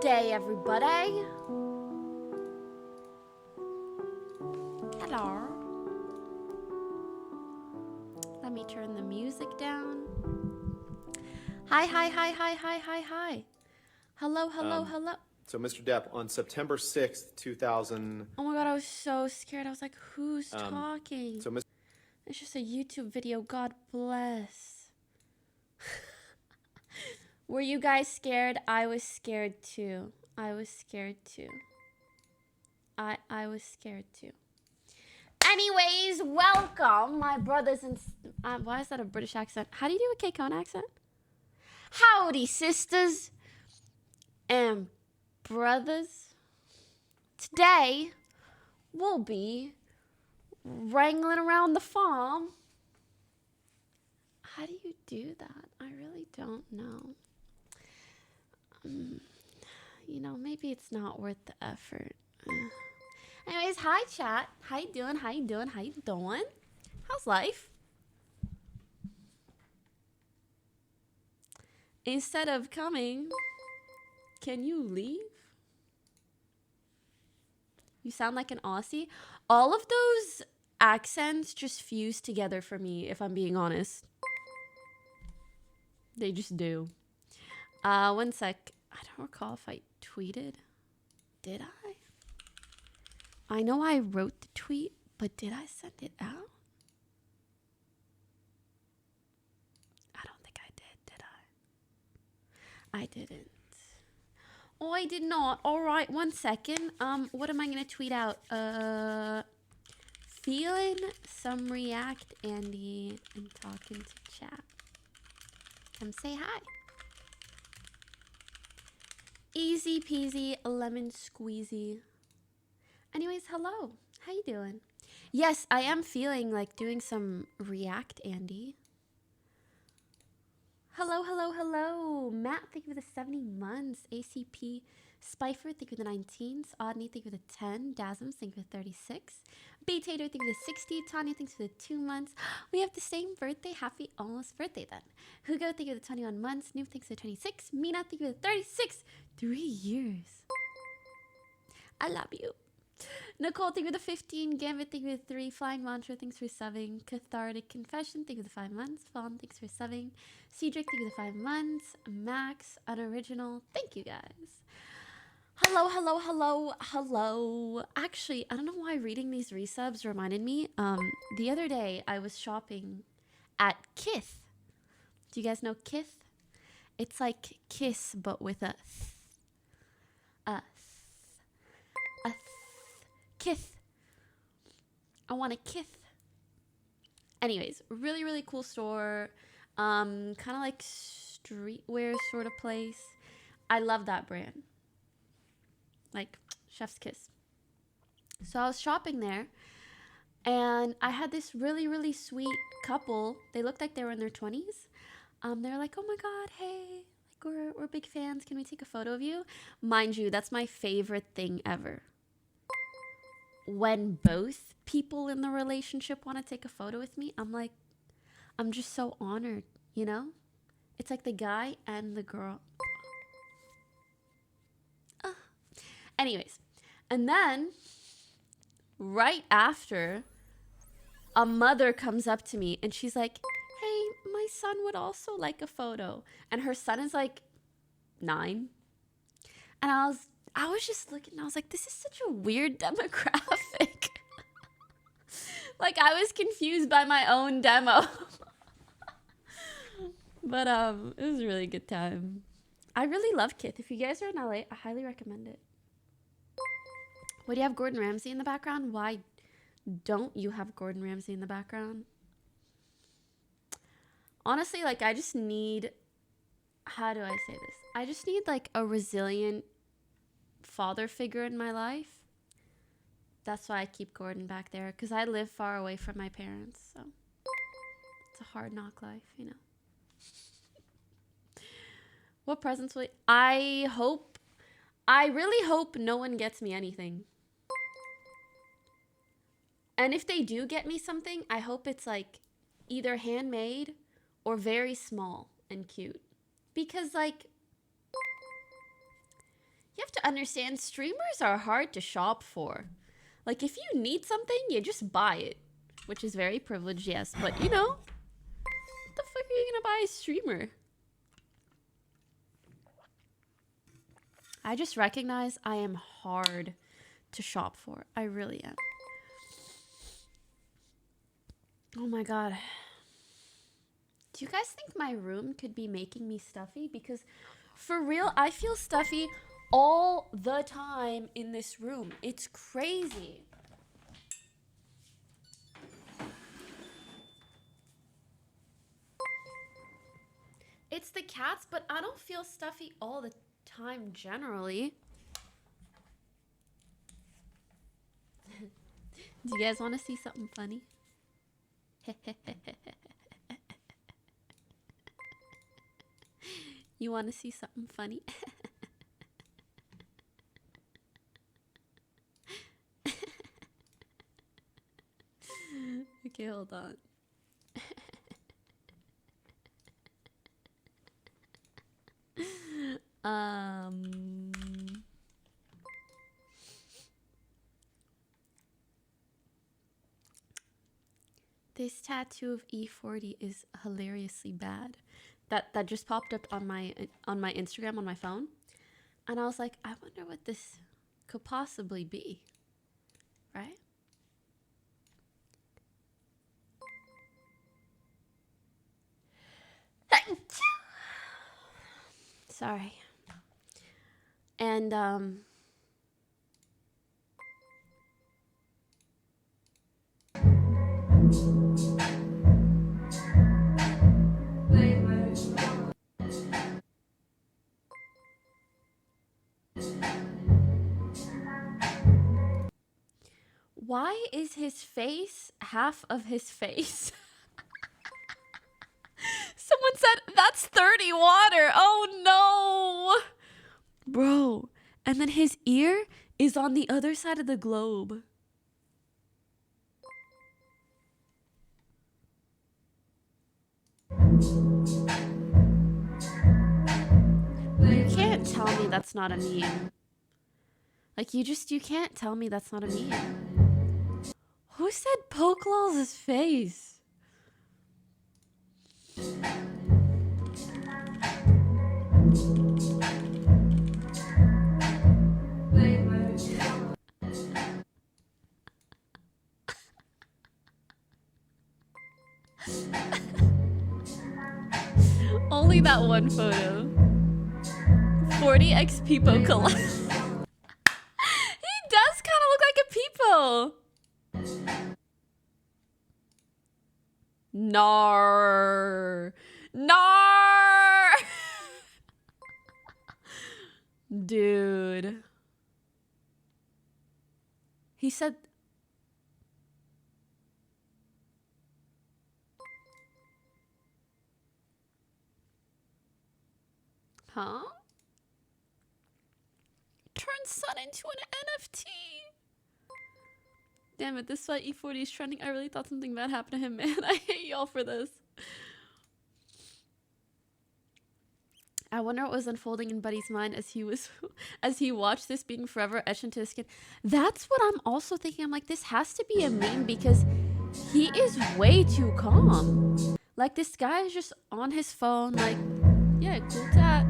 day, everybody. Hello. Let me turn the music down. Hi. Hello. So, Mr. Depp, on September 6th, 2000... Oh my god, I was so scared. I was like, who's talking? So, It's just a YouTube video. God bless. Were you guys scared? I was scared too. I was scared too. Anyways, welcome, my brothers and... why is that a British accent? How do you do a K-Con accent? Howdy, sisters and brothers. Today, we'll be wrangling around the farm. How do you do that? I really don't know. You know, maybe it's not worth the effort. Anyways, hi chat. How you doing? How's life? Instead of coming, can you leave? You sound like an Aussie. All of those accents just fuse together for me, if I'm being honest. They just do. One sec. I don't recall if I tweeted. Did I? I know I wrote the tweet, but did I send it out? I don't think I did I? I didn't. Oh, I did not. All right, one second. What am I going to tweet out? Feeling some react, Andy, and talking to chat. Come say hi. Easy peasy, lemon squeezy. Anyways, hello. How you doing? Yes, I am feeling like doing some react, Andy. Hello. Matt, thank you for the 70 months. ACP Spifer, thank you for the 19s. Odney, thank you for the 10. Dasm, thank you for the 36. B-Tater, thank you for the 60. Tanya, thanks for the 2 months. We have the same birthday. Happy almost birthday then. Hugo, thank you for the 21 months. Noob, thanks for the 26. Mina, thank you for the 36. 3 years. I love you. Nicole, thank you for the 15. Gambit, thank you for the 3. Flying Mantra, thanks for subbing. Cathartic Confession, thank you for the 5 months. Fawn, thanks for subbing. Cedric, thank you for the 5 months. Max, Unoriginal, thank you guys. Hello. Actually, I don't know why reading these resubs reminded me. The other day, I was shopping at Kith. Do you guys know Kith? It's like kiss, but with a Kith. I want a Kith. Anyways, really cool store. Kind of like streetwear sort of place. I love that brand. Like chef's kiss. So I was shopping there and I had this really sweet couple. They looked like they were in their 20s. They were like, oh my god, hey, like we're big fans, can we take a photo of you? Mind you, that's my favorite thing ever. When both people in the relationship want to take a photo with me, I'm like, I'm just so honored, you know? It's like the guy and the girl. Anyways, and then right after, a mother comes up to me and she's like, hey, my son would also like a photo. And her son is like 9. And I was just looking and I was like, this is such a weird demographic. Like I was confused by my own demo. But it was a really good time. I really love Kith. If you guys are in LA, I highly recommend it. What, do you have Gordon Ramsay in the background? Why don't you have Gordon Ramsay in the background? Honestly, like I just need, how do I say this? I just need like a resilient father figure in my life. That's why I keep Gordon back there, because I live far away from my parents, so it's a hard knock life, you know. What presents will I really hope no one gets me anything. And if they do get me something, I hope it's like either handmade or very small and cute. Because like, you to understand streamers are hard to shop for. Like, if you need something, you just buy it. Which is very privileged, yes. But, you know, what the fuck are you gonna buy a streamer? I just recognize I am hard to shop for. I really am. Oh my god. Do you guys think my room could be making me stuffy? Because for real, I feel stuffy all the time in this room. It's crazy. It's the cats, but I don't feel stuffy all the time generally. Do you guys want to see something funny? You want to see something funny? Okay, hold on. This tattoo of E40 is hilariously bad. That just popped up on my Instagram on my phone, and I was like, I wonder what this could possibly be, right? Sorry. And why is his face half of his face? Someone said, that's 30 water. Oh no. Bro. And then his ear is on the other side of the globe. You can't tell me that's not a meme. Like, you can't tell me that's not a meme. Who said Pokelaw's face? Only that one photo. 40 XP Pokemon. He does kind of look like a Peepo. Nar. Nar. Dude. He said... Huh? Turn Sun into an NFT. Damn it, this is why E40 is trending. I really thought something bad happened to him, man. I hate y'all for this. I wonder what was unfolding in Buddy's mind as he watched this being forever etched into his skin. That's what I'm also thinking. I'm like, this has to be a meme because he is way too calm. Like, this guy is just on his phone, like, yeah, cool tat.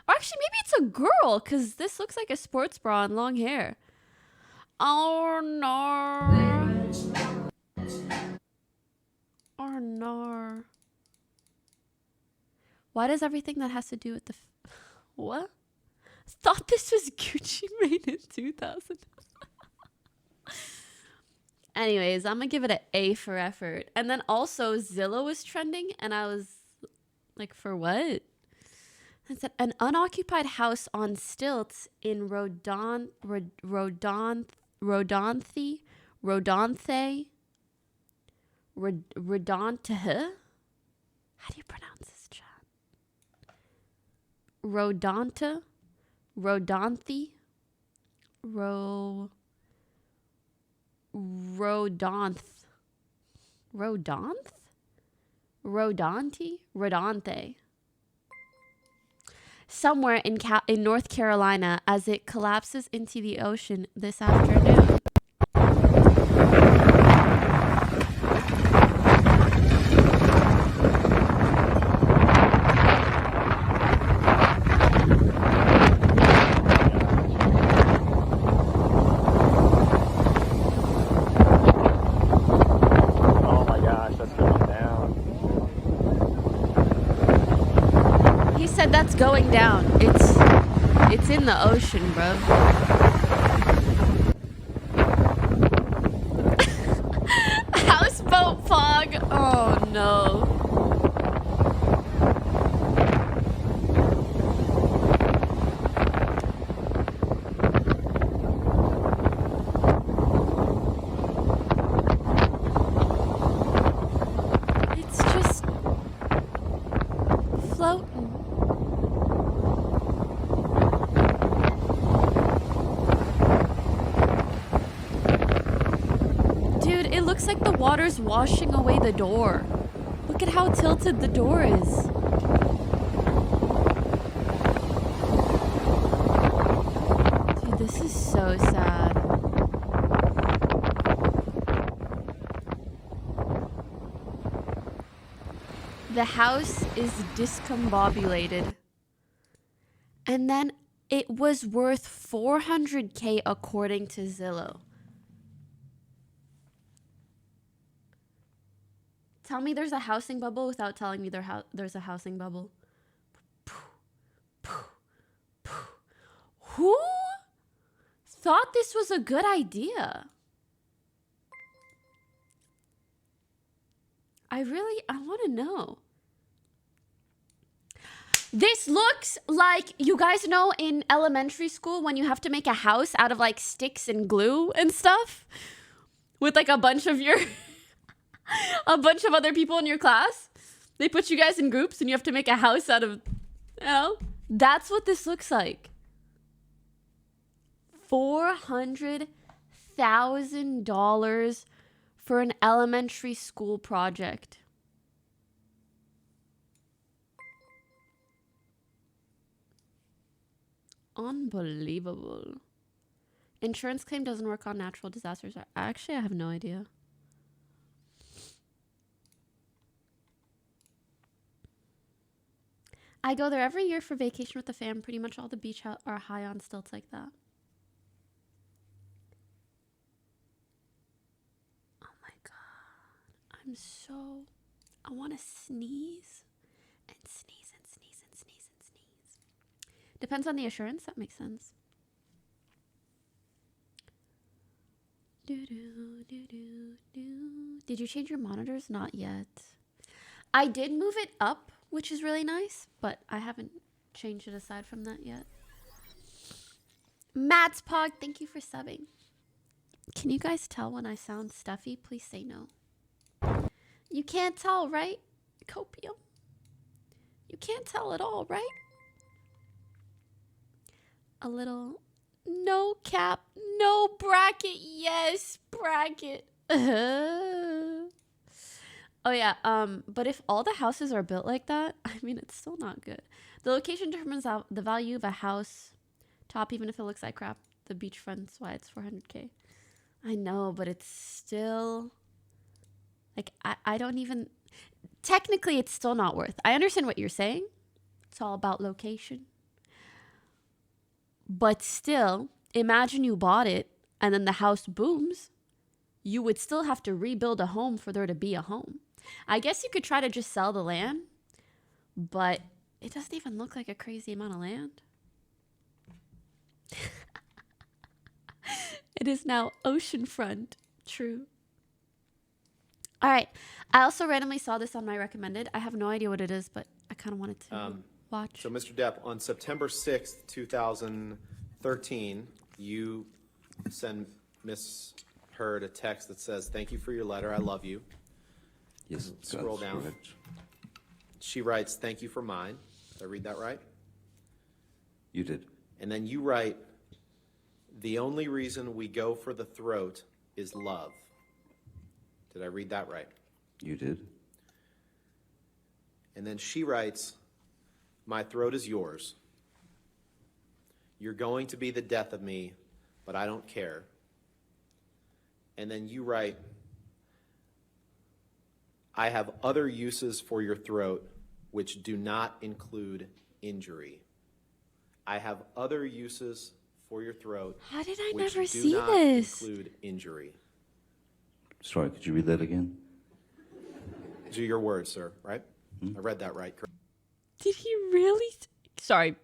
Or actually, maybe it's a girl, because this looks like a sports bra and long hair. Oh, no. Oh, no. Why does everything that has to do with the... What? Thought this was Gucci made in 2000. Anyways, I'm going to give it an A for effort. And then also, Zillow was trending, and I was like, for what? It said, an unoccupied house on stilts in Rodonthe? How do you pronounce this, chat? Rodonthe? Rodonthe? Rodonth? Rodonth? Rodonte? Rodonte. somewhere in North Carolina as it collapses into the ocean this afternoon. Oh my gosh, that's going down. He said that's going down. It's in the ocean, bruv. Houseboat fog. Oh no. It's just floating. Dude, it looks like the water's washing away the door. Look at how tilted the door is. Dude, this is so sad. The house is discombobulated. And then it was worth $400K according to Zillow. Tell me there's a housing bubble without telling me there's a housing bubble. Who thought this was a good idea? I want to know. This looks like, you guys know in elementary school when you have to make a house out of like sticks and glue and stuff with like a bunch of other people in your class. They put you guys in groups and you have to make a house out of, that's what this looks like. $400,000 for an elementary school project. Unbelievable. Insurance claim doesn't work on natural disasters. Actually, I have no idea. I go there every year for vacation with the fam. Pretty much all the beach are high on stilts like that. Oh my god. I want to sneeze and sneeze and sneeze and sneeze and sneeze. Depends on the assurance. That makes sense. Did you change your monitors? Not yet. I did move it up, which is really nice, but I haven't changed it aside from that yet. Matt's Pog, thank you for subbing. Can you guys tell when I sound stuffy? Please say no. You can't tell, right? Copium. You can't tell at all, right? A little no cap, no bracket. Yes, bracket. Oh yeah, but if all the houses are built like that, I mean, it's still not good. The location determines the value of a house top, even if it looks like crap. The beachfront's why it's $400K. I know, but it's still like, I don't even, technically it's still not worth. I understand what you're saying. It's all about location. But still, imagine you bought it and then the house booms. You would still have to rebuild a home for there to be a home. I guess you could try to just sell the land, but it doesn't even look like a crazy amount of land. It is now oceanfront. True. All right. I also randomly saw this on my recommended. I have no idea what it is, but I kind of wanted to watch. So, Mr. Depp, on September 6th, 2013, you send Miss Heard a text that says, "Thank you for your letter. I love you." Yes. Scroll down. Correct. She writes, "Thank you for mine." Did I read that right? You did. And then you write, "The only reason we go for the throat is love." Did I read that right? You did. And then she writes, "My throat is yours. You're going to be the death of me, but I don't care. And then you write, I have other uses for your throat which do not include injury. I have other uses for your throat How did I which never do see not this? include injury. Sorry, could you read that again? These are your words, sir, right? I read that right. Correct. Did he really? Sorry.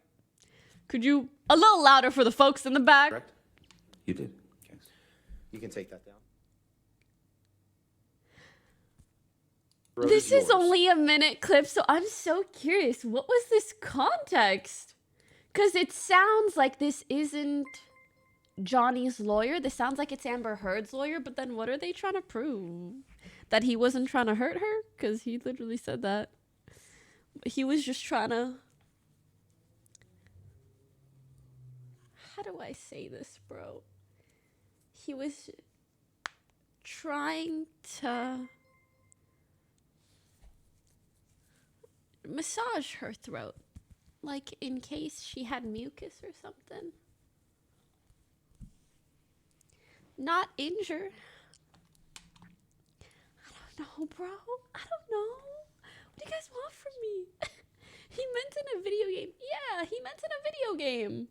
Could you a little louder for the folks in the back? Correct? You did. Okay. You can take that down. This is yours. only a minute clip, so I'm so curious. What was this context? Because it sounds like this isn't Johnny's lawyer. This sounds like it's Amber Heard's lawyer, but then what are they trying to prove? That he wasn't trying to hurt her? Because he literally said that. He was just trying to... How do I say this, bro? He was trying to massage her throat, like in case she had mucus or something. Not injure. I don't know, bro. I don't know. What do you guys want from me? He meant in a video game. Yeah, he meant in a video game.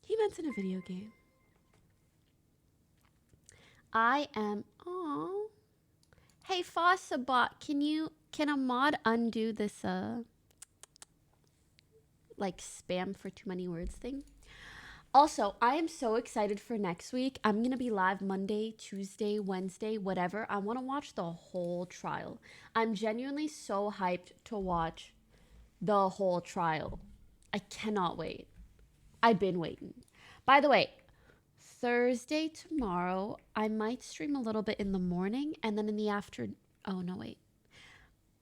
He meant in a video game. I am... Oh. Hey, Fossabot, can a mod undo this, like, spam for too many words thing? Also, I am so excited for next week. I'm going to be live Monday, Tuesday, Wednesday, whatever. I want to watch the whole trial. I'm genuinely so hyped to watch the whole trial. I cannot wait. I've been waiting. By the way, Thursday tomorrow, I might stream a little bit in the morning and then in the afternoon. Oh, no, wait.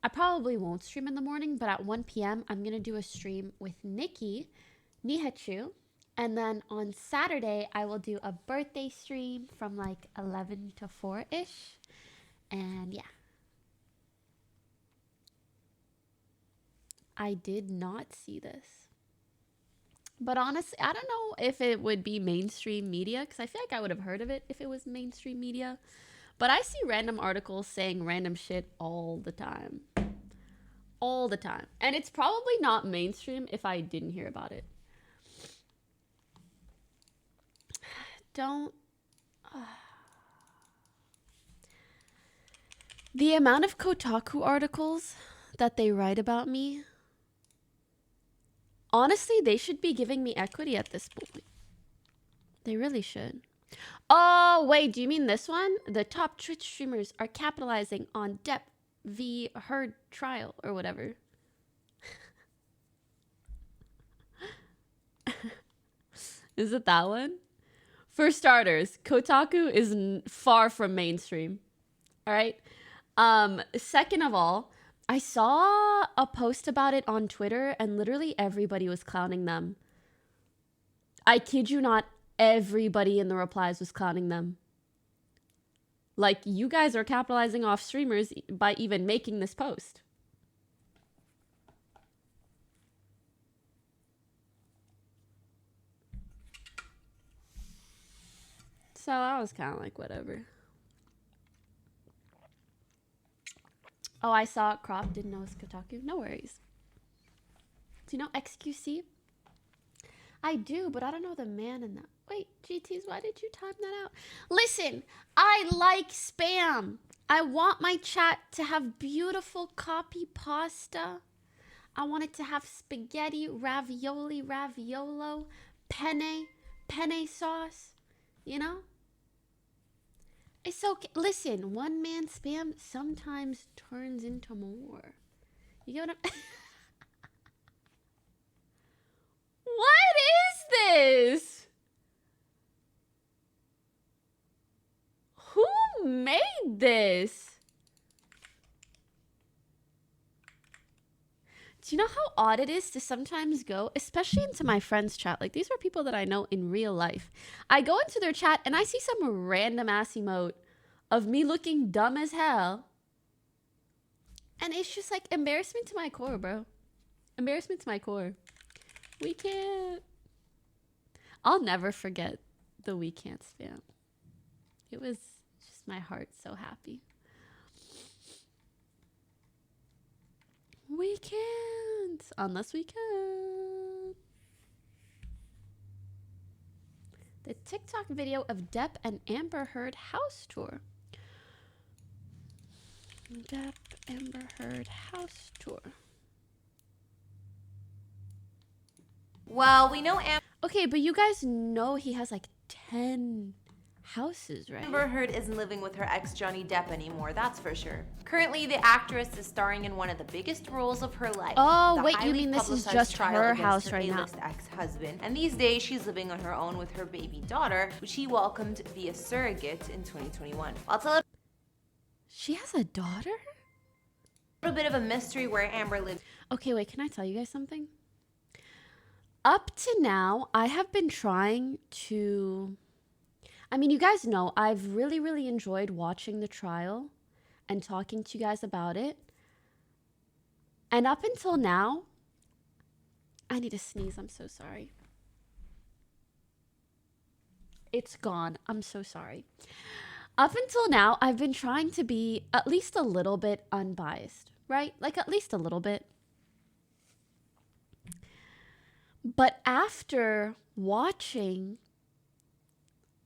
I probably won't stream in the morning, but at 1 p.m., I'm going to do a stream with Nikki, Nihachu. And then on Saturday, I will do a birthday stream from like 11 to 4-ish. And yeah. I did not see this. But honestly, I don't know if it would be mainstream media, because I feel like I would have heard of it if it was mainstream media. But I see random articles saying random shit all the time. All the time. And it's probably not mainstream if I didn't hear about it. Don't... The amount of Kotaku articles that they write about me... Honestly, they should be giving me equity at this point. They really should. Oh, wait, do you mean this one? The top Twitch streamers are capitalizing on Depp v. Heard trial or whatever. Is it that one? For starters, Kotaku is far from mainstream. All right? Second of all, I saw a post about it on Twitter and literally everybody was clowning them. I kid you not, everybody in the replies was clowning them. Like, you guys are capitalizing off streamers by even making this post. So I was kind of like, whatever. Oh, I saw it cropped. Didn't know it was Kotaku. No worries. Do you know XQC? I do, but I don't know the man in that. Wait, GTs, why did you time that out? Listen, I like spam. I want my chat to have beautiful copy pasta. I want it to have spaghetti, ravioli, raviolo, penne sauce. You know? It's okay. Listen, one man spam sometimes turns into more. You get what I'm... What is this? Who made this? Do you know how odd it is to sometimes go, especially into my friends' chat? Like, these are people that I know in real life. I go into their chat and I see some random ass emote of me looking dumb as hell. And it's just like embarrassment to my core, bro. Embarrassment to my core. We can't. I'll never forget the We Can't Spam. It was just my heart so happy. We can't unless we can. The TikTok video of Depp and Amber Heard house tour. Depp Amber Heard house tour. Well, we know Okay, but you guys know he has like 10 houses, right? Amber Heard isn't living with her ex Johnny Depp anymore, that's for sure. Currently, the actress is starring in one of the biggest roles of her life. Oh, the wait, you highly mean this is publicized just trial her against house her right now? A-list ex-husband. And these days, she's living on her own with her baby daughter, which she welcomed via surrogate in 2021. I'll tell a She has a daughter? little bit of a mystery where Amber lives. Okay, wait, can I tell you guys something? Up to now, I have been trying to... I mean, you guys know I've really enjoyed watching the trial and talking to you guys about it. And up until now, I need to sneeze. I'm so sorry. It's gone. I'm so sorry. Up until now, I've been trying to be at least a little bit unbiased, right? Like at least a little bit. But after watching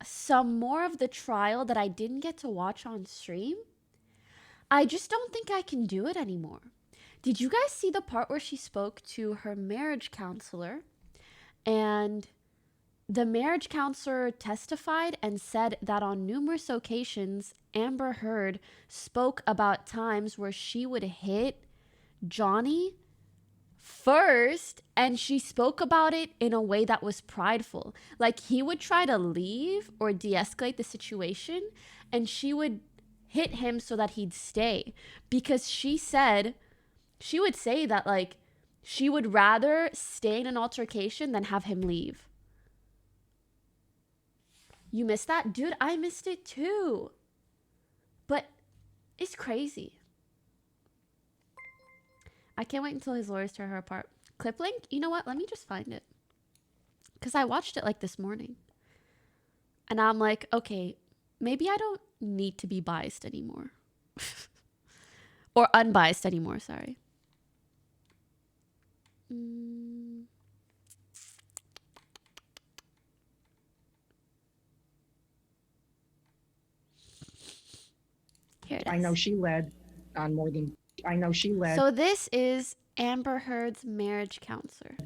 some more of the trial that I didn't get to watch on stream, I just don't think I can do it anymore. Did you guys see the part where she spoke to her marriage counselor and the marriage counselor testified and said that on numerous occasions, Amber Heard spoke about times where she would hit Johnny first, and she spoke about it in a way that was prideful. Like he would try to leave or de-escalate the situation, and she would hit him so that he'd stay. Because she said, she would say that like she would rather stay in an altercation than have him leave. You missed that? Dude, I missed it too. But it's crazy. I can't wait until his lawyers tear her apart. Clip link? You know what? Let me just find it. Because I watched it like this morning. And I'm like, okay, maybe I don't need to be biased anymore. Or unbiased anymore, sorry. Here it is. I know she led on more than, I know she led So this is Amber Heard's marriage counselor.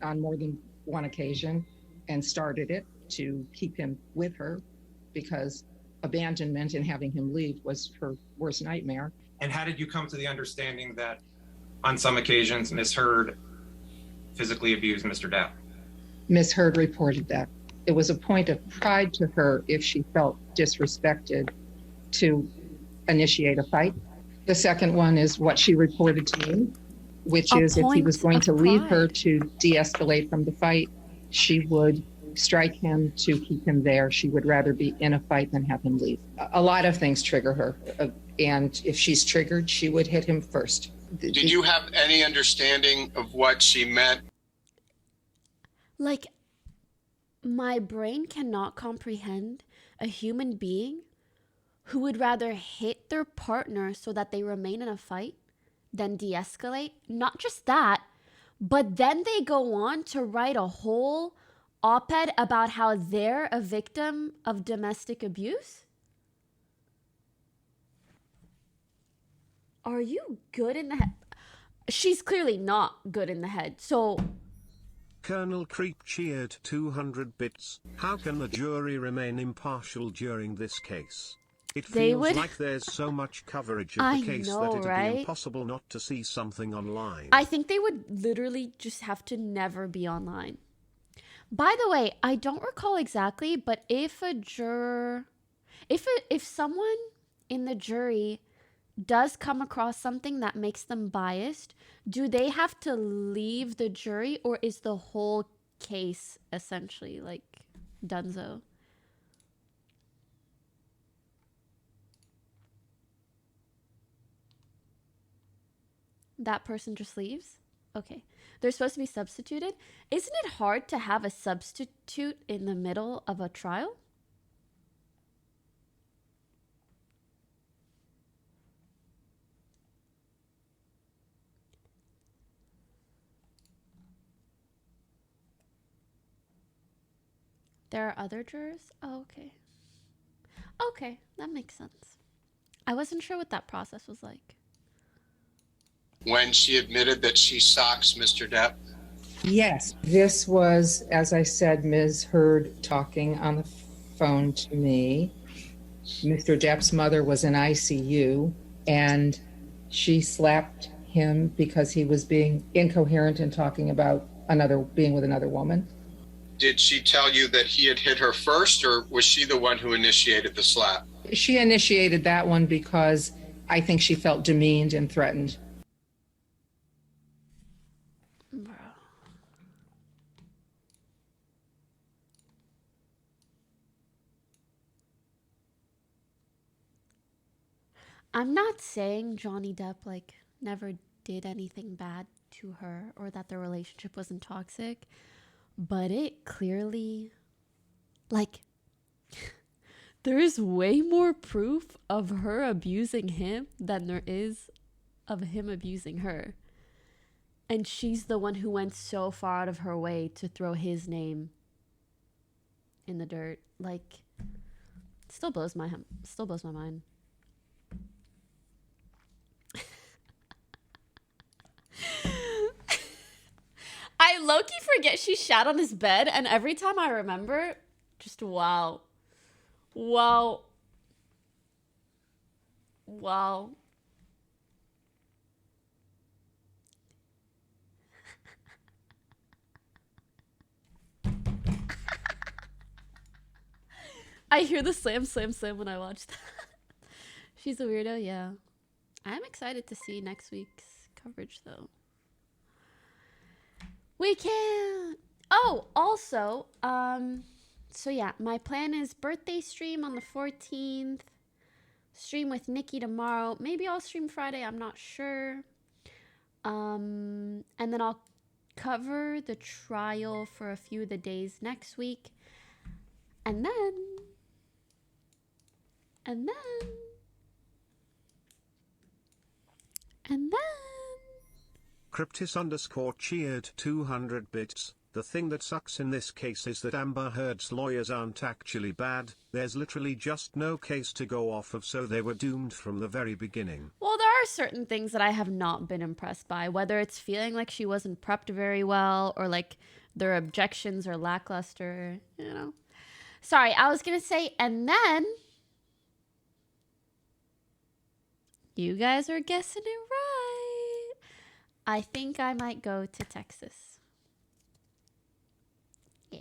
on more than one occasion and started it to keep him with her because abandonment and having him leave was her worst nightmare. And how did you come to the understanding that on some occasions Miss Heard physically abused Mr. Depp? Miss Heard reported that. It was a point of pride to her if she felt disrespected to initiate a fight. The second one is what she reported to me, which is if he was going to leave her to de-escalate from the fight, she would strike him to keep him there. She would rather be in a fight than have him leave. A lot of things trigger her. And if she's triggered, she would hit him first. Did you have any understanding of what she meant? Like, my brain cannot comprehend a human being who would rather hit their partner so that they remain in a fight than de-escalate. Not just that, but then they go on to write a whole op-ed about how they're a victim of domestic abuse. Are you good in the head? She's clearly not good in the head. So Colonel Creep cheered 200 bits. How can the jury remain impartial during this case? It feels like there's so much coverage of the case that it'd be impossible not to see something online. I think they would literally just have to never be online. By the way, I don't recall exactly, but if a juror, if someone in the jury does come across something that makes them biased, do they have to leave the jury, or is the whole case essentially like donezo? That person just leaves? Okay. They're supposed to be substituted. Isn't it hard to have a substitute in the middle of a trial? There are other jurors? Oh, okay. Okay, that makes sense. I wasn't sure what that process was like. When she admitted that she stalks Mr. Depp? Yes, this was, as I said, Ms. Heard talking on the phone to me. Mr. Depp's mother was in ICU, and she slapped him because he was being incoherent and talking about being with another woman. Did she tell you that he had hit her first, or was she the one who initiated the slap? She initiated that one because I think she felt demeaned and threatened. Bro. I'm not saying Johnny Depp like never did anything bad to her or that their relationship wasn't toxic, but it clearly, like, there is way more proof of her abusing him than there is of him abusing her. And she's the one who went so far out of her way to throw his name in the dirt. Like, still blows my mind. I low-key forget she shat on his bed, and every time I remember, just wow. Wow. Wow. I hear the slam, slam, slam when I watch that. She's a weirdo, yeah. I'm excited to see next week's coverage, though. We can. Oh, also, so yeah, my plan is birthday stream on the 14th. Stream with Nikki tomorrow. Maybe I'll stream Friday. I'm not sure. And then I'll cover the trial for a few of the days next week. And then Cryptis _cheered 200 bits. The thing that sucks in this case is that Amber Heard's lawyers aren't actually bad. There's literally just no case to go off of, so they were doomed from the very beginning. Well, there are certain things that I have not been impressed by, whether it's feeling like she wasn't prepped very well or like their objections are lackluster, you know. Sorry, I was going to say, and then you guys are guessing it right. I think I might go to Texas. Yeah.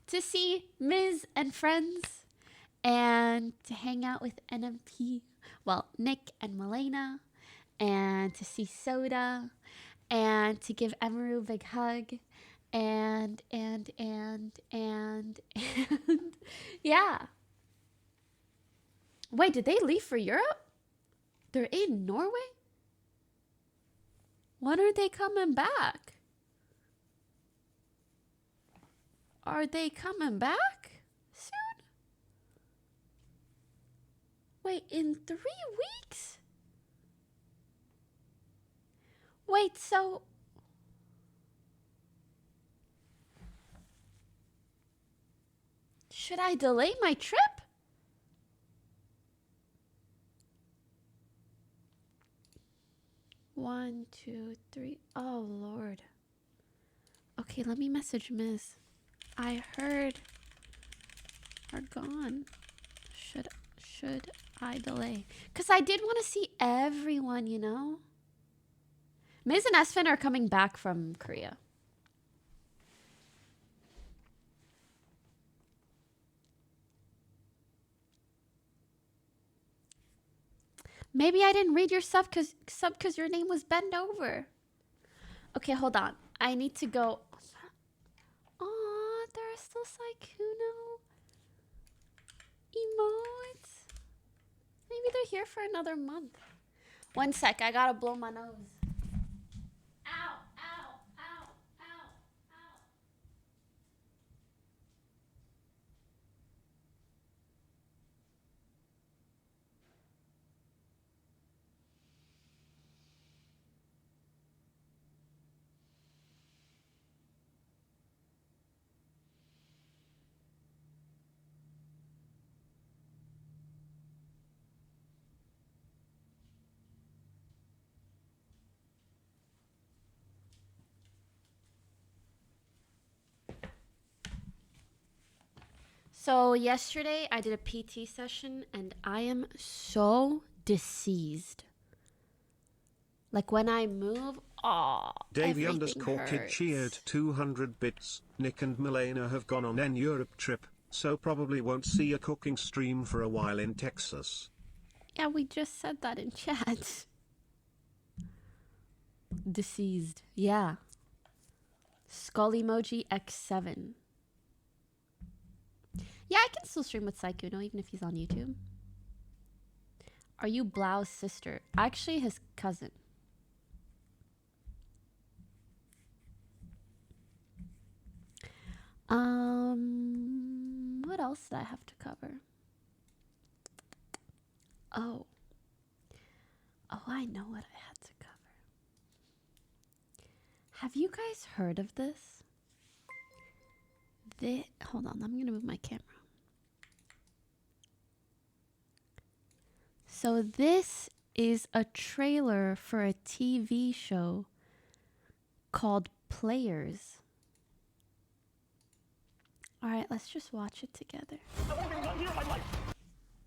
To see Ms. and friends and to hang out with NMP. Well, Nick and Milena. And to see Soda. And to give Emeru a big hug. And yeah. Wait, did they leave for Europe? They're in Norway? When are they coming back? Are they coming back soon? Wait, in 3 weeks? Wait, so... should I delay my trip? One, two, three. Oh, Lord. Okay, let me message Miss. I heard are gone. Should I delay? Because I did want to see everyone, you know? Miz and Esfin are coming back from Korea. Maybe I didn't read your sub because your name was bent over. Okay, hold on. I need to go. Aw, there are still Saikuno emotes. Maybe they're here for another month. 1 sec, I gotta blow my nose. Ow, ow, ow, ow, ow. So yesterday I did a PT session and I am so diseased. Like when I move, Davey everything _ Kid hurts. cheered 200 bits. Nick and Milena have gone on an Europe trip, so probably won't see a cooking stream for a while in Texas. Yeah, we just said that in chat. Deceased. Yeah. Skull emoji X7. Yeah, I can still stream with Saikuno even if he's on YouTube. Are you Blau's sister? Actually, his cousin. What else did I have to cover? Oh, I know what I had to cover. Have you guys heard of this? Hold on, I'm gonna move my camera. So this is a trailer for a TV show called Players. All right, let's just watch it together.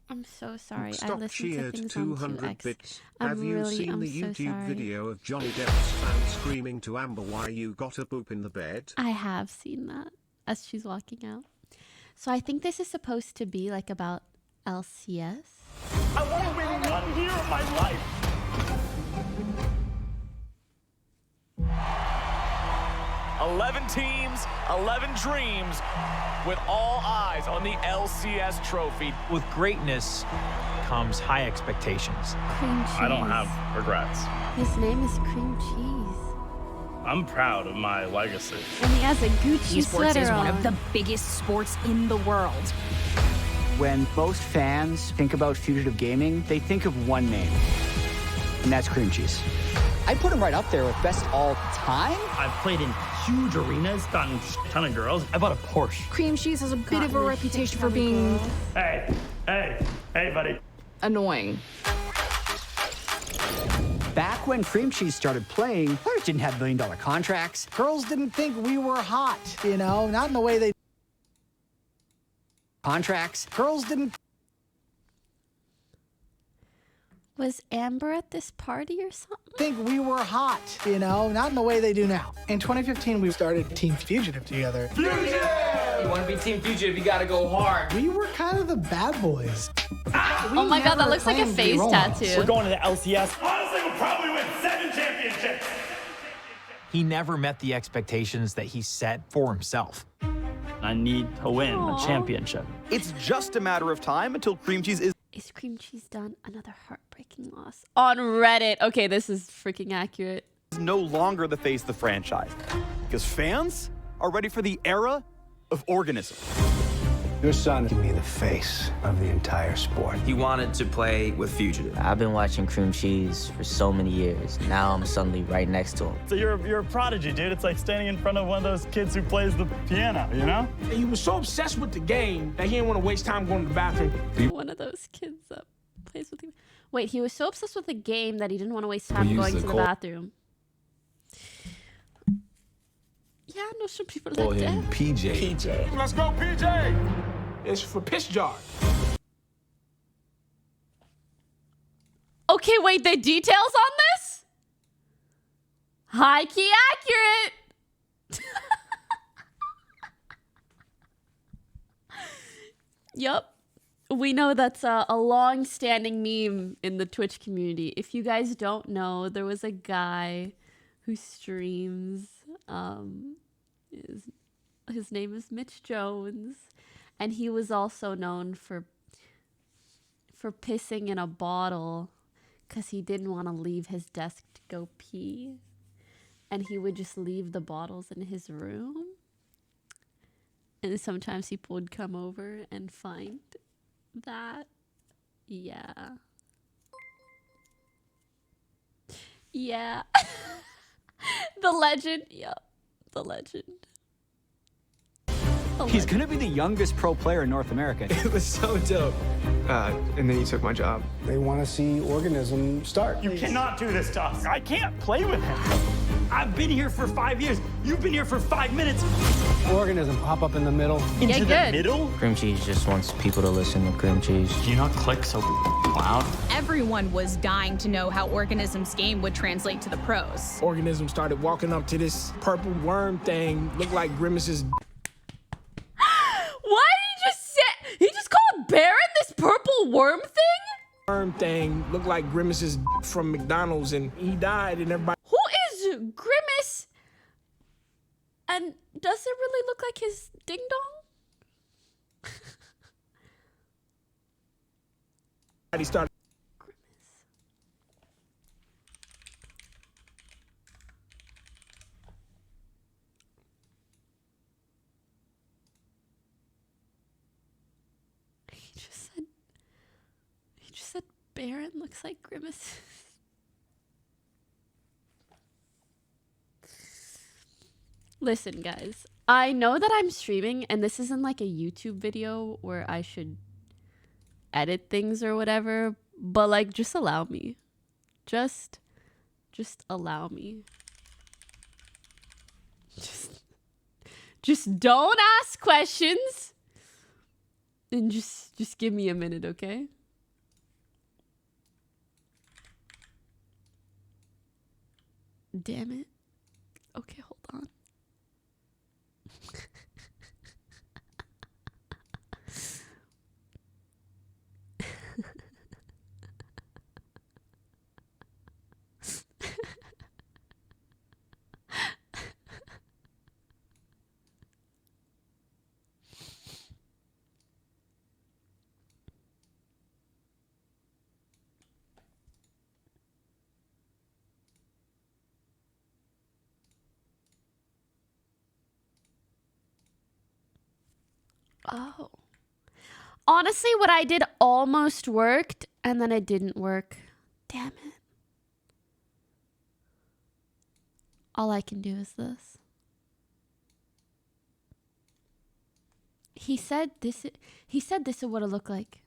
I'm so sorry. I Stop listened to cheered things on 200 2X. bits. I'm Have you really, seen I'm the so YouTube sorry. video of Johnny Depp's fan screaming to Amber why you got a poop in the bed? I have seen that as she's walking out. So I think this is supposed to be like about LCS. I want to win 1 year of my life. 11 teams, 11 dreams, with all eyes on the LCS trophy. With greatness comes high expectations. Cream cheese. I don't have regrets. His name is Cream Cheese. I'm proud of my legacy. And he has a Gucci Esports sweater is one on. of the biggest sports in the world. When most fans think about fugitive gaming, they think of one name, and that's Cream Cheese. I put him right up there with best all time. I've played in huge arenas, gotten a ton of girls. I bought a Porsche. Cream Cheese has a bit of a reputation for being Hey, buddy. annoying. Back when Cream Cheese started playing, players didn't have $1 million contracts. Girls didn't think we were hot, you know, not in the way they... Contracts. Girls didn't... Was Amber at this party or something? think we were hot, you know, not in the way they do now. In 2015, we started Team Fugitive together. Fugitive! You want to be Team Fugitive, you gotta go hard. We were kind of the bad boys. Oh my god, that looks like a face tattoo. We're going to the LCS. Honestly, we'll probably win 7 championships. He never met the expectations that he set for himself. I need to win a championship. It's just a matter of time until Cream Cheese is Cream Cheese done? Another heartbreaking loss. On Reddit. Okay, this is freaking accurate. no longer the face of the franchise. Because fans are ready for the era of organism. Your son can be the face of the entire sport. He wanted to play with Fugitive. I've been watching Cream Cheese for so many years. Now I'm suddenly right next to him. So you're a prodigy, dude. It's like standing in front of one of those kids who plays the piano, you know? He was so obsessed with the game that he didn't want to waste time going to the bathroom. One of those kids that plays with you. Wait, he was so obsessed with the game that he didn't want to waste time going to the bathroom. Yeah, I know some people like that. PJ. Let's go, PJ! It's for piss jar. Okay, wait, the details on this? High key accurate. Yup. We know that's a long-standing meme in the Twitch community. If you guys don't know, there was a guy who streams. His name is Mitch Jones, and he was also known for pissing in a bottle because he didn't want to leave his desk to go pee. And he would just leave the bottles in his room. And sometimes people would come over and find that. Yeah. Yeah. The legend. Yep. The legend. He's gonna be the youngest pro player in North America. It was so dope. And then he took my job. They want to see Organism start. You cannot do this to us. I can't play with him. I've been here for 5 years. You've been here for 5 minutes. Organism, hop up in the middle. Into the middle? Cream cheese just wants people to listen to cream cheese. Do you not click so loud? Everyone was dying to know how Organism's game would translate to the pros. Organism started walking up to this purple worm thing, looked like Grimace's. What did he just say? He just called Baron this purple worm thing? Worm thing looked like Grimace's from McDonald's, and he died, and everybody. Who is Grimace? And does it really look like his ding dong? He started. He just said Baron looks like Grimace. Listen, guys, I know that I'm streaming and this isn't like a YouTube video where I should edit things or whatever, but like, just allow me. Just allow me. Just don't ask questions. And just give me a minute, okay? Damn it. Okay, hold on. Oh. Honestly, what I did almost worked, and then it didn't work. Damn it. All I can do is this. He said this is what it looked like.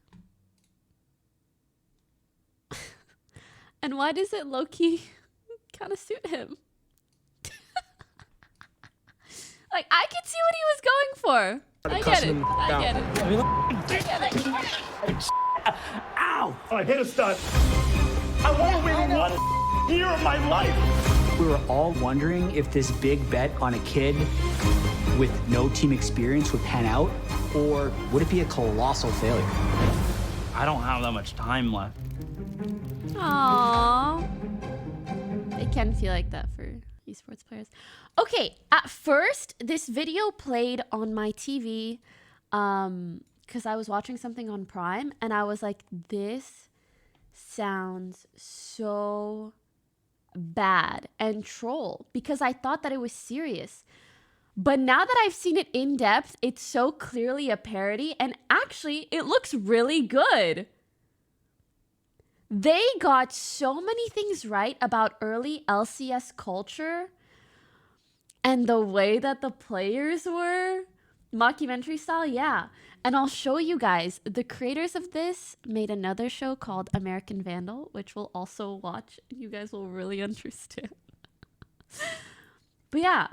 And why does it low-key kind of suit him? Like, I could see what he was going for. I get it. Ow! I hit a stud. I want to win 1 year of my life. We were all wondering if this big bet on a kid with no team experience would pan out, or would it be a colossal failure? I don't have that much time left. Aww. It can feel like that for esports players. Okay, at first, this video played on my TV because I was watching something on Prime, and I was like, this sounds so bad and troll, because I thought that it was serious. But now that I've seen it in depth, it's so clearly a parody, and actually, it looks really good. They got so many things right about early LCS culture and the way that the players were, mockumentary style, yeah. And I'll show you guys, the creators of this made another show called American Vandal, which we'll also watch. You guys will really understand. But yeah.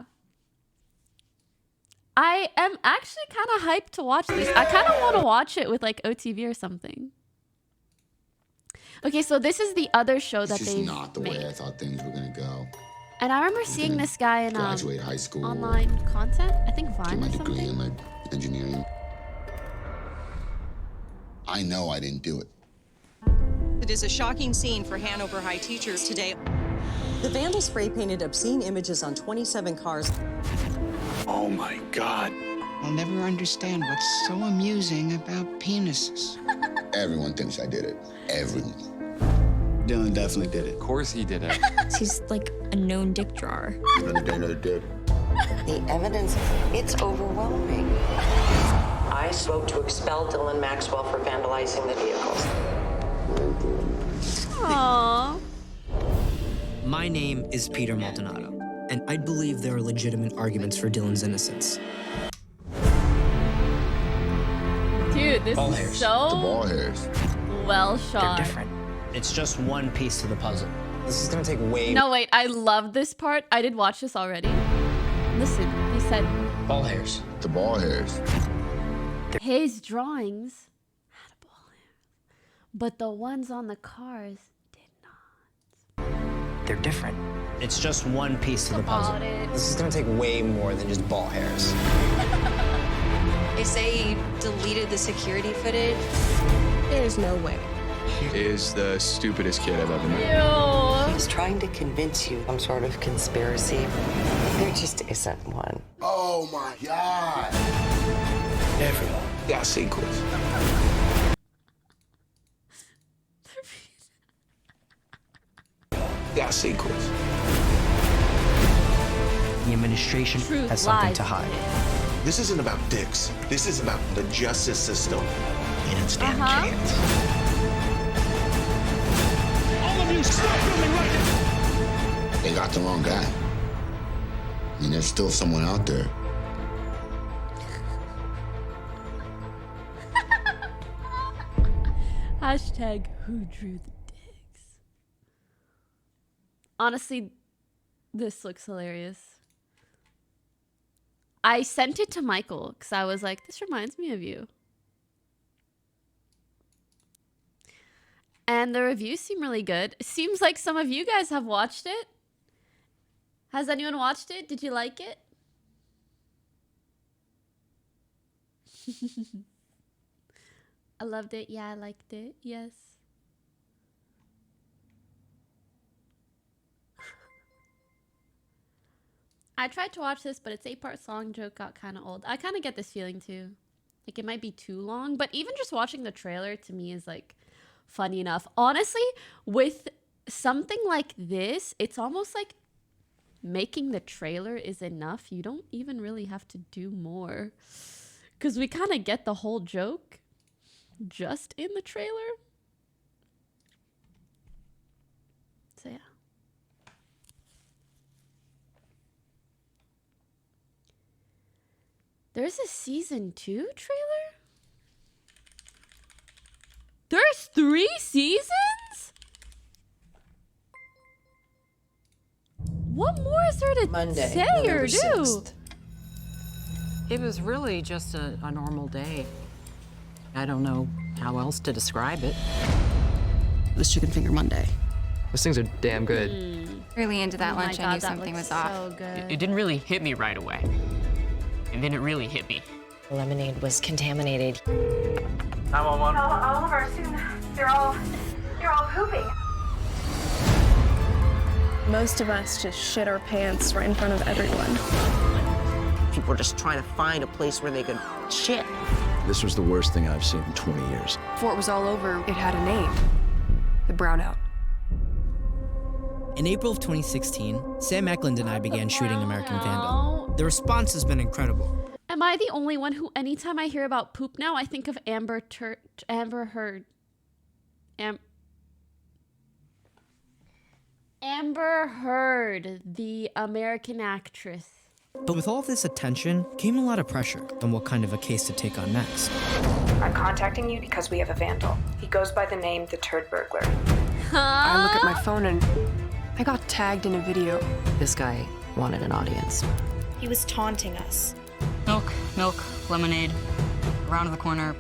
I am actually kind of hyped to watch this. I kind of want to watch it with like OTV or something. Okay, so this is the other show that they made. It's just not the way I thought things were going to go. And I remember seeing this guy in graduate high school, online content. I think Vine get my or degree something. in like engineering. I know I didn't do it. It is a shocking scene for Hanover High teachers today. The Vandal spray painted obscene images on 27 cars. Oh my God. I'll never understand what's so amusing about penises. Everyone thinks I did it. Everyone. Dylan definitely did it. Of course he did it. He's like a known dick drawer. Another day, another dick. The evidence, it's overwhelming. I spoke to expel Dylan Maxwell for vandalizing the vehicles. Aww. My name is Peter Maldonado, and I believe there are legitimate arguments for Dylan's innocence. Dude, this Ball is hairs. so The ball hairs. well shot. They're different. It's just one piece to the puzzle. This is gonna take way No, wait, I love this part. I did watch this already. Listen, he said ball hairs. The ball hairs. his drawings had a ball hair, but the ones on the cars did not. They're different. It's just one piece to the puzzle. About it. This is gonna take way more than just ball hairs. They say he deleted the security footage. There's no way. He is the stupidest kid I've ever met. Ew. He's trying to convince you some sort of conspiracy. There just isn't one. Oh my God. Everyone got sequels. Got sequels. The administration Truth has something lies to hide. This isn't about dicks. This is about the justice system. He didn't stand a chance. All of you, stop filming right now! They got the wrong guy. I mean, there's still someone out there. Hashtag who drew the dicks. Honestly, this looks hilarious. I sent it to Michael because I was like, this reminds me of you. And the reviews seem really good. It seems like some of you guys have watched it. Has anyone watched it? Did you like it? I loved it. Yeah, I liked it. Yes. I tried to watch this, but its 8-part song joke got kind of old. I kind of get this feeling too. Like it might be too long, but even just watching the trailer to me is like funny enough. Honestly, with something like this, it's almost like making the trailer is enough. You don't even really have to do more. Because we kind of get the whole joke just in the trailer. So yeah. There's a season 2 trailer? There's 3 seasons? What more is there to say or do? 6th. It was really just a normal day. I don't know how else to describe it. It was Chicken Finger Monday. Those things are damn good. Really into that Oh my lunch, I God, knew that something looks was off. so good. It didn't really hit me right away. And then it really hit me. The lemonade was contaminated. 911. All of our students, they're all pooping. Most of us just shit our pants right in front of everyone. People are just trying to find a place where they could shit. This was the worst thing I've seen in 20 years. Before it was all over, it had a name. The Brownout. In April of 2016, Sam Eklund and I began shooting American Vandal. The response has been incredible. Am I the only one who, anytime I hear about poop now, I think of Amber Heard? Amber Heard, the American actress. But with all this attention came a lot of pressure on what kind of a case to take on next. I'm contacting you because we have a Vandal. He goes by the name The Turd Burglar. I look at my phone and I got tagged in a video. This guy wanted an audience. He was taunting us. Milk, lemonade, around the corner,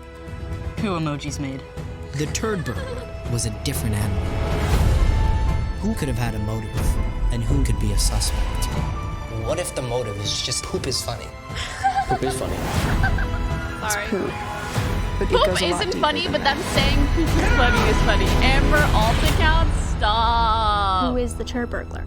poo emojis made. The Turd Burglar was a different animal. Who could have had a motive, and who could be a suspect? What if the motive is just poop is funny? Poop is funny. Sorry. Poop. But it Poop goes a lot isn't deeper funny, than but that. them saying poop is funny is funny. Amber alt account, stop. Who is the Turd Burglar?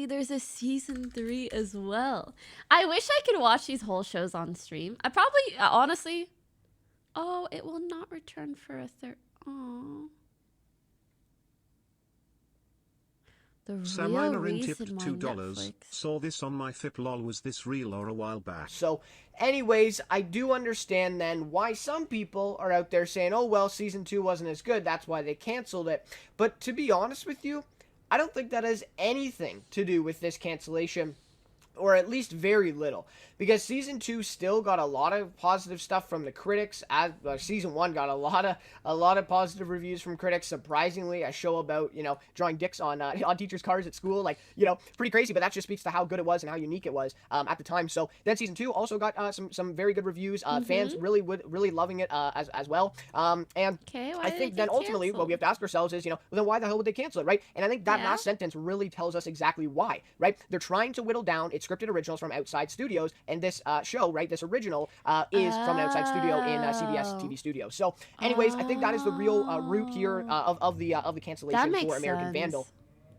apparently there's a season 3 as well. I wish I could watch these whole shows on stream. I probably, honestly... Oh, it will not return for a third... Oh. The Samina real tipped reason why $2. Netflix... Saw this on my FIP lol. Was this real or a while back? So, anyways, I do understand then why some people are out there saying, oh, well, season 2 wasn't as good. That's why they canceled it. But to be honest with you, I don't think that has anything to do with this cancellation, or at least very little, because season 2 still got a lot of positive stuff from the critics. As season 1 got a lot of positive reviews from critics. Surprisingly, a show about, you know, drawing dicks on teachers' cars at school, like, you know, pretty crazy. But that just speaks to how good it was and how unique it was at the time. So then season 2 also got some very good reviews. Fans really loving it as well. And I think then ultimately what we have to ask ourselves is, you know, well, then why the hell would they cancel it, right? And I think that last sentence really tells us exactly why, right? They're trying to whittle down its scripted originals from outside studios, and this show, right, this original is from an outside studio in CBS TV studios. So anyways, I think that is the real root here of the cancellation for American Vandal.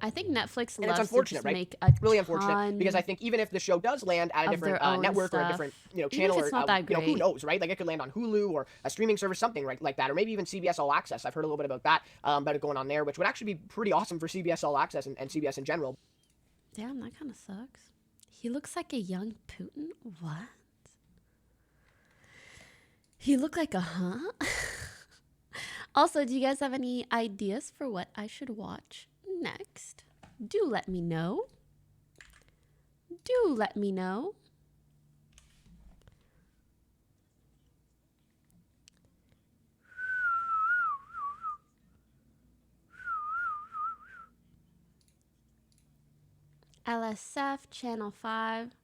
I think Netflix and loves it's unfortunate, to right? make a really unfortunate, because I think even if the show does land at a different network or a different, you know, channel, or you know, who knows, right? Like it could land on Hulu or a streaming service, something right like that, or maybe even CBS All Access. I've heard a little bit about that, about it going on there, which would actually be pretty awesome for CBS All Access and CBS in general. Damn, that kind of sucks. He looks like a young Putin? What? He looked like a Also, do you guys have any ideas for what I should watch next? Do let me know. Do let me know. LSF, Channel 5.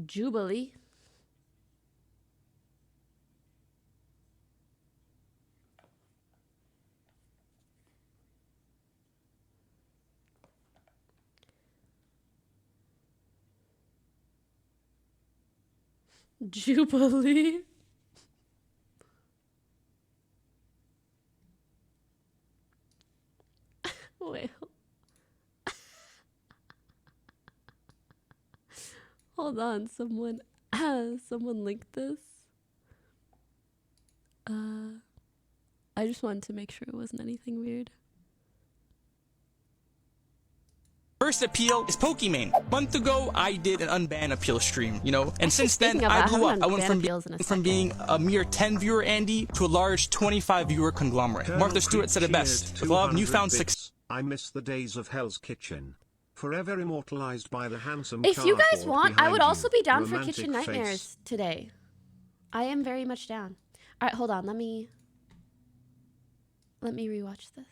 Jubilee. Jubilee. Wait. Hold on, someone linked this. I just wanted to make sure it wasn't anything weird. First appeal is Pokimane. A month ago, I did an Unban appeal stream, you know, and since then, I blew up. I went from being a mere 10-viewer Andy to a large 25-viewer conglomerate. Martha Stewart said it best. With a lot of newfound success. I miss the days of Hell's Kitchen. Forever immortalized by the handsome If you guys want, I would also be down for romantic Kitchen Nightmares today. I am very much down. All right, hold on. Let me rewatch this.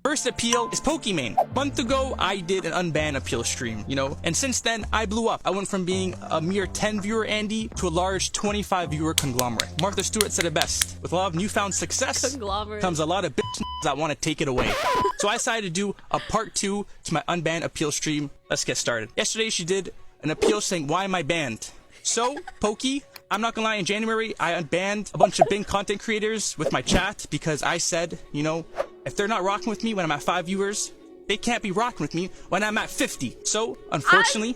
First appeal is Pokimane. A month ago, I did an Unban appeal stream, you know, and since then, I blew up. I went from being a mere 10-viewer Andy to a large 25-viewer conglomerate. Martha Stewart said it best. With a lot of newfound success comes a lot of bitch that want to take it away. So I decided to do a part 2 to my Unban appeal stream. Let's get started. Yesterday, she did an appeal saying, why am I banned? So, Poki, I'm not gonna lie, in January, I unbanned a bunch of big content creators with my chat because I said, you know, if they're not rocking with me when I'm at 5 viewers, they can't be rocking with me when I'm at 50. So, unfortunately,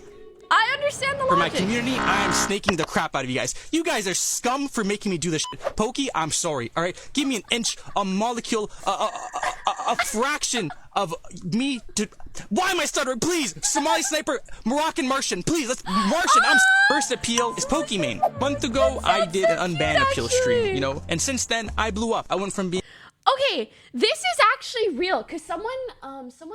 I understand the logic. For my community, I am snaking the crap out of you guys. You guys are scum for making me do this shit. Pokey, I'm sorry, all right? Give me an inch, a molecule, a fraction of me to... Why am I stuttering? Please! Somali sniper, Moroccan Martian, please, let's... Martian, First appeal is Pokimane. A month ago, I did an Unban appeal stream, you know? And since then, I blew up. I went from being... Okay, this is actually real, because someone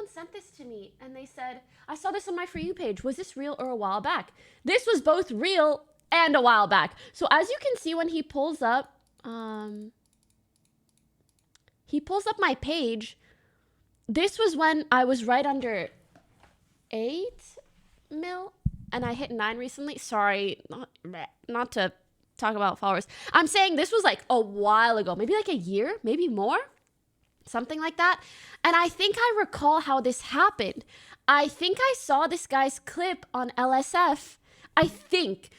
sent this to me, and they said, I saw this on my For You page. Was this real or a while back? This was both real and a while back. So as you can see, when he pulls up my page, this was when I was right under 8 mil, and I hit 9 recently. Sorry, not to talk about followers. I'm saying this was like a while ago, maybe like a year, maybe more, something like that. And I think I recall how this happened. I think I saw this guy's clip on LSF, I think.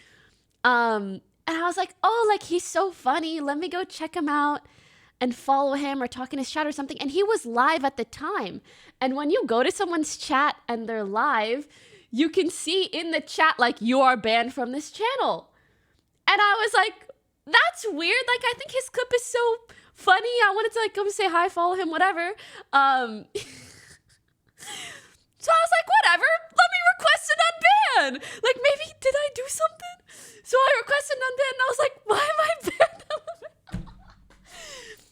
And I was like, oh, like he's so funny. Let me go check him out. and follow him or talk in his chat or something. And he was live at the time. And when you go to someone's chat and they're live, you can see in the chat, like, you are banned from this channel. And I was like, that's weird. Like, I think his clip is so funny. I wanted to, like, come say hi, follow him, whatever. So I was like, whatever, let me request an unban. Like, maybe, did I do something? So I requested an unban, and I was like, why am I banned?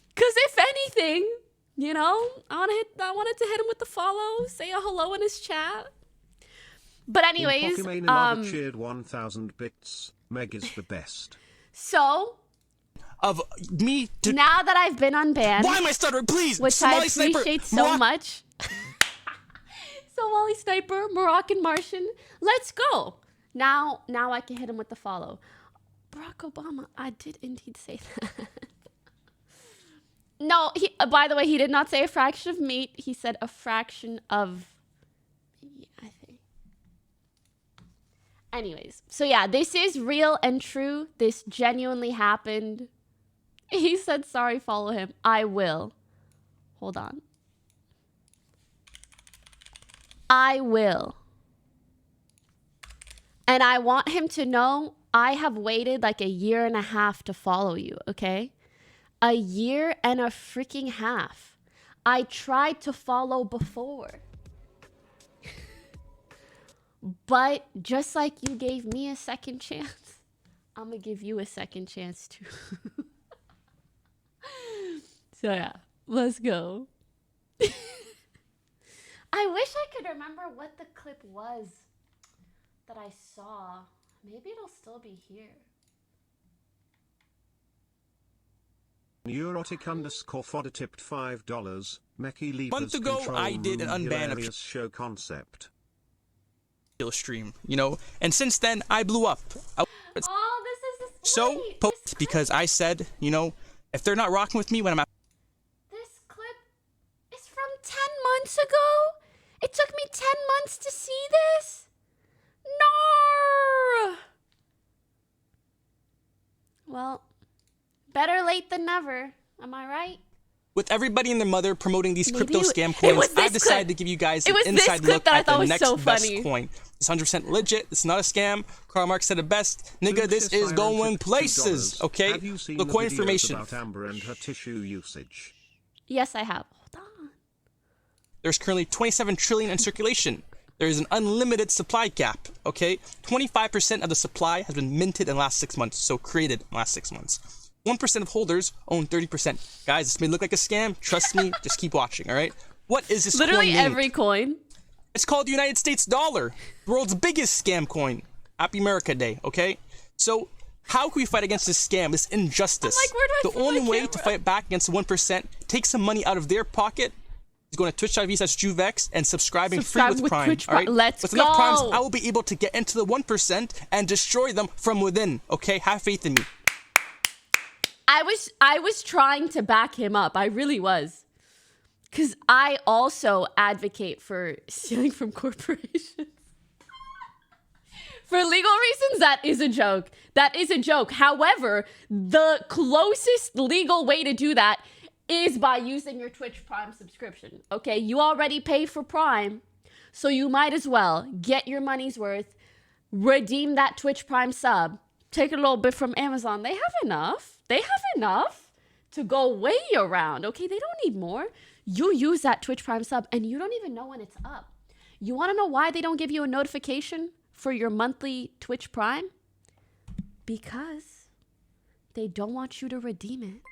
Because if anything, you know, I wanted to hit him with the follow, say a hello in his chat. But anyways, Pokimane cheered 1,000 bits. Meg is the best. So, of me to now that I've been unbanned, why am I stuttering? Please, which Somali I appreciate sniper, so much. Somali sniper, Moroccan Martian, let's go. Now I can hit him with the follow. Barack Obama, I did indeed say that. No, by the way, he did not say a fraction of meat. He said a fraction of, I think. Anyways, so yeah, this is real and true. This genuinely happened. He said, sorry, follow him. I will. Hold on. I will. And I want him to know I have waited like a year and a half to follow you, okay? A year and a freaking half. I tried to follow before. But just like you gave me a second chance, I'm gonna give you a second chance too. So yeah, let's go. I wish I could remember what the clip was that I saw. Maybe it'll still be here. Neurotic_fodder tipped $5. Meki Leapers month ago, I did an Unban show concept stream, you know, and since then I blew up. Oh, this is so because I said, you know, if they're not rocking with me when I'm at this clip is from 10 months ago. It took me 10 months to see this. No. Well, better late than never. Am I right? with everybody and their mother promoting these crypto scam coins, I decided to give you guys an inside look at the next best coin. It's 100% legit. It's not a scam. Karl Marx said it best. Nigga, this is going places. Okay? The coin information. About Amber and her tissue usage? Yes, I have. Hold on. There's currently 27 trillion in circulation. There is an unlimited supply cap, okay? 25% of the supply has been minted in the last 6 months, so created in the last 6 months. 1% of holders own 30%. Guys, this may look like a scam. Trust me, just keep watching, all right? What is this Literally coin every coin. It's called the United States dollar, the world's biggest scam coin. Happy America Day, okay? So, how can we fight against this scam, this injustice? I'm like, where do I the only way to fight back against the 1%, take some money out of their pocket, is going to twitch.tv/juvex and subscribing free with Prime. Twitch all right? Let's with go. enough Primes, I will be able to get into the 1% and destroy them from within, okay? Have faith in me. I was trying to back him up. I really was. Because I also advocate for stealing from corporations. For legal reasons, that is a joke. That is a joke. However, the closest legal way to do that is by using your Twitch Prime subscription. Okay, you already pay for Prime, so you might as well get your money's worth, redeem that Twitch Prime sub, take a little bit from Amazon. They have enough. They have enough to go way around. Okay, they don't need more. You use that Twitch Prime sub and you don't even know when it's up. You want to know why they don't give you a notification for your monthly Twitch Prime? Because they don't want you to redeem it.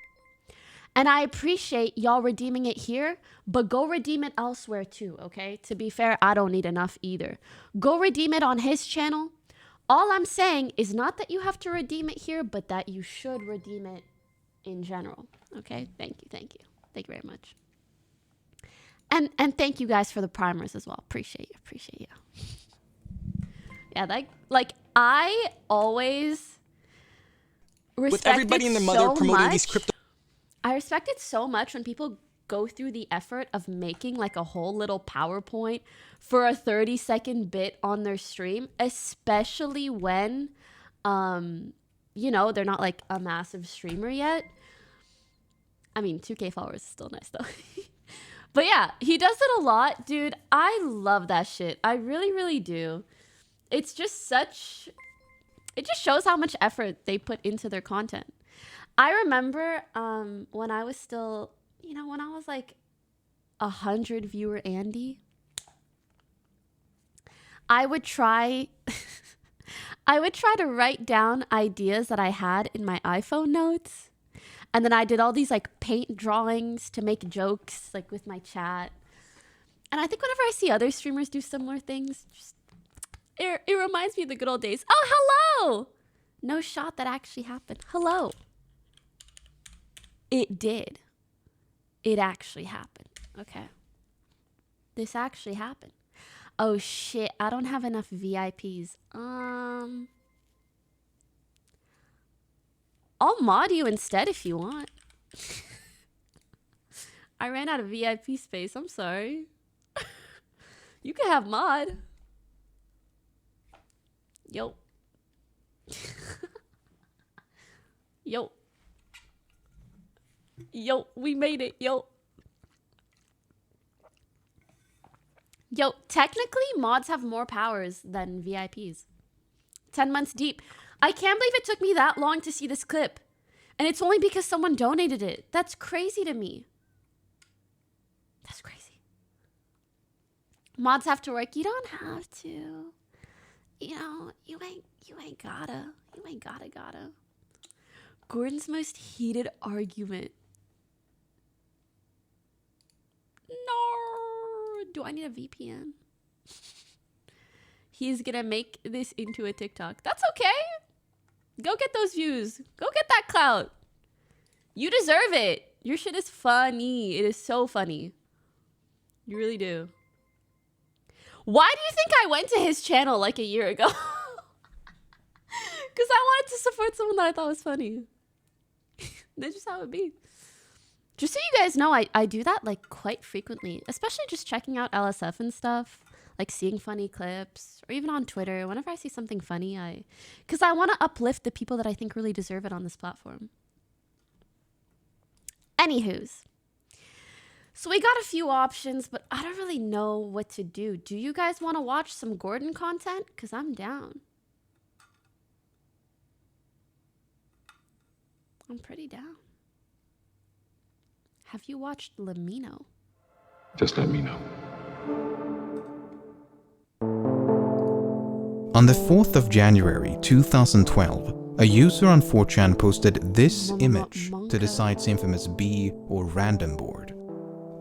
And I appreciate y'all redeeming it here, but go redeem it elsewhere too, okay? To be fair, I don't need enough either. Go redeem it on his channel. All I'm saying is not that you have to redeem it here, but that you should redeem it in general, okay? Thank you, thank you. Thank you very much. And thank you guys for the primers as well. Appreciate you. Yeah, like I always respect with everybody and their mother promoting these crypto. I respect it so much when people go through the effort of making like a whole little PowerPoint for a 30-second bit on their stream, especially when, you know, they're not like a massive streamer yet. I mean, 2K followers is still nice though. But yeah, he does it a lot, dude. I love that shit. I really, really do. It's just such... It just shows how much effort they put into their content. I remember when I was still, you know, when I was like 100 viewer Andy, I would try to write down ideas that I had in my iPhone notes. And then I did all these like paint drawings to make jokes like with my chat. And I think whenever I see other streamers do similar things, just, it reminds me of the good old days. Oh, hello! No shot that actually happened. Hello. It did. It actually happened. Okay. This actually happened. Oh shit, I don't have enough VIPs. I'll mod you instead if you want. I ran out of VIP space. I'm sorry. You can have mod. Yo. Yo. Yo, we made it. Yo. Yo, technically, mods have more powers than VIPs. 10 months deep. I can't believe it took me that long to see this clip. And it's only because someone donated it. That's crazy to me. That's crazy. Mods have to work. You don't have to. You know, you ain't gotta. You ain't gotta. Gordon's most heated argument. No. Do I need a VPN? He's gonna make this into a TikTok. That's okay. Go get those views. Go get that clout. You deserve it. Your shit is funny. It is so funny. You really do. Why do you think I went to his channel like a year ago? Because I wanted to support someone that I thought was funny. That's just how it be. Just so you guys know, I do that like quite frequently, especially just checking out LSF and stuff, like seeing funny clips, or even on Twitter. Whenever I see something funny, because I want to uplift the people that I think really deserve it on this platform. Anywho's. So we got a few options, but I don't really know what to do. Do you guys want to watch some Gordon content? Because I'm down. I'm pretty down. Have you watched Lamino? Just let me know. On the 4th of January 2012, a user on 4chan posted this image to the site's infamous B or random board.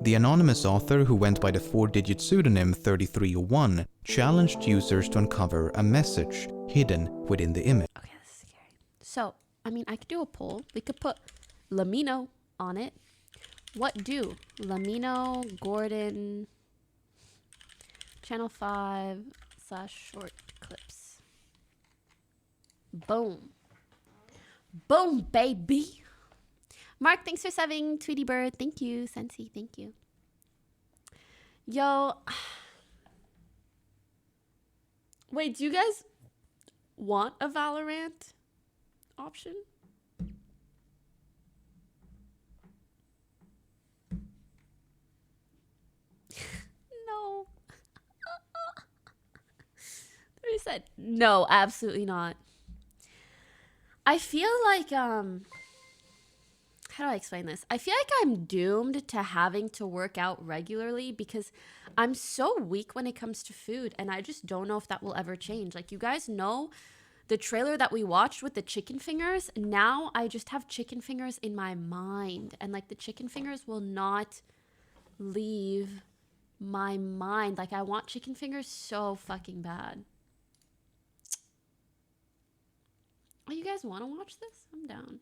The anonymous author, who went by the 4-digit pseudonym 3301, challenged users to uncover a message hidden within the image. Okay, that's scary. So, I mean, I could do a poll. We could put Lamino on it. What do? Lamino, Gordon, Channel 5/short clips. Boom. Boom, baby. Mark, thanks for subbing. Tweety Bird, thank you. Sensi, thank you. Yo. Wait, do you guys want a Valorant option? No. They said no, absolutely not. I feel like how do I explain this? I feel like I'm doomed to having to work out regularly because I'm so weak when it comes to food, and I just don't know if that will ever change. Like, you guys know the trailer that we watched with the chicken fingers. Now I just have chicken fingers in my mind, and like the chicken fingers will not leave my mind. Like, I want chicken fingers so fucking bad. Oh, you guys want to watch this? I'm down.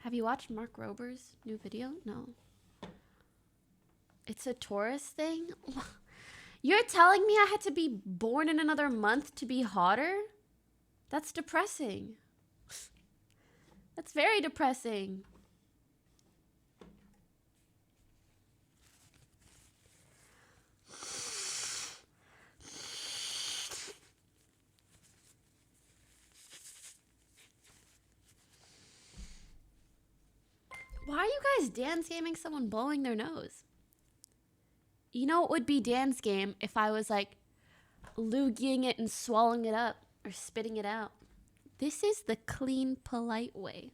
Have you watched Mark Rober's new video? No. It's a Taurus thing? You're telling me I had to be born in another month to be hotter? That's depressing. That's very depressing. you guys dance gaming someone blowing their nose? You know it would be dance game if I was like loogiing it and swallowing it up or spitting it out. This is the clean, polite way.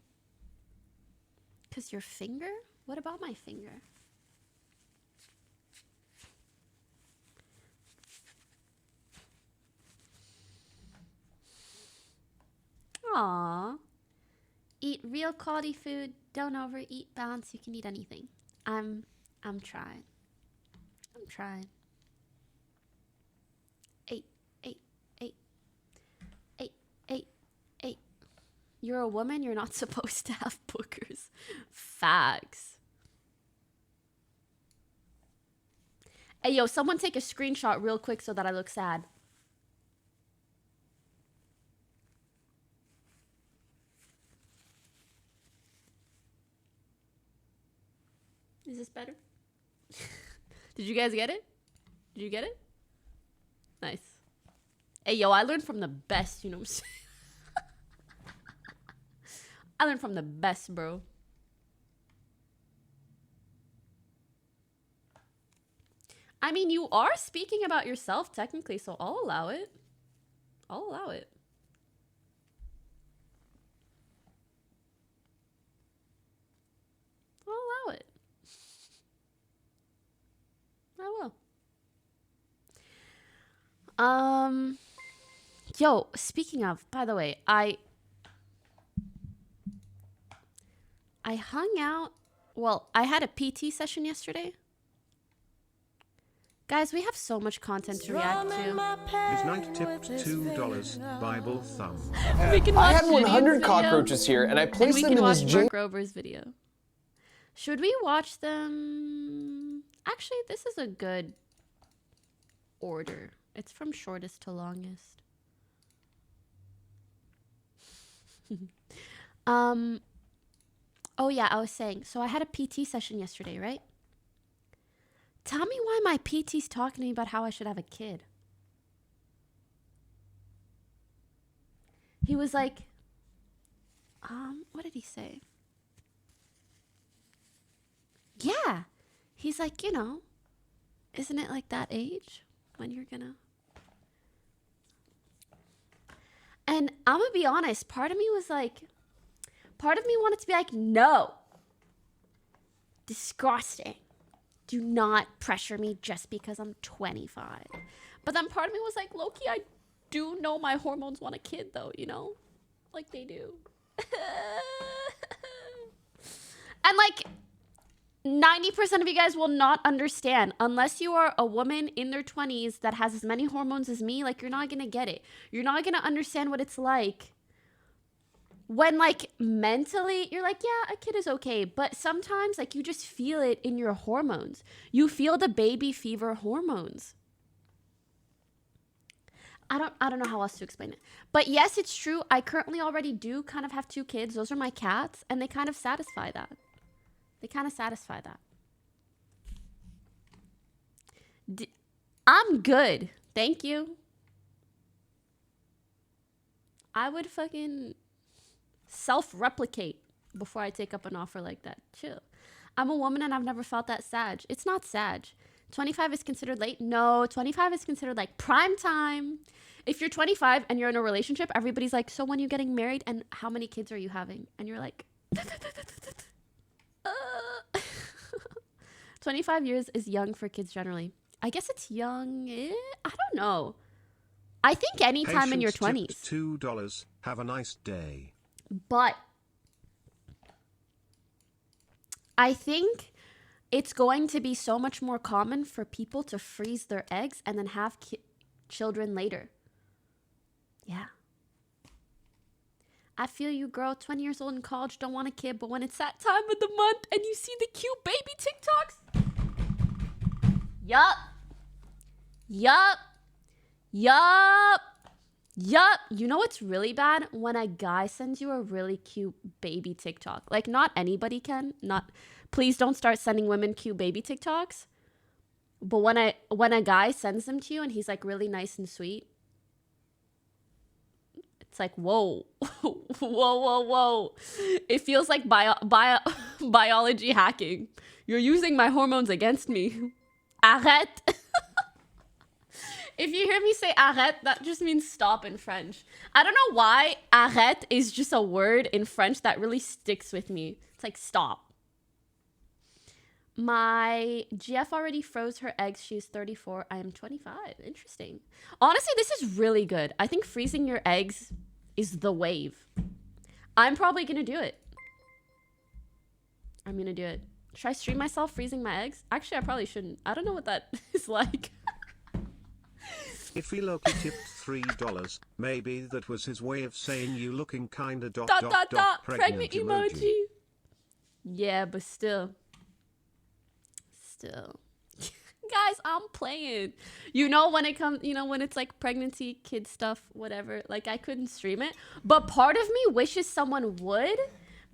Because your finger? What about my finger? Aww. Eat real quality food. Don't overeat. Balance. You can eat anything. I'm trying. I'm trying. 8, 8, 8, 8, 8, 8. You're a woman. You're not supposed to have bookers. Facts. Hey, yo, someone take a screenshot real quick so that I look sad. Is this better? Did you guys get it? Did you get it? Nice. Hey, yo, I learned from the best, you know what I'm saying? I learned from the best, bro. I mean, you are speaking about yourself, technically, so I'll allow it. I'll allow it. I'll allow it. I will. Yo, speaking of, by the way, I hung out, well, I had a PT session yesterday. Guys, we have so much content to react to. His night tipped $2, Bible thumb. We can watch I had 100 video, cockroaches here, and I placed them in this watch Mark Rober's video. Should we watch them? Actually, this is a good order. It's from shortest to longest. Oh yeah, I was saying, so I had a PT session yesterday, right? Tell me why my PT's talking to me about how I should have a kid. He was like, what did he say? Yeah. He's like, you know, isn't it like that age when you're gonna... And I'm gonna be honest, part of me wanted to be like, no. Disgusting. Do not pressure me just because I'm 25. But then part of me was like, low-key, I do know my hormones want a kid, though, you know? Like they do. And like, 90% of you guys will not understand. Unless you are a woman in their 20s that has as many hormones as me, like, you're not gonna get it. You're not gonna understand what it's like when, like, mentally, you're like, yeah, a kid is okay. But sometimes, like, you just feel it in your hormones. You feel the baby fever hormones. I don't know how else to explain it. But yes, it's true. I currently already do kind of have 2 kids. Those are my cats. And they kind of satisfy that. They kind of satisfy that. I'm good. Thank you. I would fucking self-replicate before I take up an offer like that. Chill. I'm a woman and I've never felt that sag. It's not sag. 25 is considered late. No, 25 is considered like prime time. If you're 25 and you're in a relationship, everybody's like, so when are you getting married and how many kids are you having? And you're like, 25 years is young for kids generally. I guess it's young. I don't know. I think any time in your 20s. $2. Have a nice day. But I think it's going to be so much more common for people to freeze their eggs and then have children later. Yeah. I feel you, girl. 20 years old in college, don't want a kid, but when it's that time of the month and you see the cute baby TikToks. Yup. Yup. Yup. Yup. You know what's really bad? When a guy sends you a really cute baby TikTok. Like, not anybody can. Please don't start sending women cute baby TikToks. But when a guy sends them to you and he's like really nice and sweet, It's like, whoa, whoa. It feels like biology hacking. You're using my hormones against me. Arrête. If you hear me say arrête, that just means stop in French. I don't know why arrête is just a word in French that really sticks with me. It's like stop. My GF already froze her eggs. She is 34. I am 25. Interesting. Honestly, this is really good. I think freezing your eggs is the wave. I'm probably going to do it. I'm going to do it. Should I stream myself freezing my eggs? Actually, I probably shouldn't. I don't know what that is like. If he Loki tipped $3, maybe that was his way of saying you looking kinda ... pregnant emoji. Yeah, but still. Guys, I'm playing. You know, when it comes, you know, when it's like pregnancy, kid stuff, whatever, like I couldn't stream it. But part of me wishes someone would,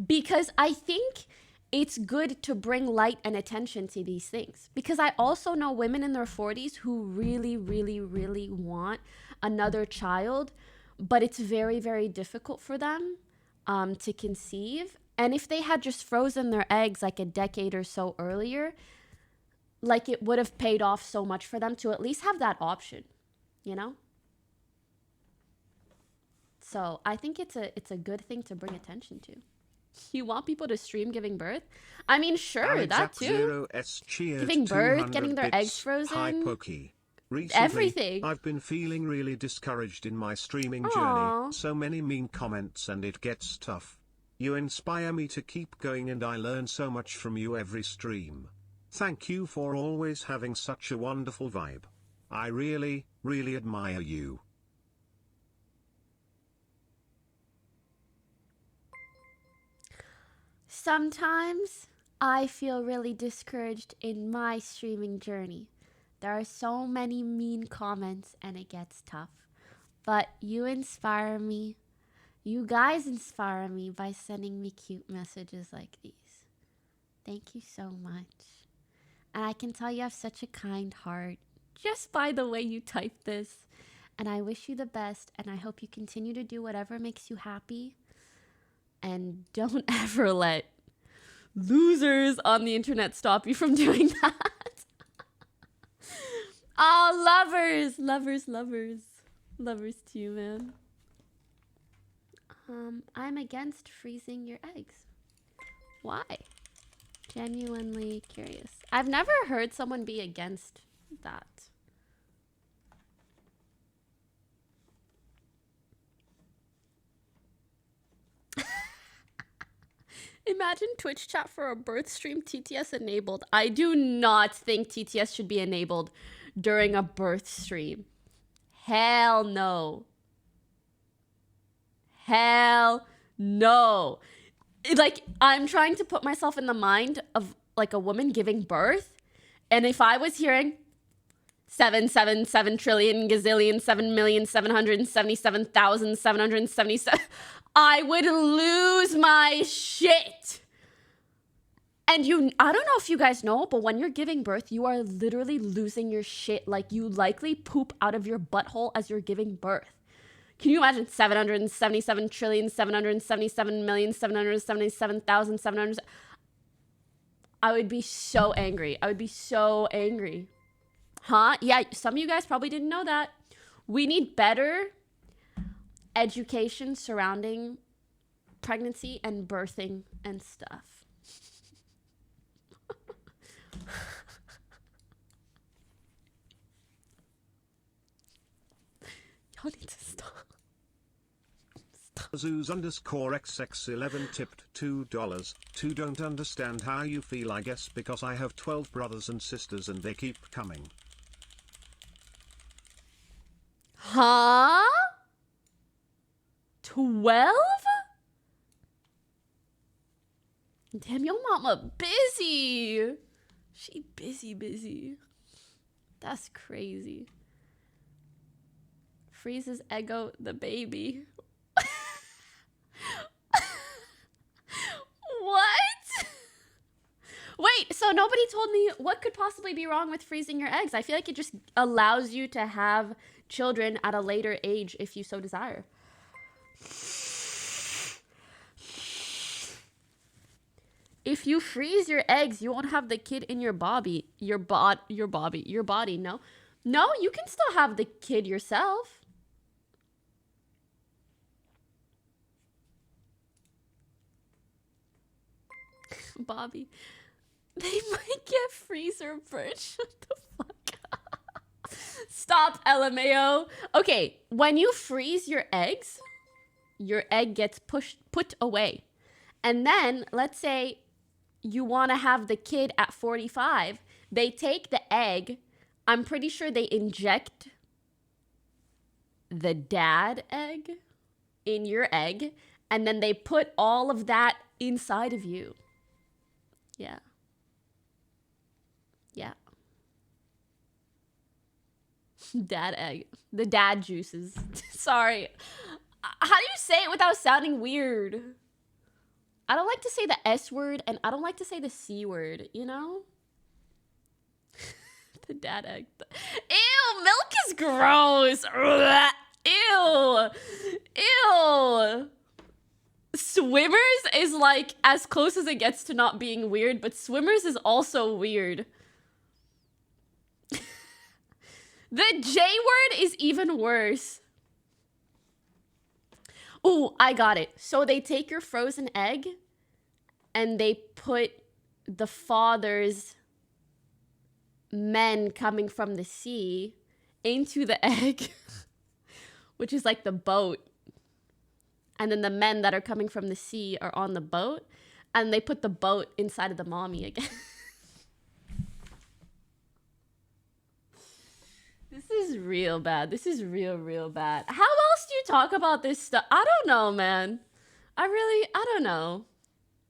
because I think it's good to bring light and attention to these things. Because I also know women in their 40s who really, really, really want another child, but it's very, very difficult for them to conceive. And if they had just frozen their eggs like a decade or so earlier, like it would have paid off so much for them to at least have that option, you know? So I think it's a good thing to bring attention to. You want people to stream giving birth? I mean, sure, that too. Giving birth, getting their eggs frozen. Hi, Poki. Recently, everything. I've been feeling really discouraged in my streaming journey. So many mean comments and it gets tough. You inspire me to keep going and I learn so much from you every stream. Thank you for always having such a wonderful vibe. I really, really admire you. Sometimes I feel really discouraged in my streaming journey. There are so many mean comments and it gets tough. But you inspire me. You guys inspire me by sending me cute messages like these. Thank you so much. And I can tell you have such a kind heart just by the way you type this. And I wish you the best. And I hope you continue to do whatever makes you happy. And don't ever let losers on the internet stop you from doing that. Oh, lovers. Lovers to you, man. I'm against freezing your eggs. Why? Genuinely curious. I've never heard someone be against that. Imagine Twitch chat for a birth stream, TTS enabled. I do not think TTS should be enabled during a birth stream. Hell no. Hell no. Like, I'm trying to put myself in the mind of like a woman giving birth, and if I was hearing 777 trillion gazillion 7,777,777, I would lose my shit. And I don't know if you guys know, but when you're giving birth, you are literally losing your shit. Like, you likely poop out of your butthole as you're giving birth. Can you imagine 777 trillion 777,777,700? I would be so angry. Huh? Yeah, some of you guys probably didn't know that. We need better education surrounding pregnancy and birthing and stuff. Y'all need to stop. Zeus_XX11 tipped $2. Don't understand how you feel, I guess because I have 12 brothers and sisters and they keep coming. Huh? 12? Damn, your mama busy. She busy. That's crazy. Freezes ego the baby. What? Wait, so nobody told me what could possibly be wrong with freezing your eggs. I feel like it just allows you to have children at a later age if you so desire. If you freeze your eggs, you won't have the kid in your body. Your body. No, you can still have the kid yourself. Bobby, they might get freezer burnt. Shut the fuck up. Stop, LMAO. Okay, when you freeze your eggs, your egg gets put away. And then, let's say you want to have the kid at 45. They take the egg. I'm pretty sure they inject the dad egg in your egg. And then they put all of that inside of you. Yeah. Yeah. Dad egg. The dad juices. Sorry. How do you say it without sounding weird? I don't like to say the S word and I don't like to say the C word, you know? The dad egg. Ew, milk is gross. Ew. Ew. Swimmers is like as close as it gets to not being weird, but Swimmers is also weird. The J word is even worse. Ooh, I got it. So they take your frozen egg and they put the father's men coming from the sea into the egg, which is like the boat. And then the men that are coming from the sea are on the boat. And they put the boat inside of the mommy again. This is real bad. This is real bad. How else do you talk about this stuff? I don't know, man. I don't know.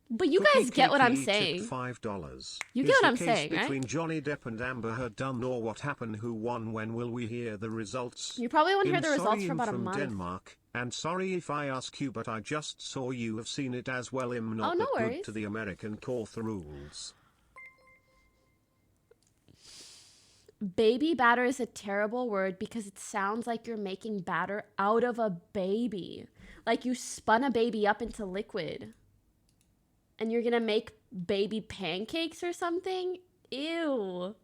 But you guys get what I'm saying. $5. You get what I'm saying, right? Is between Johnny Depp and Amber Heard done, or what happened? Who won? When will we hear the results? You probably won't hear the results for about a month. Denmark. And sorry if I ask you, but I just saw you have seen it as well. Not no good worries. To the American court rules. Baby batter is a terrible word because it sounds like you're making batter out of a baby. Like you spun a baby up into liquid. And you're gonna make baby pancakes or something? Ew.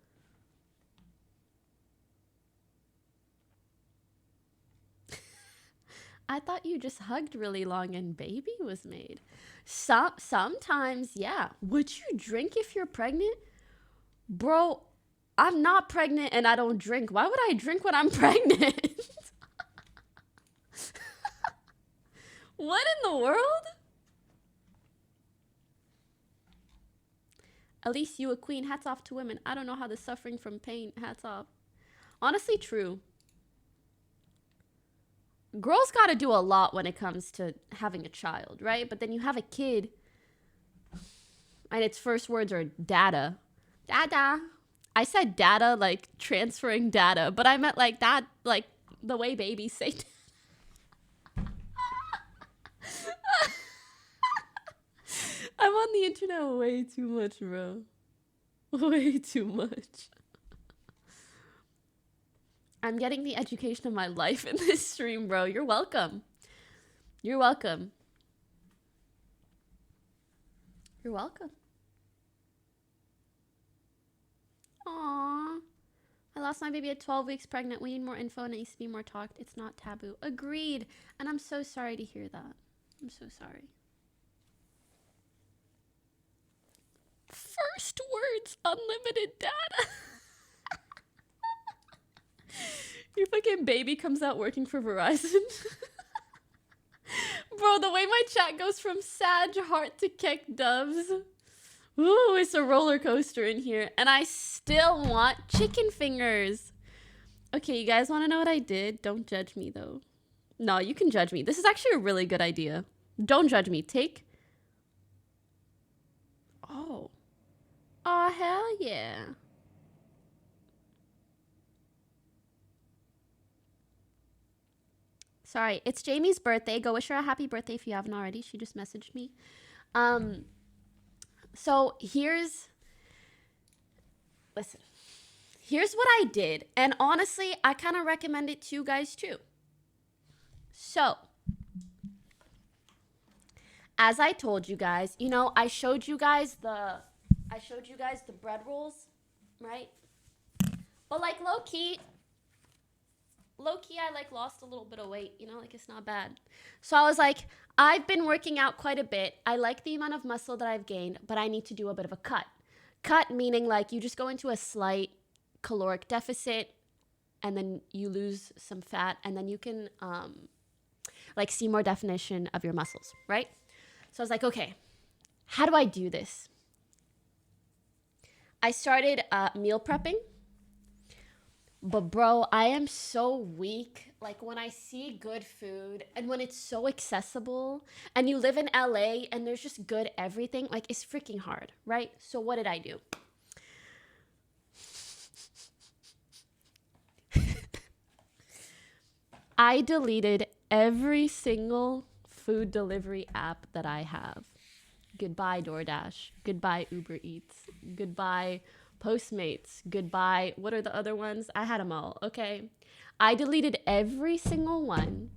I thought you just hugged really long and baby was made. Sometimes, yeah. Would you drink if you're pregnant? Bro, I'm not pregnant and I don't drink. Why would I drink when I'm pregnant? What in the world? At least you a queen. Hats off to women. I don't know how they're suffering from pain. Hats off. Honestly, true. Girls got to do a lot when it comes to having a child, right? But then you have a kid and its first words are data. Dada. I said data like transferring data, but I meant like that, like the way babies say data. I'm on the internet way too much, bro. Way too much. I'm getting the education of my life in this stream, bro. You're welcome. You're welcome. You're welcome. Aww. I lost my baby at 12 weeks pregnant. We need more info and it needs to be more talked. It's not taboo. Agreed. And I'm so sorry to hear that. I'm so sorry. First words, unlimited data. Your fucking baby comes out working for Verizon. Bro, the way my chat goes from Sag Heart to Keck Doves. Ooh, it's a roller coaster in here. And I still want chicken fingers. Okay, you guys want to know what I did? Don't judge me, though. No, you can judge me. This is actually a really good idea. Don't judge me. Take... Oh. Oh, hell yeah. Sorry, it's Jamie's birthday. Go wish her a happy birthday if you haven't already. She just messaged me. So here's what I did. And honestly, I kind of recommend it to you guys too. So as I told you guys, you know, I showed you guys the bread rolls, right? But like low key, I like lost a little bit of weight, you know, like it's not bad. So I was like, I've been working out quite a bit. I like the amount of muscle that I've gained, but I need to do a bit of a cut. Cut meaning like you just go into a slight caloric deficit and then you lose some fat and then you can like see more definition of your muscles, right? So I was like, okay, how do I do this? I started meal prepping. But bro, I am so weak. Like when I see good food and when it's so accessible and you live in LA and there's just good everything, like it's freaking hard, right? So what did I do? I deleted every single food delivery app that I have. Goodbye DoorDash. Goodbye Uber Eats. Goodbye Postmates, goodbye. What are the other ones? I had them all, okay? I deleted every single one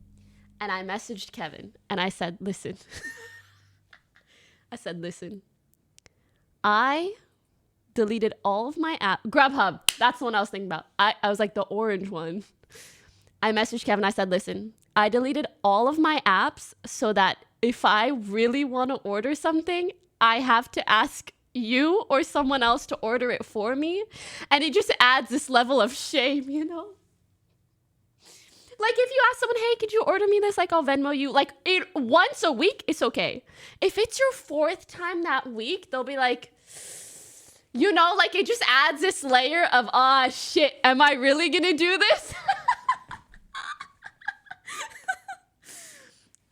and I messaged Kevin and I said, listen. I deleted all of my apps. Grubhub, that's the one I was thinking about. I was like the orange one. I messaged Kevin, I said, listen, I deleted all of my apps so that if I really want to order something, I have to ask you or someone else to order it for me, and it just adds this level of shame, you know? Like if you ask someone, hey, could you order me this? Like I'll Venmo you. Like once a week, it's okay. If it's your 4th time that week, they'll be like, you know, like it just adds this layer of, shit, am I really gonna do this?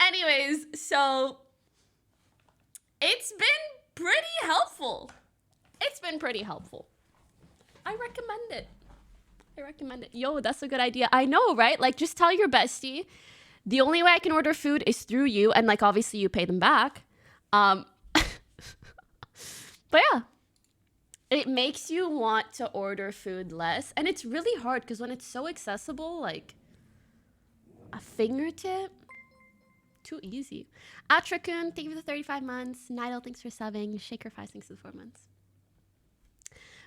Anyways, so it's been pretty helpful. I recommend it. Yo, that's a good idea. I know, right? Like just tell your bestie. The only way I can order food is through you, and like obviously you pay them back. But yeah. It makes you want to order food less, and it's really hard because when it's so accessible, like a fingertip, too easy. Atrakun, thank you for the 35 months. Nidal, thanks for subbing. Shaker 5, thanks for the 4 months.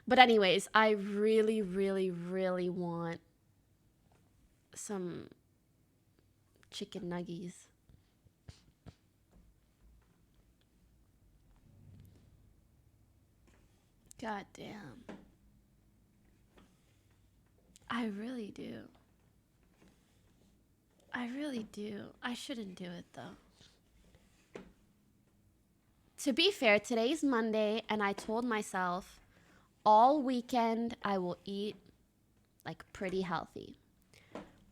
But anyways, I really, really, really want some chicken nuggies. God damn. I really do. I shouldn't do it though. To be fair, today's Monday and I told myself all weekend I will eat like pretty healthy.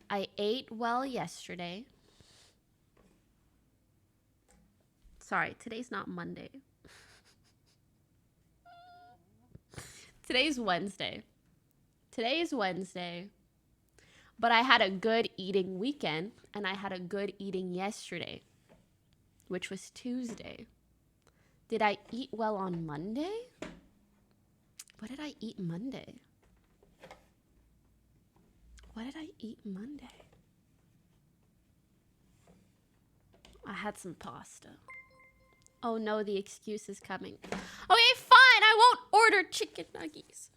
I ate well yesterday. Sorry, today's not Monday. Today's Wednesday. But I had a good eating weekend and I had a good eating yesterday, which was Tuesday. Did I eat well on Monday? What did I eat Monday? I had some pasta. Oh no, the excuse is coming. Okay, fine, I won't order chicken nuggies.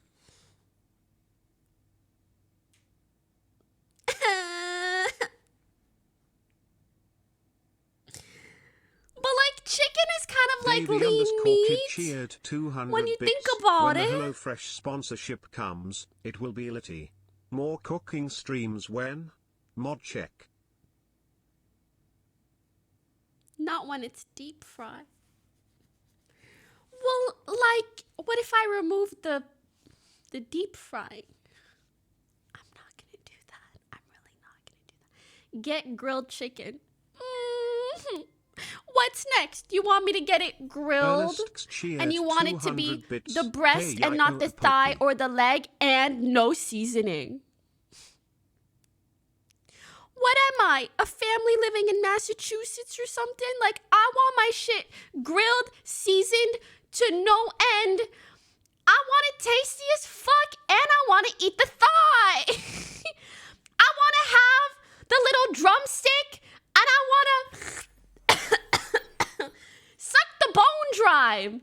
But like chicken is kind of like lean meat. Cheered 200 when you bits. think about when it. the HelloFresh sponsorship comes, it will be litty. More cooking streams when? Mod check. Not when it's deep fry. Well, like, what if I remove the deep frying? I'm not gonna do that. I'm really not gonna do that. Get grilled chicken. What's next? You want me to get it grilled? And you want it to be the breast and not the thigh or the leg and no seasoning? What am I? A family living in Massachusetts or something? Like, I want my shit grilled, seasoned to no end. I want it tasty as fuck and I want to eat the thigh. I want to have the little drumstick and I want to time.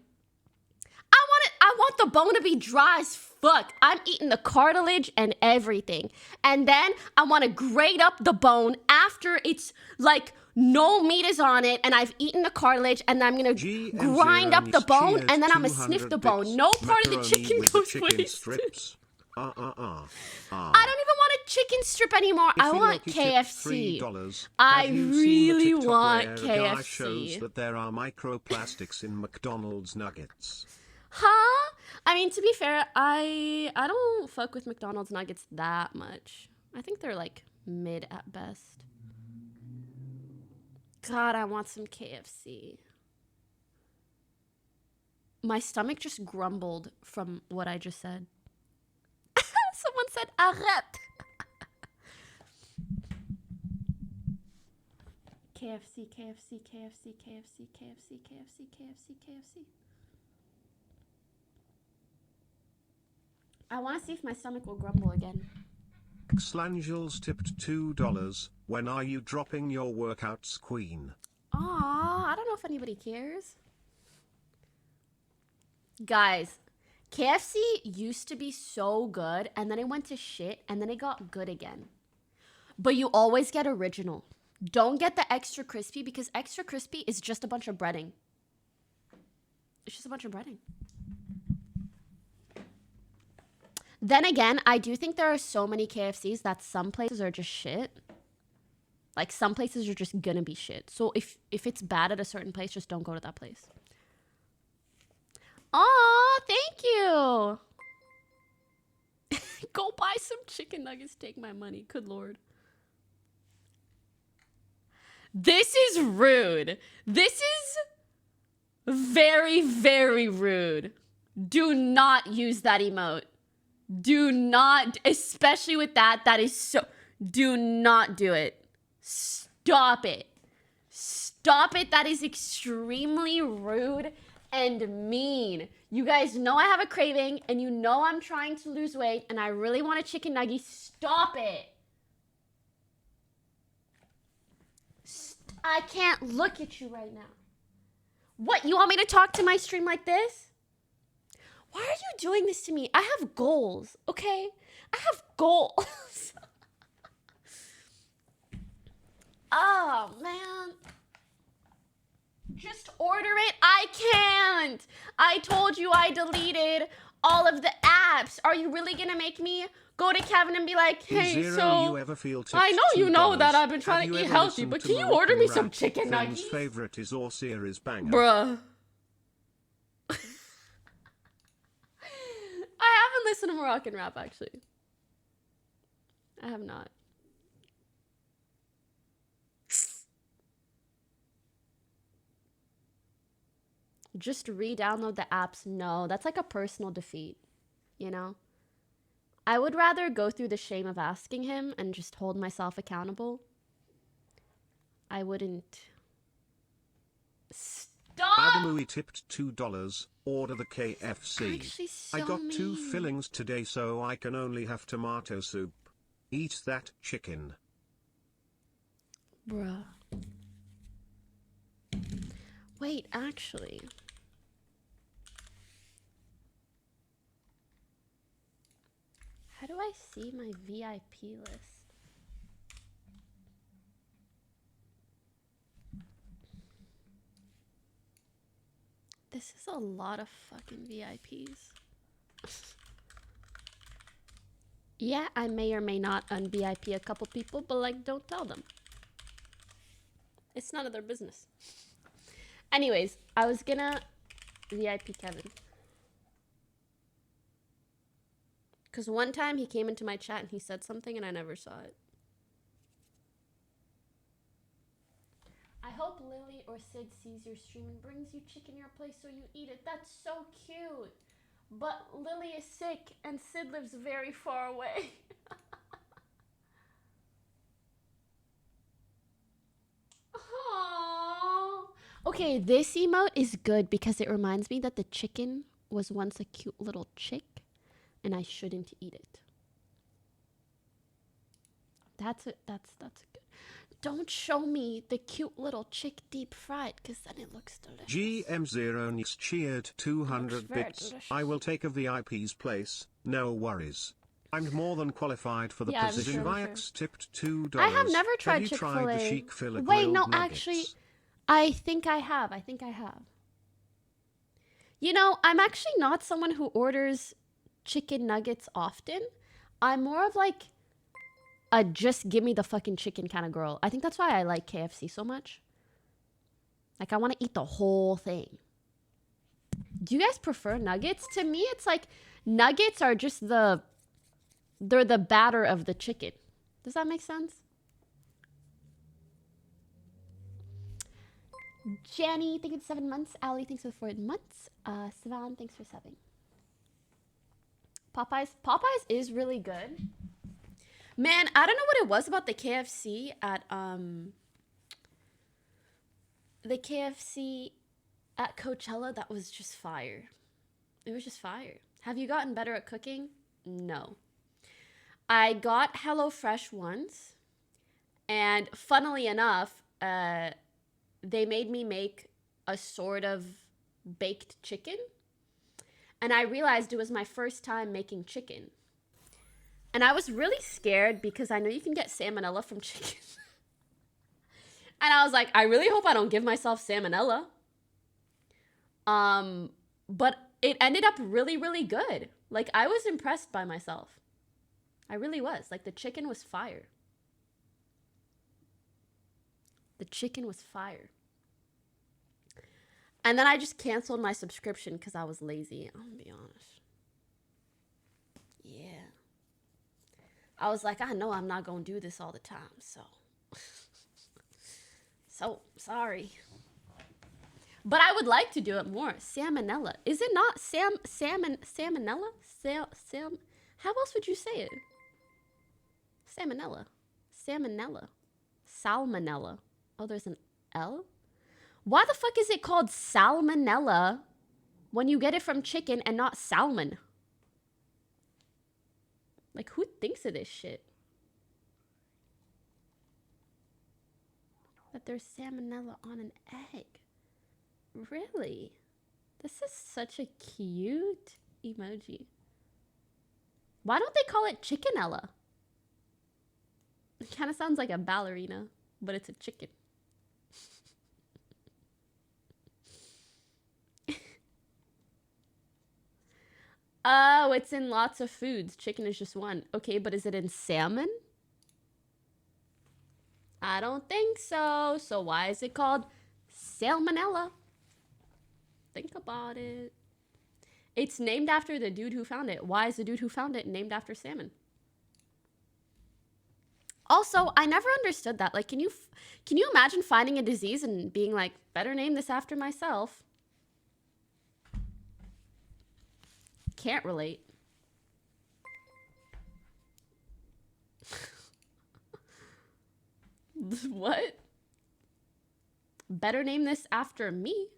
I want the bone to be dry as fuck. I'm eating the cartilage and everything. And then I want to grate up the bone after it's like no meat is on it and I've eaten the cartilage, and I'm going to grind up the bone and then I'm going to sniff the bone. No part of the chicken goes wasted. I don't even want a chicken strip anymore. I want KFC. I really want KFC. Guy shows that there are microplastics in McDonald's nuggets. Huh? I mean, to be fair, I don't fuck with McDonald's nuggets that much. I think they're like mid at best. God, I want some KFC. My stomach just grumbled from what I just said. Someone said arrête. KFC, KFC, KFC, KFC, KFC, KFC, KFC, KFC. I want to see if my stomach will grumble again. Slangels tipped $2. When are you dropping your workouts, queen? Aw, I don't know if anybody cares. Guys, KFC used to be so good, and then it went to shit, and then it got good again. But you always get original. Don't get the extra crispy, because extra crispy is just a bunch of breading. It's just a bunch of breading. Then again, I do think there are so many KFCs that some places are just shit. Like, some places are just gonna be shit. So if it's bad at a certain place, just don't go to that place. Aw, thank you. Go buy some chicken nuggets, take my money. Good Lord. This is rude. This is very, very rude. Do not use that emote. Do not, especially with that. That is so, do not do it. Stop it. Stop it. That is extremely rude and mean. You guys know I have a craving, and you know I'm trying to lose weight, and I really want a chicken nugget. Stop it. I can't look at you right now. What, you want me to talk to my stream like this? Why are you doing this to me? I have goals, okay? I have goals. Oh, man. Just order it. I can't. I told you I deleted all of the apps. Are you really going to make me go to Kevin and be like, hey, so I know you know that I've been trying to eat healthy, but can you order me some chicken nuggets? Favorite is or series banger. Bruh. I haven't listened to Moroccan rap, actually. I have not. Just re-download the apps. No, that's like a personal defeat, you know? I would rather go through the shame of asking him and just hold myself accountable. I wouldn't. Stop! Adamui tipped $2. Order the KFC. So I got mean. 2 fillings today, so I can only have tomato soup. Eat that chicken. Bruh. Wait, actually. How do I see my VIP list? This is a lot of fucking VIPs. Yeah, I may or may not un-VIP a couple people, but like, don't tell them. It's none of their business. Anyways, I was gonna VIP Kevin. Because one time he came into my chat and he said something and I never saw it. I hope Lily or Sid sees your stream and brings you chicken your place so you eat it. That's so cute. But Lily is sick and Sid lives very far away. Aww. Okay, this emote is good because it reminds me that the chicken was once a cute little chick and I shouldn't eat it. That's a good. Don't show me the cute little chick deep fried, because then it looks delicious. GM0 Nicks cheered 200 bits. Delicious. I will take a VIP's place, no worries. I'm more than qualified for the position. Vix tipped $2. I have never tried Have you Chick-fil-A. tried the Chick-fil-A Wait, grilled no, nuggets? actually, I think I have. You know, I'm actually not someone who orders chicken nuggets often. I'm more of like a just give me the fucking chicken kind of girl. I think that's why I like KFC so much. Like, I want to eat the whole thing. Do you guys prefer nuggets? To me, it's like nuggets are just they're the batter of the chicken. Does that make sense? Jenny, thank you for 7 months. Ali, thanks for 4 months. Sivan, thanks for 7. Popeyes is really good. Man, I don't know what it was about the KFC at Coachella that was just fire. It was just fire. Have you gotten better at cooking? No. I got HelloFresh once, and funnily enough, they made me make a sort of baked chicken, and I realized it was my first time making chicken. And I was really scared because I know you can get salmonella from chicken. And I was like, I really hope I don't give myself salmonella. But it ended up really, really good. Like, I was impressed by myself. I really was. Like, the chicken was fire. The chicken was fire. And then I just canceled my subscription because I was lazy. I'm gonna be honest. Yeah. I was like, I know I'm not gonna do this all the time, so sorry. But I would like to do it more. Salmonella. Is it not salmonella? How else would you say it? Salmonella. Salmonella. Oh, there's an L? Why the fuck is it called salmonella when you get it from chicken and not salmon? Like, who thinks of this shit? That there's salmonella on an egg. Really? This is such a cute emoji. Why don't they call it chickenella? It kind of sounds like a ballerina, but it's a chicken. Oh, it's in lots of foods. Chicken is just one. Okay, but is it in salmon? I don't think so. So why is it called salmonella? Think about it. It's named after the dude who found it. Why is the dude who found it named after salmon? Also, I never understood that. Like, can you imagine finding a disease and being like, better name this after myself? Can't relate. What? Better name this after me.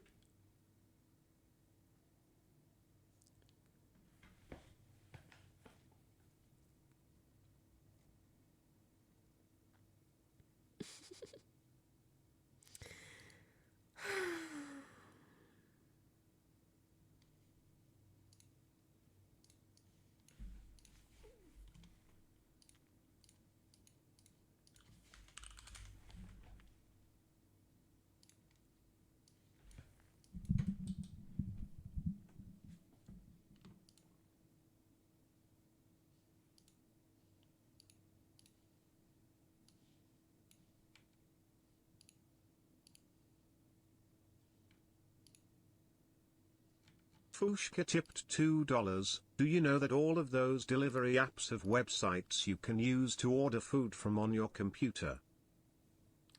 Fushka tipped $2. Do you know that all of those delivery apps have websites you can use to order food from on your computer?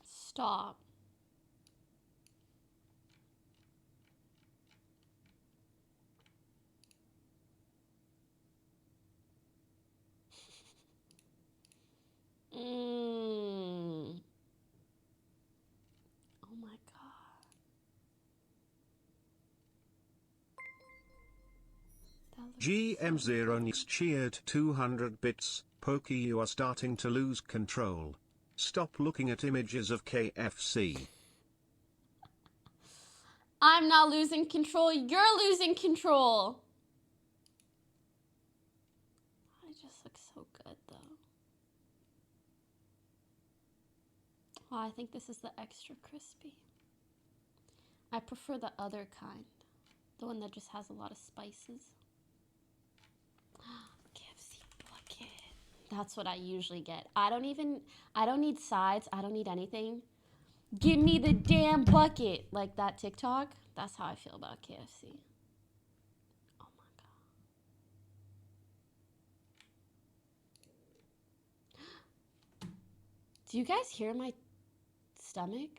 Stop. Oh my god. GM0 Nicks cheered 200 bits. Pokey, you are starting to lose control. Stop looking at images of KFC. I'm not losing control. You're losing control. I just look so good, though. Oh, I think this is the extra crispy. I prefer the other kind. The one that just has a lot of spices. KFC bucket. That's what I usually get. I don't need sides. I don't need anything. Give me the damn bucket. Like that TikTok. That's how I feel about KFC. Oh my God. Do you guys hear my stomach?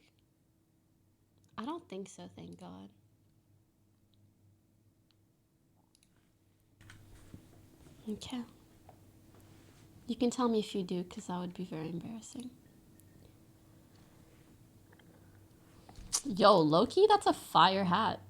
I don't think so, thank God. Okay. You can tell me if you do, because that would be very embarrassing. Yo, Loki, that's a fire hat.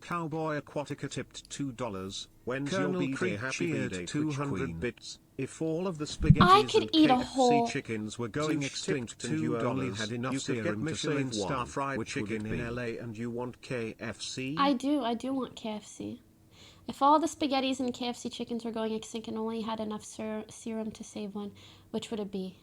Cowboy Aquatica tipped $2. When's Colonel your B-Day? Happy cheered B-Day, 200 bits. If all of the I spaghettis could and eat a KFC whole chickens were going extinct and you only had enough you could get Michelin star fried chicken in LA and you want KFC? I do want KFC. If all the spaghettis and KFC chickens were going extinct and only had enough serum to save one, which would it be?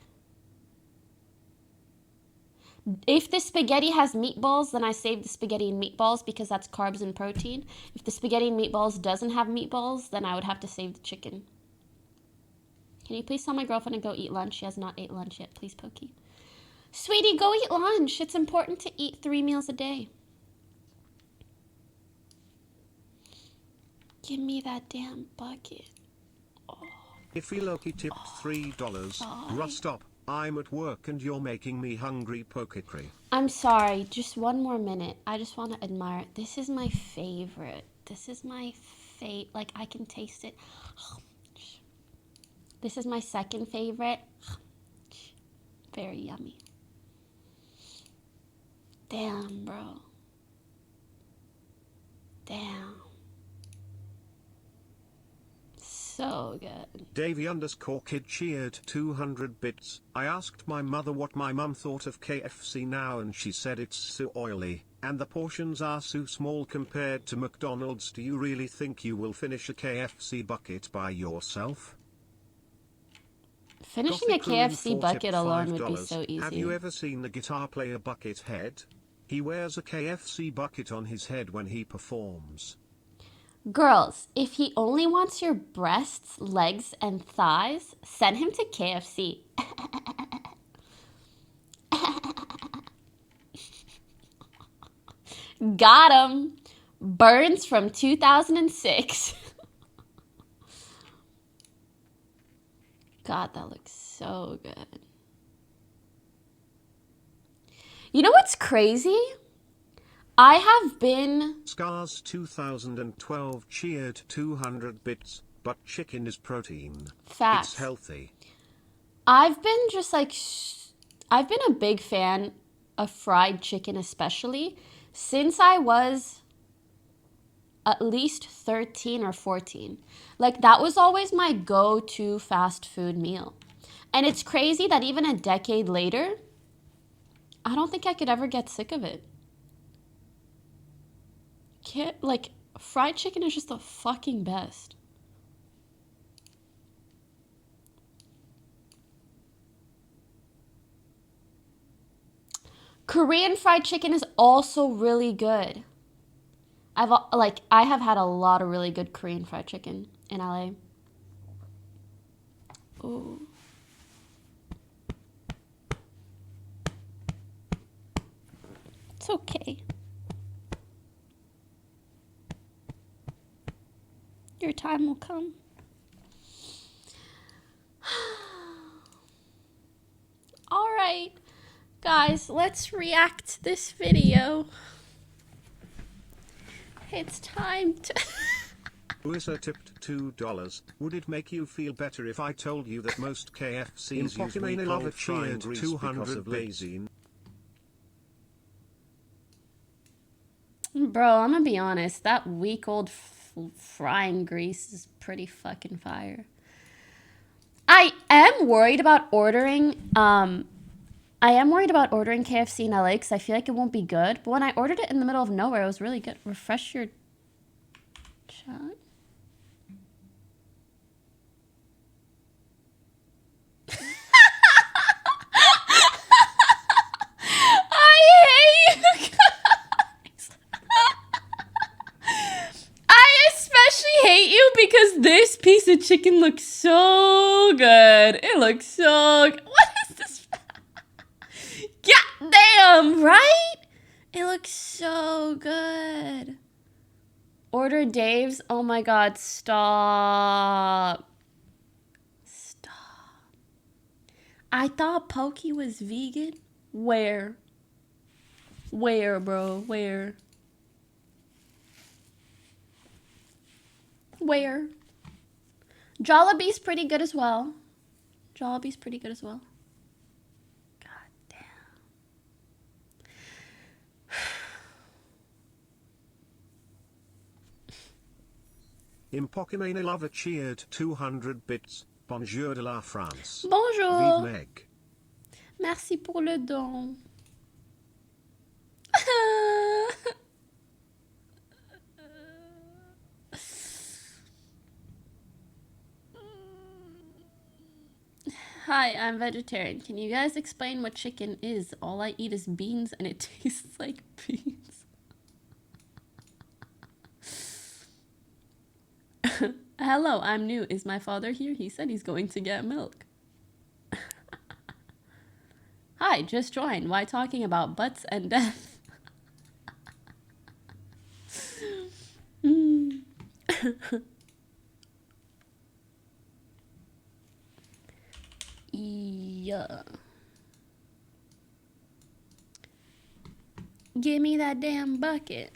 If the spaghetti has meatballs, then I save the spaghetti and meatballs because that's carbs and protein. If the spaghetti and meatballs doesn't have meatballs, then I would have to save the chicken. Can you please tell my girlfriend to go eat lunch? She has not ate lunch yet. Please, Pokey. Sweetie, go eat lunch. It's important to eat 3 meals a day. Give me that damn bucket. Oh. If Loki tipped $3, Russ, stop. I'm at work and you're making me hungry, Pokikri. I'm sorry, just one more minute. I just want to admire it. This is my favorite. This is my like, I can taste it. This is my second favorite. Very yummy. Damn, bro. Damn. So good. Davey_kid cheered 200 bits. I asked my mother what my mum thought of KFC now and she said it's so oily, and the portions are so small compared to McDonald's. Do you really think you will finish a KFC bucket by yourself? Finishing a KFC bucket alone would be so easy. Have you ever seen the guitar player Buckethead? He wears a KFC bucket on his head when he performs. Girls, if he only wants your breasts, legs, and thighs, send him to KFC. Got him. Burns from 2006. God, that looks so good. You know what's crazy? I have been... Scars 2012 cheered 200 bits, but chicken is protein. Facts. It's healthy. I've been just like... I've been a big fan of fried chicken especially since I was at least 13 or 14. Like, that was always my go-to fast food meal. And it's crazy that even a decade later, I don't think I could ever get sick of it. Like, fried chicken is just the fucking best. Korean fried chicken is also really good. I have had a lot of really good Korean fried chicken in LA. Ooh. It's okay. Your time will come. All right, guys, let's react to this video. It's time to... Wissa tipped $2. Would it make you feel better if I told you that most KFCs use Pokimane frying grease 200 benzene? Bro, I'm gonna be honest. That week-old frying grease is pretty fucking fire. I am worried about ordering KFC in LA because I feel like it won't be good. But when I ordered it in the middle of nowhere, it was really good. Refresh your chat. I hate you guys. I especially hate you because this piece of chicken looks so good. It looks so good. What is this? God damn, right? It looks so good. Order Dave's. Oh my god, stop. Stop. I thought Poki was vegan. Where? Where, bro? Where? Where? Jollibee's pretty good as well. Jollibee's pretty good as well. God damn. Pokimane lover cheered 200 bits. Bonjour de la France. Bonjour. Vive Meg. Merci pour le don. Hi, I'm vegetarian. Can you guys explain what chicken is? All I eat is beans and it tastes like beans. Hello, I'm new. Is my father here? He said he's going to get milk. Hi, just joined. Why talking about butts and death? Yeah. Give me that damn bucket.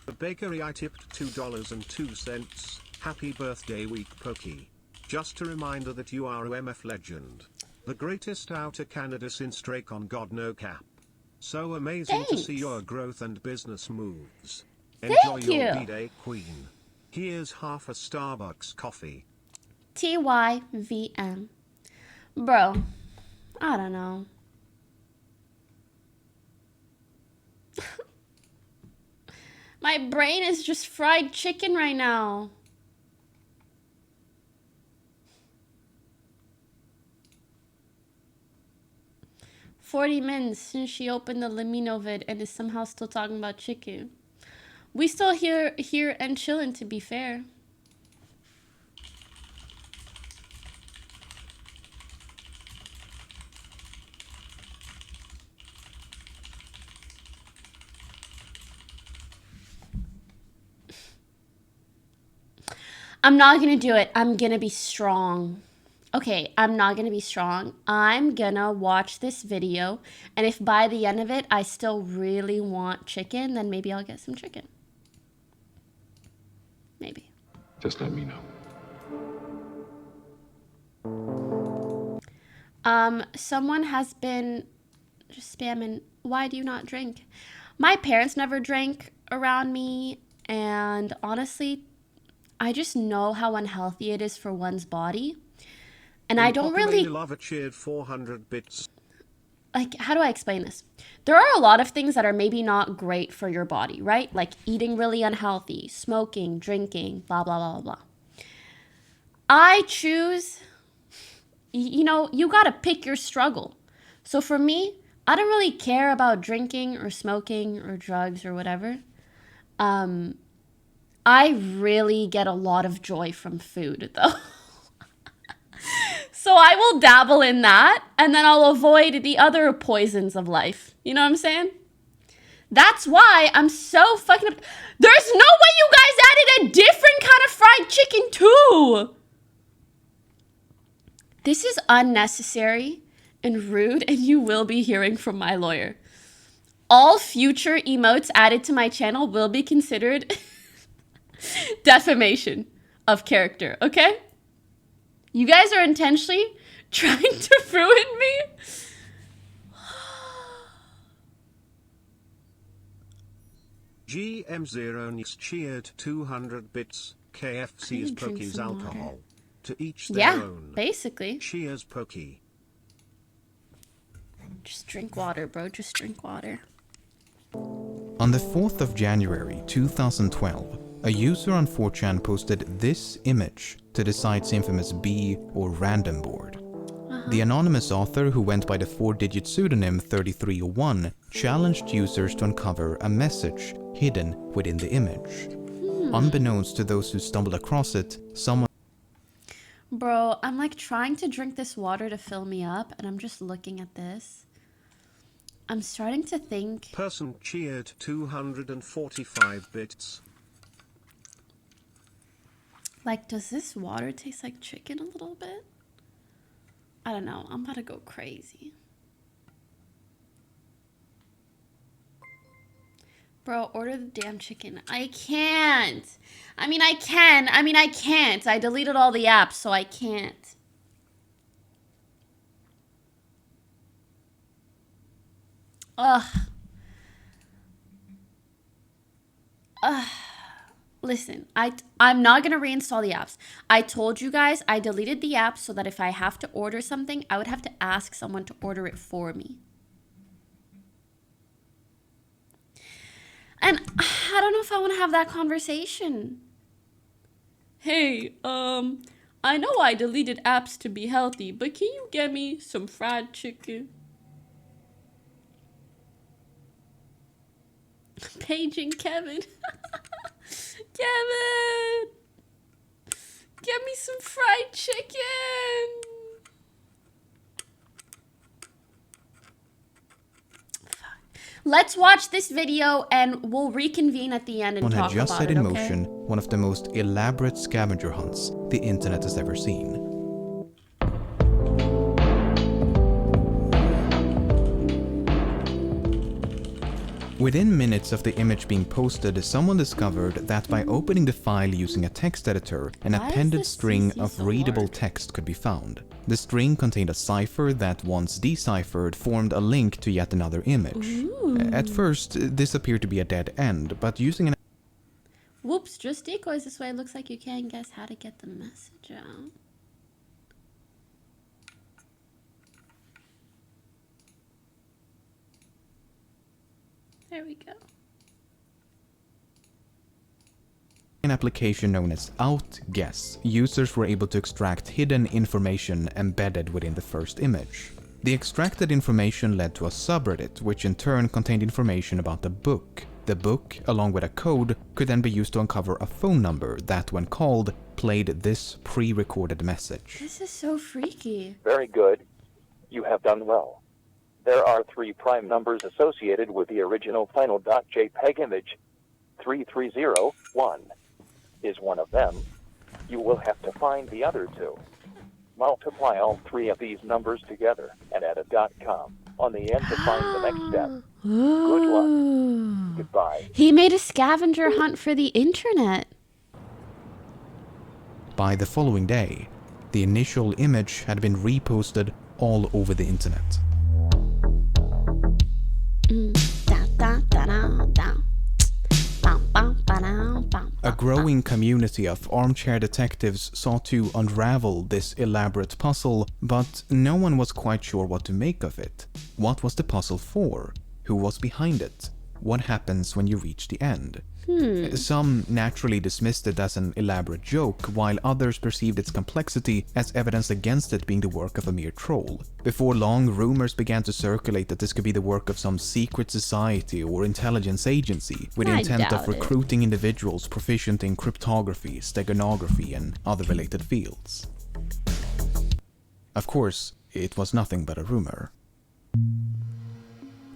The bakery I tipped $2.02. Happy birthday week, Poki. Just a reminder that you are UMF legend. The greatest outer Canada since Drake on God No Cap. So amazing to see your growth and business moves. Enjoy your B-Day, Queen. Here's half a Starbucks coffee. TYVM. Bro, I don't know. My brain is just fried chicken right now. "40 minutes since she opened the Lamino vid and is somehow still talking about chicken. We still here and chilling, to be fair. I'm not gonna do it. I'm gonna be strong. Okay, I'm not gonna be strong. I'm gonna watch this video, and if by the end of it I still really want chicken, then maybe I'll get some chicken. Maybe. Just let me know. Someone has been just spamming, why do you not drink? My parents never drank around me, and honestly, I just know how unhealthy it is for one's body. And I don't really... Lover cheered 400 bits. Like, how do I explain this? There are a lot of things that are maybe not great for your body, right? Like eating really unhealthy, smoking, drinking, blah, blah, blah, blah, blah. I choose, you know, you gotta pick your struggle. So for me, I don't really care about drinking or smoking or drugs or whatever. I really get a lot of joy from food, though. So I will dabble in that, and then I'll avoid the other poisons of life. You know what I'm saying? That's why I'm so fucking... There's no way you guys added a different kind of fried chicken, too! This is unnecessary and rude, and you will be hearing from my lawyer. All future emotes added to my channel will be considered defamation. of character, okay? You guys are intentionally trying to ruin me. GM0 Nis cheered 200 bits. KFC is Poki's alcohol. Water. To each their own. Basically. Cheers, Poki. Just drink water, bro. Just drink water. On the 4th of January 2012, a user on 4chan posted this image to the site's infamous B or random board. The anonymous author, who went by the 4-digit pseudonym 3301, challenged users to uncover a message hidden within the image. Unbeknownst to those who stumbled across it, someone... Bro, I'm like trying to drink this water to fill me up, and I'm just looking at this. I'm starting to think... Person cheered 245 bits. Like, does this water taste like chicken a little bit? I don't know. I'm about to go crazy. Bro, order the damn chicken. I can't. I mean, I can. I mean, I can't. I deleted all the apps, so I can't. Ugh. Listen, I'm not going to reinstall the apps. I told you guys I deleted the apps so that if I have to order something, I would have to ask someone to order it for me. And I don't know if I want to have that conversation. Hey, I know I deleted apps to be healthy, but can you get me some fried chicken? Paging Kevin. Kevin! Get me some fried chicken! Let's watch this video and we'll reconvene at the end and talk about it, okay? One had just set in motion one of the most elaborate scavenger hunts the internet has ever seen. Within minutes of the image being posted, someone discovered that by opening the file using a text editor, an appended string of readable text could be found. The string contained a cipher that, once deciphered, formed a link to yet another image. At first, this appeared to be a dead end, but using an... Whoops, just decoys this way. It looks like you can't guess how to get the message out. There we go. An application known as Outguess, users were able to extract hidden information embedded within the first image. The extracted information led to a subreddit, which in turn contained information about the book. The book, along with a code, could then be used to uncover a phone number that, when called, played this pre-recorded message. This is so freaky. Very good. You have done well. There are 3 prime numbers associated with the original final .jpeg image. 3301 is one of them. You will have to find the other 2. Multiply all 3 of these numbers together and add a .com on the end to find the next step. Good luck. Goodbye. He made a scavenger hunt for the internet. By the following day, the initial image had been reposted all over the internet. A growing community of armchair detectives sought to unravel this elaborate puzzle, but no one was quite sure what to make of it. What was the puzzle for? Who was behind it? What happens when you reach the end? Some naturally dismissed it as an elaborate joke, while others perceived its complexity as evidence against it being the work of a mere troll. Before long, rumors began to circulate that this could be the work of some secret society or intelligence agency, with the intent of recruiting individuals proficient in cryptography, steganography, and other related fields. Of course, it was nothing but a rumor.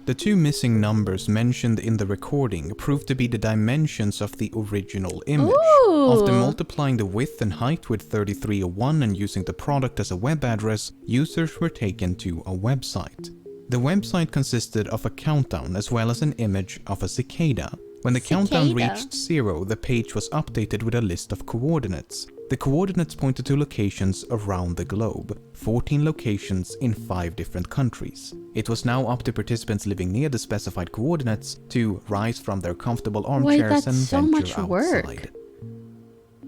The 2 missing numbers mentioned in the recording proved to be the dimensions of the original image. After multiplying the width and height with 3301 and using the product as a web address, users were taken to a website. The website consisted of a countdown as well as an image of a cicada. When the countdown reached 0, the page was updated with a list of coordinates. The coordinates pointed to locations around the globe, 14 locations in 5 different countries. It was now up to participants living near the specified coordinates to rise from their comfortable armchairs and venture outside.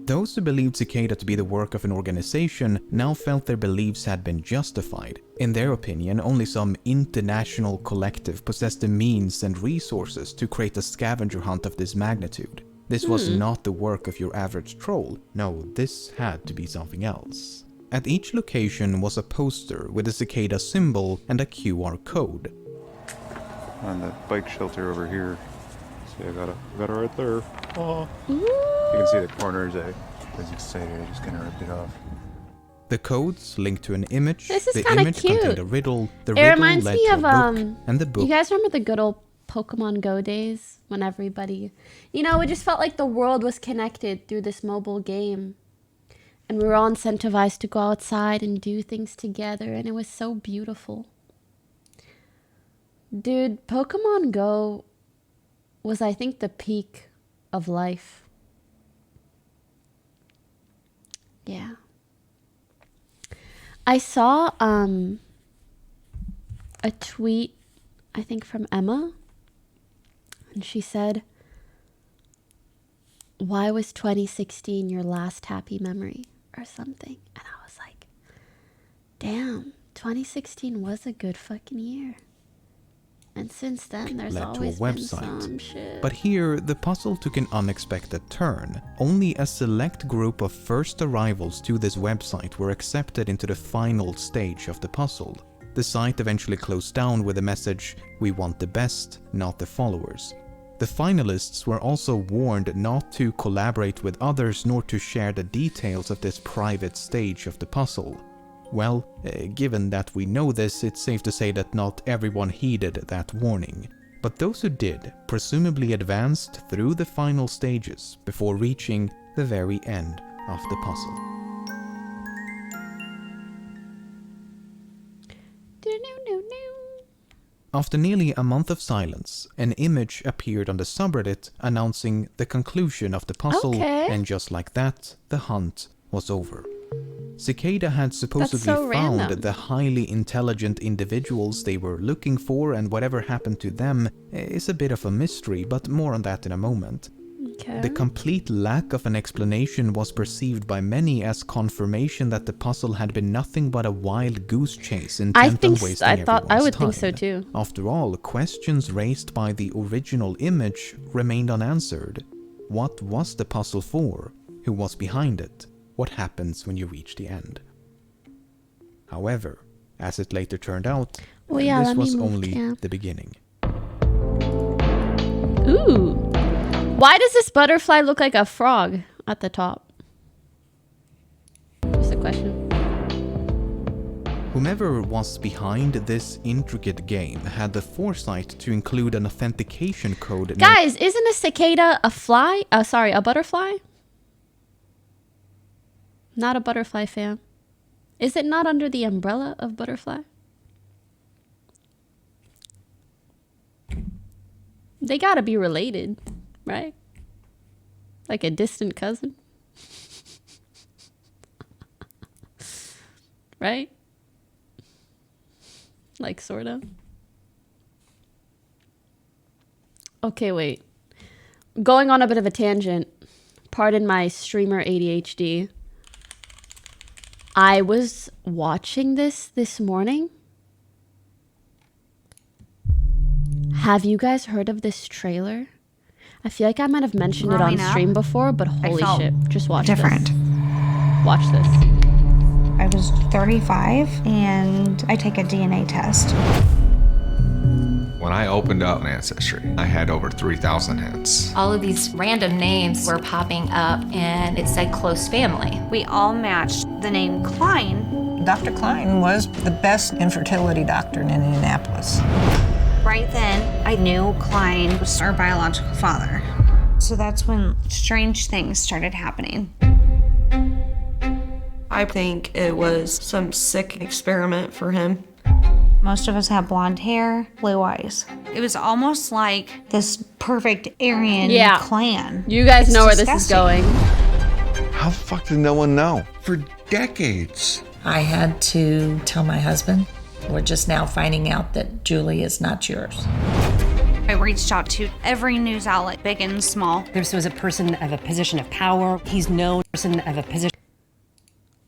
Those who believed Cicada to be the work of an organization now felt their beliefs had been justified. In their opinion, only some international collective possessed the means and resources to create a scavenger hunt of this magnitude. This was not the work of your average troll. No, this had to be something else. At each location was a poster with a cicada symbol and a QR code. On the bike shelter over here. See, I got it right there. Oh. You can see the corners. I was excited. I just kind of ripped it off. The codes linked to an image. This is the kind of image cute. contained a riddle. The It riddle reminds led me to of a book, and the book. You guys remember the good old Pokemon Go days when everybody, it just felt like the world was connected through this mobile game, and we were all incentivized to go outside and do things together, and it was so beautiful. Dude, Pokemon Go was, I think, the peak of life. Yeah. I saw a tweet, I think from Emma, and she said, "Why was 2016 your last happy memory?" or something. And I was like, damn, 2016 was a good fucking year. And since then, there's led always to a been website. some shit. But here, the puzzle took an unexpected turn. Only a select group of first arrivals to this website were accepted into the final stage of the puzzle. The site eventually closed down with the message, "We want the best, not the followers." The finalists were also warned not to collaborate with others nor to share the details of this private stage of the puzzle. Well, given that we know this, it's safe to say that not everyone heeded that warning. But those who did presumably advanced through the final stages before reaching the very end of the puzzle. After nearly a month of silence, an image appeared on the subreddit announcing the conclusion of the puzzle, and just like that, the hunt was over. Cicada had supposedly found the highly intelligent individuals they were looking for, and whatever happened to them is a bit of a mystery, but more on that in a moment. The complete lack of an explanation was perceived by many as confirmation that the puzzle had been nothing but a wild goose chase intent on wasting everyone's time. I would think so too. After all, questions raised by the original image remained unanswered. What was the puzzle for? Who was behind it? What happens when you reach the end? However, as it later turned out, this was only the beginning. Ooh. Why does this butterfly look like a frog at the top? Just a question. Whomever was behind this intricate game had the foresight to include an authentication code. Guys, isn't a cicada a fly? A butterfly? Not a butterfly fan. Is it not under the umbrella of butterfly? They gotta be related, right? Like a distant cousin? Right? Like, sorta. Okay, wait. Going on a bit of a tangent. Pardon my streamer ADHD. I was watching this morning. Have you guys heard of this trailer? I feel like I might have mentioned it on stream before, but holy shit. Just watch this. Watch this. I was 35 and I take a DNA test. When I opened up Ancestry, I had over 3,000 hits. All of these random names were popping up and it said close family. We all matched the name Klein. Dr. Klein was the best infertility doctor in Indianapolis. Right then, I knew Klein was our biological father. So that's when strange things started happening. I think it was some sick experiment for him. Most of us have blonde hair, blue eyes. It was almost like this perfect Aryan clan. You guys know where this is going. How the fuck did no one know? For decades. I had to tell my husband. We're just now finding out that Julie is not yours. I reached out to every news outlet, big and small. This was a person of a position of power. He's known person of a position.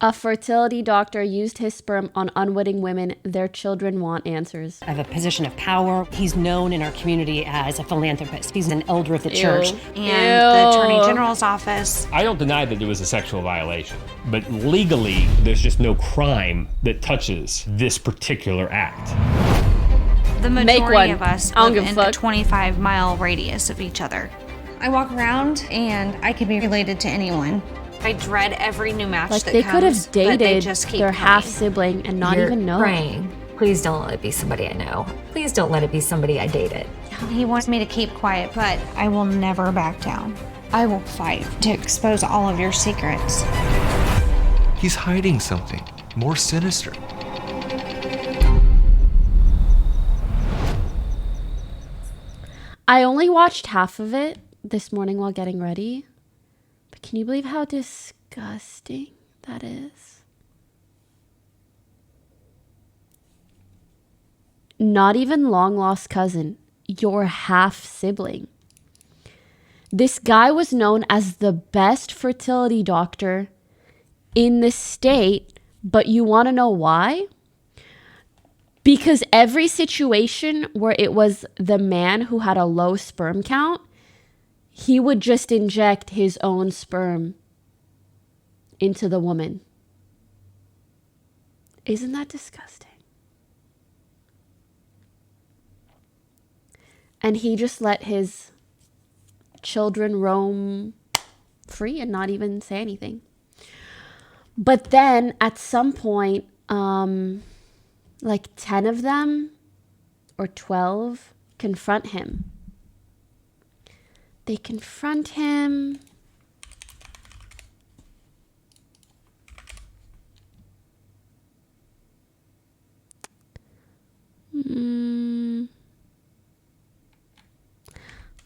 A fertility doctor used his sperm on unwitting women. Their children want answers. Of a position of power. He's known in our community as a philanthropist. He's an elder of the church. And the Attorney General's office. I don't deny that it was a sexual violation, but legally, there's just no crime that touches this particular act. The majority of us live in a 25-mile radius of each other. I walk around and I can be related to anyone. I dread every new match Like that they comes, could have but they dated just keep their coming. half sibling and not You're even know. praying. Please don't let it be somebody I know. Please don't let it be somebody I dated. He wants me to keep quiet, but I will never back down. I will fight to expose all of your secrets. He's hiding something more sinister. I only watched half of it this morning while getting ready. But can you believe how disgusting that is? Not even long lost cousin, your half sibling. This guy was known as the best fertility doctor in the state, but you want to know why? Because every situation where it was the man who had a low sperm count, he would just inject his own sperm into the woman. Isn't that disgusting? And he just let his children roam free and not even say anything. But then at some point, like 10 of them or 12 confront him. They confront him.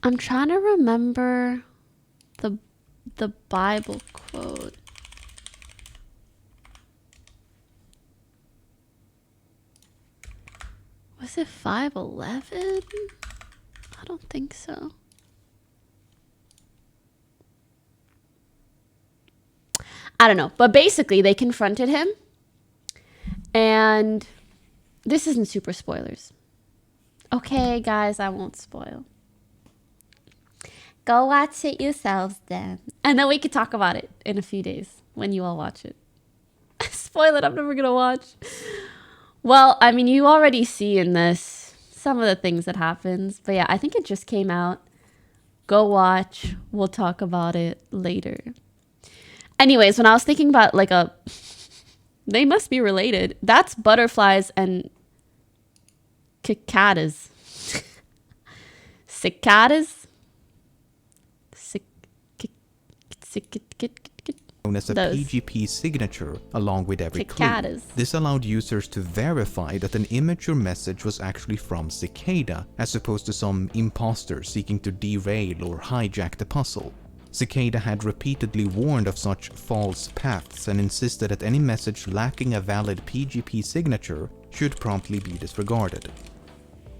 I'm trying to remember the Bible quote. Was it 5:11? I don't think so. I don't know. But basically, they confronted him. And this isn't super spoilers. Okay, guys, I won't spoil. Go watch it yourselves then. And then we could talk about it in a few days when you all watch it. Spoil it, I'm never going to watch. Well, I mean, you already see in this some of the things that happens. But yeah, I think it just came out. Go watch. We'll talk about it later. Anyways, when I was thinking about like they must be related. That's butterflies and cicadas. Cicadas? Known as a PGP signature along with every Cicadas. clue. This allowed users to verify that an image or message was actually from Cicada, as opposed to some imposter seeking to derail or hijack the puzzle. Cicada had repeatedly warned of such false paths and insisted that any message lacking a valid PGP signature should promptly be disregarded.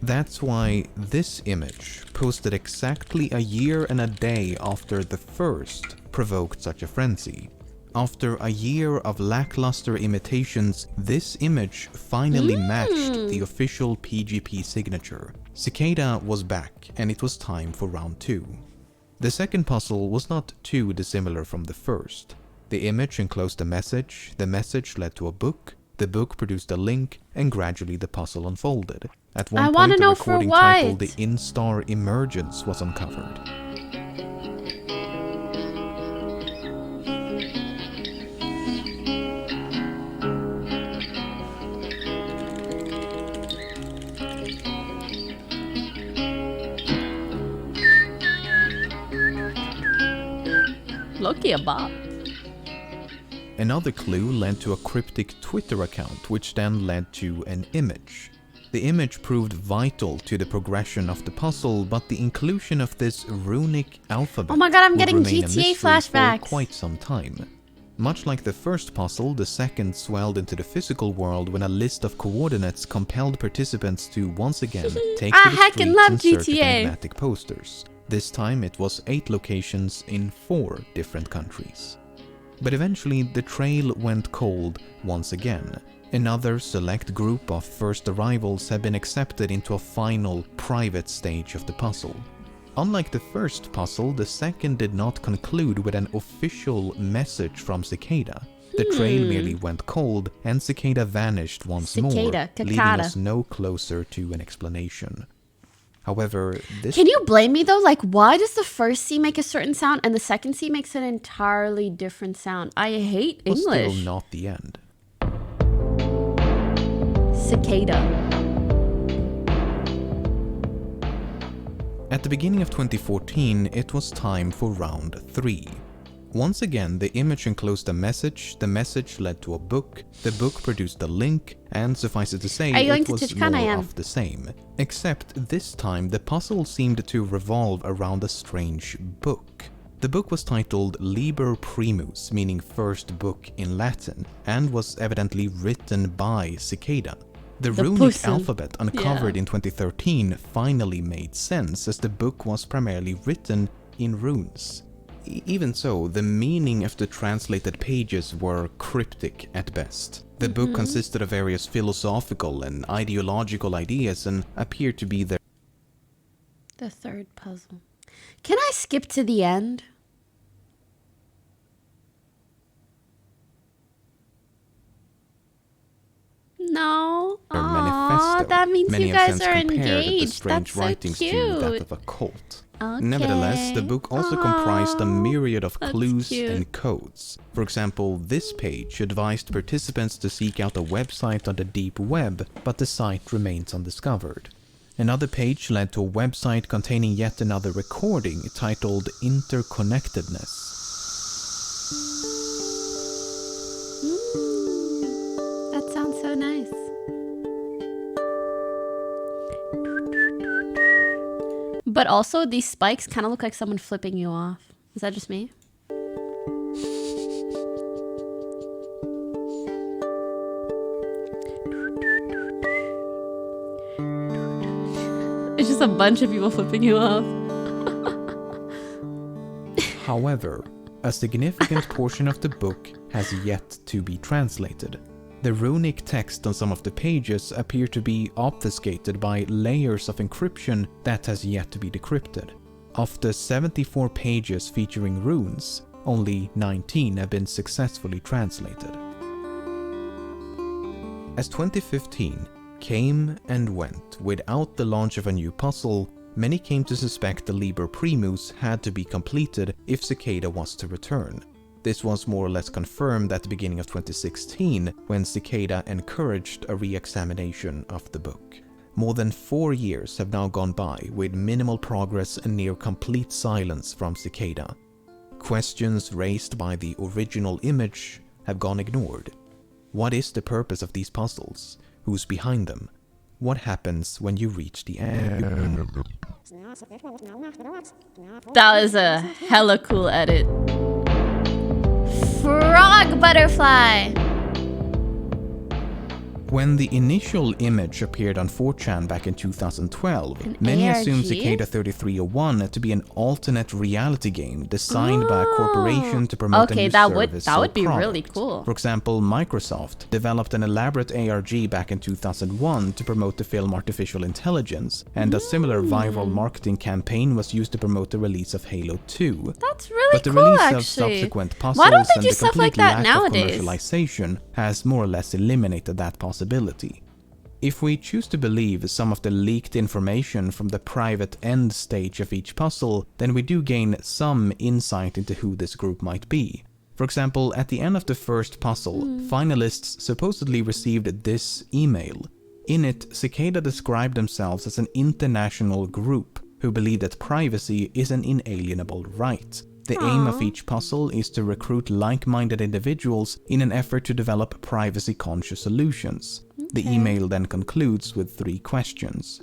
That's why this image, posted exactly a year and a day after the first, provoked such a frenzy. After a year of lackluster imitations, this image finally matched the official PGP signature. Cicada was back, and it was time for round 2. The second puzzle was not too dissimilar from the first. The image enclosed a message, the message led to a book, the book produced a link, and gradually the puzzle unfolded. At one point, the recording titled The Instar Emergence was uncovered. Lucky a bop. Another clue led to a cryptic Twitter account, which then led to an image. The image proved vital to the progression of the puzzle, but the inclusion of this runic alphabet Oh my god, I'm would getting remain a GTA mystery flashbacks. for quite some time. Much like the first puzzle, the second swelled into the physical world when a list of coordinates compelled participants to once again take to the heckin' streets love in search of GTA. enigmatic posters. This time it was 8 locations in 4 different countries. But eventually the trail went cold once again. Another select group of first arrivals had been accepted into a final, private stage of the puzzle. Unlike the first puzzle, the second did not conclude with an official message from Cicada. The trail merely went cold, and Cicada vanished once more, Cicada, leaving Cicada. us no closer to an explanation. However, this... Can you blame me though? Like, why does the first C make a certain sound and the second C makes an entirely different sound? I hate was English. still not the end. Cicada. At the beginning of 2014, it was time for round 3. Once again, the image enclosed a message, the message led to a book, the book produced a link, and suffice it to say, it was more of the same. Except this time, the puzzle seemed to revolve around a strange book. The book was titled Liber Primus, meaning first book in Latin, and was evidently written by Cicada. The runic alphabet uncovered in 2013 finally made sense, as the book was primarily written in runes. Even so, the meaning of the translated pages were cryptic at best. The book consisted of various philosophical and ideological ideas and appeared to be the third puzzle. Can I skip to the end? No. manifesto. That means Many you have guys since are compared engaged. the strange That's so writings cute. to that of a cult. Okay. Nevertheless, the book also comprised a myriad of clues cute. and codes. For example, this page advised participants to seek out a website on the deep web, but the site remains undiscovered. Another page led to a website containing yet another recording titled Interconnectedness. That sounds so nice. But also, these spikes kind of look like someone flipping you off. Is that just me? It's just a bunch of people flipping you off. However, a significant portion of the book has yet to be translated. The runic text on some of the pages appear to be obfuscated by layers of encryption that has yet to be decrypted. Of the 74 pages featuring runes, only 19 have been successfully translated. As 2015 came and went without the launch of a new puzzle, many came to suspect the Liber Primus had to be completed if Cicada was to return. This was more or less confirmed at the beginning of 2016, when Cicada encouraged a re-examination of the book. More than 4 years have now gone by with minimal progress and near complete silence from Cicada. Questions raised by the original image have gone ignored. What is the purpose of these puzzles? Who's behind them? What happens when you reach the end? That was a hella cool edit. Frog butterfly! When the initial image appeared on 4chan back in 2012, many ARG? assumed Cicada 3301 to be an alternate reality game designed by a corporation to promote a new service that or would be product. really cool. For example, Microsoft developed an elaborate ARG back in 2001 to promote the film Artificial Intelligence, and a similar viral marketing campaign was used to promote the release of Halo 2. That's really But the cool, release actually. of subsequent puzzles Why don't they and do the stuff like complete that lack nowadays? of commercialization has more or less eliminated that possibility. If we choose to believe some of the leaked information from the private end stage of each puzzle, then we do gain some insight into who this group might be. For example, at the end of the first puzzle, finalists supposedly received this email. In it, Cicada described themselves as an international group who believe that privacy is an inalienable right. The aim of each puzzle is to recruit like-minded individuals in an effort to develop privacy-conscious solutions. The email then concludes with 3 questions.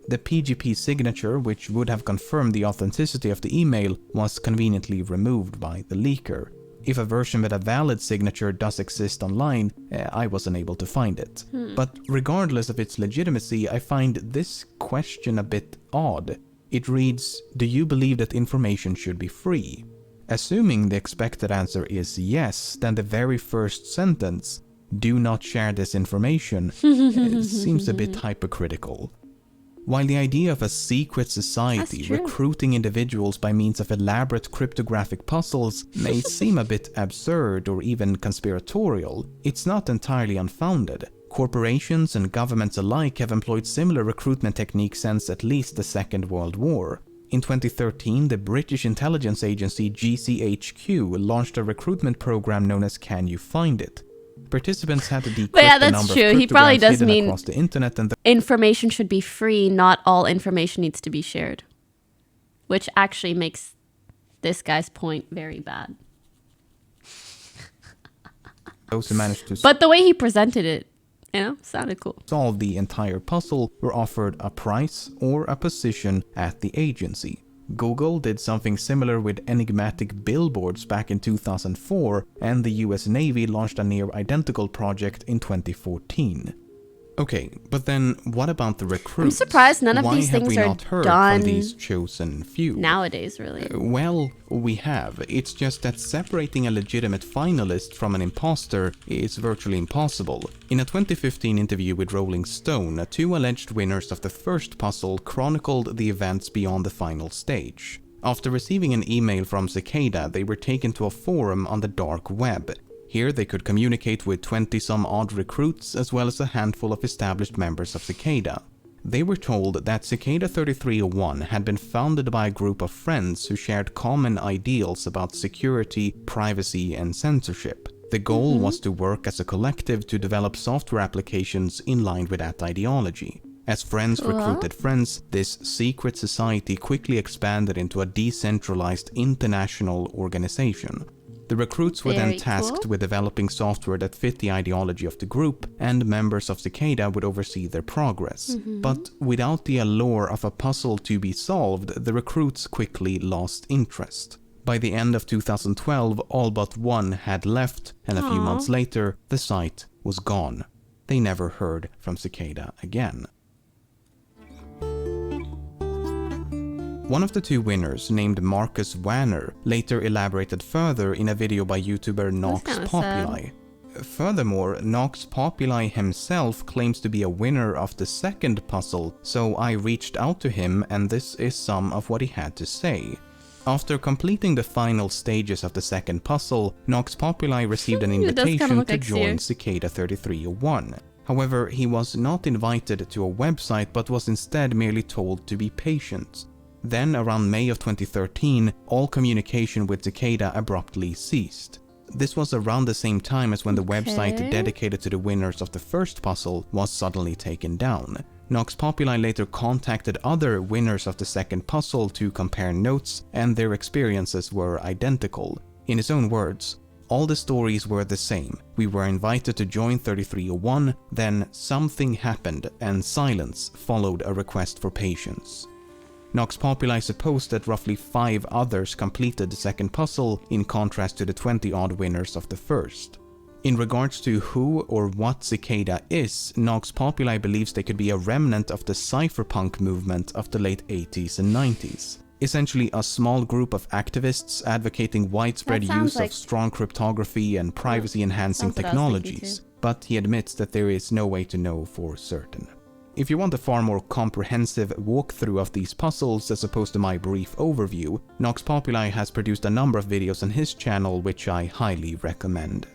The PGP signature, which would have confirmed the authenticity of the email, was conveniently removed by the leaker. If a version with a valid signature does exist online, I was unable to find it. But regardless of its legitimacy, I find this question a bit odd. It reads, "Do you believe that information should be free?" Assuming the expected answer is yes, then the very first sentence, "Do not share this information," seems a bit hypocritical. While the idea of a secret society recruiting individuals by means of elaborate cryptographic puzzles may seem a bit absurd or even conspiratorial, it's not entirely unfounded. Corporations and governments alike have employed similar recruitment techniques since at least the Second World War. In 2013, the British intelligence agency GCHQ launched a recruitment program known as Can You Find It? Participants had to decrypt the number of cryptograms hidden across the internet, and information should be free, not all information needs to be shared. Which actually makes this guy's point very bad. those who managed to But the way he presented it, sounded cool. solve the entire puzzle were offered a price or a position at the agency. Google did something similar with enigmatic billboards back in 2004, and the US Navy launched a near-identical project in 2014. Okay, but then what about the recruits? I'm surprised none of Why these have things we are not heard done from these chosen few? Nowadays, really. Well, we have. It's just that separating a legitimate finalist from an imposter is virtually impossible. In a 2015 interview with Rolling Stone, 2 alleged winners of the first puzzle chronicled the events beyond the final stage. After receiving an email from Cicada, they were taken to a forum on the dark web. Here they could communicate with 20-some-odd recruits as well as a handful of established members of Cicada. They were told that Cicada 3301 had been founded by a group of friends who shared common ideals about security, privacy, and censorship. The goal was to work as a collective to develop software applications in line with that ideology. As friends recruited friends, this secret society quickly expanded into a decentralized international organization. The recruits were then tasked with developing software that fit the ideology of the group, and members of Cicada would oversee their progress. But without the allure of a puzzle to be solved, the recruits quickly lost interest. By the end of 2012, all but one had left, and a few months later, the site was gone. They never heard from Cicada again. One of the 2 winners, named Marcus Wanner, later elaborated further in a video by YouTuber Nox Populi. Furthermore, Nox Populi himself claims to be a winner of the second puzzle, so I reached out to him and this is some of what he had to say. After completing the final stages of the second puzzle, Nox Populi received an invitation to join Cicada 3301. However, he was not invited to a website but was instead merely told to be patient. Then, around May of 2013, all communication with Cicada abruptly ceased. This was around the same time as when the website dedicated to the winners of the first puzzle was suddenly taken down. Nox Populi later contacted other winners of the second puzzle to compare notes, and their experiences were identical. In his own words, all the stories were the same. We were invited to join 3301, then something happened, and silence followed a request for patience. Nox Populi supposed that roughly 5 others completed the second puzzle, in contrast to the 20-odd winners of the first. In regards to who or what Cicada is, Nox Populi believes they could be a remnant of the cypherpunk movement of the late 80s and 90s. Essentially a small group of activists advocating widespread use of strong cryptography and privacy-enhancing technologies, but he admits that there is no way to know for certain. If you want a far more comprehensive walkthrough of these puzzles as opposed to my brief overview, Nox Populi has produced a number of videos on his channel which I highly recommend.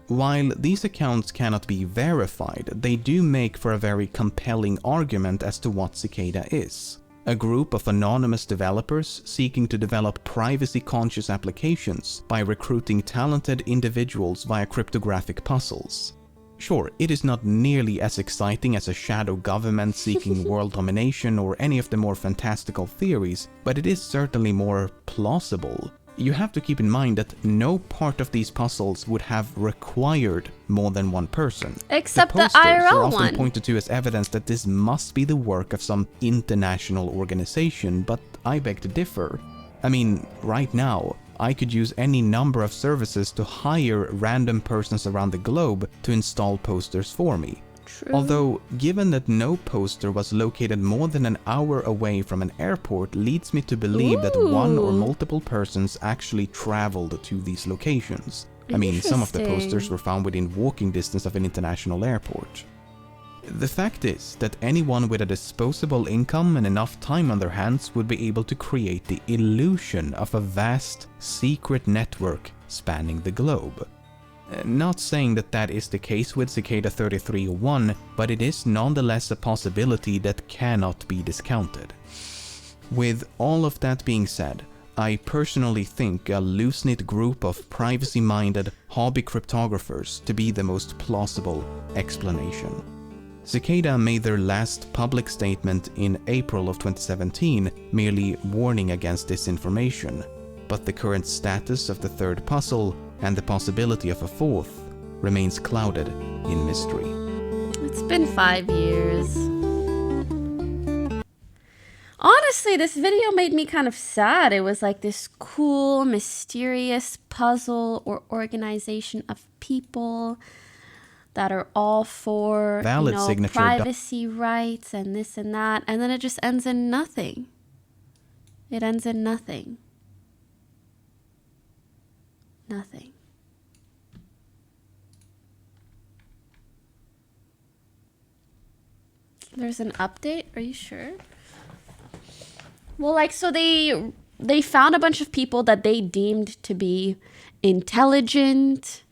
While these accounts cannot be verified, they do make for a very compelling argument as to what Cicada is. A group of anonymous developers seeking to develop privacy-conscious applications by recruiting talented individuals via cryptographic puzzles. Sure, it is not nearly as exciting as a shadow government seeking world domination or any of the more fantastical theories, but it is certainly more plausible. you have to keep in mind that no part of these puzzles would have required more than one person. Except the posters are IRL often one. pointed to as evidence that this must be the work of some international organization, but I beg to differ. I mean, right now, I could use any number of services to hire random persons around the globe to install posters for me. True. Although, given that no poster was located more than an hour away from an airport leads me to believe that one or multiple persons actually traveled to these locations. I mean, some of the posters were found within walking distance of an international airport. The fact is that anyone with a disposable income and enough time on their hands would be able to create the illusion of a vast, secret network spanning the globe. Not saying that that is the case with Cicada 3301, but it is nonetheless a possibility that cannot be discounted. With all of that being said, I personally think a loose-knit group of privacy-minded hobby cryptographers to be the most plausible explanation. Cicada made their last public statement in April of 2017, merely warning against disinformation, but the current status of the third puzzle and the possibility of a fourth remains clouded in mystery. It's been 5 years. Honestly, this video made me kind of sad. It was like this cool, mysterious puzzle or organization of people that are all for valid signature privacy rights and this and that, and then it just ends in nothing. It ends in nothing. Nothing. There's an update? Are you sure? Well, like, so they found a bunch of people that they deemed to be intelligent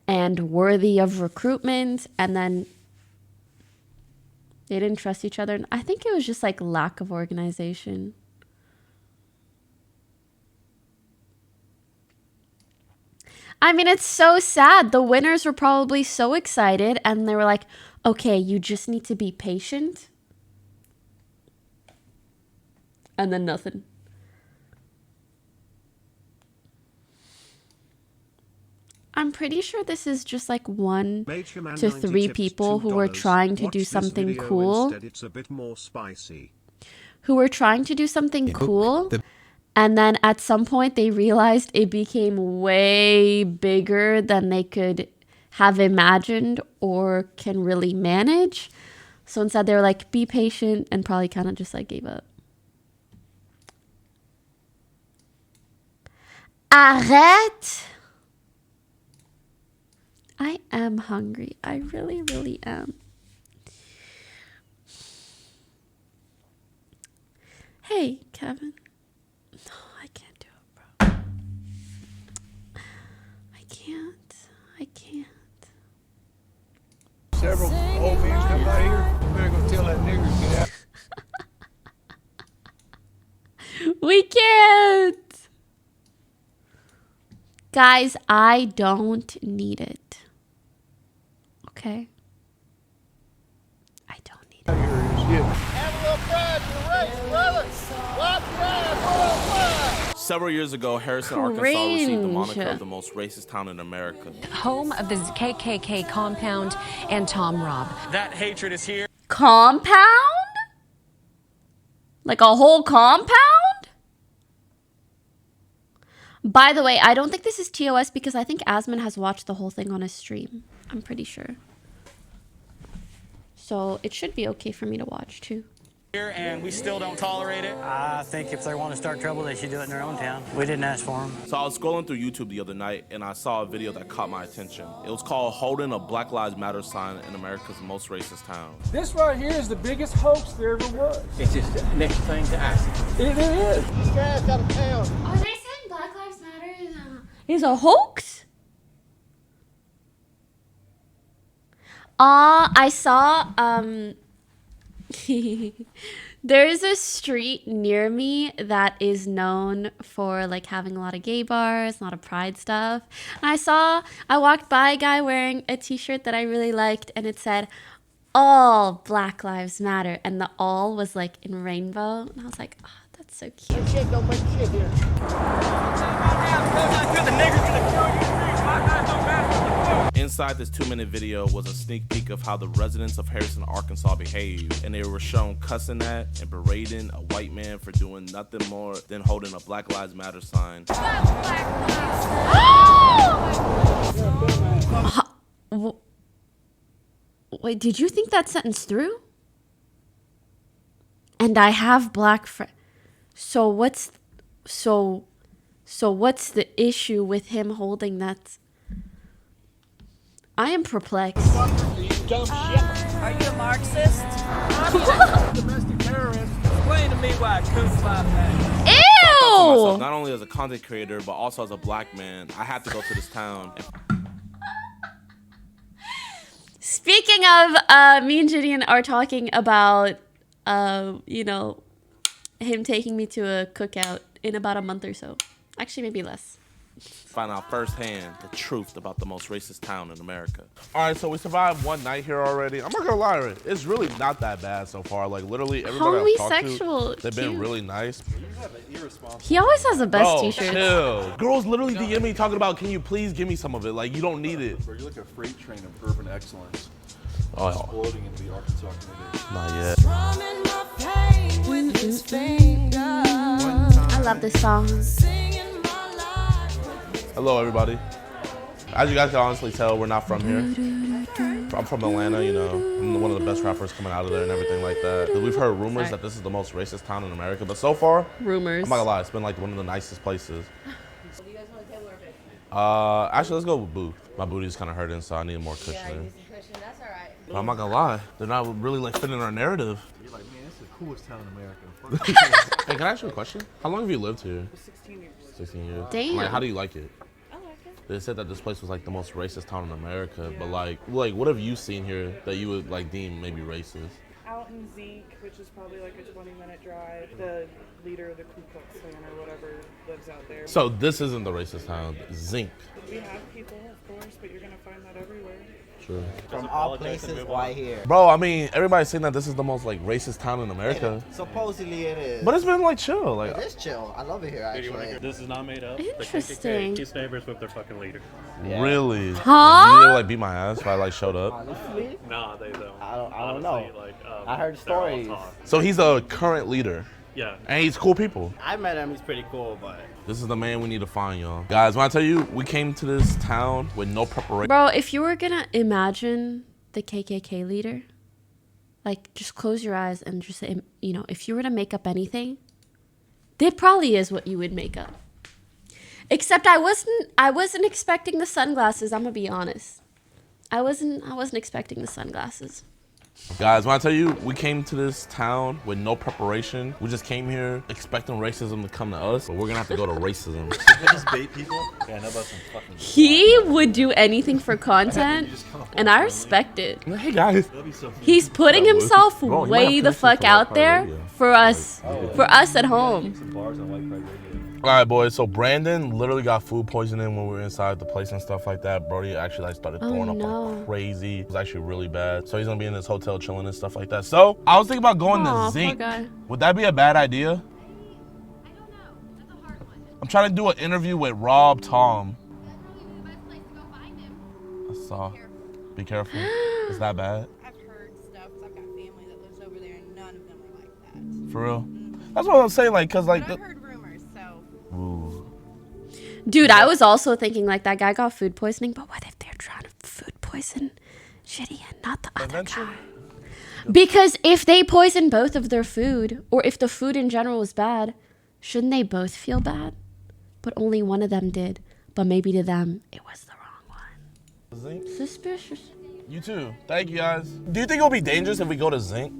and worthy of recruitment, and then they didn't trust each other. And I think it was just like lack of organization. I mean, it's so sad. The winners were probably so excited, and they were like, okay, you just need to be patient. And then nothing. I'm pretty sure this is just like 1 to 3 people who were trying to do something cool. It's a bit more spicy. Who were trying to do something cool. And then at some point they realized it became way bigger than they could have imagined or can really manage. So instead they were like, be patient, and probably kind of just like gave up. Arrête! I am hungry. I really, really am. Hey, Kevin. No, I can't do it, bro. I can't. I can't. Several old men come by here. We better go tell that nigger to get out. We can't. Guys, I don't need it. Okay? I don't need it. Have a little pride in the race, brother. What pride? Several years ago, Harrison, Arkansas received the moniker of the most racist town in America. Home of the KKK compound and Tom Robb. That hatred is here. Compound? Like a whole compound? By the way, I don't think this is TOS because I think Asman has watched the whole thing on his stream. I'm pretty sure. So it should be okay for me to watch too. And we still don't tolerate it. I think if they want to start trouble, they should do it in their own town. We didn't ask for them. So I was scrolling through YouTube the other night, and I saw a video that caught my attention. It was called Holding a Black Lives Matter sign in America's most racist town. This right here is the biggest hoax there ever was. It's just the next thing to ask. It is. This guy's got a town. Are they saying Black Lives Matter is a hoax? I saw, there's a street near me that is known for like having a lot of gay bars, a lot of pride stuff. And I walked by a guy wearing a t-shirt that I really liked, and it said, all Black Lives Matter. And the all was like in rainbow. And I was like, oh, that's That's so cute. Shit, don't make shit here. Inside this 2-minute video was a sneak peek of how the residents of Harrison, Arkansas behaved, and they were shown cussing at and berating a white man for doing nothing more than holding a Black Lives Matter sign. Wait, did you think that sentence through? And I have black friends. So what's the issue with him holding that? I am perplexed. Are you a Marxist? Domestic terrorist. Explain to me why Kith bypassed. Ew! So not only as a content creator, but also as a black man, I had to go to this town. Speaking of, me and Gideon are talking about, you know, him taking me to a cookout in about a month or so. Actually, maybe less. Find out firsthand the truth about the most racist town in America. All right, so we survived one night here already. I'm not gonna lie, it's really not that bad so far. Like literally everybody I've talked to, they've been really nice. He always has the best t-shirts. Chill. Girls literally DM me talking about, can you please give me some of it? Like you don't need it. Bro, you're like a freight train of urban excellence. Oh, exploding into the Arkansas community. Not yet. I love this song. Hello, everybody. As you guys can honestly tell, we're not from here. I'm from Atlanta, you know. I'm one of the best rappers coming out of there and everything like that. We've heard rumors that this is the most racist town in America, but so far, rumors. I'm not gonna lie, it's been like one of the nicest places. Do you guys want a table or a bed? Actually, let's go with booth. My booty's kind of hurting, so I need more cushioning. Yeah, you need some cushion. That's all right. But I'm not gonna lie, they're not really like fitting our narrative. You're like, man, this is the coolest town in America. Hey, can I ask you a question? How long have you lived here? 16 years. 16 years. Damn. Like, how do you like it? I like it. They said that this place was like the most racist town in America, but like what have you seen here that you would like deem maybe racist? Out in Zeke, which is probably like a 20-minute drive, the leader of the Ku Klux Klan or whatever lives out there. So this isn't the racist town, Zinc. We have people, of course, but you're gonna find that everywhere. True. From all places, why here? Bro, I mean, everybody's saying that this is the most like racist town in America. Supposedly it is. But it's been like chill. Like it is chill. I love it here actually. This is not made up. Interesting. The KKK, Keith's neighbors with their fucking leader. Yeah. Really? Huh? Did they like beat my ass if I like showed up? Honestly? Nah, they don't. I don't Honestly, know. Like, I heard they're all stories. talk. So he's the current leader. Yeah. And he's cool people. I met him. He's pretty cool, but This is the man we need to find, y'all. Guys, when I tell you, we came to this town with no preparation. Bro, if you were gonna imagine the KKK leader, like just close your eyes and just say, you know, if you were to make up anything, that probably is what you would make up. Except I wasn't expecting the sunglasses. I'm gonna be honest. I wasn't expecting the sunglasses. Guys, when I tell you, we came to this town with no preparation. We just came here expecting racism to come to us, but we're gonna have to go to racism. Just bait people? Yeah, I know about some fucking... He would do anything for content, and I respect it. Hey guys. He's putting himself way the fuck out there for us at home. All right, boys. So Brandon literally got food poisoning when we were inside the place and stuff like that. Brody actually like started throwing up like crazy. It was actually really bad. So he's gonna be in this hotel chilling and stuff like that. So I was thinking about going to Zinc. Would that be a bad idea? I don't know. That's a hard one. I'm trying to do an interview with Rob Tom. I saw. Be careful. Is that bad? I've heard stuff because I've got family that lives over there and none of them are like that. For real? That's what I'm saying. Like, cause like. But I've heard rumors, so. Ooh. Dude, I was also thinking like that guy got food poisoning, but what if they're trying to food poison Gideon, not the other guy? Because if they poison both of their food, or if the food in general was bad, shouldn't they both feel bad? But only one of them did. But maybe to them, it was the wrong one. Zinc? Suspicious. You too. Thank you, guys. Do you think it'll be dangerous if we go to Zinc?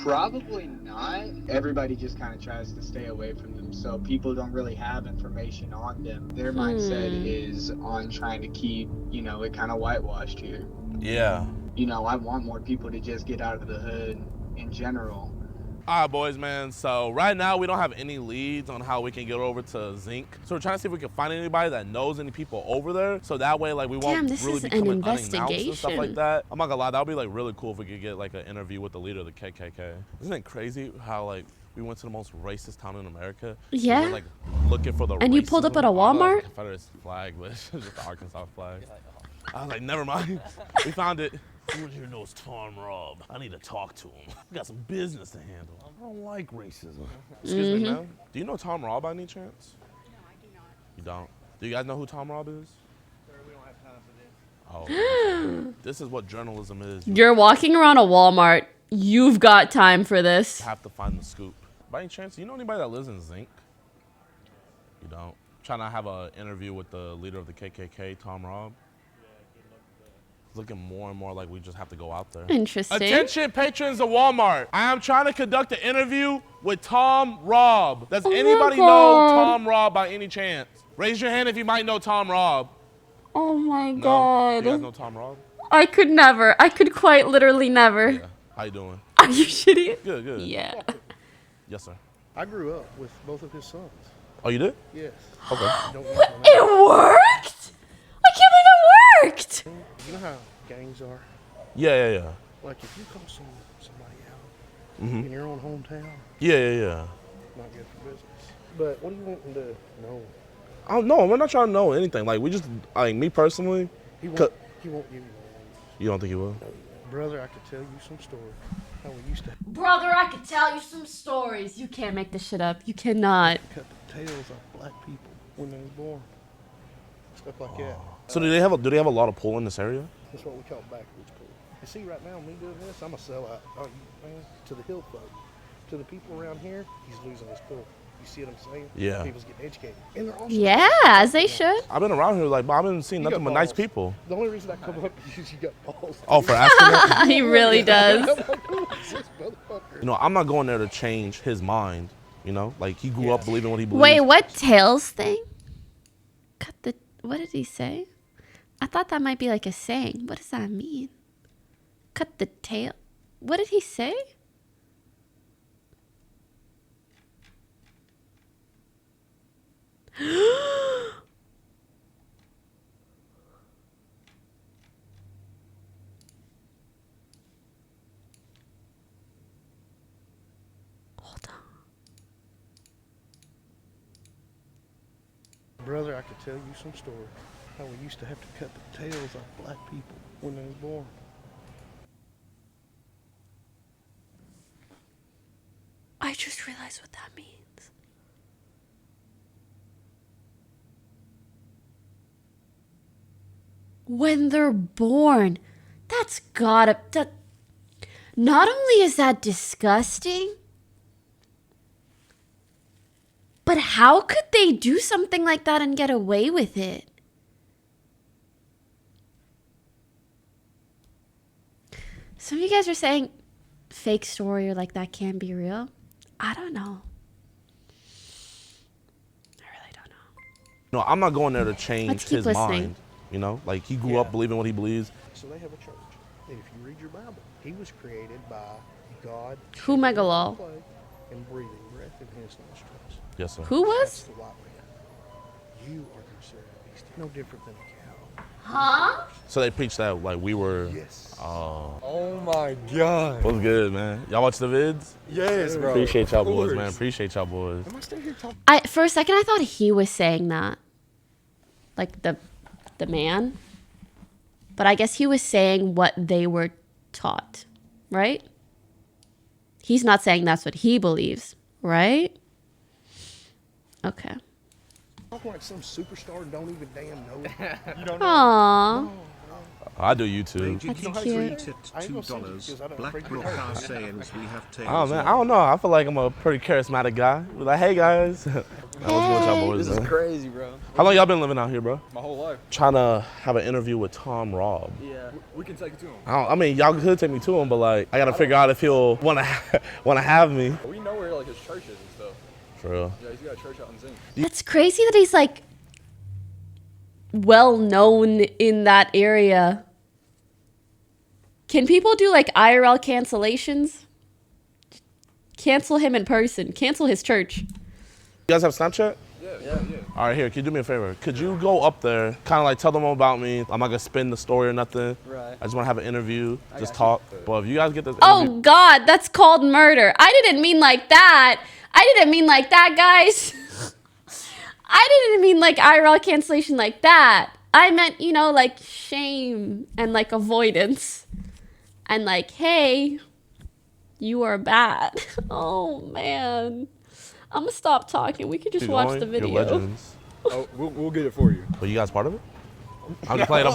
Probably not. Everybody just kind of tries to stay away from them, so people don't really have information on them. Their mindset is on trying to keep, you know, it kind of whitewashed here. Yeah. You know, I want more people to just get out of the hood in general. All right, boys, man. So right now we don't have any leads on how we can get over to Zinc. So we're trying to see if we can find anybody that knows any people over there. So that way, like, we won't really be coming unannounced and stuff like that. I'm not gonna lie, that would be like really cool if we could get like an interview with the leader of the KKK. Isn't it crazy how like we went to the most racist town in America. Yeah. We were, like, looking for the And you pulled up at a Walmart? Confederate flag, but it's just the Arkansas flag. I was like, never mind. We found it. Who here knows Tom Robb? I need to talk to him. We got some business to handle. I don't like racism. Excuse me, ma'am. Do you know Tom Robb by any chance? No, I do not. You don't? Do you guys know who Tom Robb is? Sir, we don't have time for this. Oh. This is what journalism is. You're walking around a Walmart. You've got time for this. You have to find the scoop. By any chance, do you know anybody that lives in Zinc? You don't? Trying to have an interview with the leader of the KKK, Tom Robb. It's looking more and more like we just have to go out there. Interesting. Attention, patrons of Walmart. I am trying to conduct an interview with Tom Robb. Does anybody know Tom Robb by any chance? Raise your hand if you might know Tom Robb. Oh my No? God. You guys know Tom Robb? I could never. I could quite literally never. Yeah. How you doing? Are you shitty? Good, good. Yeah. Yes, sir. I grew up with both of his sons. Oh, you did? Yes. Okay. It worked? I can't believe it worked. You know how gangs are? Yeah. Like if you call somebody out in your own hometown, Yeah. not good for business. But what do you want them to know? I don't know. We're not trying to know anything. Like, we just, like, me personally. He won't give you one. You don't think he will? Brother, I could tell you some story. How we used to Brother, I could tell you some stories. You can't make this shit up. You cannot. cut the tails off black people when they were born. Stuff like that. So do they have a lot of pull in this area? That's what we call backwoods pool. You see, right now, me doing this, I'm a sellout. Oh, man, to the hill folk. To the people around here, he's losing his pull. You see what I'm saying? Yeah. People's getting educated. And they're also Yeah, as they should. I've been around here, like, but I've been seeing You nothing got but nice balls. people. The only reason I come up is you got balls. Oh, for asking that? He really does. I'm like, who is this motherfucker? You know, I'm not going there to change his mind. You know, like, he grew up believing what he believes. Wait, what tails thing? Cut the. What did he say? I thought that might be like a saying. What does that mean? Cut the tail. What did he say? Hold on. Brother, I could tell you some story. How we used to have to cut the tails off black people when they were born. I just realized what that means. When they're born. That's gotta... Not only is that disgusting, but how could they do something like that and get away with it? Some of you guys are saying fake story or like that can be real. I don't know. No, I'm not going there to change Let's keep his listening. mind. You know, like, he grew up believing what he believes. So they have a church. And if you read your Bible, he was created by God. Who megalol? And breathing breath in his nostrils. Yes, sir. Who was? That's the white man. You are considered a beast. No different than a cow. Huh? So they preached that, like, we were... Yes. Oh my God. What's good, man? Y'all watch the vids? Yes, bro. Appreciate y'all Of boys, course. man. Appreciate y'all boys. Am I still here talking? For a second I thought he was saying that. Like the man. But I guess he was saying what they were taught, right? He's not saying that's what he believes, right? Okay. Talking like some superstar and don't even damn know it. You don't know. Aww. I do YouTube. That's Did cute. you tweet it $2? Blackbrook are saying we have tails. Oh, man, I don't know. I feel like I'm a pretty charismatic guy. Be like, hey, guys. What's good with y'all boys, This man? is crazy, bro. How long y'all been living out here, bro? My whole life. Trying to have an interview with Tom Robb. Yeah. We can take it to him. I mean, y'all could take me to him, but, like, I got to figure out if he'll want to have me. We know where, like, his church is and stuff. For real. Yeah, he's got a church out in Zing. It's crazy that he's like well known in that area. Can people do like IRL cancellations? Cancel him in person. Cancel his church. You guys have Snapchat? Yeah. All right, here, can you do me a favor? Could you go up there, kind of like tell them about me? I'm not gonna spin the story or nothing. Right. I just wanna have an interview, just talk. But if you guys get this Oh interview, God, that's called murder. I didn't mean like that. I didn't mean like that, guys. I didn't mean like IRL cancellation like that. I meant, you know, like shame and like avoidance. And like, hey, you are bad. Oh man. I'm gonna stop talking. We could just watch the video. You're legends. Oh, we'll get it for you. But you guys part of it? I'm No. playing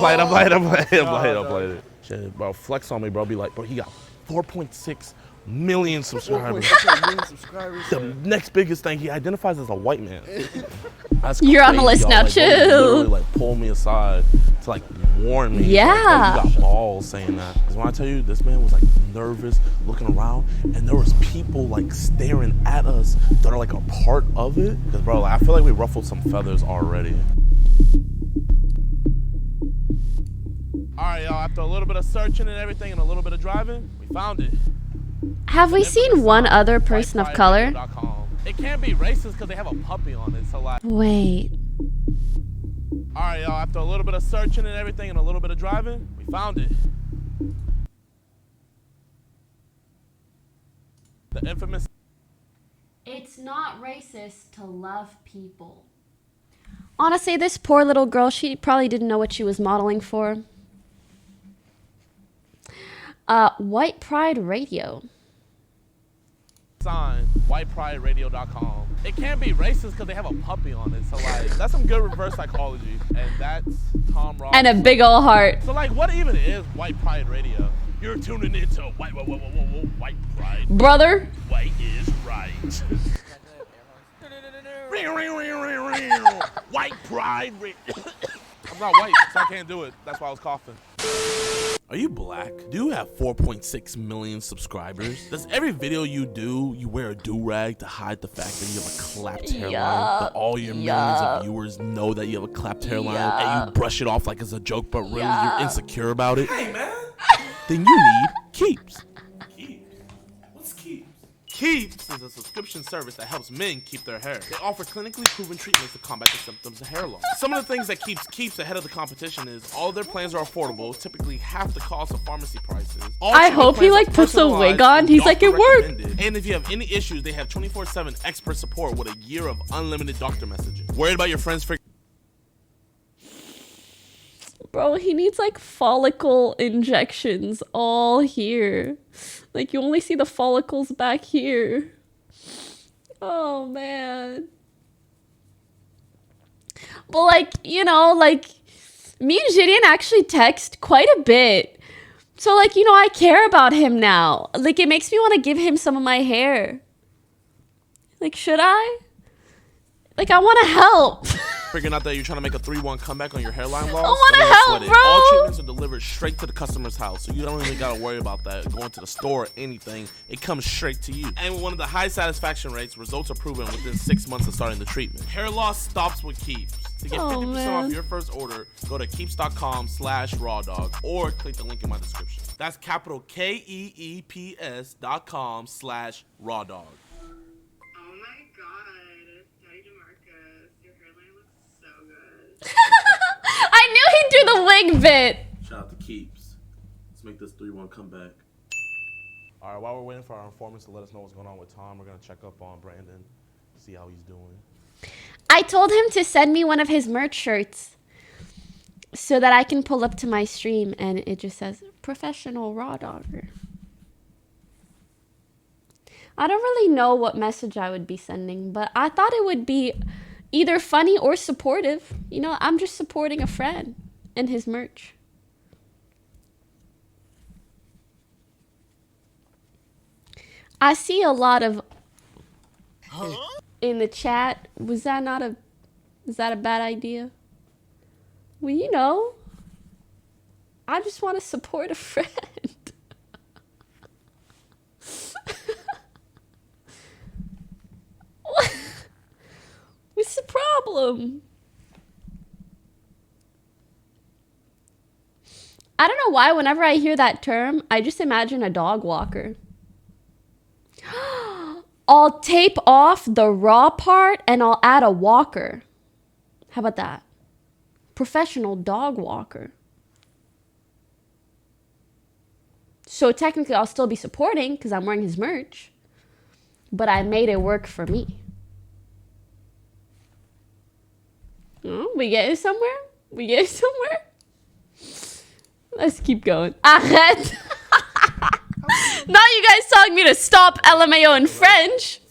it. Shit, bro, flex on me, bro. Be like, bro, he got 4.6 million subscribers. 4.6 million subscribers. The next biggest thing, he identifies as a white man. That's You're on the crazy, list y'all. now, Like, bro, he literally like pulled me aside to like warn me. Yeah. Like, bro, you got balls saying that. Because when I tell you, this man was like nervous, looking around, and there was people like staring at us that are like a part of it. Because bro, like, I feel like we ruffled some feathers already. All right, y'all, after a little bit of searching and everything and a little bit of driving, we found it. Have we seen one other person of color? It can't be racist because they have a puppy on it, so like. Wait. All right, y'all, after a little bit of searching and everything and a little bit of driving, we found it. The infamous. It's not racist to love people. Honestly, this poor little girl, she probably didn't know what she was modeling for. White Pride Radio. Sign, whiteprideradio.com. It can't be racist because they have a puppy on it, so like, that's some good reverse psychology. And that's Tom Ross. And a big ol' heart. So like, what even is White Pride Radio? You're tuning into White Pride. Brother. White is right. White Pride Radio. I'm not white, so I can't do it. That's why I was coughing. Are you black? Do you have 4.6 million subscribers? Does every video you do, you wear a do-rag to hide the fact that you have a clapped hairline? That all your millions of viewers know that you have a clapped hairline and you brush it off like it's a joke, but really you're insecure about it? Hey, man. Then you need Keeps. What's Keeps? Keeps is a subscription service that helps men keep their hair. They offer clinically proven treatments to combat the symptoms of hair loss. Some of the things that Keeps ahead of the competition is all their plans are affordable, typically half the cost of pharmacy prices. I hope he like puts a wig on. He's like, it worked. And if you have any issues, they have 24/7 expert support with a year of unlimited doctor messaging. Worried about your friends? Bro, he needs like follicle injections all here. Like you only see the follicles back here. Oh man. But like, you know, like me and Gideon actually text quite a bit. So like, you know, I care about him now. Like it makes me want to give him some of my hair. Like, should I? Like I want to help. Figuring out that you're trying to make a 3-1 comeback on your hairline loss. I want to help, bro. All treatments are delivered straight to the customer's house, so you don't even gotta worry about that going to the store or anything. It comes straight to you. And with one of the high satisfaction rates, results are proven within 6 months of starting the treatment. Hair loss stops with Keeps. To get 50% off your first order, go to keeps.com/rawdog or click the link in my description. That's capital KEEPS.com/rawdog. I knew he'd do the wig bit. Shout out to Keeps. Let's make this 3-1 comeback. All right, while we're waiting for our informants to let us know what's going on with Tom, we're going to check up on Brandon, see how he's doing. I told him to send me one of his merch shirts so that I can pull up to my stream and it just says professional raw dogger. I don't really know what message I would be sending, but I thought it would be either funny or supportive. You know, I'm just supporting a friend and his merch. I see a lot of in the chat. Is that a bad idea? Well, you know, I just want to support a friend. What's the problem? I don't know why whenever I hear that term, I just imagine a dog walker. I'll tape off the raw part and I'll add a walker. How about that? Professional dog walker. So technically I'll still be supporting because I'm wearing his merch. But I made it work for me. Oh, we getting somewhere? We getting somewhere? Let's keep going. Arrête. Now you guys telling me to stop LMAO in French.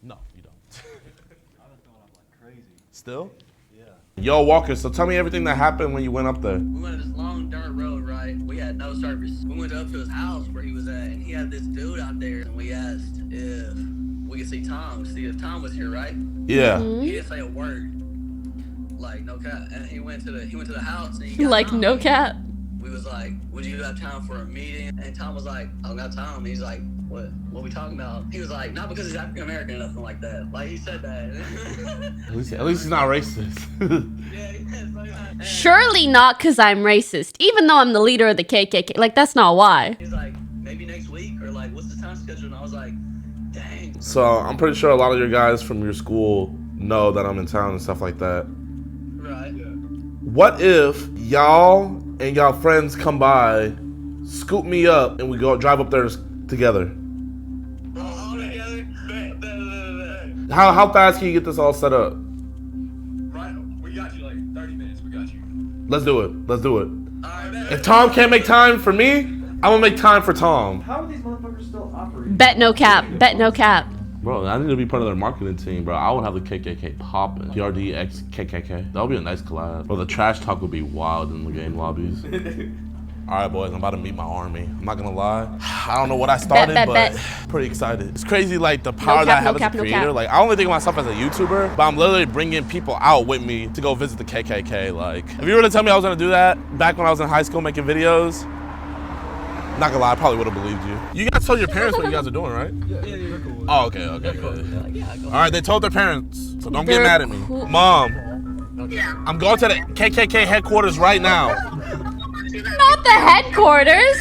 No, you don't. Still? Yeah. Yo, Walker, so tell me everything that happened when you went up there. We went to this long dirt road, right? We had no service. We went up to his house where he was at, and he had this dude out there, and we asked if we could see Tom, to see if Tom was here, right? Yeah. He didn't say a word. Like, no cap. And he went to the house, and he got Like, Tom. no cap. We was like, would you have time for a meeting? And Tom was like, I don't got time. He's like, what we talking about? He was like, not because he's African American or nothing like that. Like, he said that. At least he's not racist. Surely not because I'm racist, even though I'm the leader of the KKK. Like, that's not why. He's like, maybe next week, or like, what's the time schedule? And I was like, dang. So I'm pretty sure a lot of your guys from your school know that I'm in town and stuff like that. Right. What if y'all and y'all friends come by, scoop me up, and we go drive up there together? All together? How fast can you get this all set up? Right, we got you like 30 minutes. We got you. Let's do it. Let's do it. If Tom can't make time for me, I'm gonna make time for Tom. How are these motherfuckers still operating? Bet no cap. Bet no cap. Bro, I need to be part of their marketing team, bro. I would have the KKK popping. PRD X KKK. That would be a nice collab. Bro, the trash talk would be wild in the game lobbies. All right, boys, I'm about to meet my army. I'm not gonna lie. I don't know what I started, but pretty excited. It's crazy, like, the power that I have as a creator. Like, I only think of myself as a YouTuber, but I'm literally bringing people out with me to go visit the KKK. Like, if you were to tell me I was gonna do that back when I was in high school making videos, not gonna lie, I probably would have believed you. You guys told your parents what you guys are doing, right? Yeah, they're cool. Oh, okay, good. All right, they told their parents, so don't get mad at me. Mom, I'm going to the KKK headquarters right now. Not the headquarters.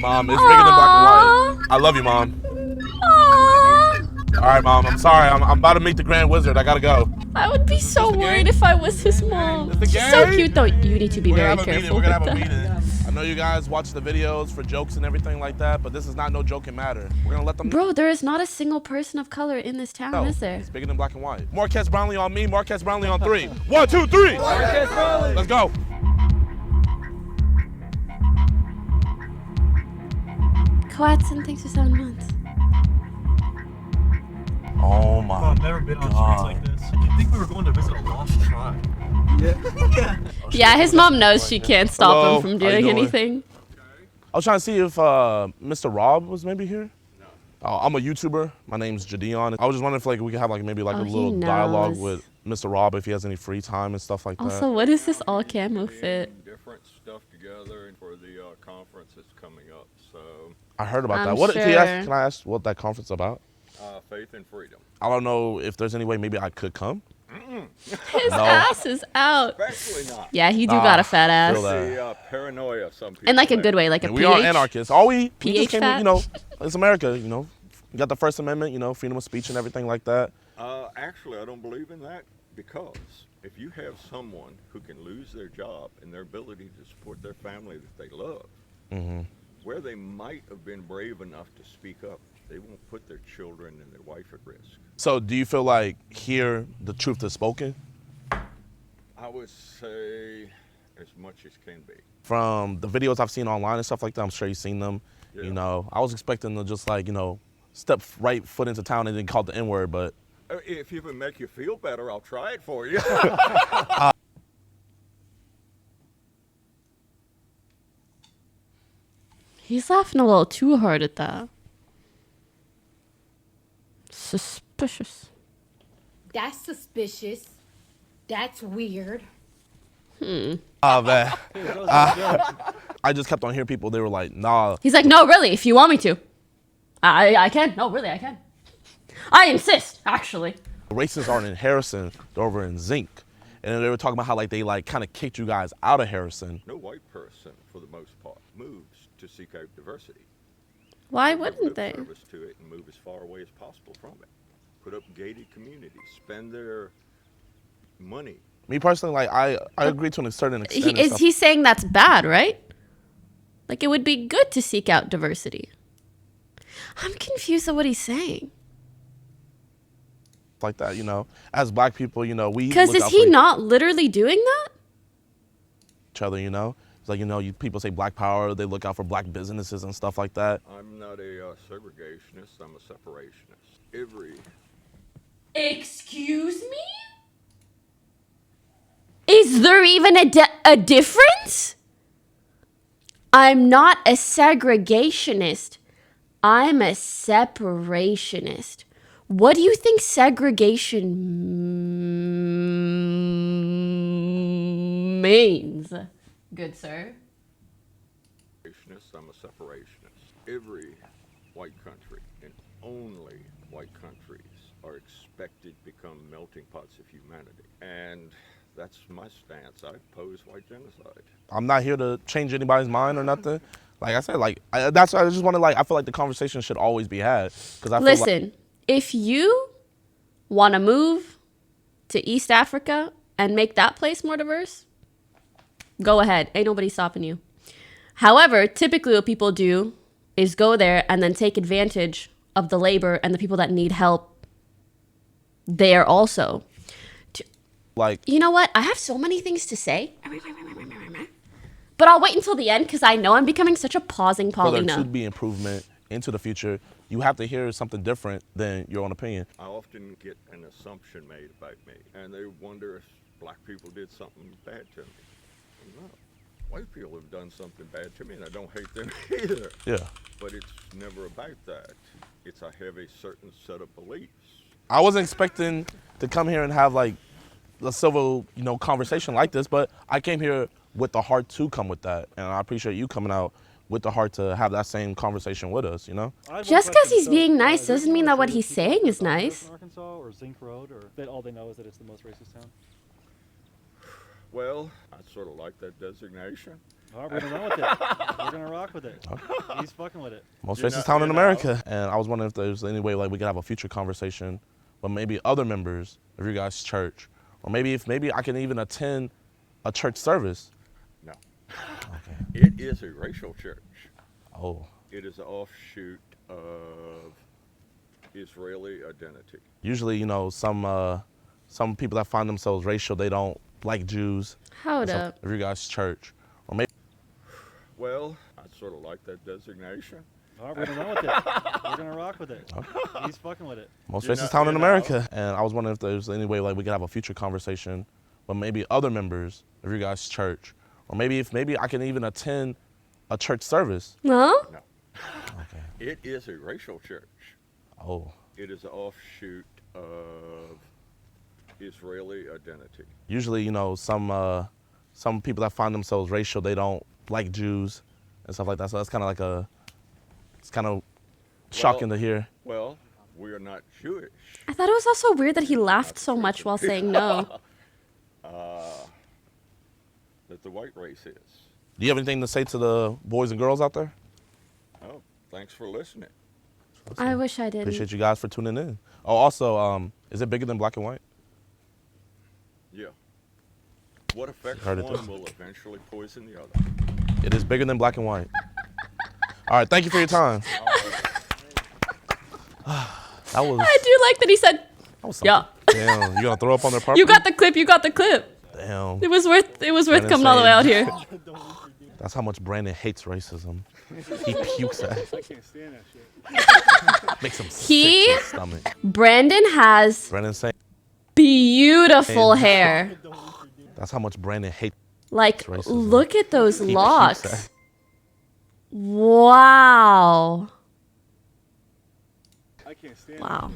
Mom, it's bigger than black and white. I love you, Mom. All right, Mom, I'm sorry. I'm about to meet the Grand Wizard. I gotta go. I would be so worried if I was his mom. She's so cute, though. You need to be very careful. We're gonna have a meeting. I know you guys watch the videos for jokes and everything like that, but this is not no joking matter. We're gonna let them. Bro, there is not a single person of color in this town, is there? It's bigger than black and white. Marquez Brownlee on me. Marquez Brownlee on 3. 1, 2, 3. Marquez Brownlee. Let's go. Coatson, thanks for 7 months. Oh my I've never been on streets like this. I think we were going to visit a lost tribe. Yeah. Yeah, his mom knows she can't stop him from doing anything. I was trying to see if Mr. Rob was maybe here. No. I'm a YouTuber. My name's Jadion. I was just wondering if we could have maybe a little dialogue with Mr. Rob if he has any free time and stuff like that. Also, what is this all camo fit? Different stuff together for the conference that's coming up. So I heard about that. I'm What sure. can I ask what that conference is about? Faith and freedom. I don't know if there's any way maybe I could come. His ass is out. Especially not. Yeah, he do got a fat ass. The paranoia some people In like a have. good way, like a We PH. are anarchists. We PH just came, fat? it's America, You got the First Amendment, freedom of speech and everything like that. Actually, I don't believe in that because if you have someone who can lose their job and their ability to support their family that they love, where they might have been brave enough to speak up, they won't put their children and their wife at risk. So do you feel like here the truth is spoken? I would say as much as can be. From the videos I've seen online and stuff like that, I'm sure you've seen them. Yeah. I was expecting to just step right foot into town and then call the N-word, but If it would make you feel better, I'll try it for you. He's laughing a little too hard at that. Suspicious. That's suspicious. That's weird. Oh, man. I just kept on hearing people, they were like, nah. He's like, no, really, if you want me to. I can. No, really, I can. I insist, actually. Racists aren't in Harrison, they're over in Zinc. And they were talking about how they kind of kicked you guys out of Harrison. No white person, for the most part, moves to seek out diversity. Why wouldn't they? Service to it and move as far away as possible from it. Put up gated communities, spend their money. Me personally, like I agree to a certain extent. He's saying that's bad, right? Like it would be good to seek out diversity. I'm confused at what he's saying. Like that, you know, as black people, you know, we. Because is he not literally doing that? Each other, you know, it's like, you know, people say black power, they look out for black businesses and stuff like that. I'm not a segregationist. I'm a separationist. Excuse me? Is there even a difference? I'm not a segregationist. I'm a separationist. What do you think segregation means, good sir? I'm a separationist. Every white country and only white countries are expected to become melting pots of humanity. And that's my stance. I oppose white genocide. I'm not here to change anybody's mind or nothing. Like I said, like that's why I just want to like. I feel like the conversation should always be had. Listen, if you want to move to East Africa and make that place more diverse, go ahead. Ain't nobody stopping you. However, typically what people do is go there and then take advantage of the labor and the people that need help there also. Like, you know what? I have so many things to say. But I'll wait until the end because I know I'm becoming such a pausing Paulina. For there to be improvement into the future, you have to hear something different than your own opinion. I often get an assumption made about me, and they wonder if black people did something bad to me. No. White people have done something bad to me, and I don't hate them either. Yeah. But it's never about that. It's I have a certain set of beliefs. I wasn't expecting to come here and have like a civil, you know, conversation like this, but I came here with the heart to come with that, and I appreciate you coming out with the heart to have that same conversation with us, you know? Just because he's being nice doesn't mean that what he's saying is nice. Arkansas or Zinc Road, or that all they know is that it's the most racist town? Well, I sort of like that designation. All right, we're gonna run with it. We're gonna rock with it. He's fucking with it. Most racist town in America. And I was wondering if there's any way like we could have a future conversation with maybe other members of your guys' church, or maybe I can even attend a church service. No. Okay. It is a racial church. Oh. It is an offshoot of Israeli identity. Usually, you know, some people that find themselves racial, they don't like Jews. Hold up. Of your guys' church, or maybe. Well, I sort of like that designation. All right, we're gonna run with it. We're gonna rock with it. He's fucking with it. Most racist town in America. And I was wondering if there's any way like we could have a future conversation with maybe other members of your guys' church, or maybe I can even attend a church service. No? No. Okay. It is a racial church. Oh. It is an offshoot of Israeli identity. Usually, you know, some people that find themselves racial, they don't like Jews and stuff like that. So that's kind of like it's kind of shocking to hear. Well, we are not Jewish. I thought it was also weird that he laughed so much while saying no. That the white race is. Do you have anything to say to the boys and girls out there? Oh, thanks for listening. I wish I didn't. Appreciate you guys for tuning in. Oh, also, is it bigger than black and white? Yeah. What affects Heard it one too. will eventually poison the other. It is bigger than black and white. All right, thank you for your time. That was. I do like that he said, yeah. Damn, you gonna throw up on their property? You got the clip. You got the clip. Damn. It was worth Brandon coming all the way out here. That's how much Brandon hates racism. He pukes at it. I can't stand that shit. Makes him sick to his stomach. Brandon has beautiful hair. That's how much Brandon hates Like, racism. look at those He pukes locks. at it. Wow. I can't stand Wow.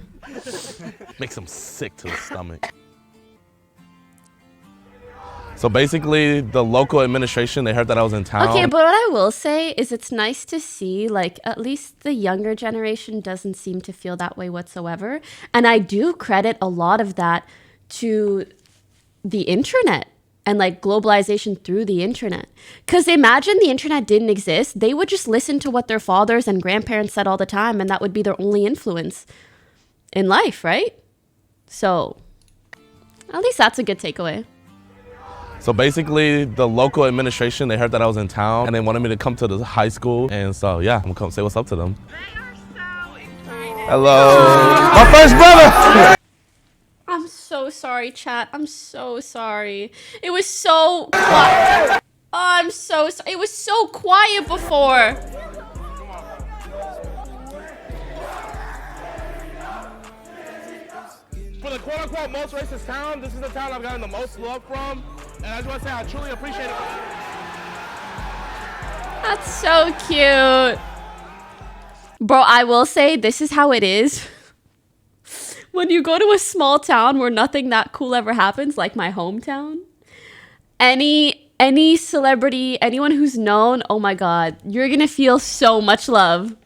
Makes him sick to his stomach. So basically, the local administration, they heard that I was in town. Okay, but what I will say is it's nice to see, like, at least the younger generation doesn't seem to feel that way whatsoever. And I do credit a lot of that to the internet and like globalization through the internet. Because imagine the internet didn't exist, they would just listen to what their fathers and grandparents said all the time, and that would be their only influence in life, right? So at least that's a good takeaway. So basically, the local administration, they heard that I was in town and they wanted me to come to the high school. And so, yeah, I'm gonna come say what's up to them. They are so excited. Hello. My first brother. I'm so sorry, chat. I'm so sorry. It was so quiet. Oh, I'm so sorry. It was so quiet before. For the quote-unquote most racist town, this is the town I've gotten the most love from. And I just want to say I truly appreciate it. That's so cute. Bro, I will say this is how it is. When you go to a small town where nothing that cool ever happens, like my hometown, any celebrity, anyone who's known, oh my God, you're gonna feel so much love.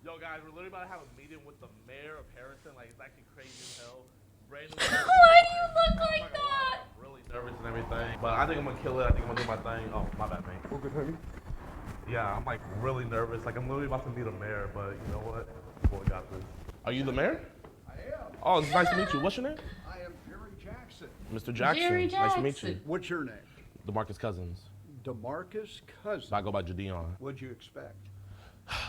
Yo guys, we're literally about to have a meeting with the mayor of Harrison. Like, it's actually crazy as hell. Why do you look like that? I'm really nervous and everything, but I think I'm gonna kill it. I think I'm gonna do my thing. Oh, my bad, mate. We're good, honey. Yeah, I'm like really nervous. Like, I'm literally about to meet a mayor, but you know what? Boy, got this. Are you the mayor? I am. Oh, it's nice to meet you. What's your name? I am Jerry Jackson. Mr. Jackson. Jerry Nice to meet Jackson. you. What's your name? DeMarcus Cousins. DeMarcus Cousins. I go by Jadeon. What'd you expect?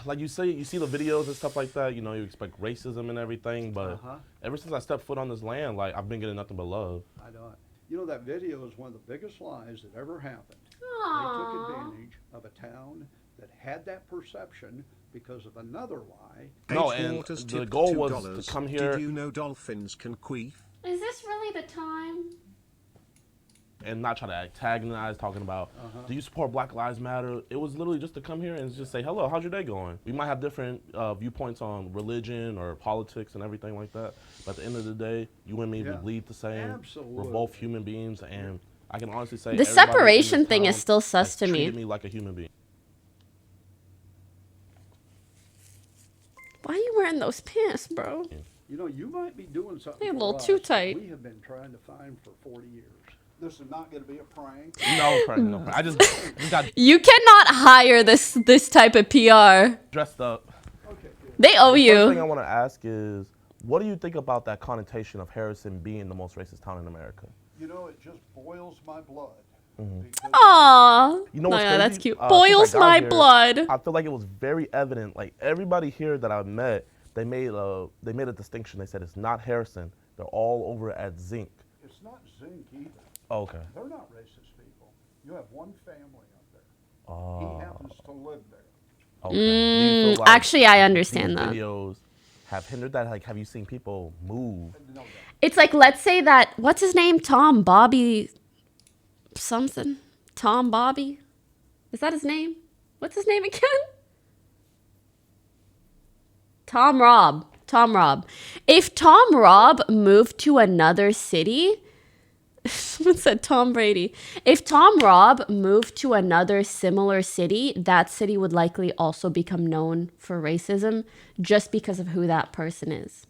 Like you see the videos and stuff like that, you know, you expect racism and everything, but ever since I stepped foot on this land, like, I've been getting nothing but love. I don't. You know, that video is one of the biggest lies that ever happened. Aww. They took advantage of a town that had that perception because of another lie. No, and the goal was to come here. Did you know dolphins can queef? Is this really the time? And not try to antagonize, talking about, do you support Black Lives Matter? It was literally just to come here and just say, hello, how's your day going? We might have different viewpoints on religion or politics and everything like that, but at the end of the day, you and me, we bleed the same. Absolutely. We're both human beings, and I can honestly say The separation thing is still sus to me. Treated me like a human being. Why are you wearing those pants, bro? You know, you might be doing something. They're a for little us too that tight. We have been trying to find for 40 years. This is not going to be a prank. No prank, no prank. I just got You cannot hire this type of PR. dressed up. Okay, good. They owe The you. first thing I want to ask is, what do you think about that connotation of Harrison being the most racist town in America? You know, it just boils my blood. Aww. You know what's yeah, crazy? that's cute. Since Boils I got my here, blood. I feel like it was very evident. Like, everybody here that I met, they made a distinction. They said it's not Harrison. They're all over at Zinc. It's not Zinc either. Oh, okay. They're not racist people. You have one family up there. Oh. He happens to live there. Okay. Do you feel like Actually, I understand these that. videos have hindered that? Like, have you seen people move? It's like, let's say that, what's his name? Tom Bobby something? Tom Bobby? Is that his name? What's his name again? Tom Robb. Tom Robb. If Tom Robb moved to another city, someone said Tom Brady. If Tom Robb moved to another similar city, that city would likely also become known for racism just because of who that person is.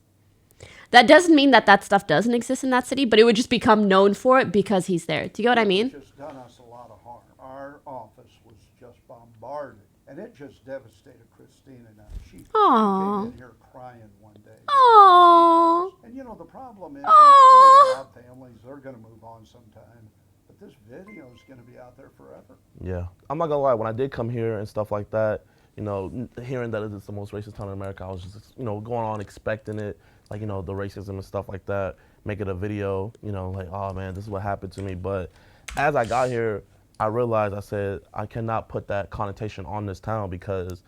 That doesn't mean that that stuff doesn't exist in that city, but it would just become known for it because he's there. Do you get what I mean? It's just done us a lot of harm. Our office was just bombarded, and it just devastated Christina and I. She came in here crying one day. Aww. And you know, the problem is, Aww. our families, they're going to move on sometime. But this video is going to be out there forever. Yeah. I'm not gonna lie, when I did come here and stuff like that, you know, hearing that it's the most racist town in America, I was just, you know, going on expecting it, like, you know, the racism and stuff like that, making a video, you know, like, oh man, this is what happened to me. But as I got here, I realized, I said, I cannot put that connotation on this town because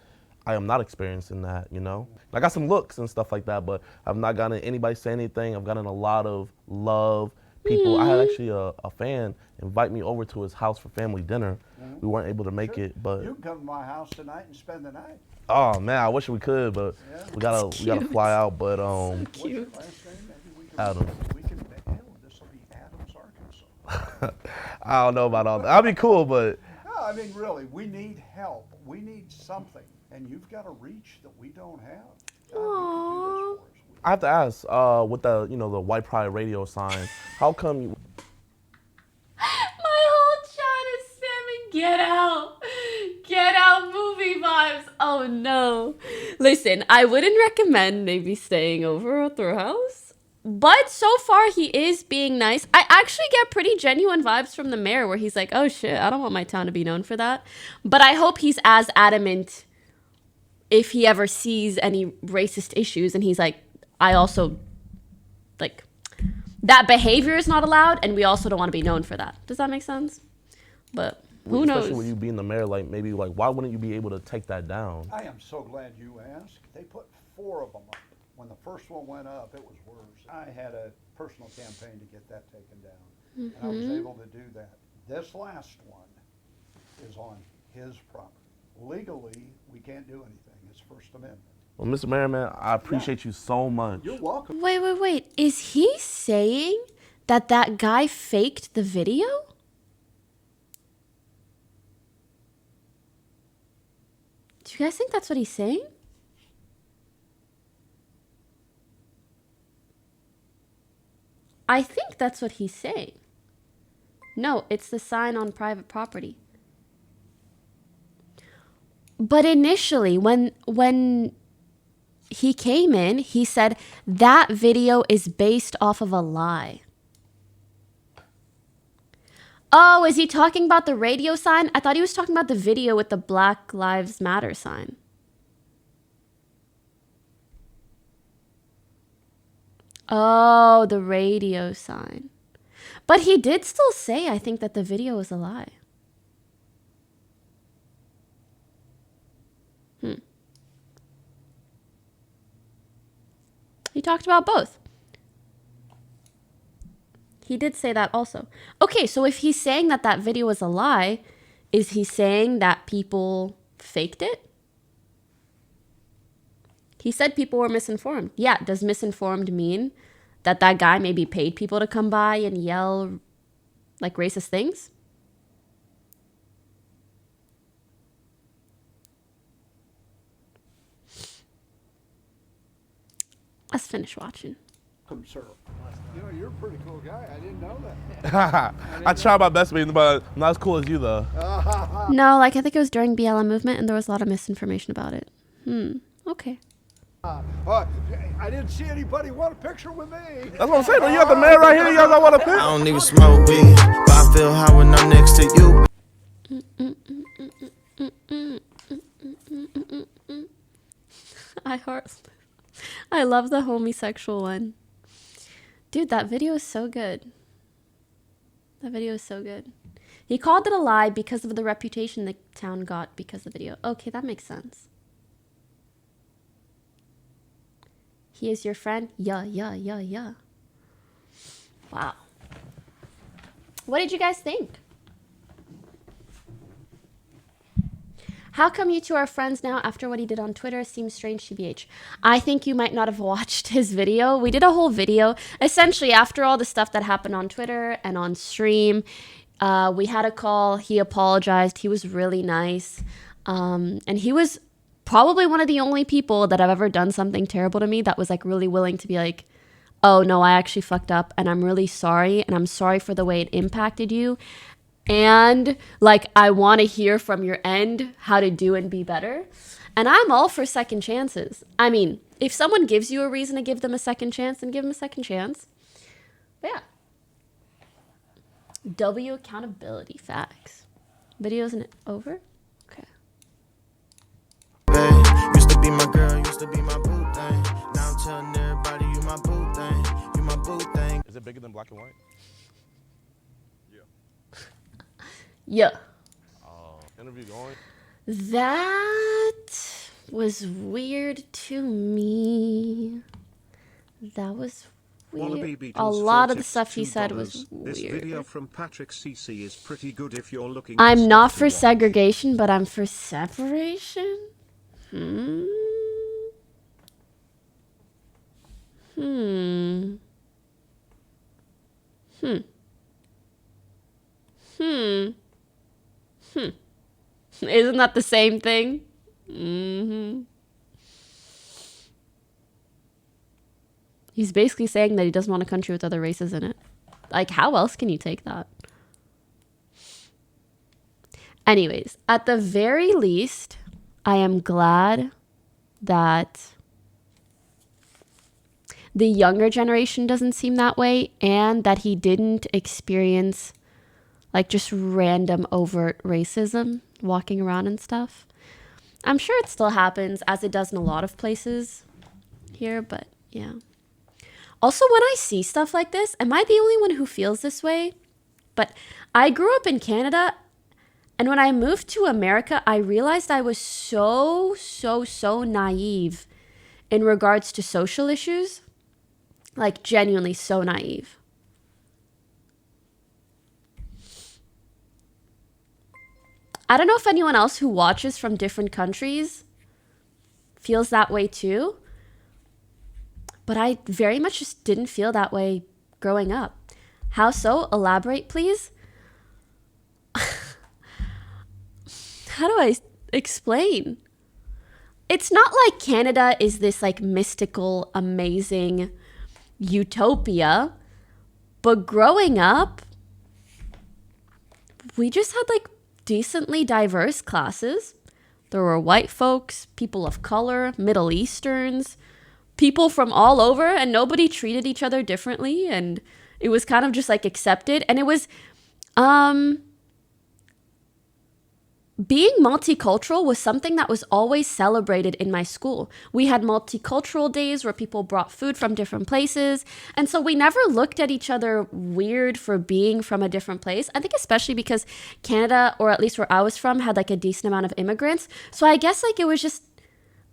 I am not experiencing that, you know? I got some looks and stuff like that, but I've not gotten anybody say anything. I've gotten a lot of love. People, I had actually a fan invite me over to his house for family dinner. We weren't able to make it, but You can come to my house tonight and spend the night. oh man, I wish we could, but we gotta fly out. But Cute. What's your last name? Maybe we can, Adams. We can, hell, this will be Adams, Arkansas. I don't know about all that. That'd be cool, but No, I mean, really, we need help. We need something. And you've got a reach that we don't have. God, you can do this for us. I have to ask, with the, you know, the white pride radio sign, how come you? Get out. Get out movie vibes. Oh no. Listen, I wouldn't recommend maybe staying over at their house. But so far he is being nice. I actually get pretty genuine vibes from the mayor where he's like, oh shit, I don't want my town to be known for that. But I hope he's as adamant if he ever sees any racist issues and he's like, I also, like, that behavior is not allowed and we also don't want to be known for that. Does that make sense? But who knows? Especially when you being the mayor, like maybe like why wouldn't you be able to take that down? I am so glad you asked. They put 4 of them up. When the first one went up, it was worse. I had a personal campaign to get that taken down, and I was able to do that. This last one is on his property. Legally, we can't do anything. It's First Amendment. Well, Mr. Merriman, I appreciate you so much. You're welcome. Wait. Is he saying that that guy faked the video? Do you guys think that's what he's saying? I think that's what he's saying. No, it's the sign on private property. But initially, when he came in, he said that video is based off of a lie. Oh, is he talking about the radio sign? I thought he was talking about the video with the Black Lives Matter sign. Oh, the radio sign. But he did still say, I think, that the video was a lie. He talked about both. He did say that also. Okay, so if he's saying that that video was a lie, is he saying that people faked it? He said people were misinformed. Yeah, does misinformed mean that that guy maybe paid people to come by and yell like racist things? Let's finish watching. Sir. You know, you're a pretty cool guy. I didn't know that. I try my best, but I'm not as cool as you, though. No, like I think it was during BLM movement and there was a lot of misinformation about it. Okay. I didn't see anybody want a picture with me. That's what I'm saying. You got the man right here. You guys don't want a picture. I don't even smoke weed, but I feel high when I'm next to you. I love the homosexual one. Dude, that video is so good. That video is so good. He called it a lie because of the reputation the town got because of the video. Okay, that makes sense. He is your friend? Yeah. Wow. What did you guys think? How come you two are friends now after what he did on Twitter? Seems strange, TBH. I think you might not have watched his video. We did a whole video. Essentially, after all the stuff that happened on Twitter and on stream, we had a call. He apologized. He was really nice. And he was probably one of the only people that I've ever done something terrible to me that was like really willing to be like, oh no, I actually fucked up and I'm really sorry. And I'm sorry for the way it impacted you. And like, I want to hear from your end how to do and be better. And I'm all for second chances. I mean, if someone gives you a reason to give them a second chance, then give them a second chance. But yeah. W accountability facts. Video isn't over? Okay. Used to be my girl, used to be my boo thing. Now I'm telling everybody you my boo thing. You my boo thing. Is it bigger than black and white? Yeah. Interview going? That was weird to me. That was weird. A lot of the stuff he said was weird. This video from Patrick CC is pretty good if you're looking. I'm not for segregation, but I'm for separation. Isn't that the same thing? He's basically saying that he doesn't want a country with other races in it. Like, how else can you take that? Anyways, at the very least, I am glad that the younger generation doesn't seem that way, and that he didn't experience like just random overt racism walking around and stuff. I'm sure it still happens, as it does in a lot of places here, but yeah. Also, when I see stuff like this, am I the only one who feels this way? But I grew up in Canada, and when I moved to America, I realized I was so naive in regards to social issues. Like, genuinely so naive. I don't know if anyone else who watches from different countries feels that way too, but I very much just didn't feel that way growing up. How so? Elaborate, please. How do I explain? It's not like Canada is this like mystical, amazing utopia, but growing up, we just had like decently diverse classes. There were white folks, people of color, Middle Easterns, people from all over, and nobody treated each other differently, and it was kind of just like accepted. And it was being multicultural was something that was always celebrated in my school. We had multicultural days where people brought food from different places. And so we never looked at each other weird for being from a different place. I think especially because Canada, or at least where I was from, had like a decent amount of immigrants. So I guess like it was just,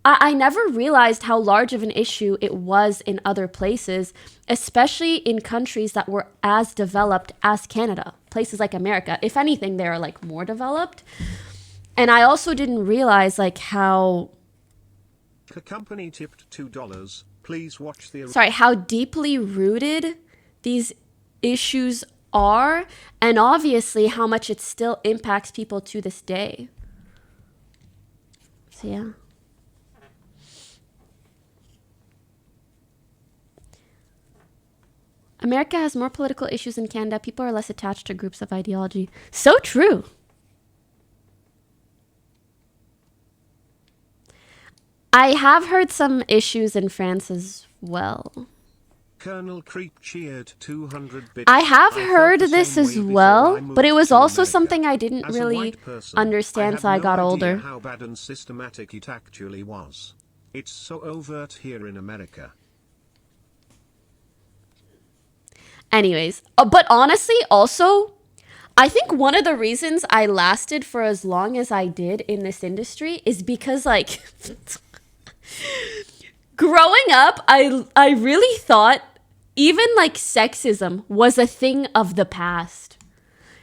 I never realized how large of an issue it was in other places, especially in countries that were as developed as Canada. Places like America. If anything, they're like more developed. And I also didn't realize like how... The company tipped $2. Please watch the... Sorry, how deeply rooted these issues are, and obviously how much it still impacts people to this day. So yeah. America has more political issues than Canada. People are less attached to groups of ideology. So true. I have heard some issues in France as well. Colonel Creep cheered 200 bits. I have heard this as well, but it was also something I didn't really understand till I got older. How bad and systematic it actually was. It's so overt here in America. Anyways, but honestly, also, I think one of the reasons I lasted for as long as I did in this industry is because, like, growing up, I really thought even, like, sexism was a thing of the past.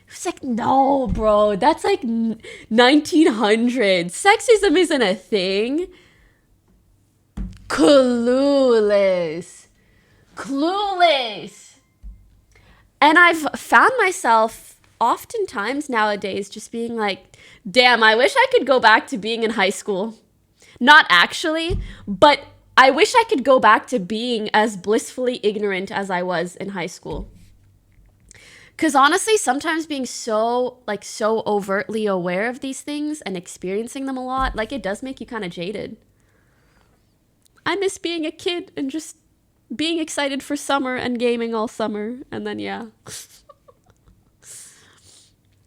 It was like, no, bro, that's, like, 1900s. Sexism isn't a thing. Clueless. And I've found myself oftentimes nowadays just being like, damn, I wish I could go back to being in high school. Not actually, but I wish I could go back to being as blissfully ignorant as I was in high school. Because honestly, sometimes being so overtly aware of these things and experiencing them a lot, like, it does make you kind of jaded. I miss being a kid and just being excited for summer and gaming all summer. And then, yeah.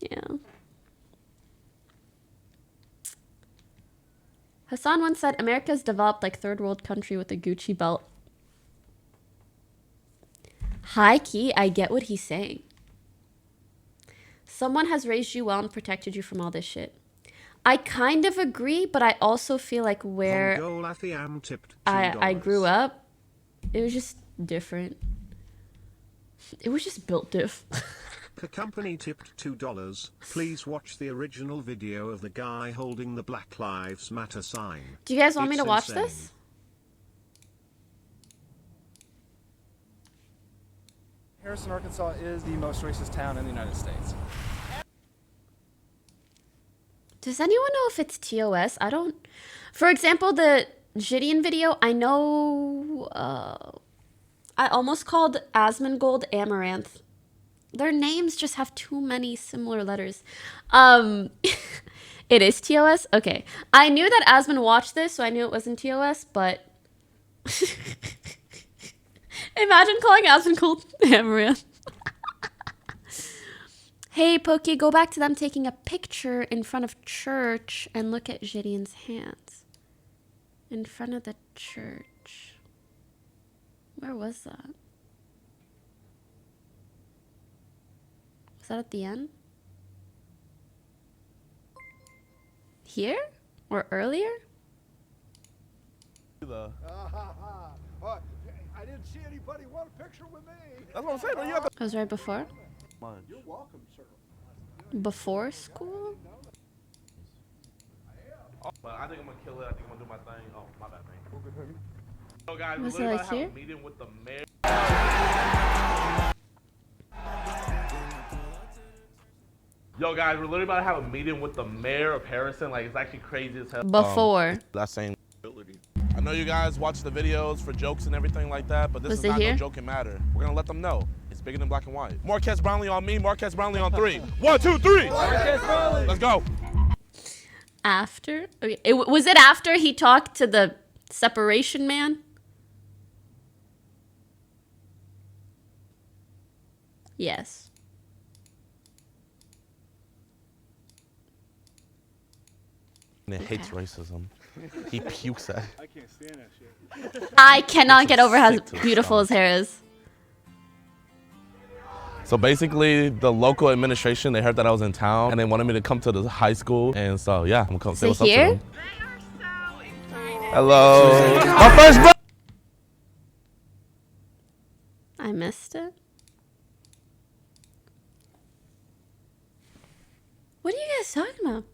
Yeah. Hassan once said, America's developed like third world country with a Gucci belt. High key, I get what he's saying. Someone has raised you well and protected you from all this shit. I kind of agree, but I also feel like where I grew up, it was just different. It was just built diff. The company tipped $2. Please watch the original video of the guy holding the Black Lives Matter sign. Do you guys want me to watch this? Harrison, Arkansas is the most racist town in the United States. Does anyone know if it's TOS? I don't... For example, the Gideon video, I know... I almost called Asmongold Amaranth. Their names just have too many similar letters. It is TOS? Okay. I knew that Asmund watched this, so I knew it wasn't TOS, but... Imagine calling Asmund cool Maria. Hey, Pokey, go back to them taking a picture in front of church and look at Gideon's hands. In front of the church. Where was that? Was that at the end? Here? Or earlier? I didn't see anybody want a picture with me. That's what I'm saying. You have That was right before? You're welcome, sir. Before school? But I think I'm gonna kill it. I think I'm gonna do my thing. Oh, my bad, man. So guys, Was we're it literally like about to here? have a meeting with the mayor. Yo, guys, we're literally about to have a meeting with the mayor of Harrison. Like, it's actually crazy as hell. Before. That same ability. I know you guys watch the videos for jokes and everything like that, but this Was is it not here? no joking matter. We're gonna let them know. It's bigger than black and white. Marquez Brownlee on me, Marquez Brownlee on 3. 1, 2, 3. Marquez Brownlee. Let's go. After? Okay. Was it after he talked to the separation man? Yes. And it hates racism. He pukes at it. I can't stand that shit. I cannot get over how Sick to the beautiful his hair is. So basically, the local administration, they heard that I was in town, and they wanted me to come to the high school. And so, yeah, I'm gonna come say what's up to them. Hello. My first bro. I missed it. What are you guys talking about?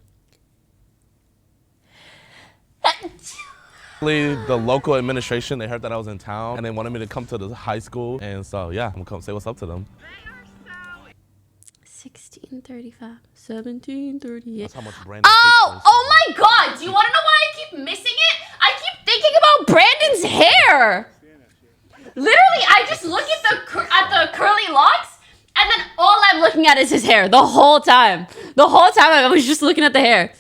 The local administration, they heard that I was in town, and they wanted me to come to the high school. And so, yeah, I'm gonna come say what's up to them. 1635, 1738. That's how much Brandon Oh my God! Do you want to know why I keep missing it? I keep thinking about Brandon's hair. Literally, I just look at the curly locks, and then all I'm looking at is his hair the whole time. The whole time I was just looking at the hair.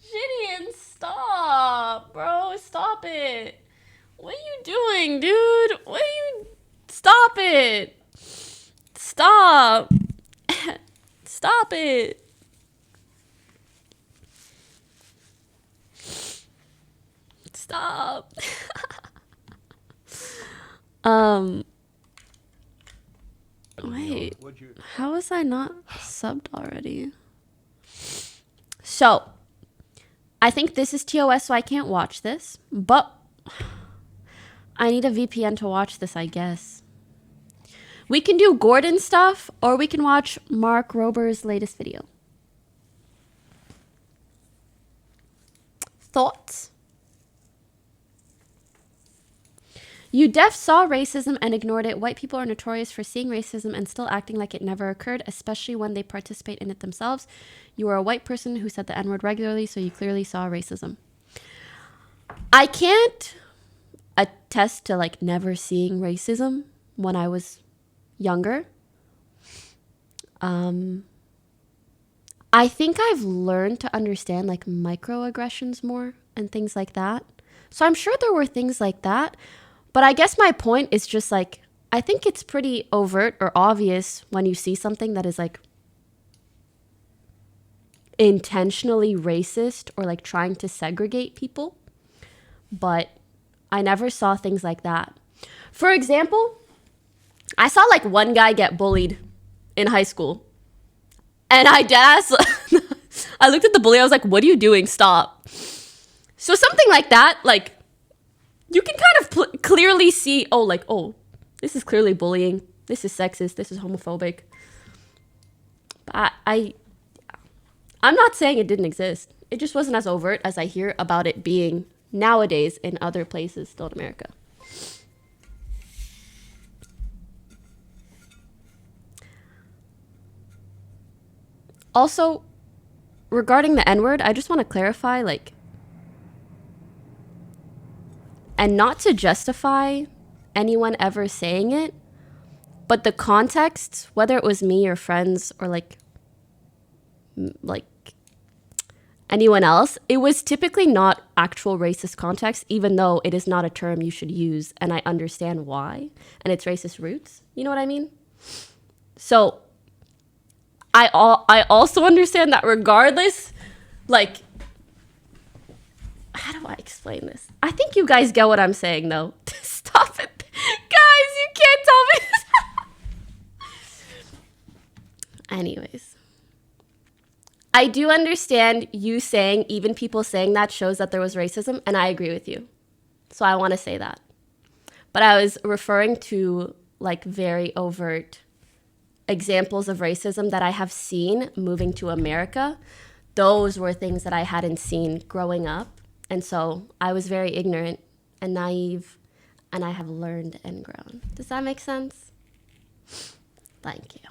Gideon, stop, bro. Stop it. What are you doing, dude? What are you... Stop it. Stop. Stop it. Stop. Wait. How was I not subbed already? So, I think this is TOS, so I can't watch this, but I need a VPN to watch this, I guess. We can do Gordon stuff, or we can watch Mark Rober's latest video. Thoughts? You deaf saw racism and ignored it. White people are notorious for seeing racism and still acting like it never occurred, especially when they participate in it themselves. You are a white person who said the N-word regularly, so you clearly saw racism. I can't attest to like never seeing racism when I was younger. I think I've learned to understand like microaggressions more and things like that. So I'm sure there were things like that. But I guess my point is just like, I think it's pretty overt or obvious when you see something that is like intentionally racist or like trying to segregate people. But I never saw things like that. For example, I saw like one guy get bullied in high school. And I looked at the bully, I was like, what are you doing? Stop. So something like that, like, you can kind of clearly see, oh, this is clearly bullying. This is sexist. This is homophobic. But I'm not saying it didn't exist. It just wasn't as overt as I hear about it being nowadays in other places still in America. Also, regarding the N-word, I just want to clarify, like, And not to justify anyone ever saying it, but the context, whether it was me or friends or like anyone else, it was typically not actual racist context, even though it is not a term you should use, and I understand why, and its racist roots. You know what I mean? So I also understand that regardless, like, how do I explain this? I think you guys get what I'm saying, though. Stop it. Guys, you can't tell me this. Anyways. I do understand you saying, even people saying that shows that there was racism, and I agree with you. So I want to say that. But I was referring to, like, very overt examples of racism that I have seen moving to America. Those were things that I hadn't seen growing up. And so I was very ignorant and naive, and I have learned and grown. Does that make sense? Thank you.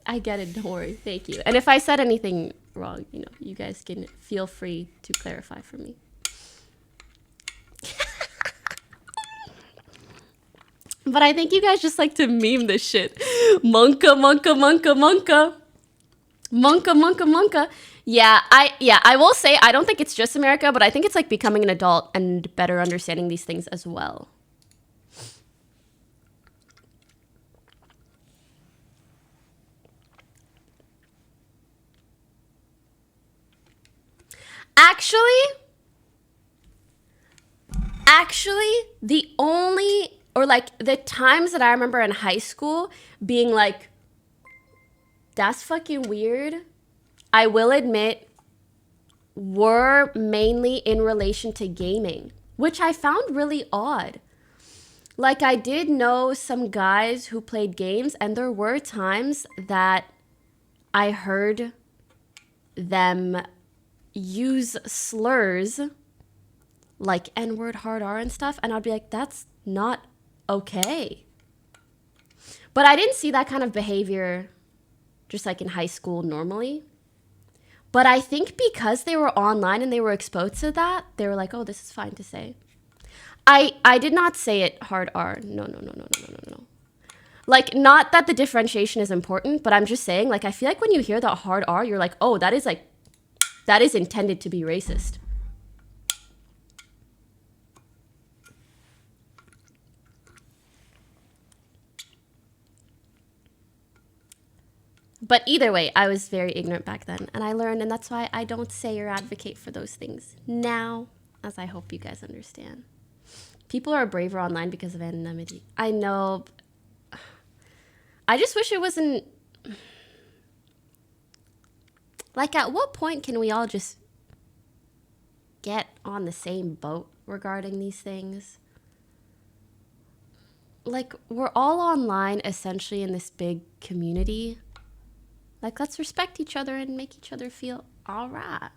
I get it, don't worry. Thank you. And if I said anything wrong, you know, you guys can feel free to clarify for me. But I think you guys just like to meme this shit. Monka, monka, monka, monka. Monka, monka, monka. Yeah, I will say I don't think it's just America, but I think it's like becoming an adult and better understanding these things as well. Actually, the only, or like the times that I remember in high school being like, that's fucking weird, I will admit, were mainly in relation to gaming, which I found really odd. Like, I did know some guys who played games, and there were times that I heard them use slurs like N-word, hard R and stuff, and I'd be like, that's not okay. But I didn't see that kind of behavior just like in high school normally. But I think because they were online and they were exposed to that, they were like, oh, this is fine to say. I did not say it hard R. No. Like, not that the differentiation is important, but I'm just saying, like, I feel like when you hear that hard R, you're like, oh, that is intended to be racist. But either way, I was very ignorant back then, and I learned, and that's why I don't say or advocate for those things now, as I hope you guys understand. People are braver online because of anonymity. I know. I just wish it wasn't... Like, at what point can we all just get on the same boat regarding these things? Like, we're all online, essentially, in this big community. Like, let's respect each other and make each other feel all right.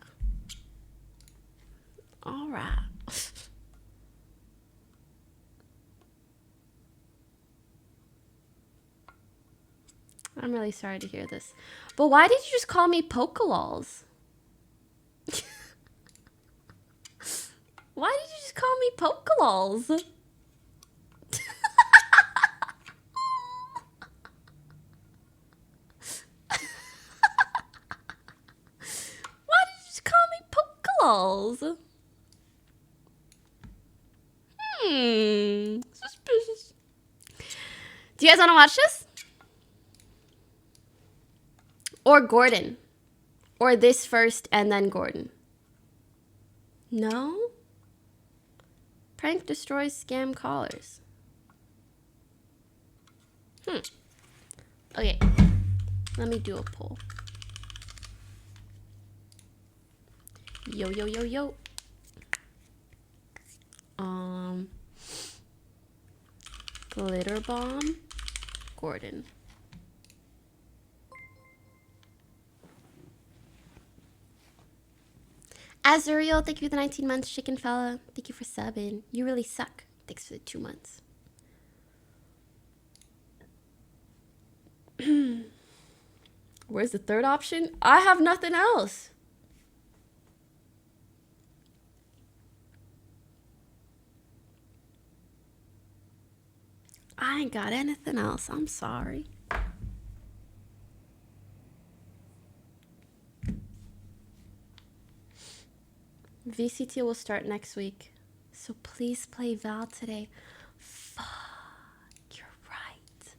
All right. I'm really sorry to hear this. But why did you just call me Pokelols? Why did you just call me Pokelols? Suspicious. Do you guys want to watch this? Or Gordon? Or this first and then Gordon? No? Prank destroys scam callers. Okay. Let me do a poll. Yo. Glitter bomb, Gordon. Azuriel, thank you for the 19 months. Chicken fella, thank you for subbing. You really suck. Thanks for the 2 months. Where's the third option? I have nothing else. I ain't got anything else. I'm sorry. VCT will start next week. So please play Val today. Fuck, you're right.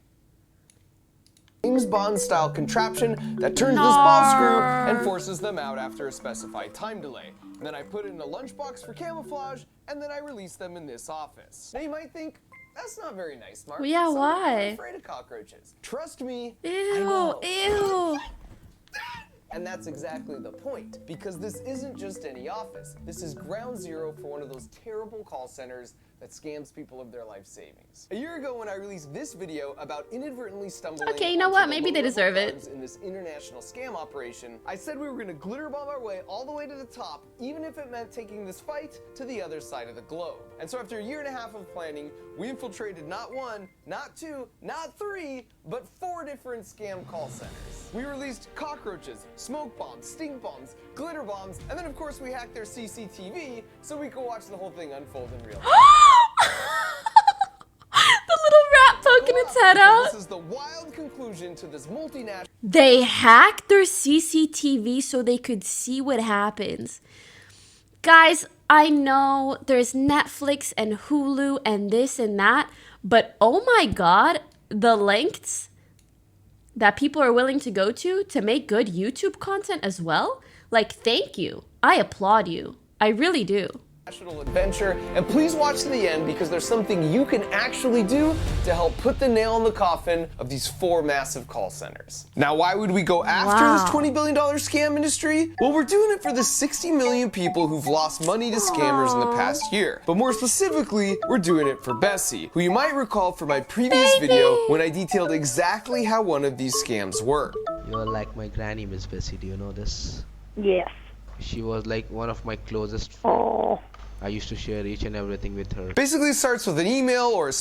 James Bond style contraption that turns this ball screw and forces them out after a specified time delay. And then I put it in a lunchbox for camouflage, and then I release them in this office. Now you might think, that's not very nice, Mark. Well, yeah, Some people are why? afraid of cockroaches. Trust me. Ew, I know. ew. And that's exactly the point, because this isn't just any office. This is ground zero for one of those terrible call centers that scams people of their life savings. A year ago when I released this video about inadvertently stumbling Okay, you know what? onto the Maybe they low-level deserve it. funds in this international scam operation, I said we were gonna glitter bomb our way all the way to the top, even if it meant taking this fight to the other side of the globe. And so after a year and a half of planning, we infiltrated not one, not two, not three, but 4 different scam call centers. We released cockroaches, smoke bombs, stink bombs, glitter bombs, and then of course we hacked their CCTV so we could watch the whole thing unfold in real time. The little rat poking its head out. This is the wild conclusion to this multinational. They hacked their CCTV so they could see what happens. Guys, I know there's Netflix and Hulu and this and that, but oh my god, the lengths that people are willing to go to make good YouTube content as well. Like, thank you. I applaud you. I really do. National adventure, and please watch to the end because there's something you can actually do to help put the nail in the coffin of these 4 massive call centers. Now, why would we go after this $20 billion scam industry? Well, we're doing it for the 60 million people who've lost money to scammers in the past year. But more specifically, we're doing it for Bessie, who you might recall from my previous video when I detailed exactly how one of these scams worked. You're like my granny, Miss Bessie. Do you know this? Yes. She was like one of my closest friends. Oh. I used to share each and everything with her. Basically, it starts with an email or a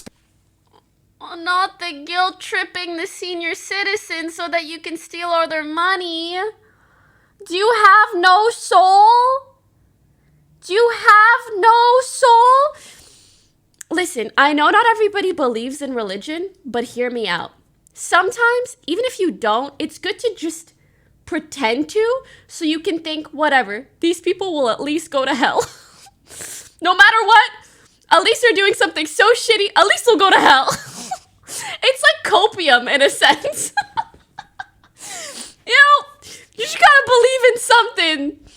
Oh, not the guilt tripping the senior citizens so that you can steal all their money. Do you have no soul? Do you have no soul? Listen, I know not everybody believes in religion, but hear me out. Sometimes, even if you don't, it's good to just pretend to, so you can think, whatever, these people will at least go to hell. No matter what, at least they're doing something so shitty, at least they'll go to hell. It's like copium in a sense. You know, you just gotta believe in something.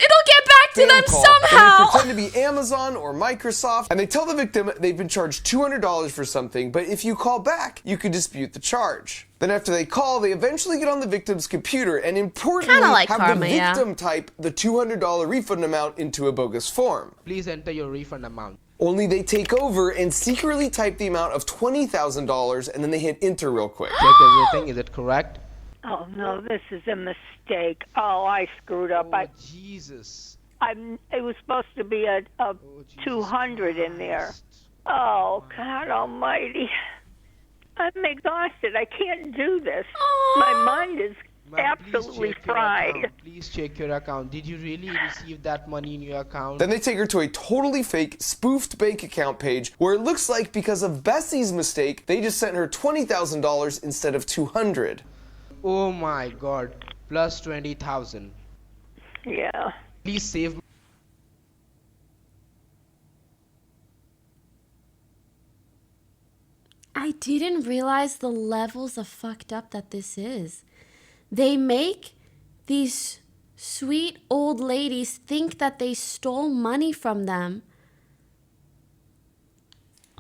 It'll get back to them somehow. They pretend to be Amazon or Microsoft, and they tell the victim they've been charged $200 for something, but if you call back, you could dispute the charge. Then after they call, they eventually get on the victim's computer and importantly like have karma, the victim type the $200 refund amount into a bogus form. Please enter your refund amount. Only they take over and secretly type the amount of $20,000 and then they hit enter real quick. Check everything, is it correct? Oh no, this is a mistake. Oh, I screwed up. Jesus. It was supposed to be a 200 in there. Oh, God almighty. I'm exhausted. I can't do this. My mind is absolutely fried. Please check your account. Did you really receive that money in your account? Then they take her to a totally fake, spoofed bank account page where it looks like because of Bessie's mistake, they just sent her $20,000 instead of $200. Oh my God, plus 20,000. Yeah. Please save. I didn't realize the levels of fucked up that this is. They make these sweet old ladies think that they stole money from them.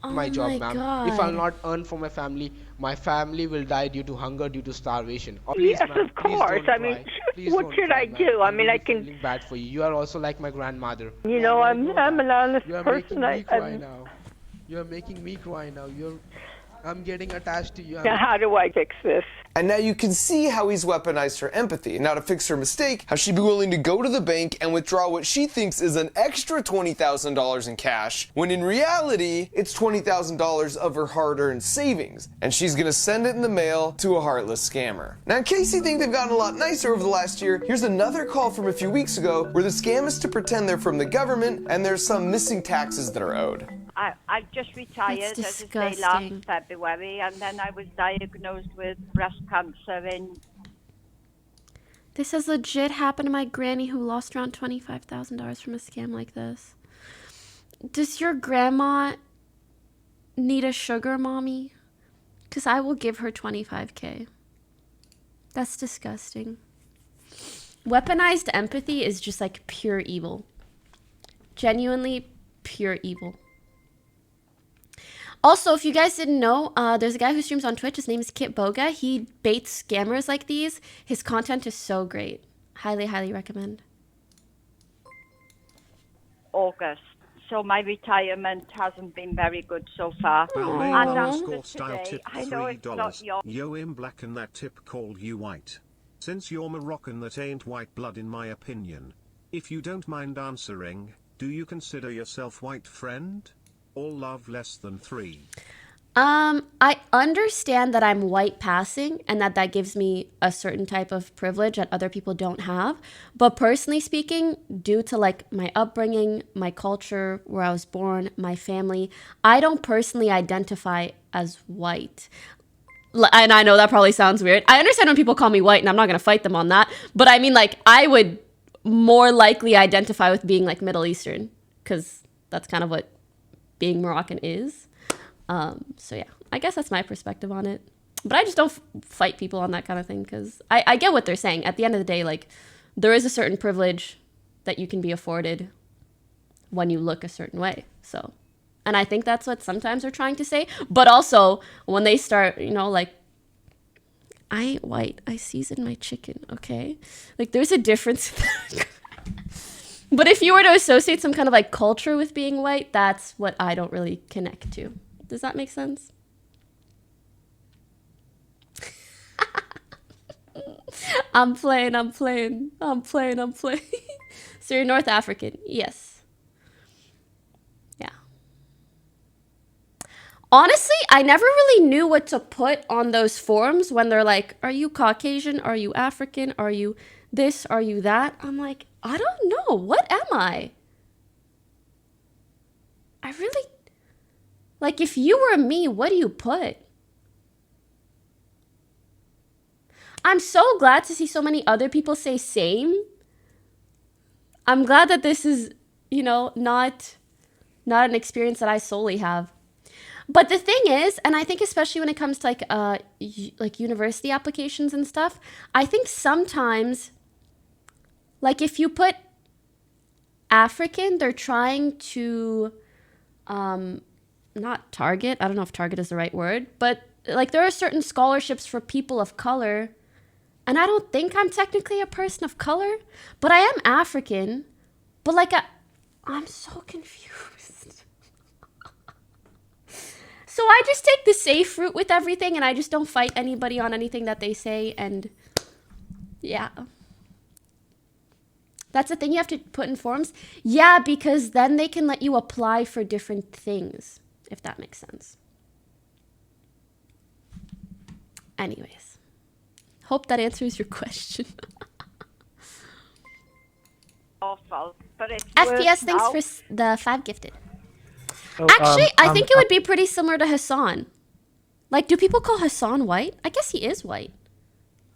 Oh my job, my ma'am. If God. I'll not earn for my family will die due to hunger, due to starvation. Oh, Yes, please, of course. I mean, what should I do? I mean, I can. Feeling bad for you. You are also like my grandmother. You know, I'm an honest You are person. making me cry now. You are making me cry now. I'm getting attached to you. Now, how do I fix this? And now you can see how he's weaponized her empathy. Now to fix her mistake, how she'd be willing to go to the bank and withdraw what she thinks is an extra $20,000 in cash, when in reality, it's $20,000 of her hard-earned savings. And she's gonna send it in the mail to a heartless scammer. Now in case you think they've gotten a lot nicer over the last year, here's another call from a few weeks ago where the scam is to pretend they're from the government and there's some missing taxes that are owed. I just retired, as I say, last February, and then I was diagnosed with breast cancer in... This has legit happened to my granny who lost around $25,000 from a scam like this. Does your grandma need a sugar mommy? Because I will give her $25K. That's disgusting. Weaponized empathy is just like pure evil. Genuinely pure evil. Also, if you guys didn't know, there's a guy who streams on Twitch. His name is Kit Boga. He baits scammers like these. His content is so great. Highly, highly recommend. August. So my retirement hasn't been very good so far. Balmain And underscore after style today, tip I know it's not $3. your... Yo, in black and that tip called you white. Since you're Moroccan, that ain't white blood in my opinion. If you don't mind answering, do you consider yourself white, friend? All love, less than 3. I understand that I'm white passing and that gives me a certain type of privilege that other people don't have. But personally speaking, due to like my upbringing, my culture, where I was born, my family, I don't personally identify as white. And I know that probably sounds weird. I understand when people call me white and I'm not going to fight them on that. But I mean, like, I would more likely identify with being like Middle Eastern because that's kind of what being Moroccan is. So yeah, I guess that's my perspective on it. But I just don't fight people on that kind of thing because I get what they're saying. At the end of the day, like, there is a certain privilege that you can be afforded when you look a certain way. So, and I think that's what sometimes they're trying to say. But also, when they start, you know, like, I ain't white. I season my chicken, okay? Like, there's a difference. But if you were to associate some kind of, like, culture with being white, that's what I don't really connect to. Does that make sense? I'm playing. So you're North African? Yes. Yeah. Honestly, I never really knew what to put on those forms when they're like, are you Caucasian? Are you African? Are you this? Are you that? I'm like, I don't know. What am I? I really... Like, if you were me, what do you put? I'm so glad to see so many other people say same. I'm glad that this is, you know, not an experience that I solely have. But the thing is, and I think especially when it comes to like university applications and stuff, I think sometimes, like if you put African, they're trying to, not target, I don't know if target is the right word, but like there are certain scholarships for people of color, and I don't think I'm technically a person of color, but I am African, but like I'm so confused. So I just take the safe route with everything, and I just don't fight anybody on anything that they say, and yeah. That's the thing you have to put in forms. Yeah, because then they can let you apply for different things, if that makes sense. Anyways, hope that answers your question. Awful, but it's FPS, thanks for the 5 gifted. Oh, actually, I think it would be pretty similar to Hassan. Like, do people call Hassan white? I guess he is white.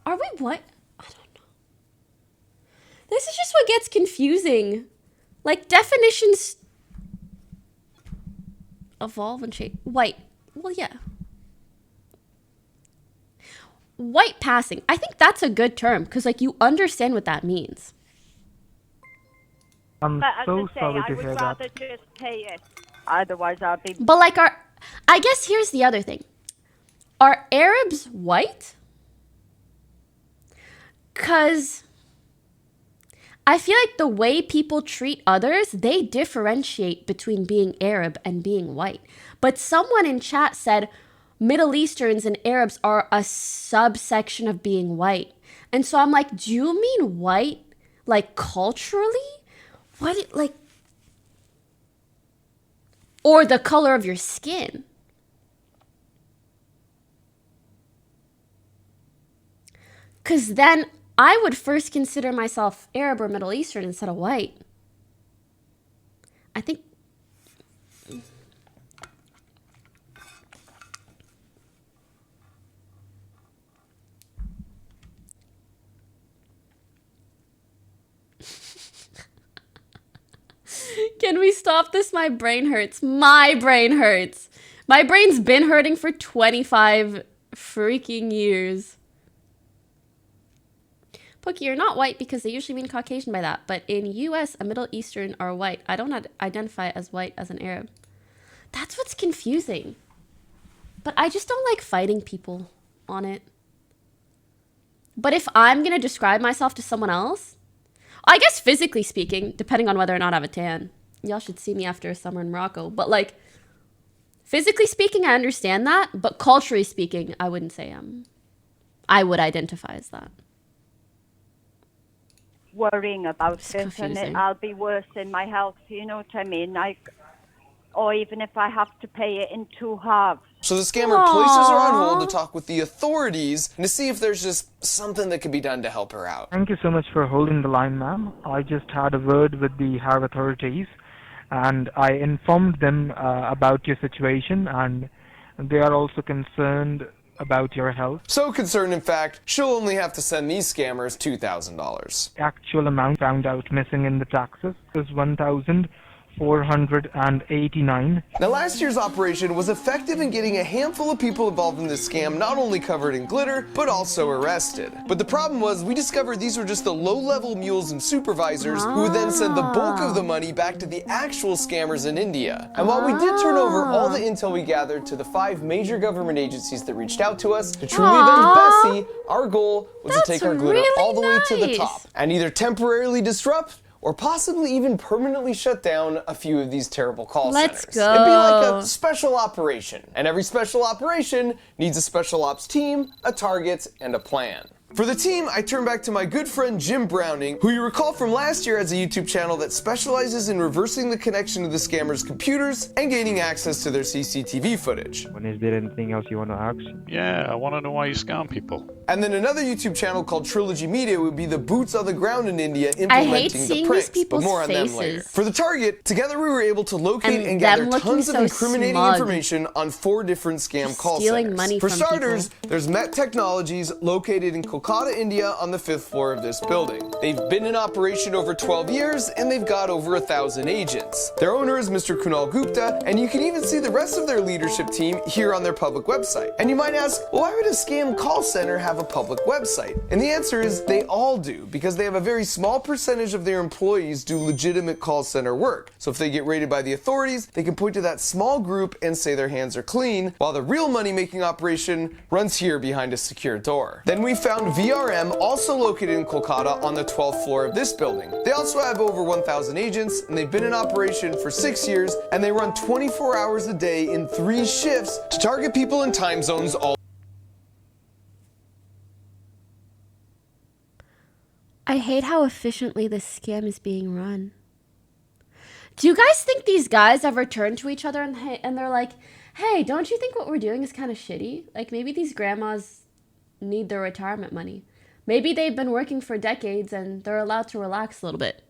Are we white? I don't know. This is just what gets confusing. Like, definitions evolve and change. White. Well, yeah. White passing. I think that's a good term because, like, you understand what that means. I'm but as so I say, sorry I to would hear rather that. just pay it. Otherwise, I'll be... But, like, I guess here's the other thing. Are Arabs white? Because I feel like the way people treat others, they differentiate between being Arab and being white. But someone in chat said Middle Easterns and Arabs are a subsection of being white. And so I'm like, do you mean white, like, culturally? What, like... Or the color of your skin? Because then I would first consider myself Arab or Middle Eastern instead of white. I think... Can we stop this? My brain hurts. My brain hurts. My brain's been hurting for 25 freaking years. Pookie, you're not white because they usually mean Caucasian by that. But in US, a Middle Eastern are white. I don't identify as white as an Arab. That's what's confusing. But I just don't like fighting people on it. But if I'm going to describe myself to someone else, I guess physically speaking, depending on whether or not I have a tan. Y'all should see me after a summer in Morocco. But like, physically speaking, I understand that. But culturally speaking, I wouldn't say I would identify as that. Worrying about It's this, and confusing. I'll be worse in my health, you know what I mean? Or even if I have to pay it in 2 halves. So the scammer places her on hold to talk with the authorities and to see if there's just something that can be done to help her out. Thank you so much for holding the line, ma'am. I just had a word with the Harv authorities, and I informed them about your situation, and they are also concerned about your health. So concerned, in fact, she'll only have to send these scammers $2,000. Actual amount found out missing in the taxes is $1,489. Now, last year's operation was effective in getting a handful of people involved in this scam not only covered in glitter, but also arrested. But the problem was we discovered these were just the low-level mules and supervisors who would then send the bulk of the money back to the actual scammers in India. And while we did turn over all the intel we gathered to the 5 major government agencies that reached out to us to truly avenge Bessie, our goal was to take our glitter all the way to the top and either temporarily disrupt or possibly even permanently shut down a few of these terrible call centers. Let's go. It'd be like a special operation, and every special operation needs a special ops team, a target, and a plan. For the team, I turn back to my good friend Jim Browning, who you recall from last year has a YouTube channel that specializes in reversing the connection to the scammers' computers and gaining access to their CCTV footage. Is there anything else you want to ask? Yeah, I want to know why you scam people. And then another YouTube channel called Trilogy Media would be the boots on the ground in India I hate implementing seeing the pranks, these people's but more on them faces. later. For the target, together we were able to locate and them gather looking tons of so incriminating smug. information on 4 different scam call stealing centers. money For from starters, there's Met Technologies located in Kolkata, India on the 5th floor of this building. They've been in operation over 12 years and they've got over 1,000 agents. Their owner is Mr. Kunal Gupta, and you can even see the rest of their leadership team here on their public website. And you might ask, well, why would a scam call center have a public website? And the answer is they all do, because they have a very small percentage of their employees do legitimate call center work. So if they get raided by the authorities, they can point to that small group and say their hands are clean, while the real money-making operation runs here behind a secure door. Then we found VRM, also located in Kolkata on the 12th floor of this building. They also have over 1,000 agents, and they've been in operation for 6 years, and they run 24 hours a day in 3 shifts to target people in time zones all. I hate how efficiently this scam is being run. Do you guys think these guys ever turn to each other and they're like, hey, don't you think what we're doing is kind of shitty? Like, maybe these grandmas need their retirement money. Maybe they've been working for decades and they're allowed to relax a little bit.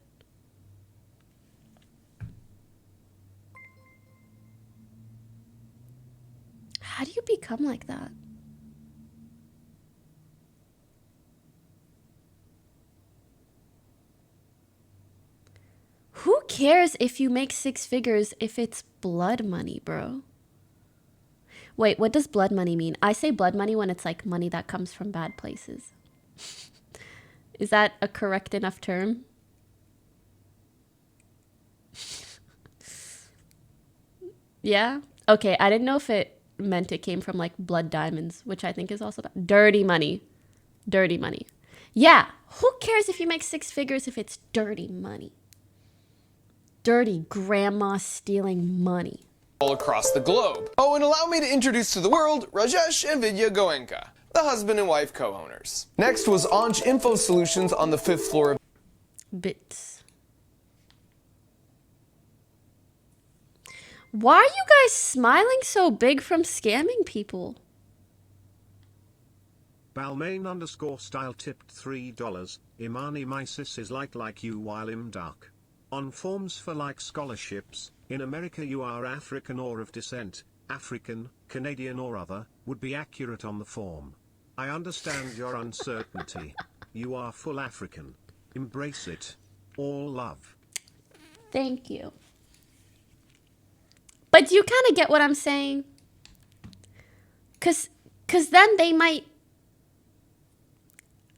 How do you become like that? Who cares if you make 6 figures if it's blood money, bro? Wait, what does blood money mean? I say blood money when it's like money that comes from bad places. Is that a correct enough term? Yeah? Okay, I didn't know if it meant it came from like blood diamonds, which I think is also bad. Dirty money. Dirty money. Yeah, who cares if you make 6 figures if it's dirty money? Dirty grandma stealing money. All across the globe. Oh, and allow me to introduce to the world Rajesh and Vidya Goenka, the husband and wife co-owners. Next was Anj Info Solutions on the 5th floor of Bits. Why are you guys smiling so big from scamming people? Balmain_style tipped $3. Imani my sis is like you while im dark. On forms for like scholarships, in America you are African or of descent, African, Canadian or other, would be accurate on the form. I understand your uncertainty. You are full African. Embrace it. All love. Thank you. But do you kind of get what I'm saying? Cause then they might.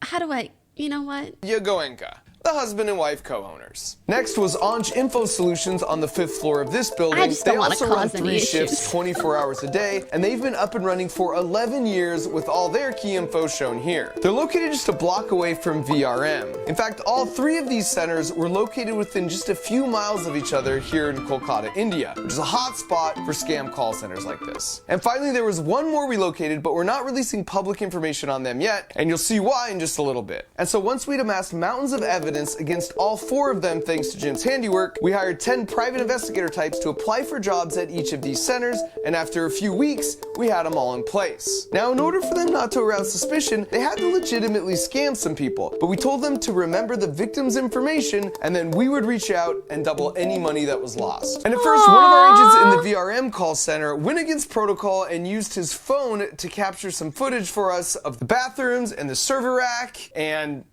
How do I? You know what? Yagoenka, the husband and wife co-owners. Next was Aunch Info Solutions on the 5th floor of this building. I just don't They wanna also run cause any 3 shifts, issues. 24 hours a day, and they've been up and running for 11 years with all their key info shown here. They're located just a block away from VRM. In fact, all 3 of these centers were located within just a few miles of each other here in Kolkata, India, which is a hot spot for scam call centers like this. And finally, there was one more relocated, but we're not releasing public information on them yet, and you'll see why in just a little bit. And so once we'd amassed mountains of evidence against all 4 of them thanks to Jim's handiwork, we hired 10 private investigator types to apply for jobs at each of these centers, and after a few weeks, we had them all in place. Now, in order for them not to arouse suspicion, they had to legitimately scam some people, but we told them to remember the victim's information, and then we would reach out and double any money that was lost. And at first, one of our agents in the VRM call center went against protocol and used his phone to capture some footage for us of the bathrooms and the server rack and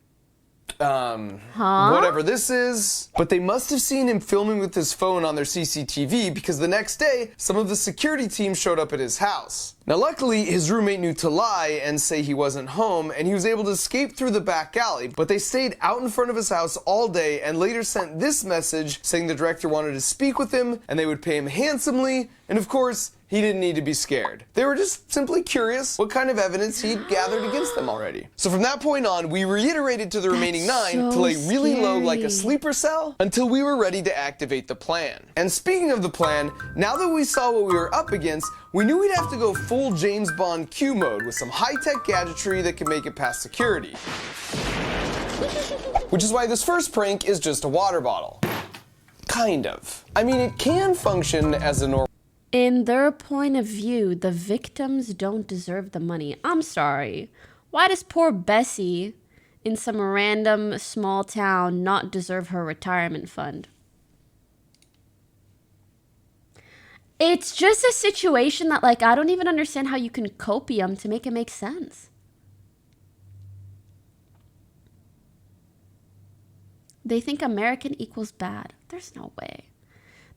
whatever this is. But they must have seen him filming with his phone on their CCTV, because the next day, some of the security team showed up at his house. Now luckily, his roommate knew to lie and say he wasn't home, and he was able to escape through the back alley, but they stayed out in front of his house all day and later sent this message saying the director wanted to speak with him and they would pay him handsomely, and of course, he didn't need to be scared. They were just simply curious what kind of evidence he'd gathered against them already. So from that point on, we reiterated to the remaining 9 to lay really low like a sleeper cell until we were ready to activate the plan. And speaking of the plan, now that we saw what we were up against, we knew we'd have to go full James Bond Q mode with some high-tech gadgetry that could make it past security. Which is why this first prank is just a water bottle. Kind of. I mean, it can function as a normal. In their point of view, the victims don't deserve the money. I'm sorry. Why does poor Bessie in some random small town not deserve her retirement fund? It's just a situation that, like, I don't even understand how you can copium to make it make sense. They think American equals bad. There's no way.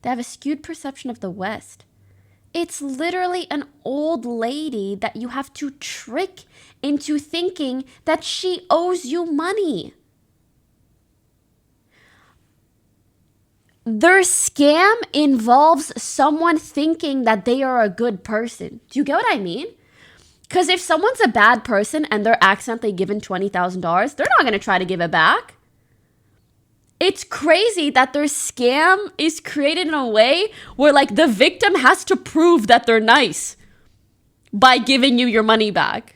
They have a skewed perception of the West. It's literally an old lady that you have to trick into thinking that she owes you money. Their scam involves someone thinking that they are a good person. Do you get what I mean? Because if someone's a bad person and they're accidentally given $20,000, they're not going to try to give it back. It's crazy that their scam is created in a way where, like, the victim has to prove that they're nice by giving you your money back.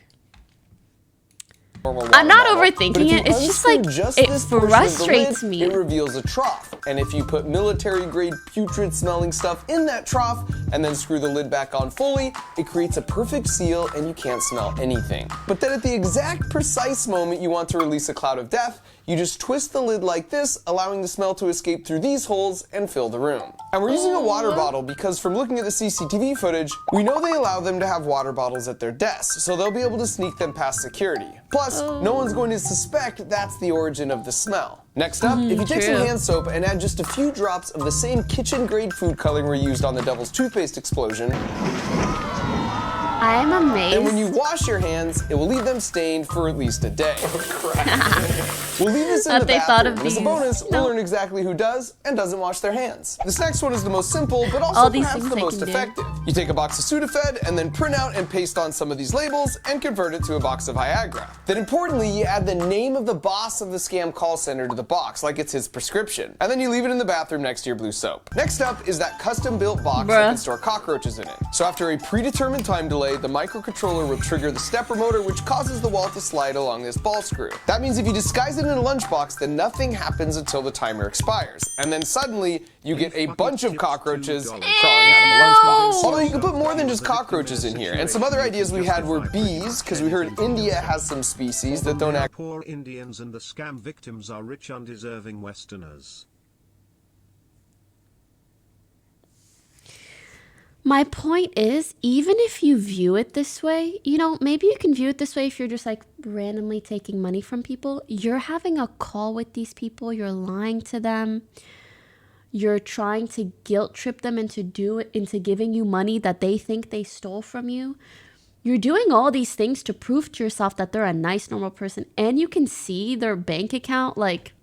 I'm not overthinking it. It's just like, it frustrates me. It reveals a trough. And if you put military grade putrid smelling stuff in that trough and then screw the lid back on fully, it creates a perfect seal and you can't smell anything. But then at the exact precise moment you want to release a cloud of death, you just twist the lid like this, allowing the smell to escape through these holes and fill the room. And we're using a water bottle because from looking at the CCTV footage, we know they allow them to have water bottles at their desks, so they'll be able to sneak them past security. Plus, no one's going to suspect that's the origin of the smell. Next up, if you take some hand soap and add just a few drops of the same kitchen-grade food coloring we used on the Devil's Toothpaste explosion, I'm amazed. and when you wash your hands, it will leave them stained for at least a day. We'll leave this in the bathroom, and as a bonus, we'll learn exactly who does and doesn't wash their hands. This next one is the most simple, but also perhaps the most effective. You take a box of Sudafed and then print out and paste on some of these labels and convert it to a box of Viagra. Then importantly, you add the name of the boss of the scam call center to the box, like it's his prescription. And then you leave it in the bathroom next to your blue soap. Next up is that custom-built box that can store cockroaches in it. So after a predetermined time delay, the microcontroller will trigger the stepper motor, which causes the wall to slide along this ball screw. That means if you disguise it in a lunchbox, then nothing happens until the timer expires. And then suddenly, you get a bunch of cockroaches crawling out of the lunchbox. Although you can put more than just cockroaches in here. And some other ideas we had were bees, because we heard India has some species that don't act. Poor Indians and the scam victims are rich, undeserving Westerners. My point is, even if you view it this way, you know, maybe you can view it this way if you're just like randomly taking money from people. You're having a call with these people, you're lying to them. You're trying to guilt trip them into giving you money that they think they stole from you. You're doing all these things to prove to yourself that they're a nice, normal person, and you can see their bank account, like,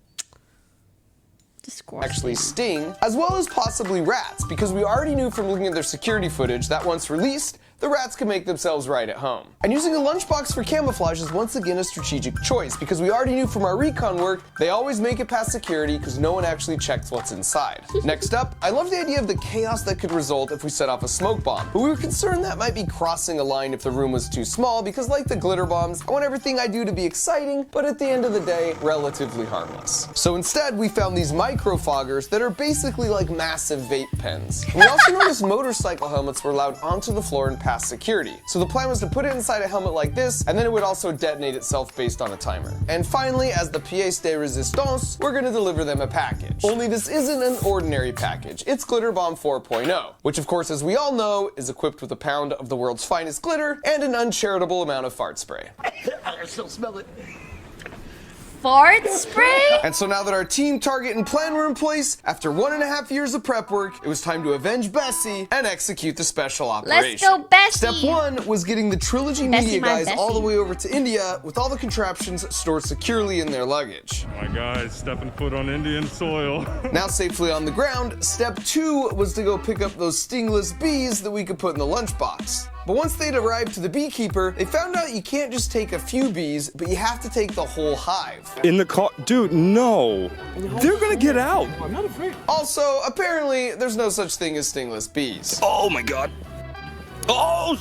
disgusting. Actually sting, as well as possibly rats, because we already knew from looking at their security footage that once released, the rats can make themselves right at home. And using a lunchbox for camouflage is once again a strategic choice, because we already knew from our recon work, they always make it past security because no one actually checks what's inside. Next up, I love the idea of the chaos that could result if we set off a smoke bomb, but we were concerned that might be crossing a line if the room was too small, because like the glitter bombs, I want everything I do to be exciting, but at the end of the day, relatively harmless. So instead, we found these micro foggers that are basically like massive vape pens. And we also noticed motorcycle helmets were allowed onto the floor and past security. So the plan was to put it inside a helmet like this, and then it would also detonate itself based on a timer. And finally, as the pièce de résistance, we're gonna deliver them a package. Only this isn't an ordinary package. It's Glitter Bomb 4.0, which of course, as we all know, is equipped with a pound of the world's finest glitter and an uncharitable amount of fart spray. I still smell it. Fart spray? And so now that our team, target, and plan were in place, after 1.5 years of prep work, it was time to avenge Bessie and execute the special operation. Let's go, Bessie! Step 1 was getting the Trilogy Bessie, media my guys Bessie. all the way over to India with all the contraptions stored securely in their luggage. My guys, stepping foot on Indian soil. Now safely on the ground, step 2 was to go pick up those stingless bees that we could put in the lunchbox. But once they'd arrived to the beekeeper, they found out you can't just take a few bees, but you have to take the whole hive. In the car, dude, no. They're gonna get out. I'm not afraid. Also, apparently, there's no such thing as stingless bees. Oh my god. Oh,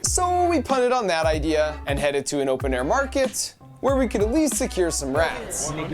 So we punted on that idea and headed to an open air market where we could at least secure some rats. By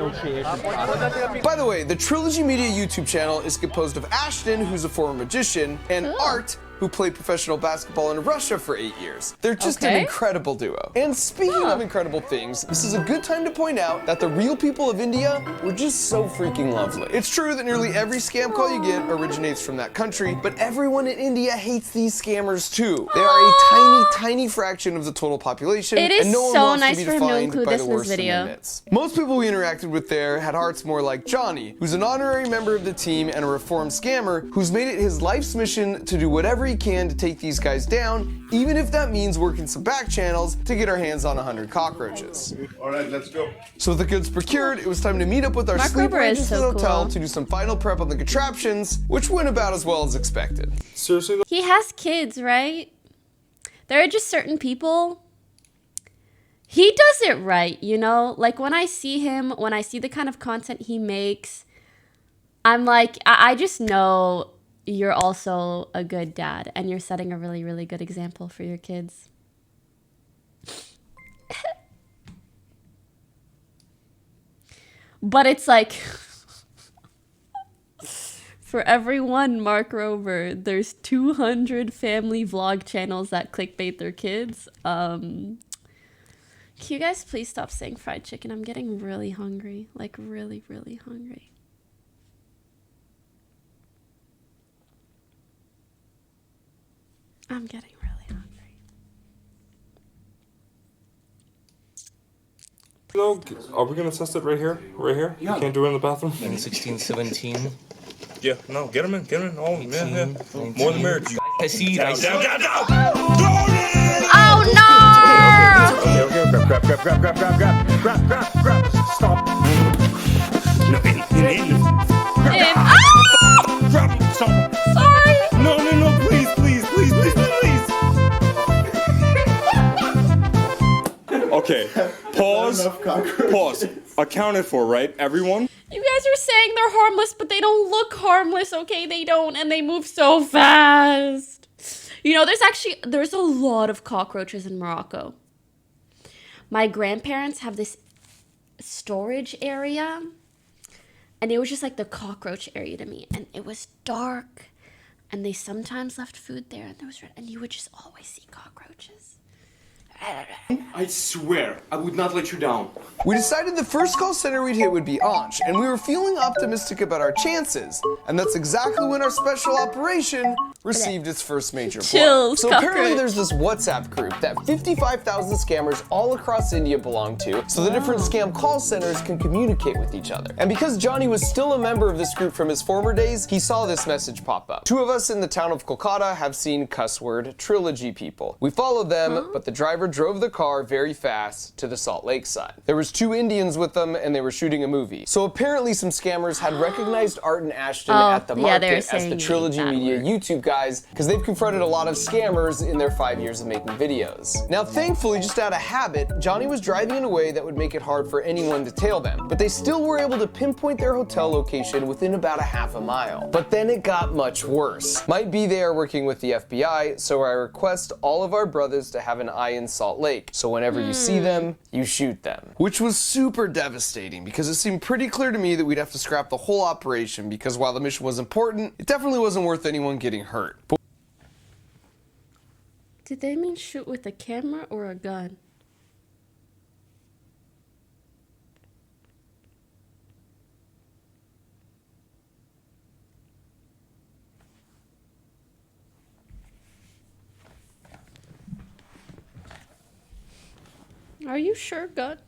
the way, the Trilogy Media YouTube channel is composed of Ashton, who's a former magician, and Art, who played professional basketball in Russia for 8 years. They're just an incredible duo. And speaking of incredible things, this is a good time to point out that the real people of India were just so freaking lovely. It's true that nearly every scam call you get originates from that country, but everyone in India hates these scammers too. They are a tiny, tiny fraction of the total population, It is and no one so wants nice to be for him to defined include by this the in his worst in video. their midst. Most people we interacted with there had hearts more like Johnny, who's an honorary member of the team and a reformed scammer who's made it his life's mission to do whatever he can to take these guys down, even if that means working some back channels to get our hands on 100 cockroaches. All right, let's go. So with the goods procured, it was time to meet up with our Mark sleeper Rober is agents at so the hotel cool. to do some final prep on the contraptions, which went about as well as expected. Seriously? He has kids, right? There are just certain people. He does it right, you know? Like when I see him, when I see the kind of content he makes, I'm like, I just know you're also a good dad and you're setting a really, really good example for your kids. But it's like, for every one Mark Rover, there's 200 family vlog channels that clickbait their kids. Can you guys please stop saying fried chicken? I'm getting really hungry, like really, really hungry. I'm getting really hungry. So, are we gonna test it right here? Right here? Yeah. You can't do it in the bathroom? 16, 17. Yeah, no, get him in, get him in. Oh, yeah, yeah. 19. More the merriage. I see. Down, down, down, down! Oh no! Okay, grab. Stop. No, in. Grab him, stop. Sorry! No, please. Okay, pause. Accounted for, right, everyone? You guys are saying they're harmless, but they don't look harmless, okay? They don't, and they move so fast. You know, there's a lot of cockroaches in Morocco. My grandparents have this storage area, and it was just like the cockroach area to me, and it was dark, and they sometimes left food there, and there was red, and you would just always see cockroaches. I swear, I would not let you down. We decided the first call center we'd hit would be Anch, and we were feeling optimistic about our chances. And that's exactly when our special operation received its first major blow. So apparently there's this WhatsApp group that 55,000 scammers all across India belong to, so the different scam call centers can communicate with each other. And because Johnny was still a member of this group from his former days, he saw this message pop up. Two of us in the town of Kolkata have seen cuss word trilogy people. We followed them, but the driver drove the car very fast to the Salt Lake side. There was 2 Indians with them, and they were shooting a movie. So apparently some scammers had recognized Art and Ashton at the market as the Trilogy Media YouTube guys, because they've confronted a lot of scammers in their 5 years of making videos. Now thankfully, just out of habit, Johnny was driving in a way that would make it hard for anyone to tail them, but they still were able to pinpoint their hotel location within about a half a mile. But then it got much worse. Might be they are working with the FBI, so I request all of our brothers to have an eye in Salt Lake, so whenever you see them, you shoot them. Which was super devastating, because it seemed pretty clear to me that we'd have to scrap the whole operation, because while the mission was important, it definitely wasn't worth anyone getting hurt. Did they mean shoot with a camera or a gun? Are you sure, gun?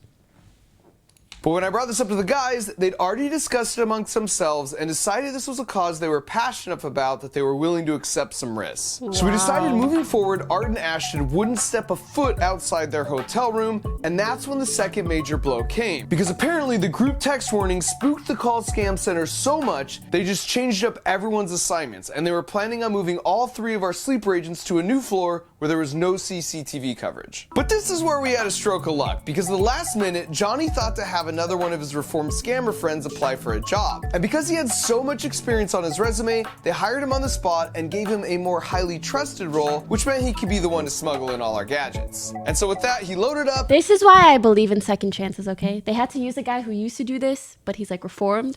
But when I brought this up to the guys, they'd already discussed it amongst themselves and decided this was a cause they were passionate about, that they were willing to accept some risks. Wow. So we decided moving forward, Art and Ashton wouldn't step a foot outside their hotel room, and that's when the second major blow came. Because apparently the group text warning spooked the call scam center so much, they just changed up everyone's assignments, and they were planning on moving all 3 of our sleeper agents to a new floor where there was no CCTV coverage. But this is where we had a stroke of luck, because the last minute, Johnny thought to have another one of his reformed scammer friends apply for a job. And because he had so much experience on his resume, they hired him on the spot and gave him a more highly trusted role, which meant he could be the one to smuggle in all our gadgets. And so with that, he loaded up. This is why I believe in second chances, okay? They had to use a guy who used to do this, but he's like reformed.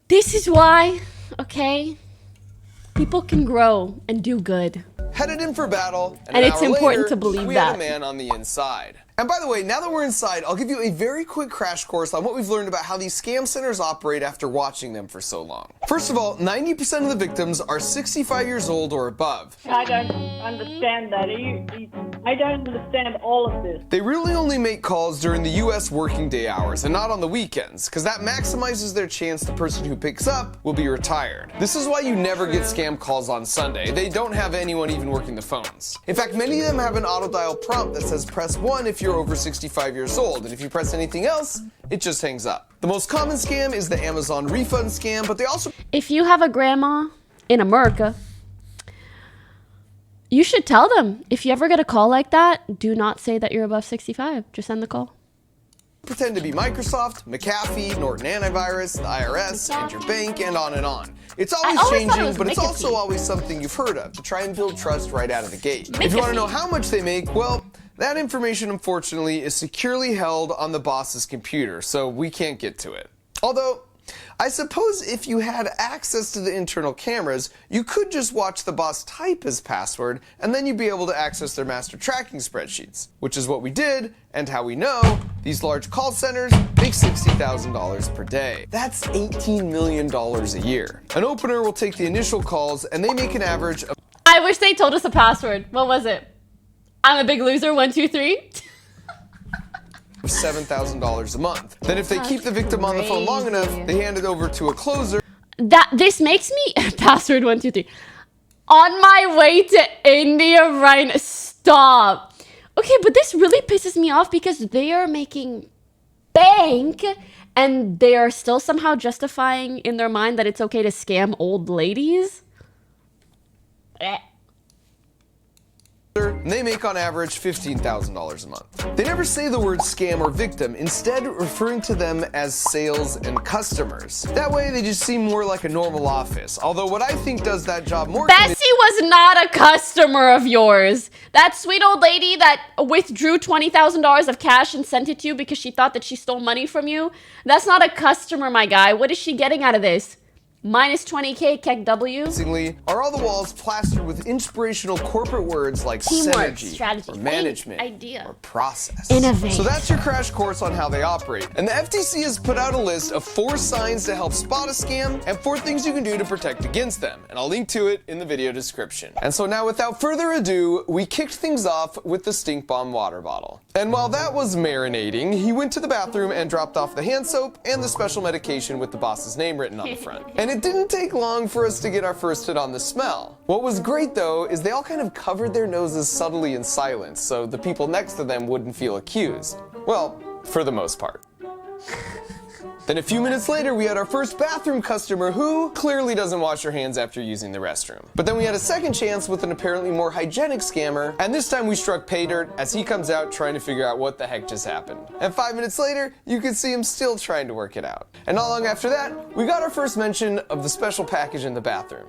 This is why, okay? People can grow and do good. Headed in for battle, and it's important to believe we had a man on the inside. And by the way, now that we're inside, I'll give you a very quick crash course on what we've learned about how these scam centers operate after watching them for so long. First of all, 90% of the victims are 65 years old or above. I don't understand that. I don't understand all of this. They really only make calls during the US working day hours and not on the weekends, because that maximizes their chance the person who picks up will be retired. This is why you never get scam calls on Sunday. They don't have anyone even working the phones. In fact, many of them have an auto dial prompt that says press 1 if you're over 65 years old, and if you press anything else, it just hangs up. The most common scam is the Amazon refund scam, but they also... If you have a grandma in America, you should tell them. If you ever get a call like that, do not say that you're above 65. Just send the call. Pretend to be Microsoft, McAfee, Norton Antivirus, the IRS, and your bank, and on and on. It's always changing, but it's also always something you've heard of to try and build trust right out of the gate. If you want to know how much they make, well, that information, unfortunately, is securely held on the boss's computer, so we can't get to it. Although, I suppose if you had access to the internal cameras, you could just watch the boss type his password, and then you'd be able to access their master tracking spreadsheets, which is what we did, and how we know these large call centers make $60,000 per day. That's $18 million a year. An opener will take the initial calls, and they make an average of... I wish they told us the password. What was it? I'm a big loser, 1, 2, 3. $7,000 a month. Then if they keep the victim on the phone long enough, they hand it over to a closer. This makes me password 1, 2, 3. On my way to India right now. Stop. Okay, but this really pisses me off because they are making bank and they are still somehow justifying in their mind that it's okay to scam old ladies. And they make on average $15,000 a month. They never say the word scam or victim, instead referring to them as sales and customers. That way they just seem more like a normal office, although what I think does that job more... Bessie was not a customer of yours. That sweet old lady that withdrew $20,000 of cash and sent it to you because she thought that she stole money from you, that's not a customer, my guy. What is she getting out of this? Minus 20K, Keck W. Amazingly, are all the walls plastered with inspirational corporate words like Teamwork, synergy, strategy, or management, idea, or process. innovate. So that's your crash course on how they operate. And the FTC has put out a list of 4 signs to help spot a scam and 4 things you can do to protect against them. And I'll link to it in the video description. And so now, without further ado, we kicked things off with the stink bomb water bottle. And while that was marinating, he went to the bathroom and dropped off the hand soap and the special medication with the boss's name written on the front. And it didn't take long for us to get our first hit on the smell. What was great though is they all kind of covered their noses subtly in silence so the people next to them wouldn't feel accused. Well, for the most part. Then a few minutes later, we had our first bathroom customer who clearly doesn't wash her hands after using the restroom. But then we had a second chance with an apparently more hygienic scammer, and this time we struck pay dirt as he comes out trying to figure out what the heck just happened. And 5 minutes later, you could see him still trying to work it out. And not long after that, we got our first mention of the special package in the bathroom.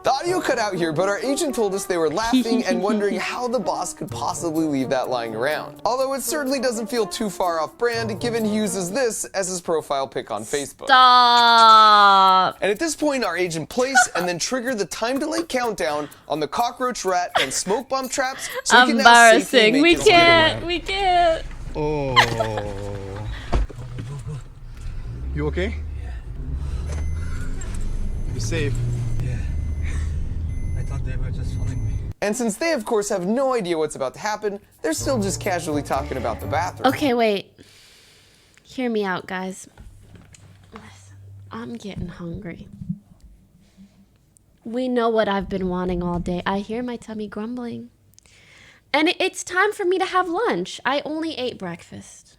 The audio cut out here, but our agent told us they were laughing and wondering how the boss could possibly leave that lying around. Although it certainly doesn't feel too far off brand, given he uses this as his profile pic on Facebook. Stop. And at this point, our agent placed and then triggered the time delay countdown on the cockroach, rat, and smoke bomb traps, so he can now safely make his getaway. We can't. Oh. You okay? Yeah. You safe? They were just following me. And since they, of course, have no idea what's about to happen, they're still just casually talking about the bathroom. Okay, wait. Hear me out, guys. Listen, I'm getting hungry. We know what I've been wanting all day. I hear my tummy grumbling. And it's time for me to have lunch. I only ate breakfast.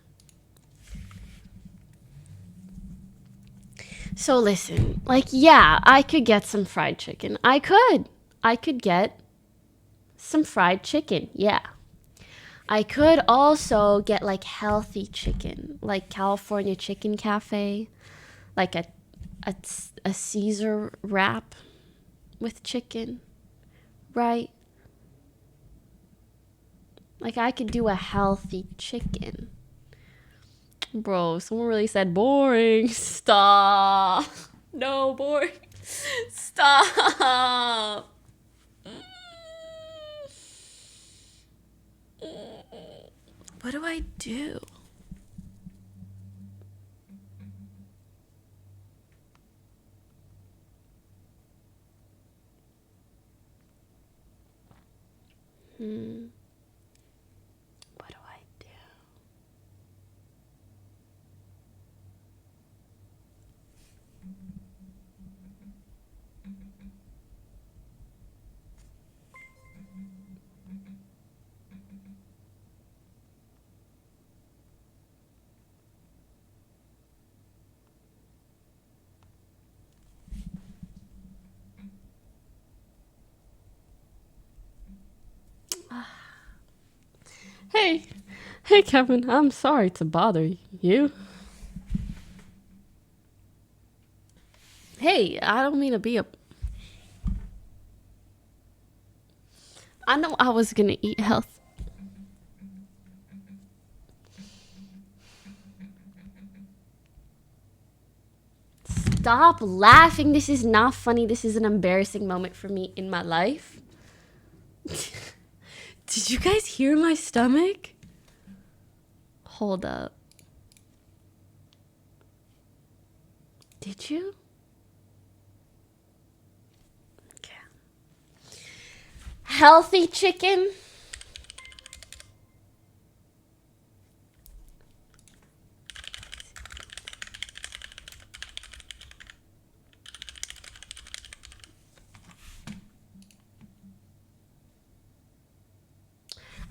So listen, like, yeah, I could get some fried chicken. I could get some fried chicken, yeah. I could also get like healthy chicken, like California Chicken Cafe, like a Caesar wrap with chicken, right? Like I could do a healthy chicken. Bro, someone really said boring. Stop. No, boring. Stop. What do I do? What do I do? Hey Kevin, I'm sorry to bother you. Hey, I don't mean to be a... I know I was gonna eat health. Stop laughing. This is not funny. This is an embarrassing moment for me in my life. Did you guys hear my stomach? Hold up. Did you? Okay. Healthy chicken.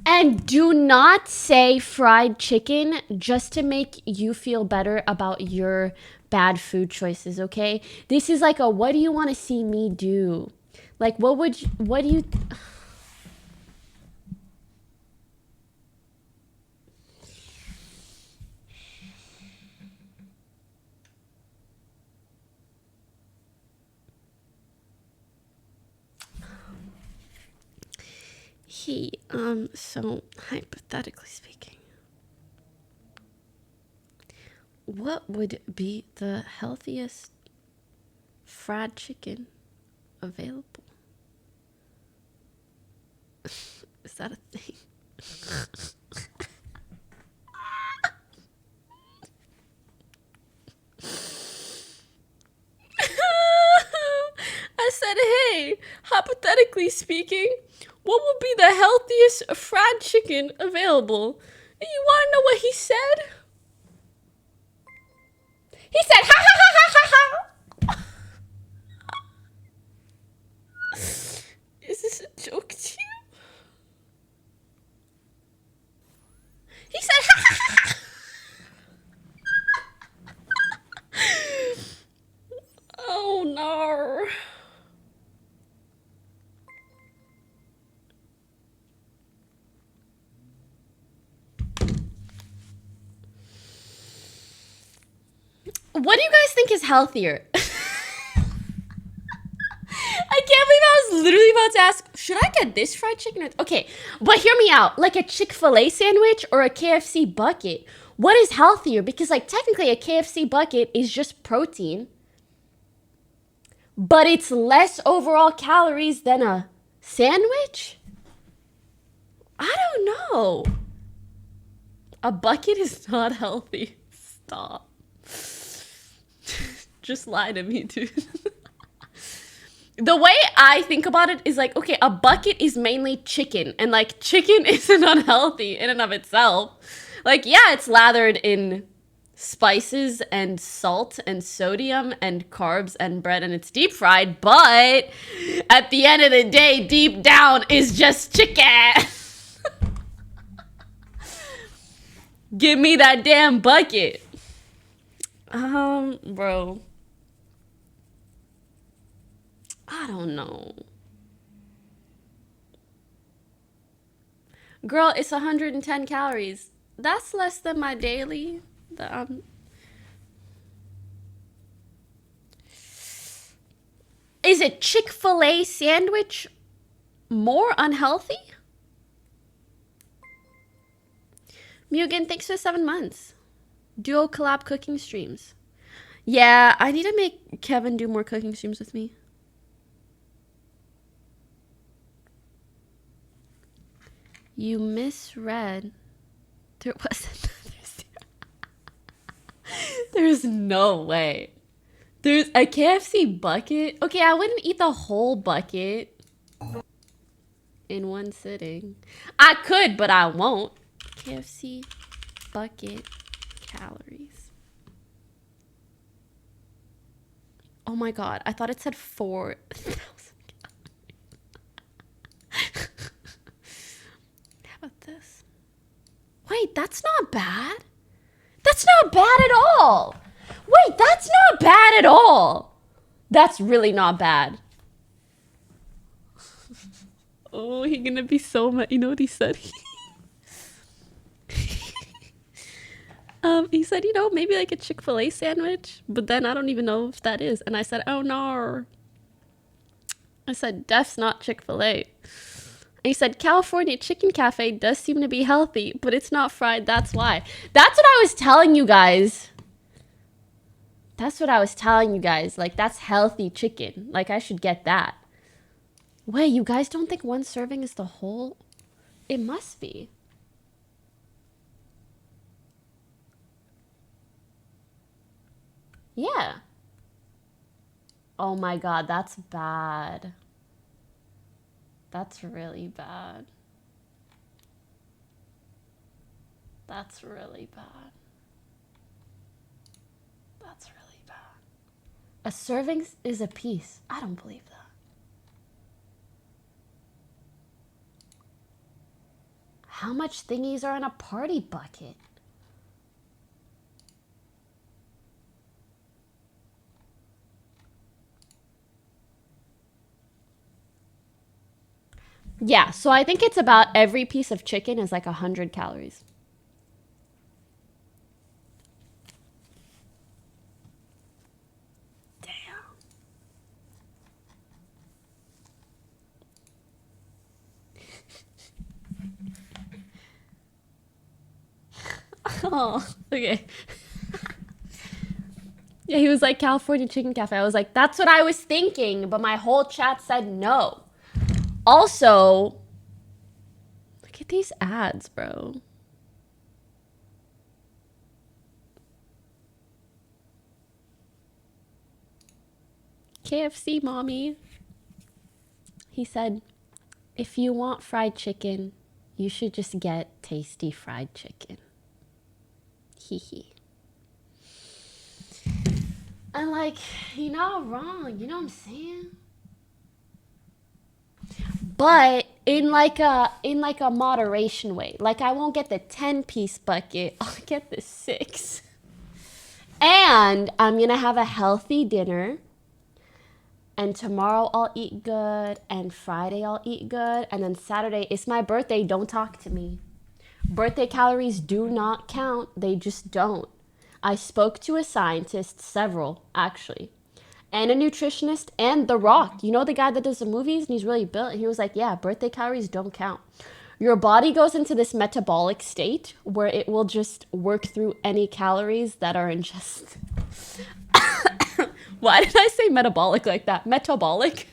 And do not say fried chicken just to make you feel better about your bad food choices, okay? This is like a what do you want to see me do? Like what do you... So hypothetically speaking, What would be the healthiest fried chicken available? Is that a thing? I said, hey, hypothetically speaking, what would be the healthiest fried chicken available? And you want to know what he said? He said, ha ha ha ha ha ha. Is this a joke to you? He said, ha ha ha ha. Oh no. What do you guys think is healthier? I can't believe I was literally about to ask, should I get this fried chicken? Okay, but hear me out. Like a Chick-fil-A sandwich or a KFC bucket. What is healthier? Because like technically a KFC bucket is just protein. But it's less overall calories than a sandwich? I don't know. A bucket is not healthy. Stop. Just lie to me, dude. The way I think about it is like, okay, a bucket is mainly chicken. And like chicken isn't unhealthy in and of itself. Like, yeah, it's lathered in spices and salt and sodium and carbs and bread and it's deep fried. But at the end of the day, deep down is just chicken. Give me that damn bucket. Bro. I don't know. Girl, it's 110 calories. That's less than my daily. Is a Chick-fil-A sandwich more unhealthy? Mugen, thanks for 7 months. Duo collab cooking streams. Yeah, I need to make Kevin do more cooking streams with me. You misread. There wasn't There's no way. There's a KFC bucket. Okay, I wouldn't eat the whole bucket in one sitting. I could, but I won't. KFC bucket calories. Oh my god, I thought it said 4,000 calories. How about this? Wait, that's not bad. That's not bad at all. Wait, that's not bad at all. That's really not bad. Oh, he's gonna be so mad. You know what he said? He said, you know, maybe like a Chick-fil-A sandwich, but then I don't even know if that is. And I said, oh no. I said, def's not Chick-fil-A. And he said, California Chicken Cafe does seem to be healthy, but it's not fried. That's why. That's what I was telling you guys. That's what I was telling you guys. Like, that's healthy chicken. Like, I should get that. Wait, you guys don't think one serving is the whole? It must be. Yeah. Oh my god, that's bad. That's really bad. That's really bad. That's really bad. A serving is a piece. I don't believe that. How much thingies are in a party bucket? Yeah, so I think it's about every piece of chicken is like 100 calories. Damn. Oh, okay. Yeah, he was like, California Chicken Cafe. I was like, that's what I was thinking, but my whole chat said no. Also, look at these ads, bro. KFC, mommy. He said, if you want fried chicken, you should just get tasty fried chicken. Hee hee. And like, you're not wrong, you know what I'm saying? But in like a moderation way. Like, I won't get the 10-piece bucket, I'll get the 6. And I'm gonna have a healthy dinner. And tomorrow I'll eat good. And Friday I'll eat good. And then Saturday, it's my birthday, don't talk to me. Birthday calories do not count, they just don't. I spoke to a scientist, several actually, and a nutritionist, and The Rock. You know the guy that does the movies and he's really built? And he was like, yeah, birthday calories don't count. Your body goes into this metabolic state where it will just work through any calories that are ingested. Why did I say metabolic like that? Metabolic?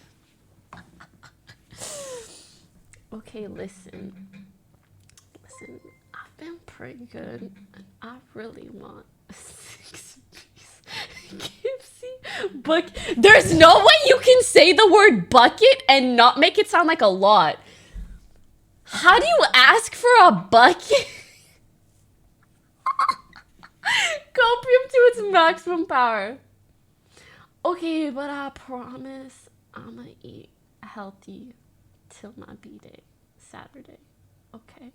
Okay, listen. I've been pretty good, and I really want a 6-piece KFC bucket. There's no way you can say the word bucket and not make it sound like a lot. How do you ask for a bucket? Copium to its maximum power. Okay, but I promise I'm gonna eat healthy till my B-day, Saturday. Okay?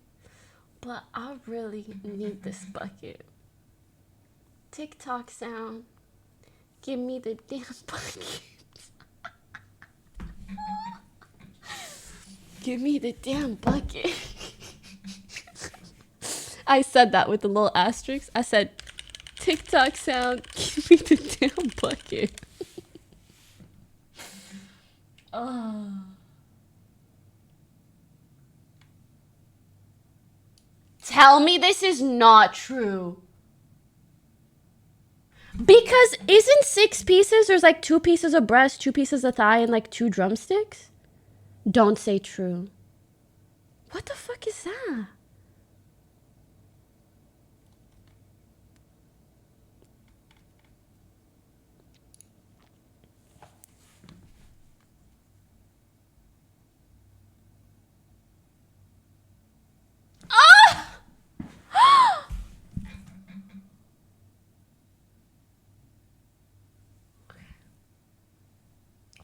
But I really need this bucket. TikTok sound. Give me the damn bucket. Give me the damn bucket. I said that with a little asterisk. I said, TikTok sound. Give me the damn bucket. Oh. Tell me this is not true. Because isn't 6 pieces, there's like 2 pieces of breast, 2 pieces of thigh, and like 2 drumsticks? Don't say true. What the fuck is that? Ah!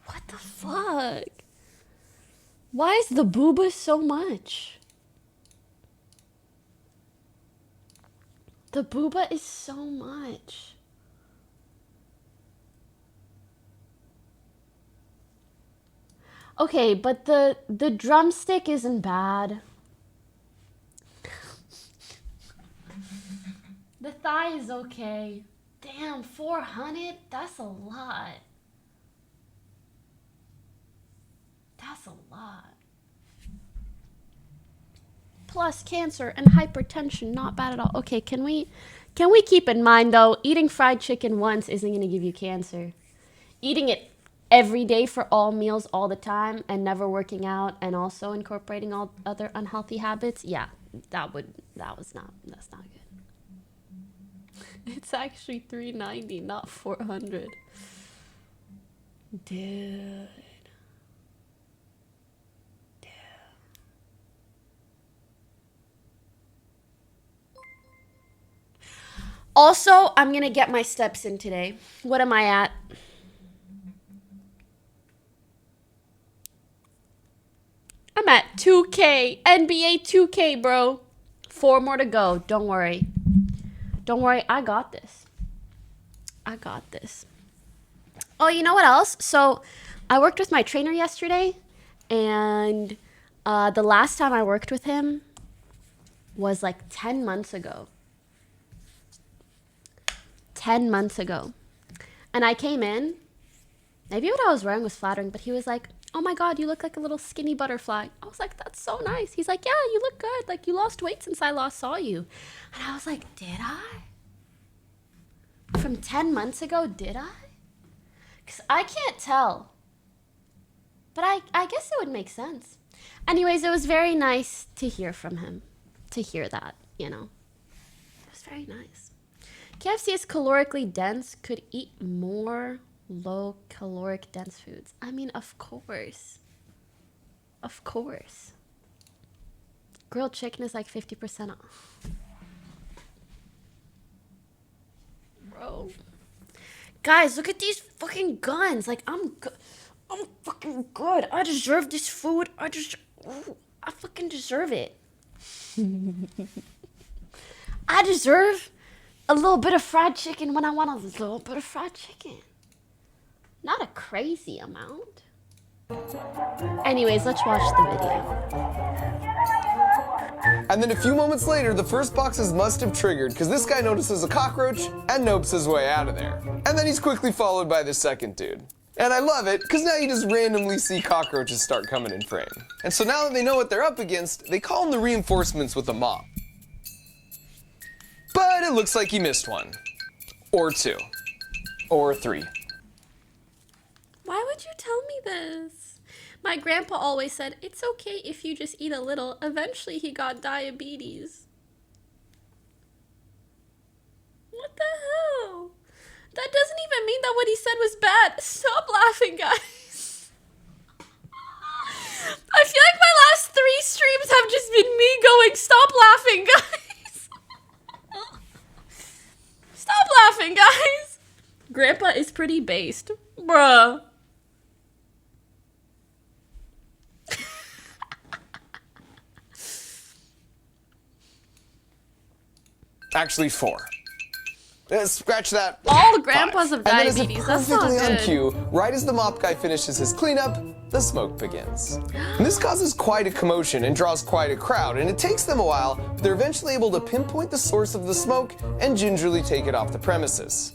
What the fuck? Why is the booba so much? The booba is so much. Okay, but the drumstick isn't bad. The thigh is okay. Damn, 400? That's a lot. That's a lot. Plus cancer and hypertension, not bad at all. Okay, can we keep in mind though, eating fried chicken once isn't going to give you cancer. Eating it every day for all meals all the time and never working out and also incorporating all other unhealthy habits, yeah, that's not good. It's actually $390, not $400. Dude. Also, I'm gonna get my steps in today. What am I at? I'm at 2K. NBA 2K, bro. 4 more to go. Don't worry. Don't worry. I got this. I got this. Oh, you know what else? So, I worked with my trainer yesterday. And the last time I worked with him was like 10 months ago. 10 months ago. And I came in. Maybe what I was wearing was flattering, but he was like, oh my God, you look like a little skinny butterfly. I was like, that's so nice. He's like, yeah, you look good. Like, you lost weight since I last saw you. And I was like, did I? From 10 months ago, did I? Because I can't tell. But I guess it would make sense. Anyways, it was very nice to hear from him. To hear that, you know. It was very nice. KFC is calorically dense. Could eat more low caloric dense foods. I mean, of course. Of course. Grilled chicken is like 50% off. Bro. Guys, look at these fucking guns. Like, I'm fucking good. I deserve this food. I fucking deserve it. I deserve a little bit of fried chicken when I want a little bit of fried chicken. Not a crazy amount. Anyways, let's watch the video. And then a few moments later, the first boxes must have triggered because this guy notices a cockroach and nopes his way out of there. And then he's quickly followed by the second dude. And I love it because now you just randomly see cockroaches start coming in frame. And so now that they know what they're up against, they call in the reinforcements with a mop. But it looks like he missed one. Or two. Or three. Why would you tell me this? My grandpa always said, it's okay if you just eat a little. Eventually he got diabetes. What the hell? That doesn't even mean that what he said was bad. Stop laughing, guys. I feel like my last 3 streams have just been me going, stop laughing, guys. Stop laughing, guys. Grandpa is pretty based. Bruh. Actually 4. Scratch that. All the grandpas 5. have diabetes. That's not perfectly on good. cue, right as the mop guy finishes his cleanup, the smoke begins. And this causes quite a commotion and draws quite a crowd, and it takes them a while, but they're eventually able to pinpoint the source of the smoke and gingerly take it off the premises.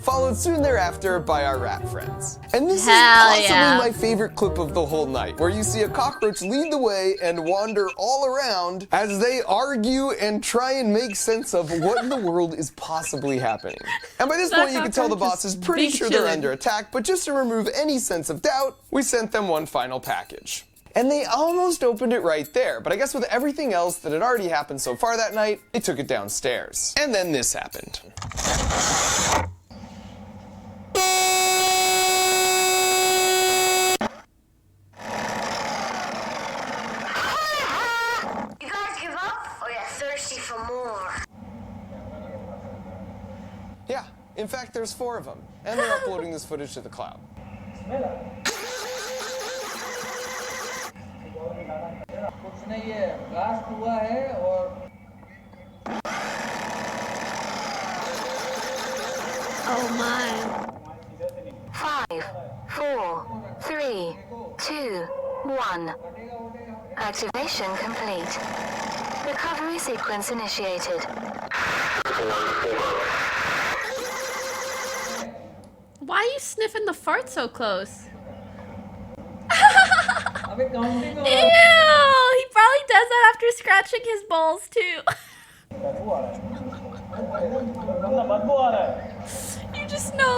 Followed soon thereafter by our rat friends. And this is possibly my favorite clip of the whole night, where you see a cockroach lead the way and wander all around as they argue and try and make sense of what in the world is possibly happening. And by this point you can tell the boss is pretty sure they're under attack, but just to remove any sense of doubt, we sent them one final package. And they almost opened it right there, but I guess with everything else that had already happened so far that night, they took it downstairs. And then this happened. You guys give up, or you're thirsty for more? Yeah, in fact there's 4 of them, and they're uploading this footage to the cloud. Oh my. 5, 4, 3, 2, 1. Activation complete. Recovery sequence initiated. Why are you sniffing the fart so close? Ew! He probably does that after scratching his balls too. You just know.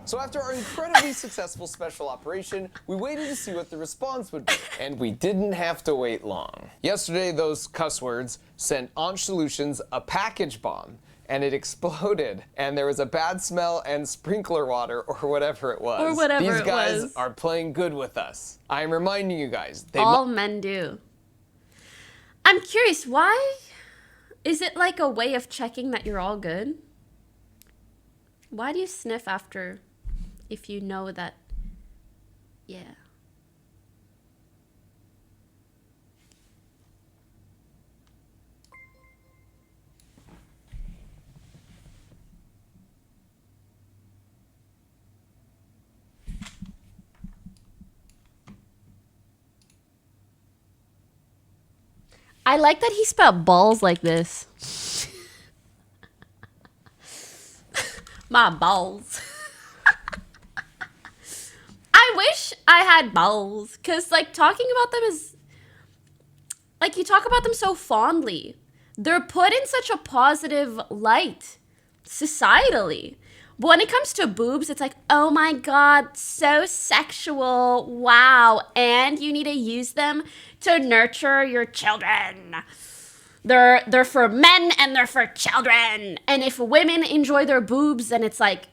So after our incredibly successful special operation, we waited to see what the response would be. And we didn't have to wait long. Yesterday, those cuss words sent Anch Solutions a package bomb. And it exploded, and there was a bad smell and sprinkler water, or whatever it was. Or whatever These it guys was. are playing good with us. I am reminding you guys. All men do. I'm curious, why? Is it like a way of checking that you're all good? Why do you sniff after if you know that, yeah. I like that he spelled balls like this. My balls. I wish I had balls, because like talking about them is like you talk about them so fondly, they're put in such a positive light societally. But when it comes to boobs, it's like, oh my God, so sexual. Wow. And you need to use them to nurture your children. They're for men and they're for children. And if women enjoy their boobs, then it's like,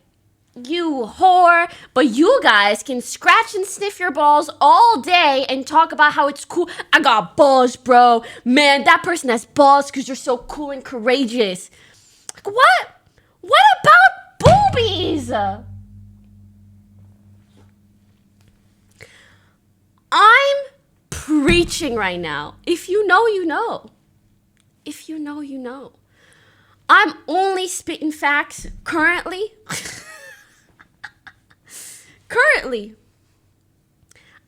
you whore. But you guys can scratch and sniff your balls all day and talk about how it's cool. I got balls, bro. Man, that person has balls because you're so cool and courageous. Like, what? What about boobies? I'm preaching right now. If you know, you know. If you know, you know. I'm only spitting facts currently. Currently.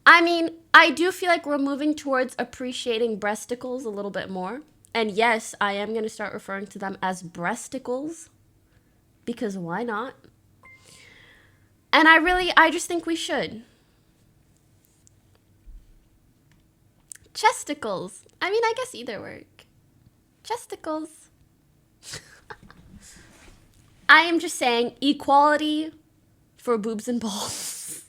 I mean, I do feel like we're moving towards appreciating breasticles a little bit more. And yes, I am going to start referring to them as breasticles. Because why not? And I just think we should. Chesticles. I mean, I guess either work. Chesticles. I am just saying equality for boobs and balls.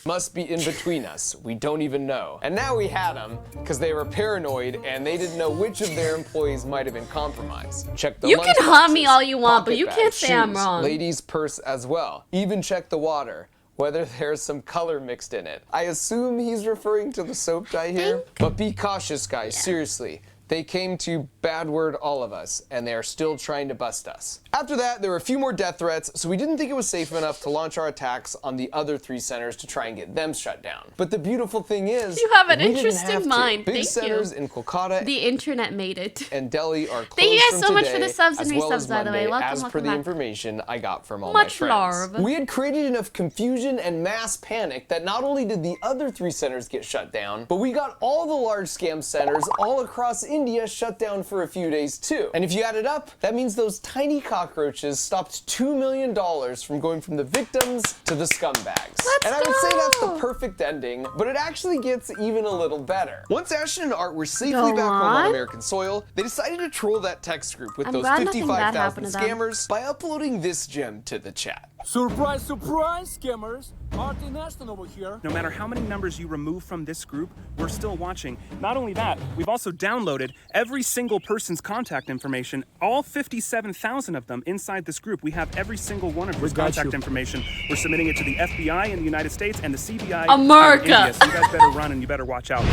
Must be in between us. We don't even know. And now we had them because they were paranoid and they didn't know which of their employees might have been compromised. Check the You can hum me all you want, but you can't say I'm shoes, wrong. Ladies' purse as well. Even check the water, whether there's some color mixed in it. I assume he's referring to the soap dye here. But be cautious, guys, seriously. They came to bad word all of us, and they are still trying to bust us. After that, there were a few more death threats, so we didn't think it was safe enough to launch our attacks on the other 3 centers to try and get them shut down. But the beautiful thing is, you have an we interesting mind. Big Thank centers you. in Kolkata The internet made it. and Delhi are closed Thank you guys from so much for today, the subs and as well as resubs, by the way. Monday, Welcome, as per welcome the back. information I got from all Much my friends. love. We had created enough confusion and mass panic that not only did the other 3 centers get shut down, but we got all the large scam centers all across India shut down for a few days too. And if you add it up, that means those tiny cockroaches stopped $2 million from going from the victims to the scumbags. And I would say that's the perfect ending, but it actually gets even a little better. Once Ashton and Art were safely back home on American soil, they decided to troll that text group with I'm those glad nothing bad 55,000 happened to them. scammers by uploading this gem to the chat. Surprise, surprise, scammers! Martin Ashton over here. No matter how many numbers you remove from this group, we're still watching. Not only that, we've also downloaded every single person's contact information, all 57,000 of them inside this group. We have every single one of this contact information. We're submitting it to the FBI in the United States and the CBI America. in India. So you guys better run and you better watch out.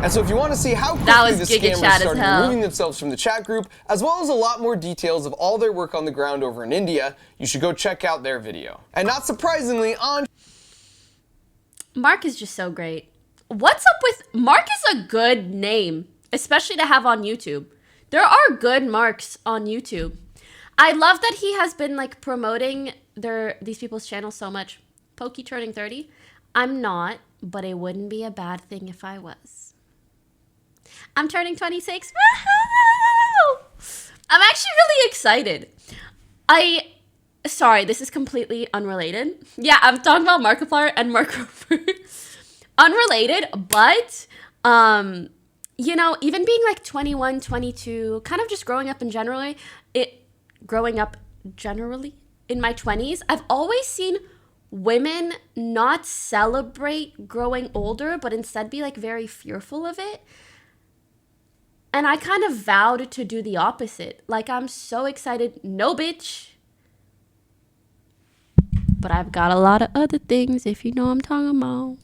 And so if you want to see how That quickly was the Giga scammers Chat as started hell. removing themselves from the chat group, as well as a lot more details of all their work on the ground over in India, you should go check out their video. And not surprisingly, on Mark is just so great. What's up with Mark is a good name, especially to have on YouTube. There are good Marks on YouTube. I love that he has been like promoting these people's channels so much. Pokey turning 30. I'm not, but it wouldn't be a bad thing if I was. I'm turning 26. Woohoo! I'm actually really excited. Sorry, this is completely unrelated. Yeah, I'm talking about Markiplier and Markiplier. Unrelated, but, you know, even being like 21, 22, kind of just growing up in generally in my 20s, I've always seen women not celebrate growing older, but instead be like very fearful of it. And I kind of vowed to do the opposite. Like, I'm so excited. No, bitch. But I've got a lot of other things, if you know what I'm talking about.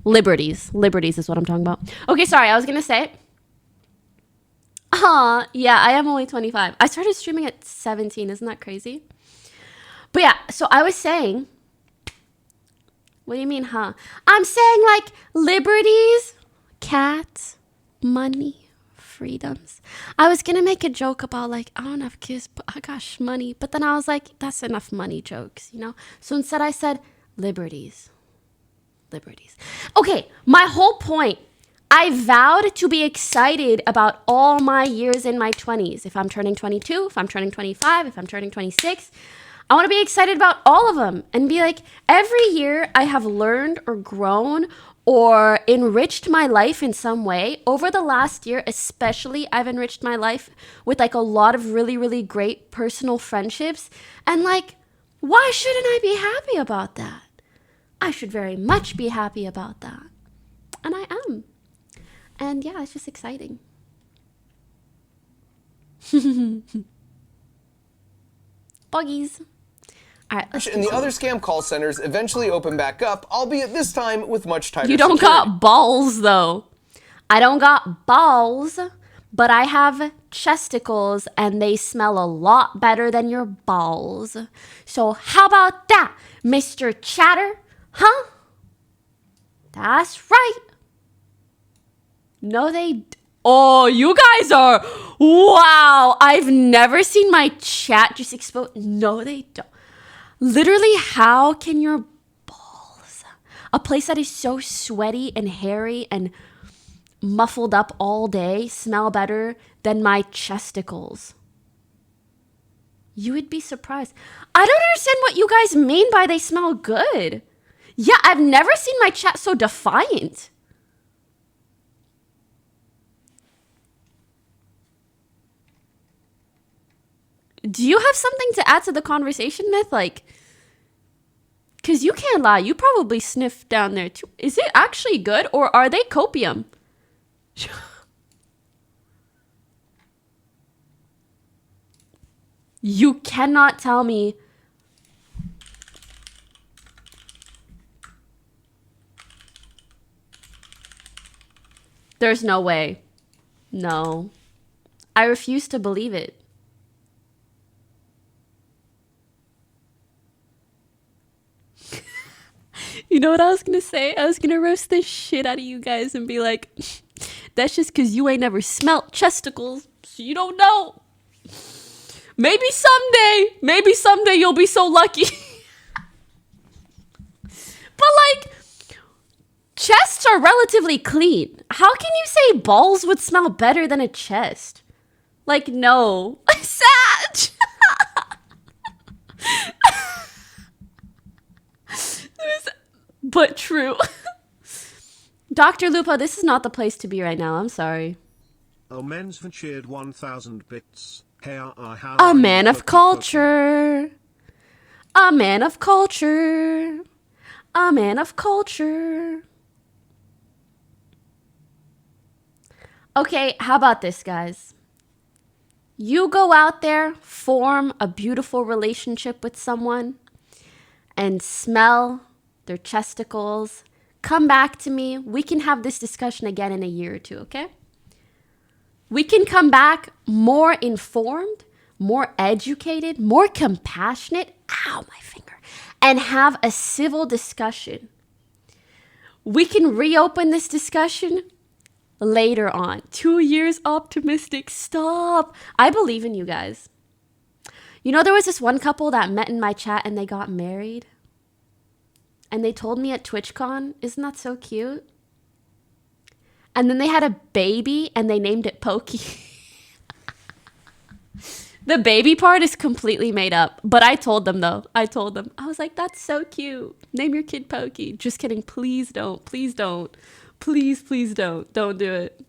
Liberties. Liberties is what I'm talking about. Okay, sorry. I was going to say. Yeah, I am only 25. I started streaming at 17. Isn't that crazy? But yeah, so I was saying. What do you mean, huh? I'm saying, like, liberties, cats, money, freedoms. I was gonna make a joke about like, I don't have kids, but I got money. But then I was like, that's enough money jokes, you know? So instead I said liberties. Liberties. Okay, my whole point. I vowed to be excited about all my years in my 20s. If I'm turning 22, if I'm turning 25, if I'm turning 26, I want to be excited about all of them and be like, every year I have learned or grown or enriched my life in some way. Over the last year, especially, I've enriched my life with like a lot of really, really great personal friendships. And like, why shouldn't I be happy about that? I should very much be happy about that. And I am. And yeah, it's just exciting. Buggies. All right, let's and the other scam call centers eventually open back up, albeit this time with much tighter You don't security. got balls, though. I don't got balls, but I have chesticles, and they smell a lot better than your balls. So how about that, Mr. Chatter? Huh? That's right. No, they... Oh, you guys are... Wow, I've never seen my chat just explode. No, they don't. Literally, how can your balls, a place that is so sweaty and hairy and muffled up all day, smell better than my chesticles? You would be surprised. I don't understand what you guys mean by they smell good. Yeah, I've never seen my chat so defiant. Do you have something to add to the conversation, Myth? Like, because you can't lie. You probably sniffed down there too. Is it actually good, or are they copium? You cannot tell me. There's no way. No. I refuse to believe it. You know what I was gonna say? I was gonna roast the shit out of you guys and be like, that's just because you ain't never smelt chesticles, so you don't know. Maybe someday you'll be so lucky. But like, chests are relatively clean. How can you say balls would smell better than a chest? Like, no. Sad. But true. Dr. Lupo, this is not the place to be right now. I'm sorry. Oh, men's cheered 1,000 bits. Hey, how A man of culture. A man of culture. A man of culture. Okay, how about this, guys? You go out there, form a beautiful relationship with someone, and smell their chesticles. Come back to me. We can have this discussion again in a year or two, okay? We can come back more informed, more educated, more compassionate. Ow, my finger. And have a civil discussion. We can reopen this discussion later on. 2 years optimistic. Stop. I believe in you guys. You know, there was this one couple that met in my chat and they got married. And they told me at TwitchCon, isn't that so cute? And then they had a baby and they named it Pokey. The baby part is completely made up. But I told them though. I was like, that's so cute. Name your kid Pokey. Just kidding. Please don't. Please don't. Please don't. Don't do it.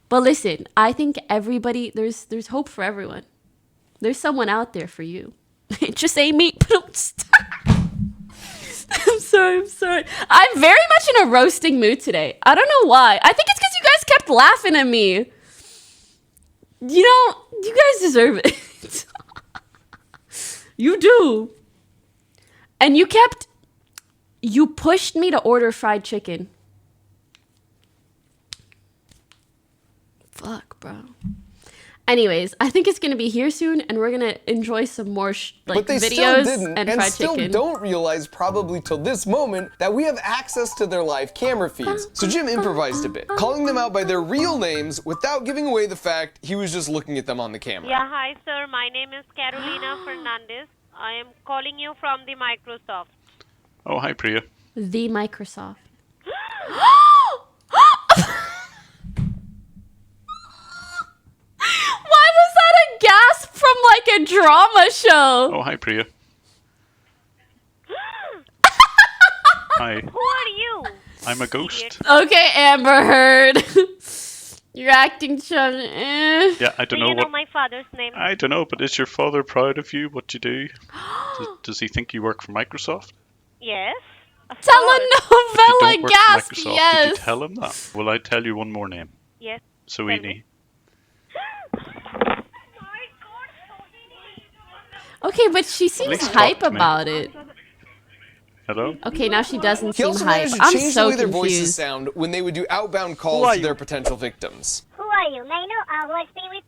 But listen, I think everybody, there's hope for everyone. There's someone out there for you. It just ain't me. I'm sorry. I'm very much in a roasting mood today. I don't know why. I think it's because you guys kept laughing at me. You know, you guys deserve it. You do. And you pushed me to order fried chicken. Fuck, bro. Anyways, I think it's gonna be here soon, and we're gonna enjoy some more but they videos still didn't, and and fried still chicken. don't realize probably till this moment that we have access to their live camera feeds. So Jim improvised a bit, calling them out by their real names without giving away the fact he was just looking at them on the camera. Yeah, hi sir. My name is Carolina Fernandez. I am calling you from the Microsoft. Oh, hi Priya. The Microsoft. Why was that a gasp from like a drama show? Oh, hi Priya. Hi. Who are you? I'm a ghost. Okay, Amber Heard. You're acting chum. Yeah, I don't Do know you know what. my father's name? I don't know, but is your father proud of you? What you do? Does he think you work for Microsoft? Yes. You don't Telenovela work gasp, for Microsoft. Did you yes. tell him that? Will I tell you one more name? Yes. Soini. Okay, but she seems least hype talk to me. about it. Hello? Okay, now she doesn't He seem also hype. managed to I'm change so the way their voices confused. sound when they would do outbound calls to their potential victims. Who are you? May I know who I speak with?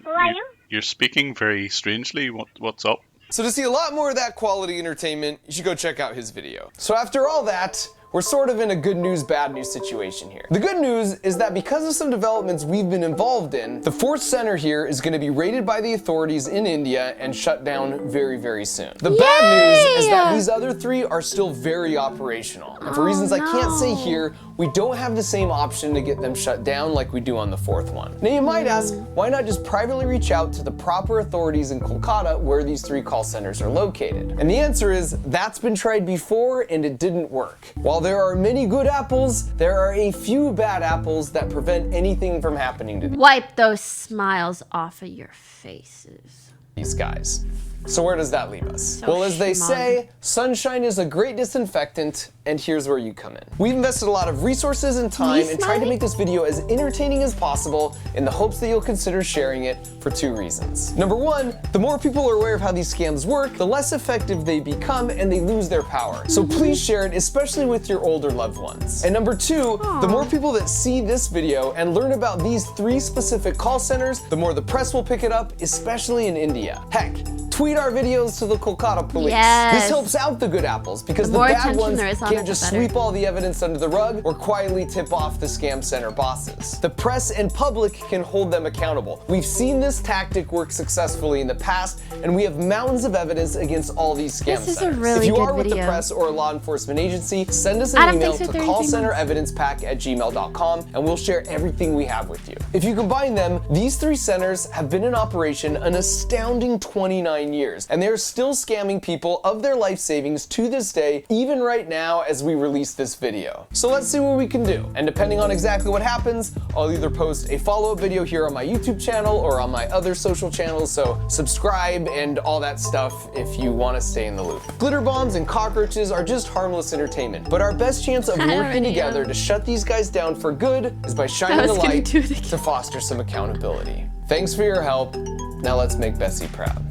Who are you? You're speaking very strangely. What's up? So to see a lot more of that quality entertainment, you should go check out his video. So after all that, we're sort of in a good news, bad news situation here. The good news is that because of some developments we've been involved in, the fourth center here is going to be raided by the authorities in India and shut down very, very soon. The bad news is that these other three are still very operational. And for reasons I can't say here, we don't have the same option to get them shut down like we do on the fourth one. Now you might ask, why not just privately reach out to the proper authorities in Kolkata where these three call centers are located? And the answer is, that's been tried before and it didn't work. While there are many good apples, there are a few bad apples that prevent anything from happening to Wipe those smiles off of your faces. these guys. So where does that leave us? So well, as they schmug. say, sunshine is a great disinfectant, and here's where you come in. We've invested a lot of resources and time in trying to make this video as entertaining as possible in the hopes that you'll consider sharing it for two reasons. Number one, the more people are aware of how these scams work, the less effective they become and they lose their power. So please share it, especially with your older loved ones. And number two, the more people that see this video and learn about these three specific call centers, the more the press will pick it up, especially in India. Heck, tweet our videos to the Kolkata police. Yes. This helps out the good apples because The the more bad attention ones there is on can't it, the just better. sweep all the evidence under the rug or quietly tip off the scam center bosses. The press and public can hold them accountable. We've seen this tactic work successfully in the past, and we have mountains of evidence against all these scam This is a centers. really if you good are with the video. press or a law enforcement agency, send us an Adam, email thanks to for 33 callcenterevidencepack@gmail.com and we'll share everything we have with you. If you combine them, these three centers have been in operation an astounding 29 years, and they're still scamming people of their life savings to this day, even right now as we release this video. So let's see what we can do. And depending on exactly what happens, I'll either post a follow-up video here on my YouTube channel or on my other social channels, so subscribe and all that stuff if you want to stay in the loop. Glitter bombs and cockroaches are just harmless entertainment, but our best chance of I working already together am. to shut these guys down for good is by shining the was gonna light do it again. to foster some accountability. Thanks for your help. Now let's make Bessie proud.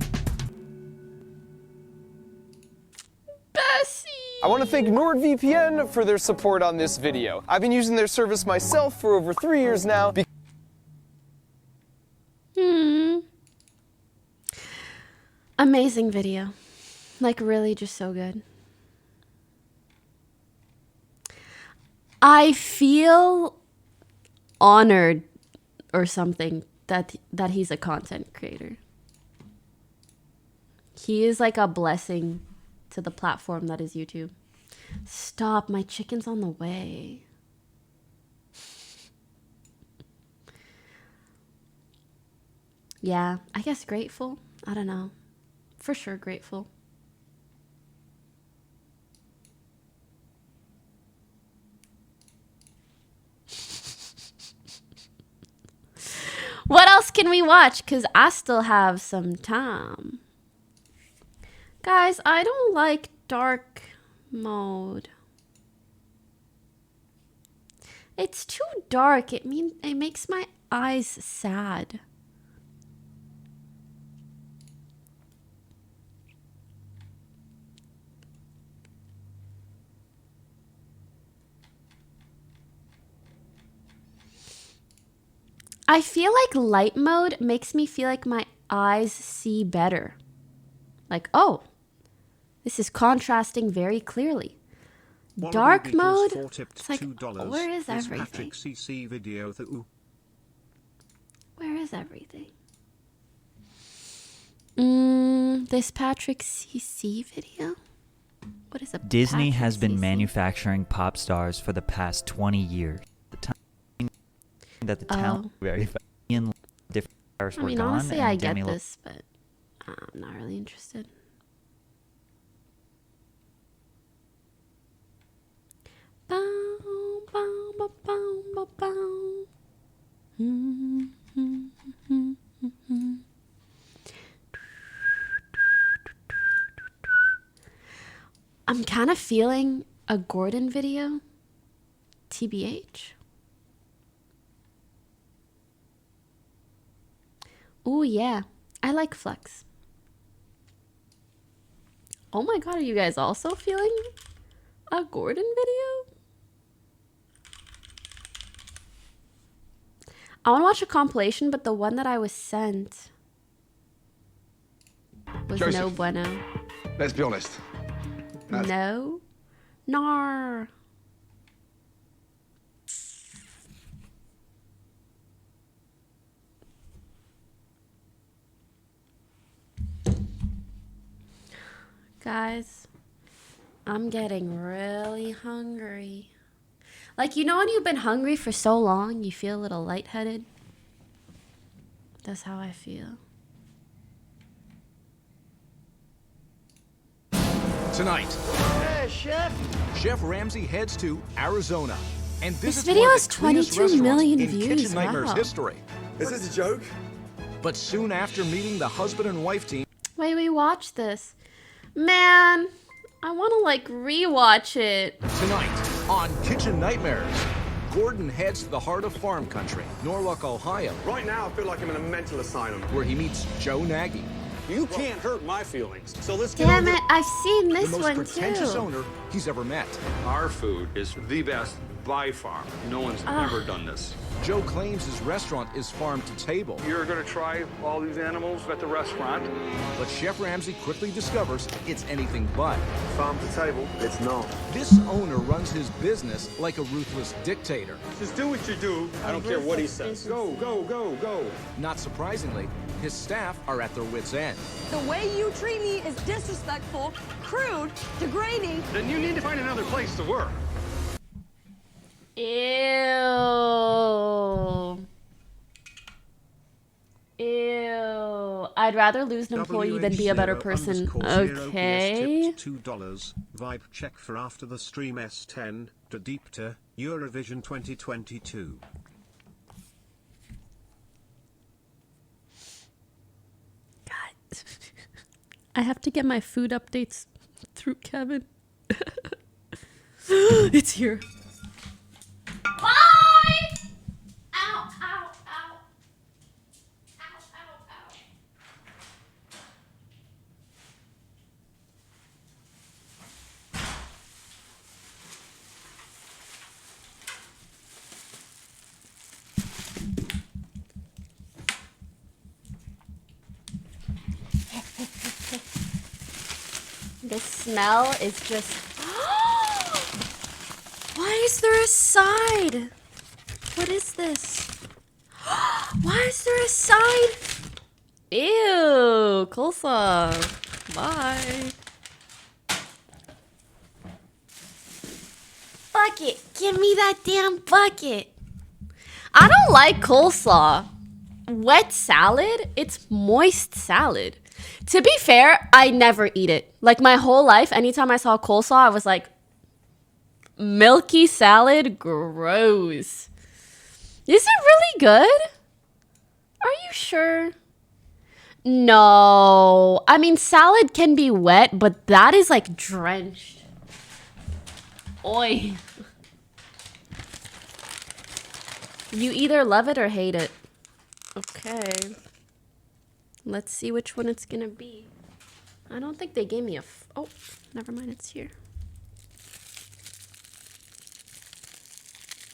Bessie! I want to thank NordVPN for their support on this video. I've been using their service myself for over 3 years now. Amazing video. Like, really just so good. I feel honored or something that he's a content creator. He is like a blessing to the platform that is YouTube. Stop, my chicken's on the way. Yeah, I guess grateful. I don't know. For sure grateful. What else can we watch? Because I still have some time. Guys, I don't like dark mode. It's too dark. It makes my eyes sad. I feel like light mode makes me feel like my eyes see better. Like, oh, this is contrasting very clearly. Dark mode, it's like, where is everything? Patrick CC video Where is everything? This Patrick CC video? What is a Disney Patrick has been CC? manufacturing pop stars for the past 20 years. The time that the talent very in different stars I were mean, gone. honestly, and I get Demi Lo- this, but I'm not really interested. Bum, I'm kind of feeling a Gordon video. TBH. Ooh, yeah. I like Flex. Oh my god, are you guys also feeling a Gordon video? I want to watch a compilation, but the one that I was sent was Joseph, no bueno. let's be honest. No? Nar. Guys, I'm getting really hungry. Like, you know when you've been hungry for so long, you feel a little lightheaded? That's how I feel. Tonight, Hey, Chef. Chef Ramsay heads to Arizona and This visits video one of has the cleanest 22 million restaurants in views. Kitchen Nightmares Wow. history. Is this a joke? But soon after meeting the husband and wife team, Wait, we watched this. Man, I want to like rewatch it. tonight on Kitchen Nightmares, Gordon heads to the heart of farm country, Norwalk, Ohio. Right now, I feel like I'm in a mental asylum. Where he meets Joe Nagy. You can't hurt my feelings, so let's get Damn over it, I've seen this the most one pretentious too. owner he's ever met. Our food is the best by far. No one's ever done this. Joe claims his restaurant is farm to table. You're gonna try all these animals at the restaurant. But Chef Ramsay quickly discovers it's anything but. Farm to table, it's not. This owner runs his business like a ruthless dictator. Just do what you do. I don't care what he says. Go, go, go, go. Not surprisingly, his staff are at their wits' end. The way you treat me is disrespectful, crude, degrading. Then you need to find another place to work. Ew. Ew. I'd rather lose an employee than be a better person. Okay. $2. Vibe check for after the stream S10 to deep to Eurovision 2022. God. I have to get my food updates through Kevin. It's here. Bye! Ow, ow, ow. Ow, ow, ow. The smell is just... Why is there a side? What is this? Why is there a side? Ew, coleslaw. Bye. Bucket, give me that damn bucket. I don't like coleslaw. Wet salad? It's moist salad. To be fair, I never eat it. Like my whole life, anytime I saw coleslaw, I was like, milky salad? Gross. Is it really good? Are you sure? No. I mean, salad can be wet, but that is like drenched. Oi. You either love it or hate it. Okay. Let's see which one it's gonna be. I don't think they gave me a... oh, never mind, it's here.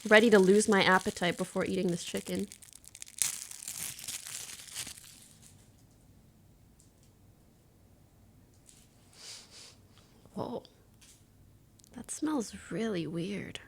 Ready to lose my appetite before eating this chicken. Whoa. That smells really weird.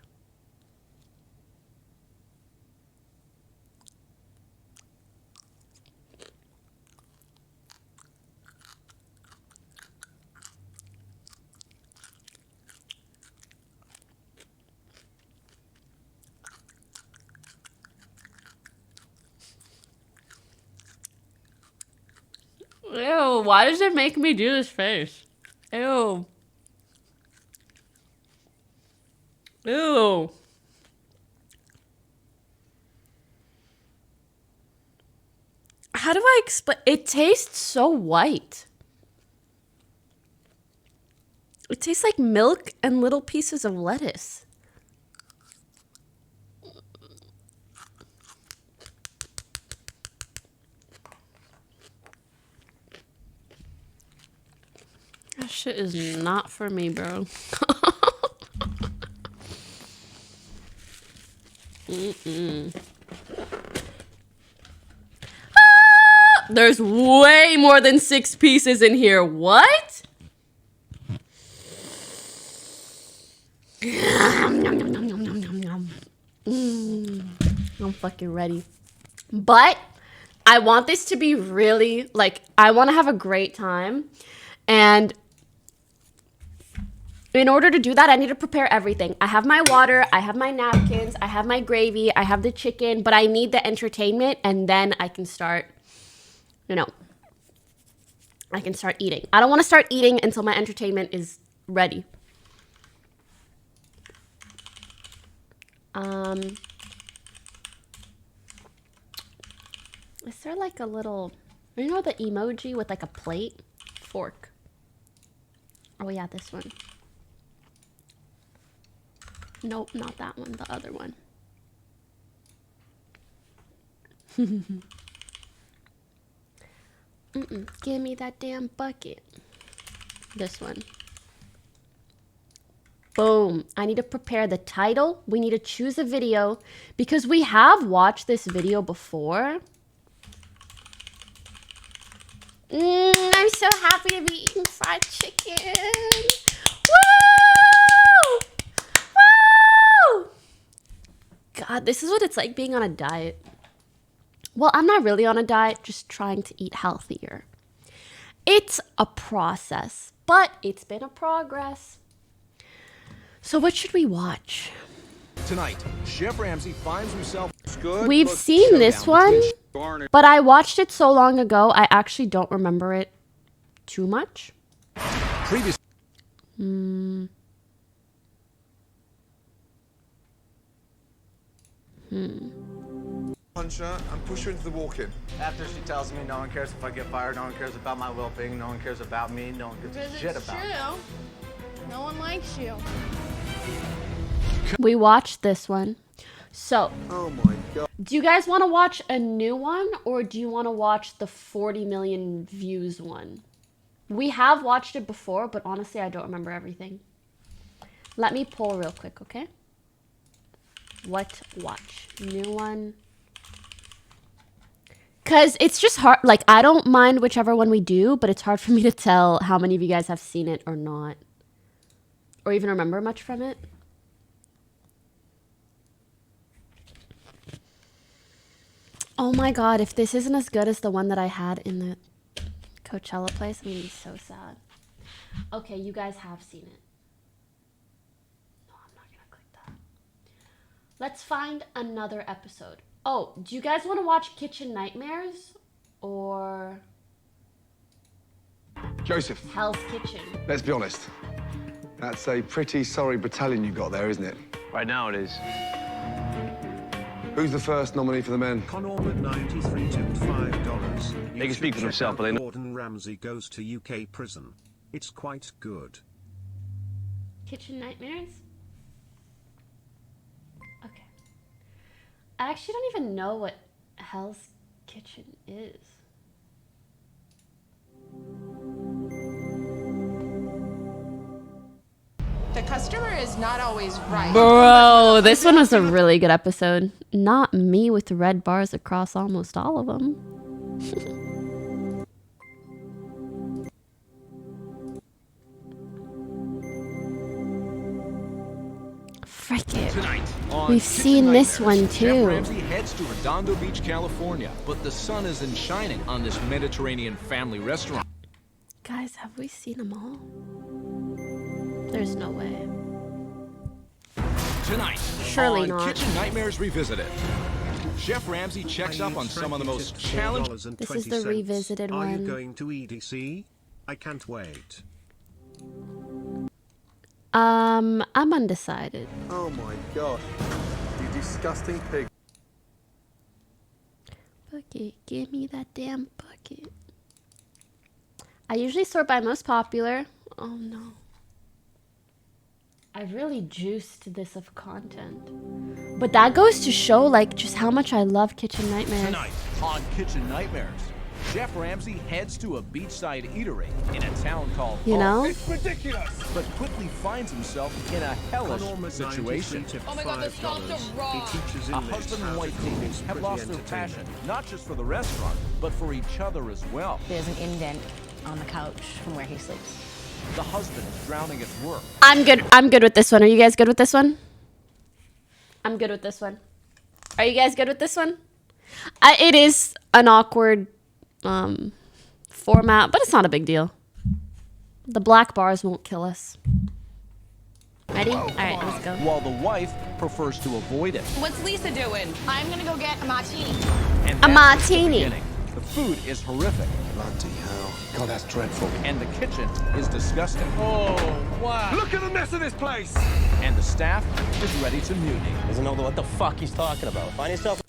Ew, why does it make me do this face? Ew. Ew. How do I explain? It tastes so white. It tastes like milk and little pieces of lettuce. That shit is not for me, bro. There's way more than 6 pieces in here. What? I'm fucking ready. But I want this to be really, like, I want to have a great time. And in order to do that, I need to prepare everything. I have my water, I have my napkins, I have my gravy, I have the chicken, but I need the entertainment, and then I can start, you know, I can start eating. I don't want to start eating until my entertainment is ready. Is there like a little, you know, the emoji with like a plate? Fork. Oh yeah, this one. Nope, not that one, the other one. Give me that damn bucket. This one. Boom. I need to prepare the title. We need to choose a video because we have watched this video before. I'm so happy to be eating fried chicken. Woo! Woo! God, this is what it's like being on a diet. Well, I'm not really on a diet, just trying to eat healthier. It's a process, but it's been a progress. So what should we watch? Tonight, Chef Ramsay finds himself good. We've seen this one, but I watched it so long ago, I actually don't remember it too much. Previous. Punch her and push her into the walk-in. After she tells me no one cares if I get fired, no one cares about my well-being, no one cares about me, no one gives a shit about me. No one likes you. We watched this one. So, oh my God. Do you guys want to watch a new one or do you want to watch the 40 million views one? We have watched it before, but honestly, I don't remember everything. Let me pull real quick, okay? What watch? New one. Because it's just hard. Like, I don't mind whichever one we do, but it's hard for me to tell how many of you guys have seen it or not. Or even remember much from it. Oh my God, if this isn't as good as the one that I had in the Coachella place, I'm going to be so sad. Okay, you guys have seen it. No, I'm not going to click that. Let's find another episode. Oh, do you guys want to watch Kitchen Nightmares or Joseph, Hell's Kitchen? let's be honest. That's a pretty sorry battalion you got there, isn't it? Right now it is. Who's the first nominee for the men? Connorman 93 tipped $5. They can speak for themselves, but they know. Gordon Ramsay goes to UK prison. It's quite good. Kitchen Nightmares? Okay. I actually don't even know what Hell's Kitchen is. The customer is not always right. Bro, this one was a really good episode. Not me with red bars across almost all of them. Frick it. We've seen this one Chef too. Ramsay heads to Redondo Beach, California, but the sun isn't shining on this Mediterranean family restaurant. Guys, have we seen them all? There's no way. Tonight, Surely on not. Kitchen Nightmares Revisited, Chef Ramsay checks up on some of the most challenging. This is the revisited Are one. you going to EDC? I can't wait. I'm undecided. Oh my God. You disgusting pig. Bucket, give me that damn bucket. I usually sort by most popular. Oh no. I really juiced this of content. But that goes to show, like, just how much I love Kitchen Nightmares. Tonight on Kitchen Nightmares, Chef Ramsay heads to a beachside eatery in a town called You know? It's ridiculous! But quickly finds himself in a hellish situation. Oh my God, the sculpts are raw. He teaches A husband and wife team have lost their passion, not just for the restaurant, but for each other as well. There's an indent on the couch from where he sleeps. The husband is drowning at work. I'm good with this one. Are you guys good with this one? I'm good with this one. Are you guys good with this one? It is an awkward format, but it's not a big deal. The black bars won't kill us. Ready? All right, let's go. While the wife prefers to avoid it. What's Lisa doing? I'm gonna go get a martini. And A that's just the martini. beginning. The food is horrific. Bloody hell. God, that's dreadful. And the kitchen is disgusting. Oh, wow. Look at the mess of this place! And the staff is ready to mutiny. Doesn't know what the fuck he's talking about. Find yourself.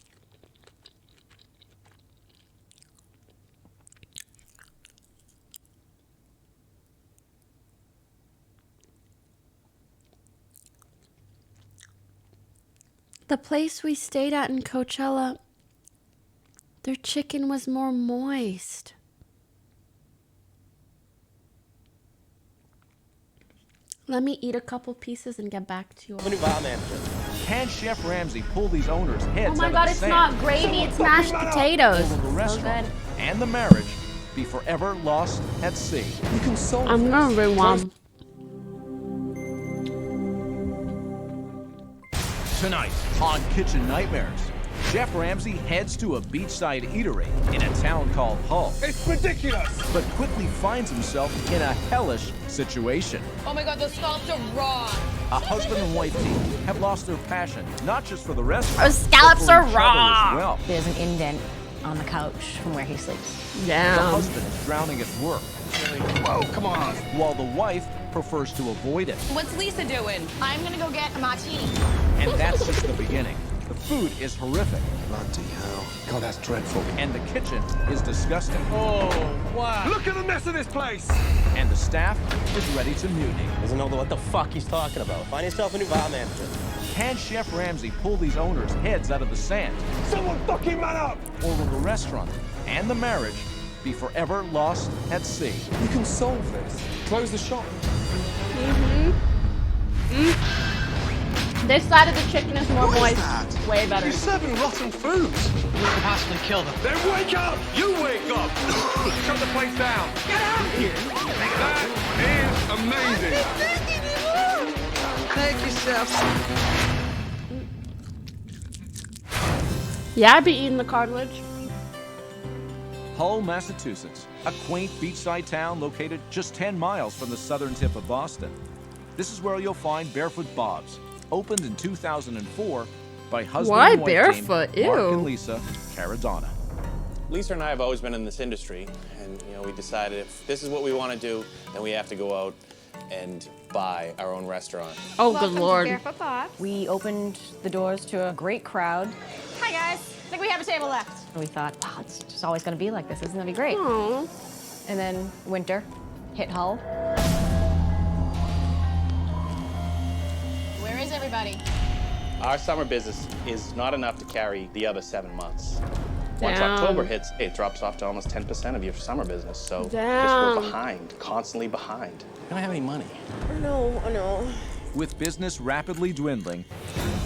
The place we stayed at in Coachella, their chicken was more moist. Let me eat a couple pieces and get back to you all. Can Chef Ramsay pull these owners' heads Oh my out God, of the it's sand? not gravy, it's mashed potatoes. Or will the So restaurant good. and the marriage be forever lost at sea? You can solve I'm gonna rewind. Tonight on Kitchen Nightmares, Chef Ramsay heads to a beachside eatery in a town called Hull. It's ridiculous. But quickly finds himself in a hellish situation. Oh my God, the scallops are raw. A husband and wife team have lost their passion, not just for the restaurant, Our scallops but for are each other raw. as well. There's an indent on the couch from where he sleeps. The husband is drowning at work. Whoa, come on. While the wife prefers to avoid it. What's Lisa doing? I'm gonna go get a martini. And that's just the beginning. The food is horrific. Bloody hell. God, that's dreadful. And the kitchen is disgusting. Oh, wow. Look at the mess of this place! And the staff is ready to mutiny. Doesn't know what the fuck he's talking about. Find yourself a new bar manager. Can Chef Ramsay pull these owners' heads out of the sand? Someone fucking man up. Or will the restaurant and the marriage be forever lost at sea? You can solve this. Close the shop. This side of the chicken is more moist. Way better. You're serving rotten food. We can possibly kill them. Then wake up! You wake up! Shut the place down! Get out of here. That is amazing! Thank you, Chef. Yeah, I'd be eating the cartilage. Hull, Massachusetts, a quaint beachside town located just 10 miles from the southern tip of Boston. This is where you'll find Barefoot Bob's, opened in 2004 by husband Why and wife barefoot? team Mark Ew. and Lisa Caradonna. Lisa and I have always been in this industry, and we decided if this is what we want to do, then we have to go out and buy our own restaurant. Oh, good Lord. We opened the doors to a great crowd. Hi guys, I think we have a table left. And we thought, wow, it's just always gonna be like this. Isn't gonna be great? Aww. And then winter hit Hull. Where is everybody? Our summer business is not enough to carry the other 7 months. Once Damn. October hits, it drops off to almost 10% of your summer business. So just Damn. we're behind, constantly behind. We don't have any money. No, no. With business rapidly dwindling,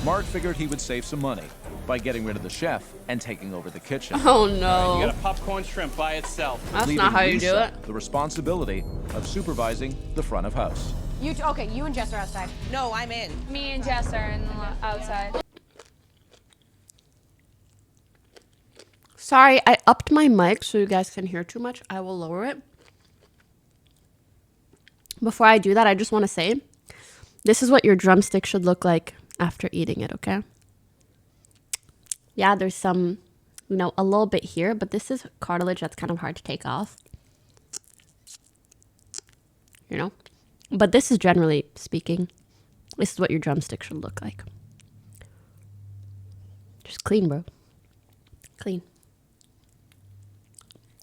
Mark figured he would save some money by getting rid of the chef and taking over the kitchen. Oh no. You got a popcorn shrimp by itself. That's leaving not how you do Lisa it. the responsibility of supervising the front of house. Okay, you and Jess are outside. No, I'm in. Me and Jess are in the outside. Sorry, I upped my mic so you guys can hear too much. I will lower it. Before I do that, I just want to say, this is what your drumstick should look like after eating it, okay? Yeah, there's some, a little bit here, but this is cartilage that's kind of hard to take off. But this is generally speaking, this is what your drumstick should look like. Just clean, bro. Clean.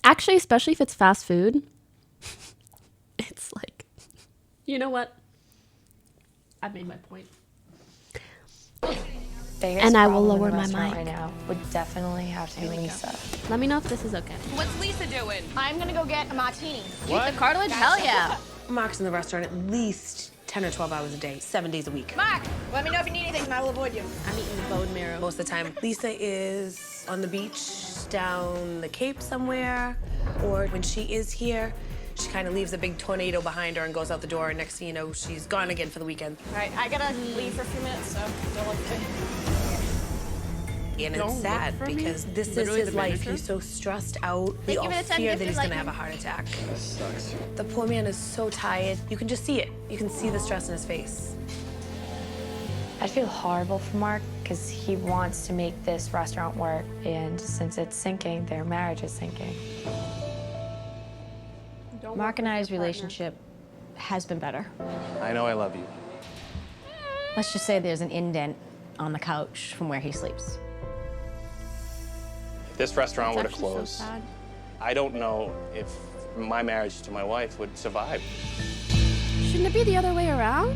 Actually, especially if it's fast food, it's like, you know what? I made my point. And I will lower my mic mic. right now would definitely have to be Lisa. Let me know if this is okay. What's Lisa doing? I'm gonna go get a martini. What? The cartilage? Hell yeah. Mark's in the restaurant at least 10 or 12 hours a day, 7 days a week. Mark, let me know if you need anything and I will avoid you. I'm eating bone marrow. Most of the time, Lisa is on the beach, down the Cape somewhere, or when she is here, she kind of leaves a big tornado behind her and goes out the door, and next thing you know, she's gone again for the weekend. All right, I gotta leave for a few minutes, so don't look at me. And it's sad because this is his life. He's so stressed out. We all fear that he's gonna have a heart attack. That sucks. The poor man is so tired. You can just see it. You can see the stress in his face. I feel horrible for Mark because he wants to make this restaurant work, and since it's sinking, their marriage is sinking. Mark and I's relationship has been better. I know I love you. Let's just say there's an indent on the couch from where he sleeps. If this restaurant were to That's actually so close, sad. I don't know if my marriage to my wife would survive. Shouldn't it be the other way around?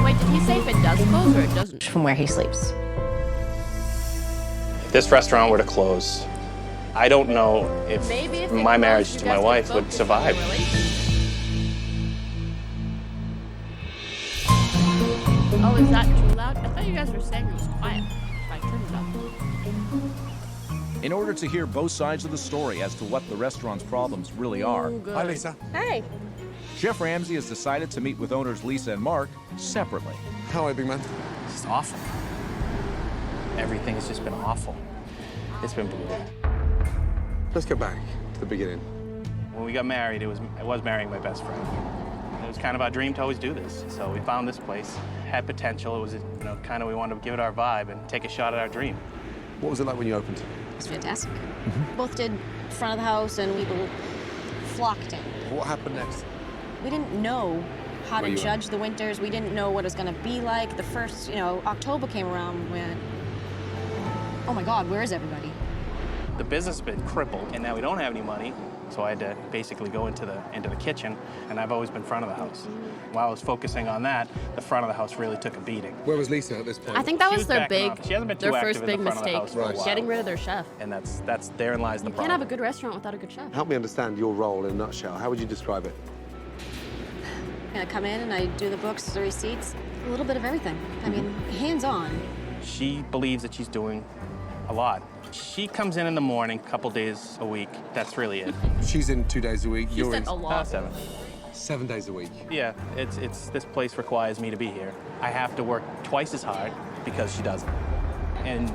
Wait, did he say if it does close or it doesn't? From where he sleeps. If this restaurant were to close, I don't know if Maybe if my it marriage closed, to you my guys wife could would focus on survive. your relationship. Oh, is that too loud? I thought you guys were saying it was quiet. I turned it up. In order to hear both sides of the story as to what the restaurant's problems really are, Hi, Lisa. Hey. Chef Ramsay has decided to meet with owners Lisa and Mark separately. How are you, big man? It's just awful. Everything has just been awful. It's been brutal. Let's go back to the beginning. When we got married, I was marrying my best friend. It was kind of our dream to always do this. So we found this place, had potential. It was, kind of we wanted to give it our vibe and take a shot at our dream. What was it like when you opened? It was fantastic. Both did front of the house and people flocked in. What happened next? We didn't know how Where to you judge the winters. We didn't know what it was going to be like. The first, October came around when, oh my God, where is everybody? The business has been crippled, and now we don't have any money. So I had to basically go into the kitchen, and I've always been front of the house. While I was focusing on that, the front of the house really took a beating. Where was Lisa at this point? I think that She was their backing off. She hasn't been too their active first in the big front of the mistake. house for a while. Getting rid of their chef. And that's therein lies the You problem. can't have a good restaurant without a good chef. Help me understand your role in a nutshell. How would you describe it? I come in and I do the books, the receipts, a little bit of everything. I mean, hands-on. She believes that she's doing a lot. She comes in the morning, a couple days a week. That's really it. She's in 2 days a week. She You're said in a lot. 7. 7 days a week. Yeah, it's this place requires me to be here. I have to work twice as hard because she doesn't. And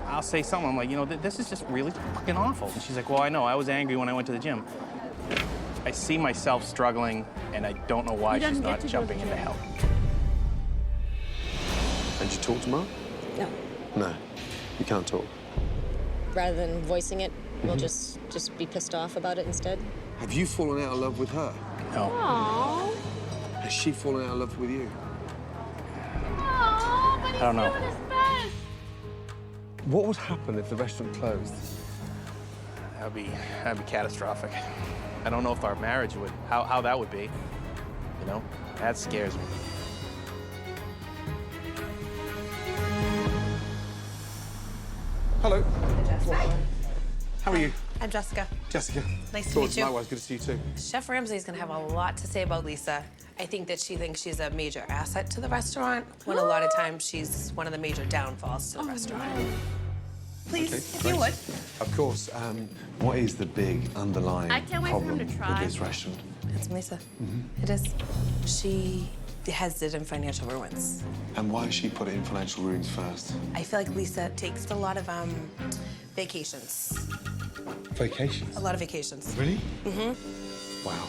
I'll say something, I'm like, this is just really fucking awful. And she's like, well, I know, I was angry when I went to the gym. I see myself struggling, and I don't know why she's not jumping in to help. And you talk to Mark? No. No, you can't talk. Rather than voicing it, we'll just be pissed off about it instead. Have you fallen out of love with her? No. Aww. Has she fallen out of love with you? Aww, but he's I don't know. doing his best. What would happen if the restaurant closed? That'd be catastrophic. I don't know if our marriage would, how that would be. That scares me. Hello. How are you? I'm Jessica. Jessica. Nice to meet you. Likewise, good to see you too. Chef Ramsay's gonna have a lot to say about Lisa. I think that she thinks she's a major asset to the restaurant, when a lot of times she's one of the major downfalls to the restaurant. Please, if you would. Of course. What is the big underlying I can't wait for him problem to try. with this restaurant? It's Lisa. It is. She has it in financial ruins. And why has she put it in financial ruins first? I feel like Lisa takes a lot of vacations. Vacations? A lot of vacations. Really? Mm-hmm. Wow.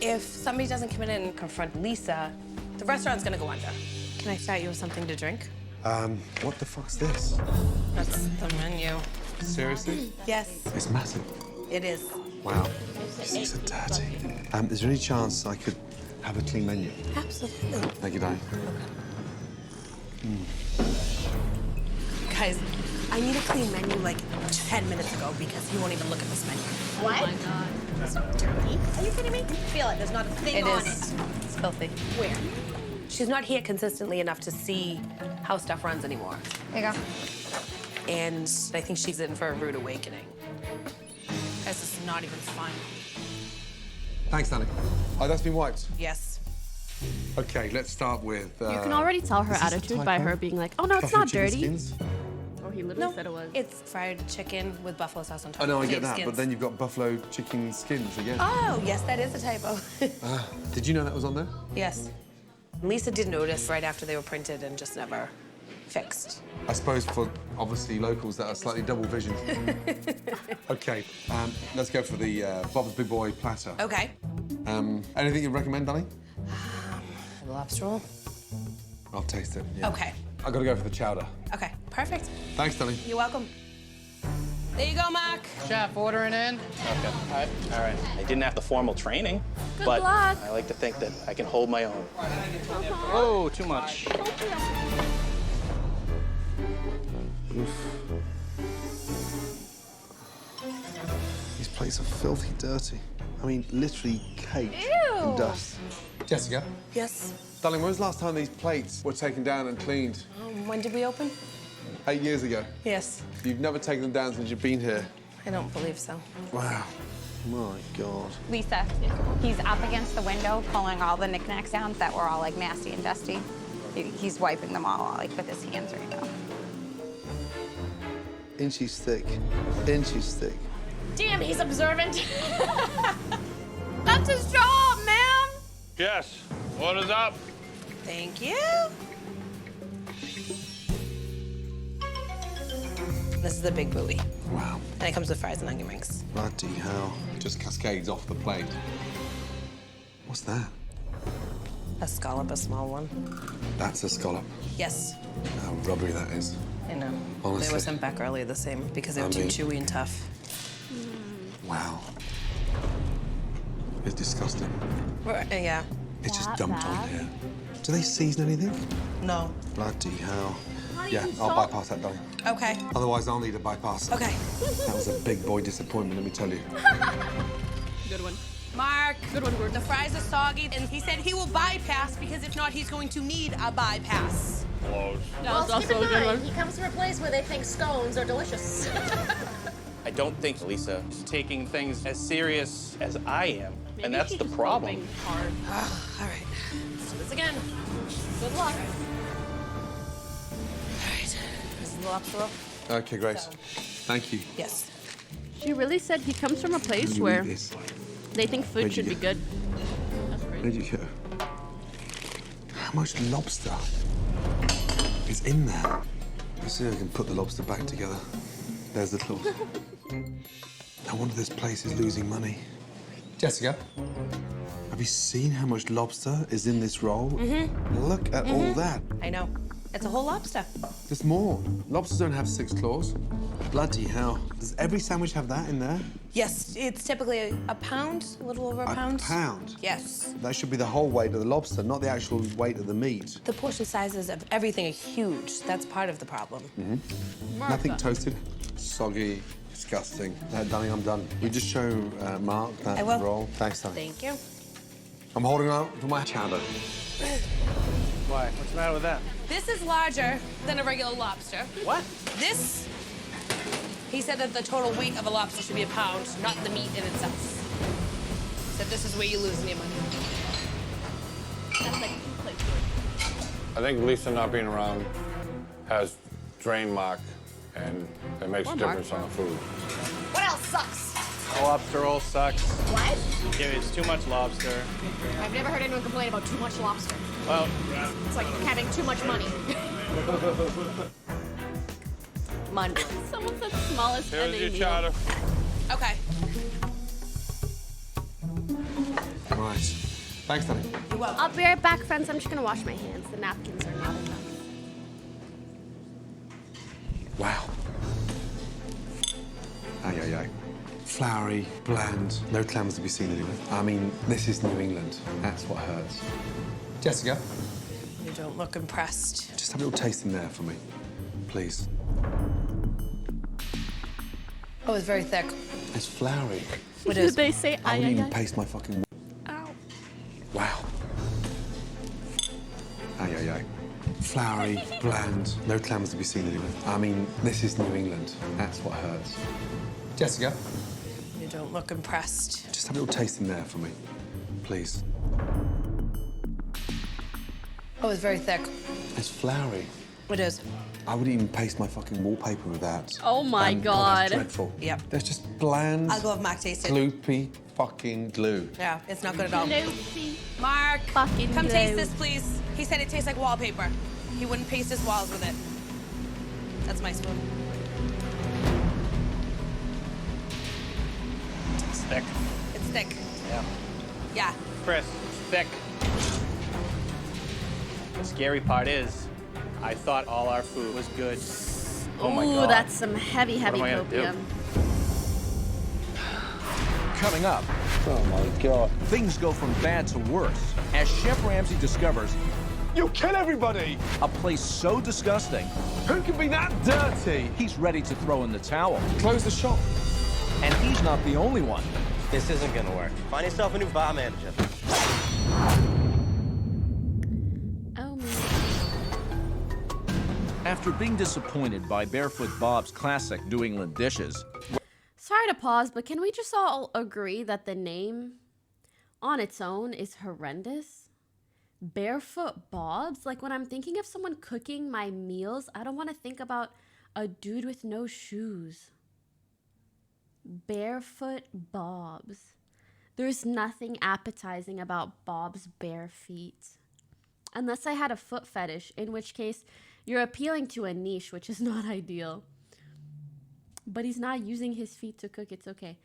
If somebody doesn't come in and confront Lisa, the restaurant's gonna go under. Can I start you with something to drink? What the fuck's this? That's the menu. Seriously? Yes, It's massive. it is. Wow. These things are dirty. Is there any chance I could have a clean menu? Absolutely. Thank you, Dave. Guys, I need a clean menu like 10 minutes ago because he won't even look at this menu. What? Oh my god. It's so dirty. Are you kidding me? Feel it. There's not a thing on it. It's filthy. Where? She's not here consistently enough to see how stuff runs anymore. There you go. And I think she's in for a rude awakening. Guys, this is not even fun. Thanks, Danny. Oh, that's been wiped. Yes. Okay, let's start with. You can already tell her attitude by her being like, oh no, it's Buffalo not chicken dirty. skins? Oh, he literally said it was. It's fried chicken with buffalo sauce on top. I know, I get Pig that, skins. but then you've got buffalo chicken skins again. Oh, yes, that is a typo. Did you know that was on there? Yes. Lisa did notice right after they were printed and just never fixed. I suppose for, obviously, locals that are slightly double visioned. Okay, let's go for the Bob's Big Boy platter. Okay. Anything you'd recommend, Danny? The lobster roll? I'll taste it. Yeah. Okay. I've got to go for the chowder. Okay, perfect. Thanks, Danny. You're welcome. There you go, Mark. Chef, ordering in. Okay. All right. I didn't have the formal training, Good but luck. I like to think that I can hold my own. Oh, too much. These plates are filthy dirty. I mean, literally caked Ew. in dust. Jessica? Yes. Darling, when was the last time these plates were taken down and cleaned? When did we open? 8 years ago. Yes. You've never taken them down since you've been here. I don't believe so. Wow. My God. Lisa, he's up against the window pulling all the knickknacks down that were all like nasty and dusty. He's wiping them all like with his hands right now. Inches thick. Inches thick. Damn, he's observant. That's his job, man. Yes. What is up? Thank you. This is the big buoy. Wow. And it comes with fries and onion rings. Bloody hell. Just cascades off the plate. What's that? A scallop, a small one. That's a scallop. Yes. How rubbery that is. I know. Honestly. They were sent back earlier the same because they were too chewy and tough. Wow. It's disgusting. Yeah. It's just dumped on here. Do they season anything? No. Bloody hell. Yeah, use I'll salt? bypass that, darling. Okay. Otherwise, I'll need a bypass. Okay. That was a big boy disappointment, let me tell you. Good one. Mark. Good one, Gordon. The fries are soggy, and he said he will bypass because if not, he's going to need a bypass. Close. Well, keep in mind, he comes from a place where they think scones are delicious. I don't think Lisa is taking things as serious as I am, and that's the problem. Hard. All right. Let's do this again. Good luck. All right. This is the lobster roll. Okay, Grace. Thank you. Yes. She really said he comes from a place You where eat this. they think food Where'd you should be get- good. That's great. Where'd you go? How much lobster is in there? Let's see if I can put the lobster back together. There's the claws. No wonder this place is losing money. Jessica, have you seen how much lobster is in this roll? Mm-hmm. Look at all that. I know. It's a whole lobster. There's more. Lobsters don't have 6 claws. Bloody hell. Does every sandwich have that in there? Yes, it's typically a pound, a little over a pound. A pound? Yes. That should be the whole weight of the lobster, not the actual weight of the meat. The portion sizes of everything are huge. That's part of the problem. Nothing toasted, soggy, disgusting. Danny, I'm done. We just show Mark that I will. roll. Thanks, Danny. Thank you. I'm holding out for my chowder. Why? What's the matter with that? This is larger than a regular lobster. What? This, he said that the total weight of a lobster should be a pound, not the meat in itself. Said this is where you're losing your money. That's like 2 plates worth. I think Lisa not being around has drained Mark, and it makes a difference on the food. What else sucks? The lobster roll sucks. What? Yeah, it's too much lobster. I've never heard anyone complain about too much lobster. Well, It's like having too much money. Monday. Someone said smallest Here's NA your meal. chowder. Okay. Right. Thanks, Danny. You're welcome. I'll be right back, friends. I'm just gonna wash my hands. The napkins are not enough. Wow. Ay, ay, ay. Floury, bland, no clams to be seen anywhere. I mean, this is New England. That's what hurts. Jessica, You don't look impressed. just have a little taste in there for me, please. Oh, it's very thick. It's floury. What Did is? they say I ay, wouldn't ay, even ay? paste my fucking... Ow. Wow. Ay, ay, ay. Floury, bland, no clams to be seen anywhere. I mean, this is New England. That's what hurts. Jessica, You don't look impressed. just have a little taste in there for me, please. Oh, it's very thick. It's floury. It is. I wouldn't even paste my fucking wallpaper with that. Oh my God, that's God. dreadful. Yep. There's just bland, I'll go with Mac taste it. gloopy fucking glue. Yeah, it's not good at all. Gloopy. Mark, Fucking come glue. taste this, please. He said it tastes like wallpaper. He wouldn't paste his walls with it. That's my spoon. It's thick. It's thick. Yeah. Yeah. Chris, it's thick. The scary part is, I thought all our food was good. Oh my Ooh, God. that's some heavy, heavy am I gonna do? copium. Coming up, Oh my God. things go from bad to worse as Chef Ramsay discovers You kill everybody! a place so disgusting, Who can be that dirty? he's ready to throw in the towel. Close the shop. And he's not the only one. This isn't gonna work. Find yourself a new bar manager. Oh man. After being disappointed by Barefoot Bob's classic New England dishes, Sorry to pause, but can we just all agree that the name on its own is horrendous? Barefoot Bobs? Like when I'm thinking of someone cooking my meals, I don't want to think about a dude with no shoes. Barefoot Bobs. There's nothing appetizing about Bob's bare feet. Unless I had a foot fetish, in which case you're appealing to a niche, which is not ideal. But he's not using his feet to cook, it's okay.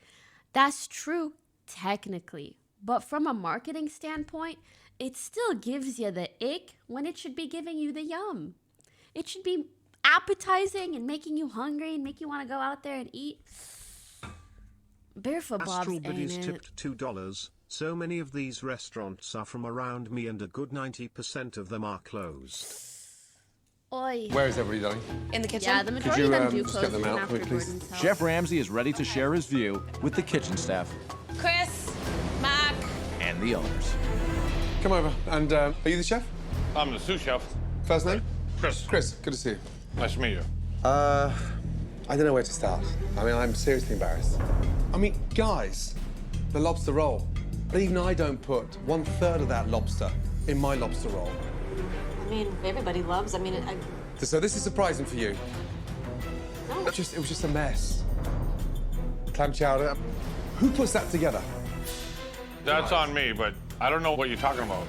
That's true, technically. But from a marketing standpoint, it still gives you the ick when it should be giving you the yum. It should be appetizing and making you hungry and make you want to go out there and eat. Barefoot Bob's Astral ain't Biddies it. tipped $2. So many of these restaurants are from around me and a good 90% of them are closed. Oi. Where is everybody going? In the kitchen? Yeah, the majority of them do just close get them even out after quickly? Gordon's help. Chef Ramsay is ready to share his view with the kitchen staff Chris, Mac. and the owners. Come over. And are you the chef? I'm the sous chef. First name? Chris. Chris, good to see you. Nice to meet you. I don't know where to start. I mean, I'm seriously embarrassed. I mean, guys, the lobster roll. But even I don't put 1/3 of that lobster in my lobster roll. I mean, everybody loves. So this is surprising for you. No. It was just a mess. Clam chowder. Who puts that together? That's on me, but I don't know what you're talking about.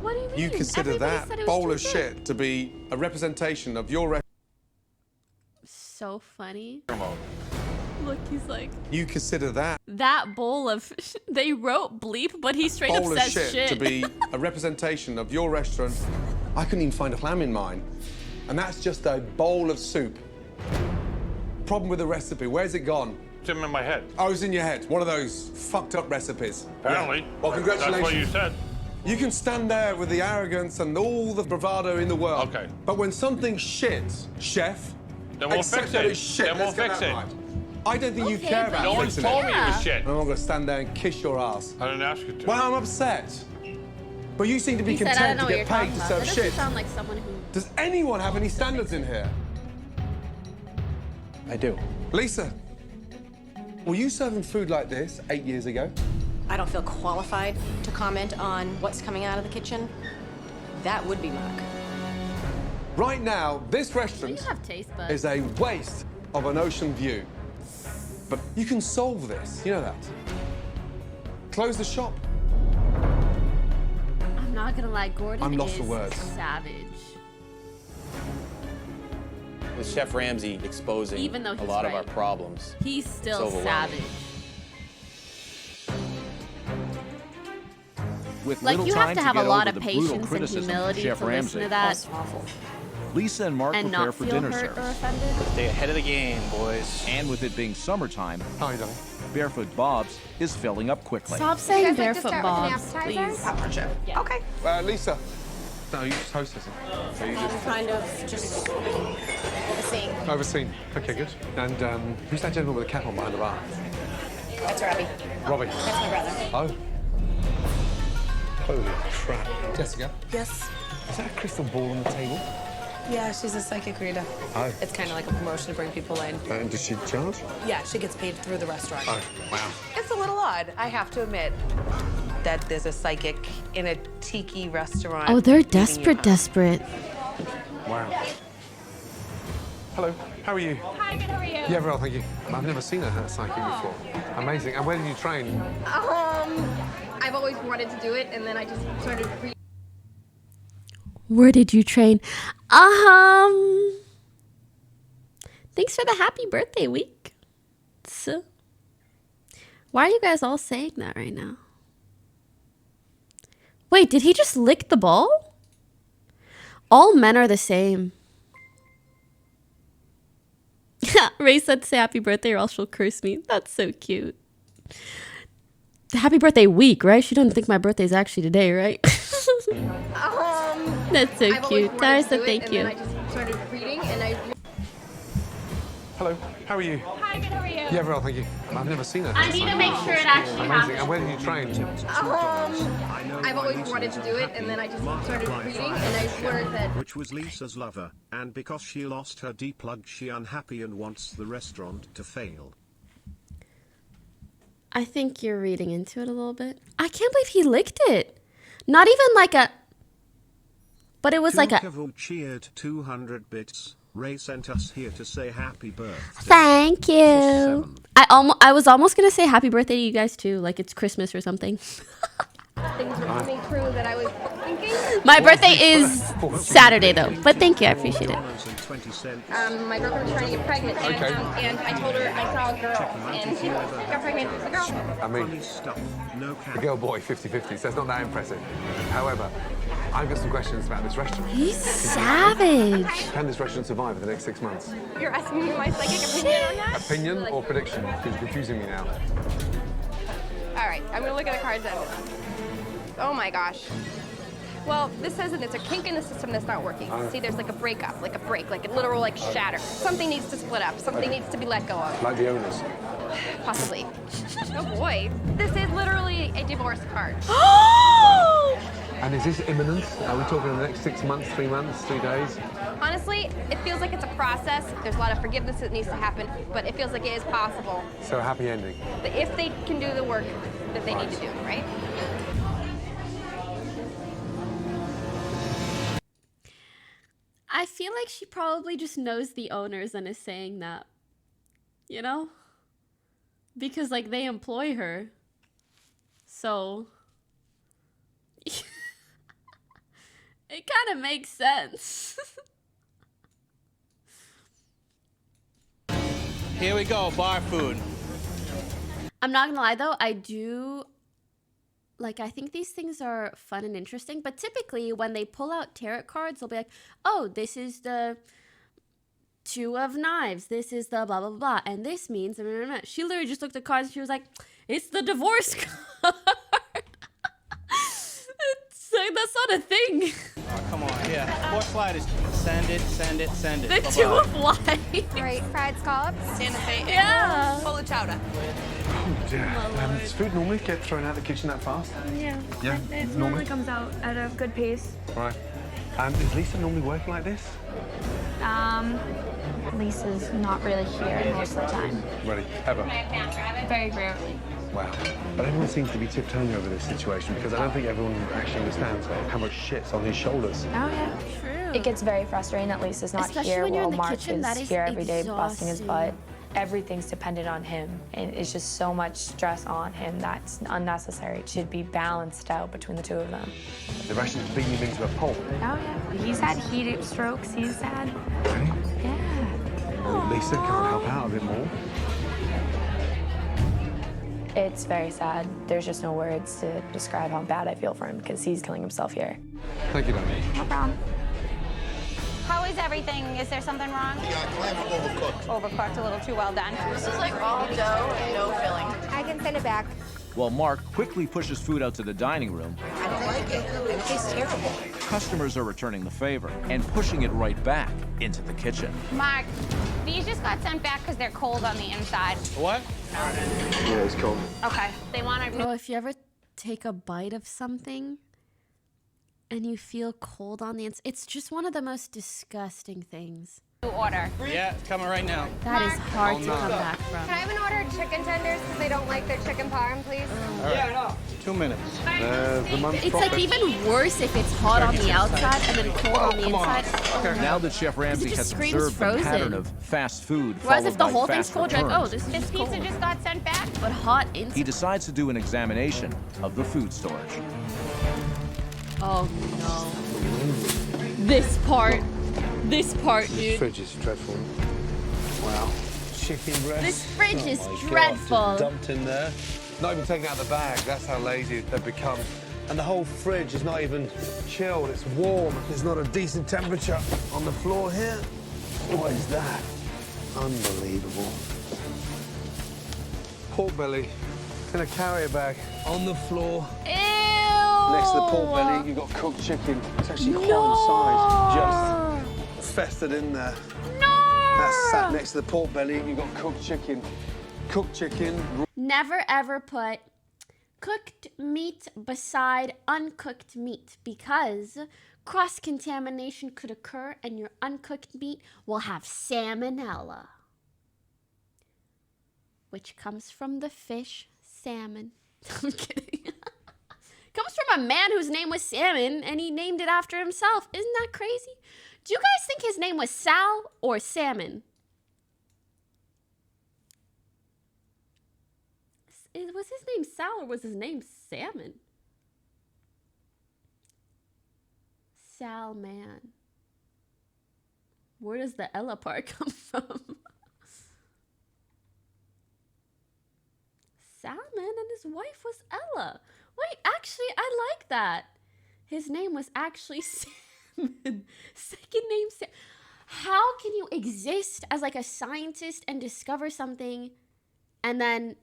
What do you mean? You consider Everybody that said it was bowl too of good. shit to be a representation of your restaurant? So funny. Talking about. Look, he's like, You consider that bowl of, they wrote bleep, but he straight bowl up of says shit. to be a representation of your restaurant? I couldn't even find a clam in mine. And that's just a bowl of soup. Problem with the recipe, where's it gone? It's in my head. Oh, it's in your head. One of those fucked up recipes. Apparently. Yeah. Well, congratulations. That's what you said. You can stand there with the arrogance and all the bravado in the world. Okay. But when something's shit, chef, Then we'll accept fix that it. it's shit. Then we'll Let's get fix that it. right. I don't think you Okay, care but about No one's fixing told it. me it was shit. I'm not gonna stand there and kiss your ass. I didn't ask you to. Well, I'm upset. But you seem to be He said, I don't content know to what you're get talking paid to about. serve That doesn't shit. sound like someone who... Does anyone have any standards in here? I do. Lisa, were you serving food like this 8 years ago? I don't feel qualified to comment on what's coming out of the kitchen. That would be Mark. Right now, this You restaurant have taste buds. is a waste of an ocean view. But you can solve this, you know that. Close the shop. I'm not gonna lie, Gordon I'm lost is for words. savage. With Chef Ramsay exposing Even though a he's lot of right. our problems. He's still It's overwhelming. savage. With Like, little you time have to have a get lot over of the brutal patience and criticism from humility Chef to Ramsay, listen to that That's awful. Lisa and Mark and prepare not for feel dinner hurt or service. offended. Stay ahead of the game, boys. And with it being summertime, How are you doing? Barefoot Bob's is filling up quickly. Stop saying barefoot bobs, please. Okay. Lisa. No, you just hostess. I'm kind of just Overseeing. Overseen. Okay, good. And who's that gentleman with the cap on behind the bar? That's Robbie. Robbie. That's my brother. Oh. Holy crap. Jessica, Yes. is that a crystal ball on the table? Yeah, she's a psychic reader. Oh. It's kind of like a promotion to bring people in. And does she charge? Yeah, she gets paid through the restaurant. Oh, wow. It's a little odd, I have to admit, that there's a psychic in a tiki restaurant. Oh, they're leading you desperate, home. desperate. Wow. Hello, how are you? Hi, good, how are you? Yeah, very well, thank you. I've never seen a psychic before. Amazing. And where did you train? I've always wanted to do it, and then I just started Where did you train? Thanks for the happy birthday week. So, why are you guys all saying that right now? Wait, did he just lick the ball? All men are the same. Ray said say happy birthday or else she'll curse me. That's so cute. Happy birthday week, right? She doesn't think my birthday's actually today, right? That's so cute. Tara said thank you. I just started reading, and I. Hello, how are you? Hi, good, how are you? Yeah, very well, thank you. I've never seen a I need to make sure it actually Amazing. happens. And where did you train? I've always wanted to do it, and then I just started reading, and I learned that. Which was Lisa's lover, and because she lost her D-plug, she unhappy and wants the restaurant to fail. I think you're reading into it a little bit. I can't believe he licked it. Not even like a... But it was like a... cheered 200 bits. Ray sent us here to say happy birthday. Thank you. I was almost going to say happy birthday to you guys too. Like it's Christmas or something. Things were coming true that I was thinking. My birthday is Saturday though. But thank you. I appreciate it. My girlfriend was trying to get pregnant, and I told her I saw a girl, and she got pregnant with a girl. I mean, the girl boy 50-50, so it's not that impressive. However, I've got some questions about this restaurant. He's savage. Can this restaurant survive in the next 6 months? You're asking me my psychic opinion on that? Opinion or prediction? Because you're confusing me now. All right, I'm gonna look at the cards then. Oh my gosh. Well, this says that there's a kink in the system that's not working. See, there's like a breakup, like a break, like a literal like shatter. Something needs to split up. Something needs to be let go of. Like the owners. Possibly. Oh boy. This is literally a divorce card. And is this imminent? Are we talking in the next 6 months, 3 months, 3 days? Honestly, it feels like it's a process. There's a lot of forgiveness that needs to happen, but it feels like it is possible. So a happy ending. But if they can do the work that they need to do, right? I feel like she probably just knows the owners and is saying that. You know? Because like they employ her. So it kind of makes sense. Here we go, bar food. I'm not gonna lie though, I think these things are fun and interesting, but typically when they pull out tarot cards, they'll be like, oh, this is the 2 of knives, this is the blah, blah, blah, and this means, blah, blah, blah. She literally just looked at the cards and she was like, it's the divorce card. It's like, that's not a thing. Oh, come on, yeah. 4 sliders. Send it, send it, send it. The Bye-bye. 2 of life. Right, fried scallops. Yeah. Full of chowder. Oh dear. Does food normally get thrown out of the kitchen that fast? Yeah. Yeah, It normally comes out at a good pace. Right. Is Lisa normally working like this? Lisa's not really here most of the time. Really? Ever? Very rarely. Wow. But everyone seems to be tiptoeing over this situation because I don't think everyone actually understands how much shit's on his shoulders. Oh, yeah. True. It gets very frustrating that Lisa's not Especially here when you're while in the Mark kitchen, is that is here every day busting his butt. exhausting. Everything's dependent on him, and it's just so much stress on him that's unnecessary. It should be balanced out between the 2 of them. The Russians beating him into a pulp. Oh, yeah. He's had heat strokes. He's sad. Really? Yeah. Well, Lisa can't help out a bit more. It's very sad. There's just no words to describe how bad I feel for him because he's killing himself here. Thank you, Danny. No problem. How is everything? Is there something wrong? Overcooked. Overcooked, a little too well done. This is like all dough and no filling. I can send it back. While Mark quickly pushes food out to the dining room, I don't like it. It tastes terrible. Customers are returning the favor and pushing it right back into the kitchen. Mark, these just got sent back because they're cold on the inside. What? Yeah, it's cold. Okay. They want to. Bro, if you ever take a bite of something and you feel cold on the inside, it's just one of the most disgusting things. Order. Yeah, it's coming right now. That is hard to come back from. Can I have an order of chicken tenders because they don't like their chicken parm, please? Yeah, no. 2 minutes. It's like even worse if it's hot on the outside and then cold on the inside. Now that Chef Ramsay has observed the pattern of fast food, whereas if the followed by whole thing's fast cold, you're like, oh, returns, this is Pizza just got sent back. but hot inside. he decides to do an examination of the food storage. Oh no. This part, dude. This fridge is dreadful. Wow. Chicken breast. This fridge is Oh my God, dreadful. just dumped in there. Not even taken out of the bag. That's how lazy they've become. And the whole fridge is not even chilled. It's warm. There's not a decent temperature on the floor here. What is that? Unbelievable. Pork belly in a carrier bag on the floor. Ew. Next to the pork belly, you've got cooked chicken. It's actually quite inside, just festered in there. No! That's sat next to the pork belly, you've got cooked chicken. Cooked chicken. Never ever put cooked meat beside uncooked meat because cross-contamination could occur and your uncooked meat will have salmonella, which comes from the fish salmon. I'm kidding. Comes from a man whose name was Salmon and he named it after himself. Isn't that crazy? Do you guys think his name was Sal or Salmon? Was his name Sal or was his name Salmon? Salman. Where does the Ella part come from? Salmon and his wife was Ella. Wait, actually, I like that. His name was actually Salmon. Second name Salmon. How can you exist as like a scientist and discover something and then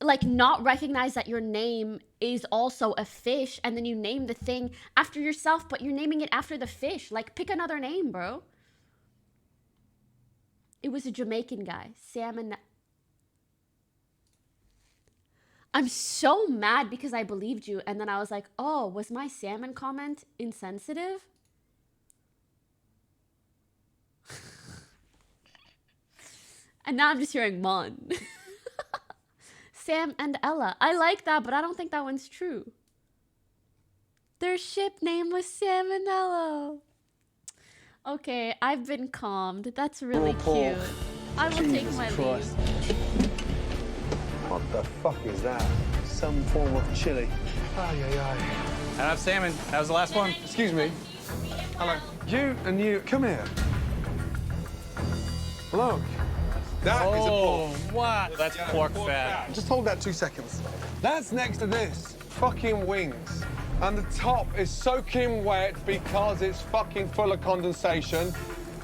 like not recognize that your name is also a fish and then you name the thing after yourself, but you're naming it after the fish? Like, pick another name, bro. It was a Jamaican guy, Salmon. I'm so mad because I believed you and then I was like, oh, was my salmon comment insensitive? And now I'm just hearing Mon. Sam and Ella. I like that, but I don't think that one's true. Their ship name was Salmonella. Okay, I've been calmed. That's really cute. I will take my leave. What the fuck is that? Some form of chili. Ay, ay, ay. I have salmon. That was the last one. Excuse me. Hello. You and you, come here. Look. That is a pork. What? That's pork fat. Just hold that 2 seconds. That's next to this. Fucking wings. And the top is soaking wet because it's fucking full of condensation.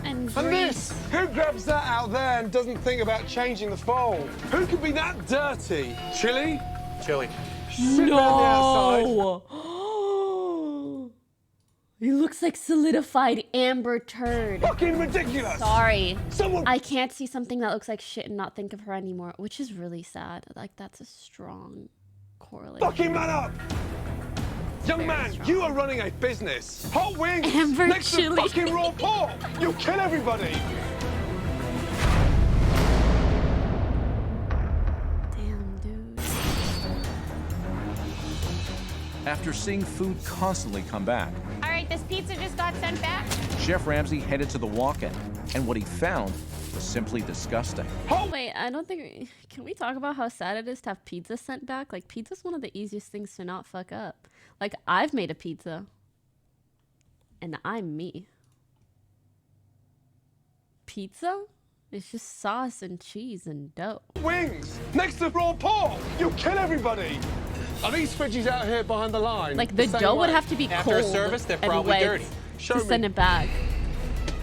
And this, who grabs that out there and doesn't think about changing the fold? Who could be that dirty? Chili? Chili. Sit down the outside. No! He looks like solidified amber turd. Fucking ridiculous! Sorry. Someone... I can't see something that looks like shit and not think of her anymore, which is really sad. Like, that's a strong correlation. Fucking man up! Young man, you are running a business. Hot wings Amber next chili. to fucking raw pork. You'll kill everybody. Damn, dude. After seeing food constantly come back, All right, this pizza just got sent back. Chef Ramsay headed to the walk-in, and what he found was simply disgusting. Wait, I don't think... Can we talk about how sad it is to have pizza sent back? Like, pizza's one of the easiest things to not fuck up. Like, I've made a pizza. And I'm me. Pizza? It's just sauce and cheese and dough. Wings next to raw pork. You'll kill everybody. Are these fridges out here behind the line? Like, the dough would have to be After cold service, they're and probably wet dirty. to send it back.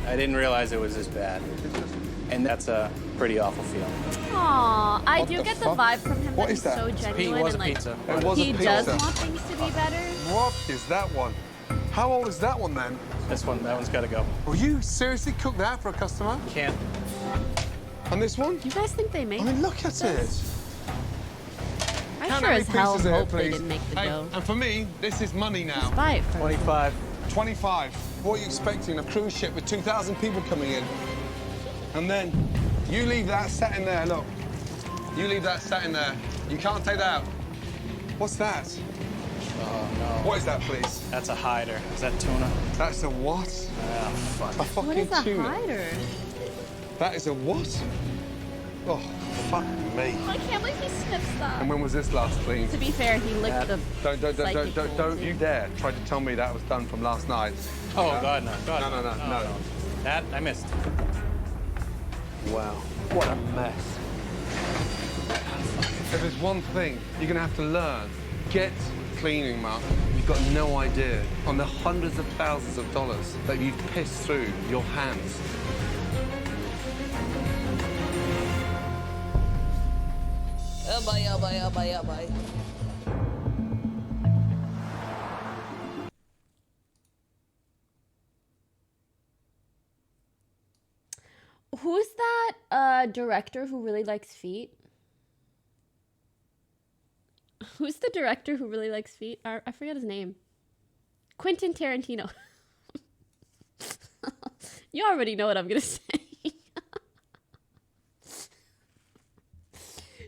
I didn't realize it was this bad. And that's a pretty awful feeling. Aw, I What do the get the fuck? vibe from him What that is he's that? so It genuine was and a like pizza. It was a he pizza. does want things to be better. What is that one? How old is that one then? That one's got to go. Will you seriously cook that for a customer? Can't. And this one? You guys think they made I mean, look at it. I How sure many as hell pieces here, hope they please? didn't make the Hey, dough. and for me, this is money now. Just buy it first. 25. 25. What are you expecting? A cruise ship with 2,000 people coming in? And then you leave that sat in there, look. You leave that sat in there. You can't take that out. What's that? Oh, no. What is that, please? That's a hider. Is that tuna? That's a what? Oh, fuck. A fucking What is a tuna. hider? That is a what? Oh, fuck me. I can't believe he sniffs that. And when was this last cleaned? To be fair, he licked the Don't you dare try to tell me that was done from last night. Oh, God, no. God, No. That, I missed. Wow, what a mess. If there's one thing you're gonna have to learn, get cleaning, Mark. You've got no idea on the hundreds of thousands of dollars that you've pissed through your hands. Who's that director who really likes feet? Who's the director who really likes feet? I forget his name. Quentin Tarantino. You already know what I'm gonna say.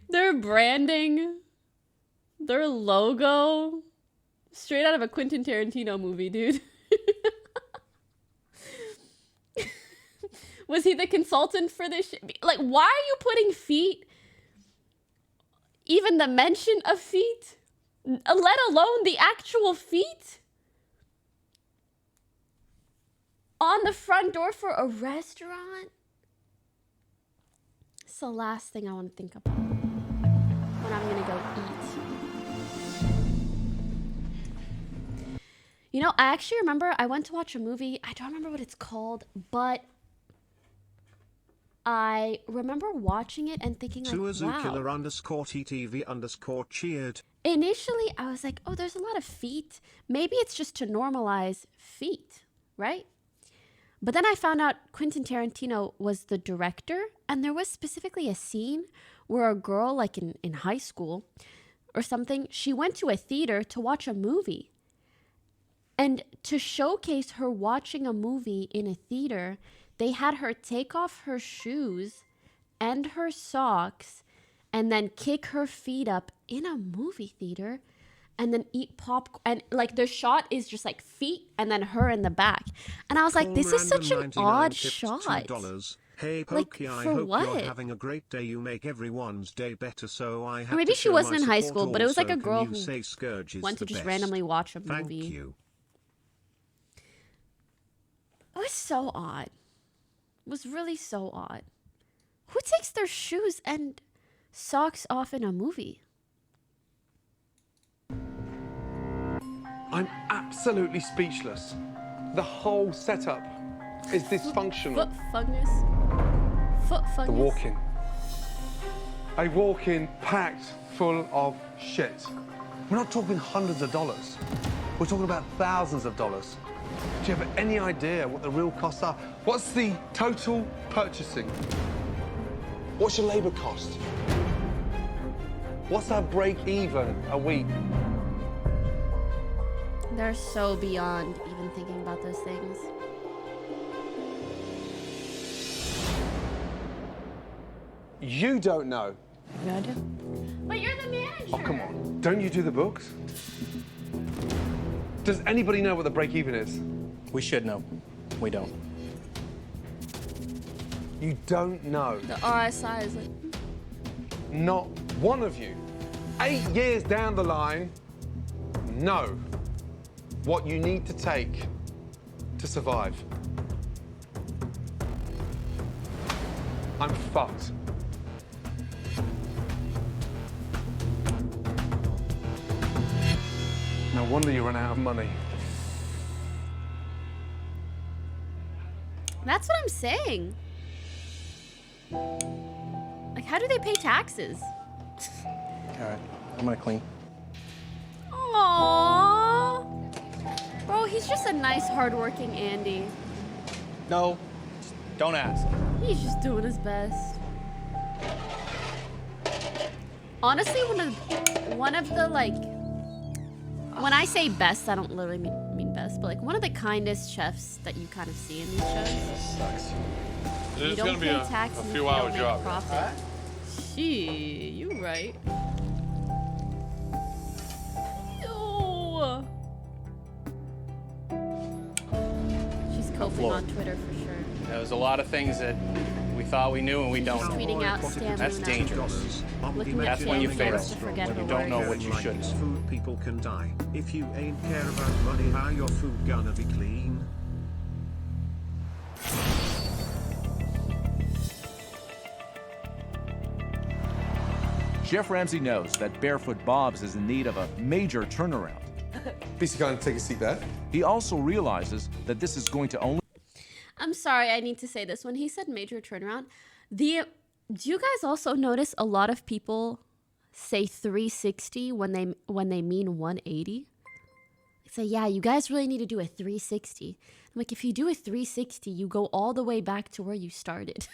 Their branding, their logo, straight out of a Quentin Tarantino movie, dude. Was he the consultant for this shit? Like, why are you putting feet, even the mention of feet, let alone the actual feet, on the front door for a restaurant? It's the last thing I want to think about when I'm gonna go eat. You know, I actually remember I went to watch a movie. I don't remember what it's called, but I remember watching it and thinking, like, wow. _TTV_cheered. Initially, I was like, oh, there's a lot of feet. Maybe it's just to normalize feet, right? But then I found out Quentin Tarantino was the director, and there was specifically a scene where a girl, like in high school or something, she went to a theater to watch a movie. And to showcase her watching a movie in a theater, they had her take off her shoes and her socks and then kick her feet up in a movie theater and then eat popcorn. And like the shot is just like feet and then her in the back. And I was like, this is such an odd shot. $2. Hey, Pokey, I for hope what? you're having a great day. You make everyone's day better, so I have Or maybe to she show wasn't my in high support school, but it was like a also. girl Can you who say Scourge is went to the just best? randomly watch a Thank movie. you. It was so odd. It was really so odd. Who takes their shoes and socks off in a movie? I'm absolutely speechless. The whole setup is dysfunctional. Foot fungus. Foot fungus. The walk-in. A walk-in packed full of shit. We're not talking hundreds of dollars. We're talking about thousands of dollars. Do you have any idea what the real costs are? What's the total purchasing? What's your labor cost? What's our break even a week? They're so beyond even thinking about those things. You don't know. Yeah, I do. But you're the manager. Oh, come on. Don't you do the books? Does anybody know what the break even is? We should know. We don't. You don't know. The RSI is like... Not one of you, 8 years down the line, know what you need to take to survive. I'm fucked. No wonder you run out of money. That's what I'm saying. Like, how do they pay taxes? All right, I'm gonna clean. Aww. Bro, he's just a nice, hardworking Andy. No, don't ask. He's just doing his best. Honestly, one of the like, when I say best, I don't literally mean best, but like one of the kindest chefs that you kind of see in these shows. Sucks. You It's don't gonna be pay a taxes, few you hour don't make job. profit. Gee, you right. Ew. She's coping on Twitter for sure. There was a lot of things that we thought we knew and we don't know. Tweeting out Stan That's Luna. dangerous. Looking at That's when you Stan Luna fail. to forget When you her don't know words. what you Like should it's know. food, people can die. If you ain't care about money, how your food gonna be clean? Chef Ramsay knows that Barefoot Bob's is in need of a major turnaround. Please, you can't take a seat there. He also realizes that this is going to only... I'm sorry, I need to say this. When he said major turnaround, do you guys also notice a lot of people say 360 when they mean 180? They say, yeah, you guys really need to do a 360. I'm like, if you do a 360, you go all the way back to where you started.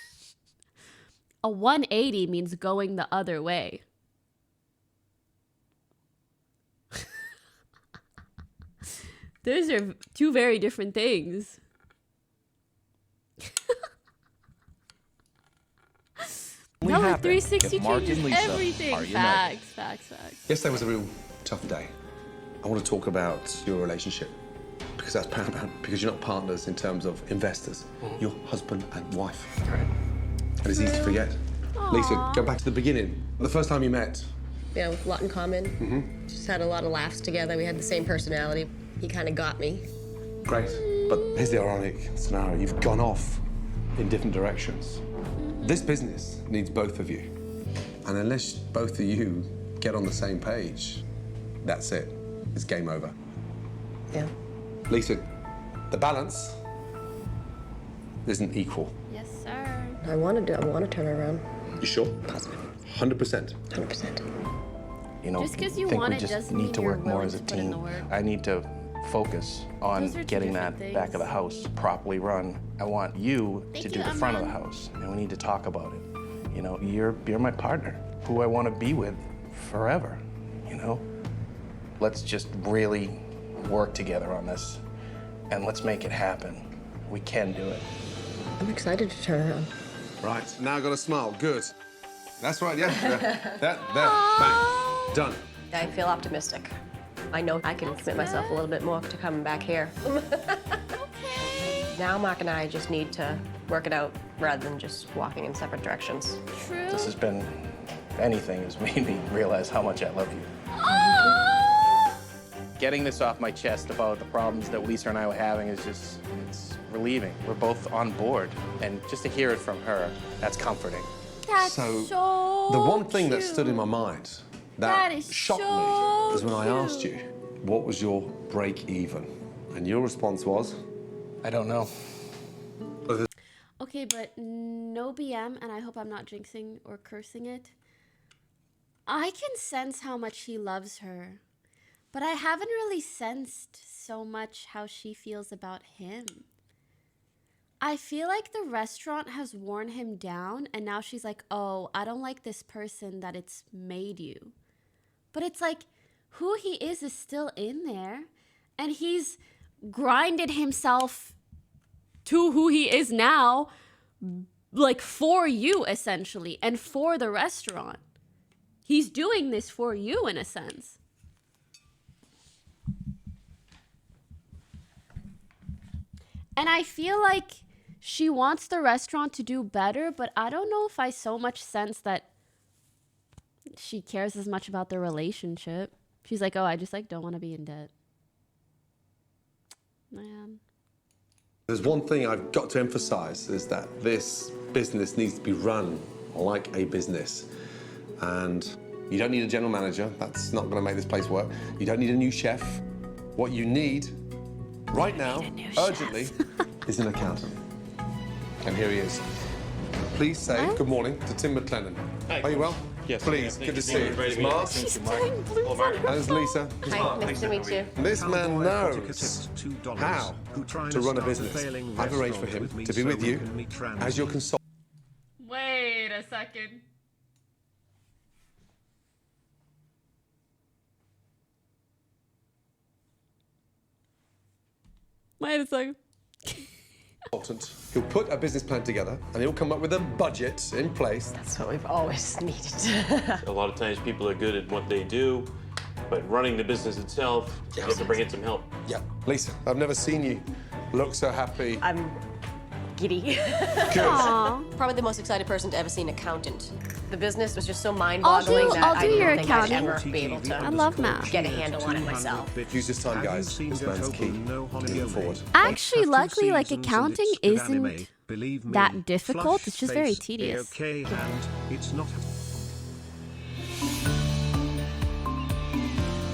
A 180 means going the other way. Those are two very different things. No, a 360 changes everything. Facts. Yesterday was a real tough day. I want to talk about your relationship because that's paramount, because you're not partners in terms of investors. You're husband and wife. And it's easy to forget. Aww. Lisa, go back to the beginning. The first time you met. You know, a lot in common. Just had a lot of laughs together. We had the same personality. He kind of got me. Great. But here's the ironic scenario. You've gone off in different directions. This business needs both of you. And unless both of you get on the same page, that's it. It's game over. Yeah. Lisa, the balance isn't equal. Yes, sir. I want to turn it around. You sure? Positive. 100%. 100%. You know, Just 'cause you I think want we it just doesn't need mean to you're work more willing as a to put in team. the work. I need to focus on Those are two getting different that back of the house properly run. I want you Thank to you, do the front of the Unban. house, and we need to talk about it. You know, you're my partner, who I want to be with forever. You know, let's just really work together on this, and let's make it happen. We can do it. I'm excited to turn around. Right, now I got a smile. Good. That's right, yeah. There, bang. Done. I feel optimistic. I know I can commit myself a little bit more to coming back here. Now Mark and I just need to work it out rather than just walking in separate directions. True. This has been, if anything, has made me realize how much I love you. Getting this off my chest about the problems that Lisa and I were having is just, it's relieving. We're both on board, and just to hear it from her, that's comforting. That's so the one thing that stood in my mind That is shocked so me is when I asked you, what was your break even? And your response was? I don't know. Okay, but no BM, and I hope I'm not jinxing or cursing it. I can sense how much he loves her, but I haven't really sensed so much how she feels about him. I feel like the restaurant has worn him down, and now she's like, oh, I don't like this person that it's made you. But it's like, who he is still in there, and he's grinded himself to who he is now, like for you, essentially, and for the restaurant. He's doing this for you, in a sense. And I feel like she wants the restaurant to do better, but I don't know if I so much sense that she cares as much about the relationship. She's like, oh, I just like don't want to be in debt. Man. There's one thing I've got to emphasize is that this business needs to be run like a business. And you don't need a general manager. That's not going to make this place work. You don't need a new chef. What you need right now, urgently, is an accountant. And here he is. please say good morning to Tim McLennan. Are you well? Yes. Please, good to see you. It's Mark. And it's Lisa. Hi, nice to meet you. This man knows how to run a business. I've arranged for him to be with you as your consultant. Wait a second. Wait a second. He'll put a business plan together and he'll come up with a budget in place. That's what we've always needed. A lot of times people are good at what they do, but running the business itself, you have to bring in some help. Yeah. Lisa, I've never seen you look so happy. I'm giddy. Probably the most excited person to ever see an accountant. The business was just so mind-boggling that I'll do I your don't think I'd accounting. ever be able to I love math. get a handle on it myself. Use this time, guys. This man's key. Moving forward. Actually, luckily, like accounting isn't that difficult. It's just very tedious. Okay, and it's not.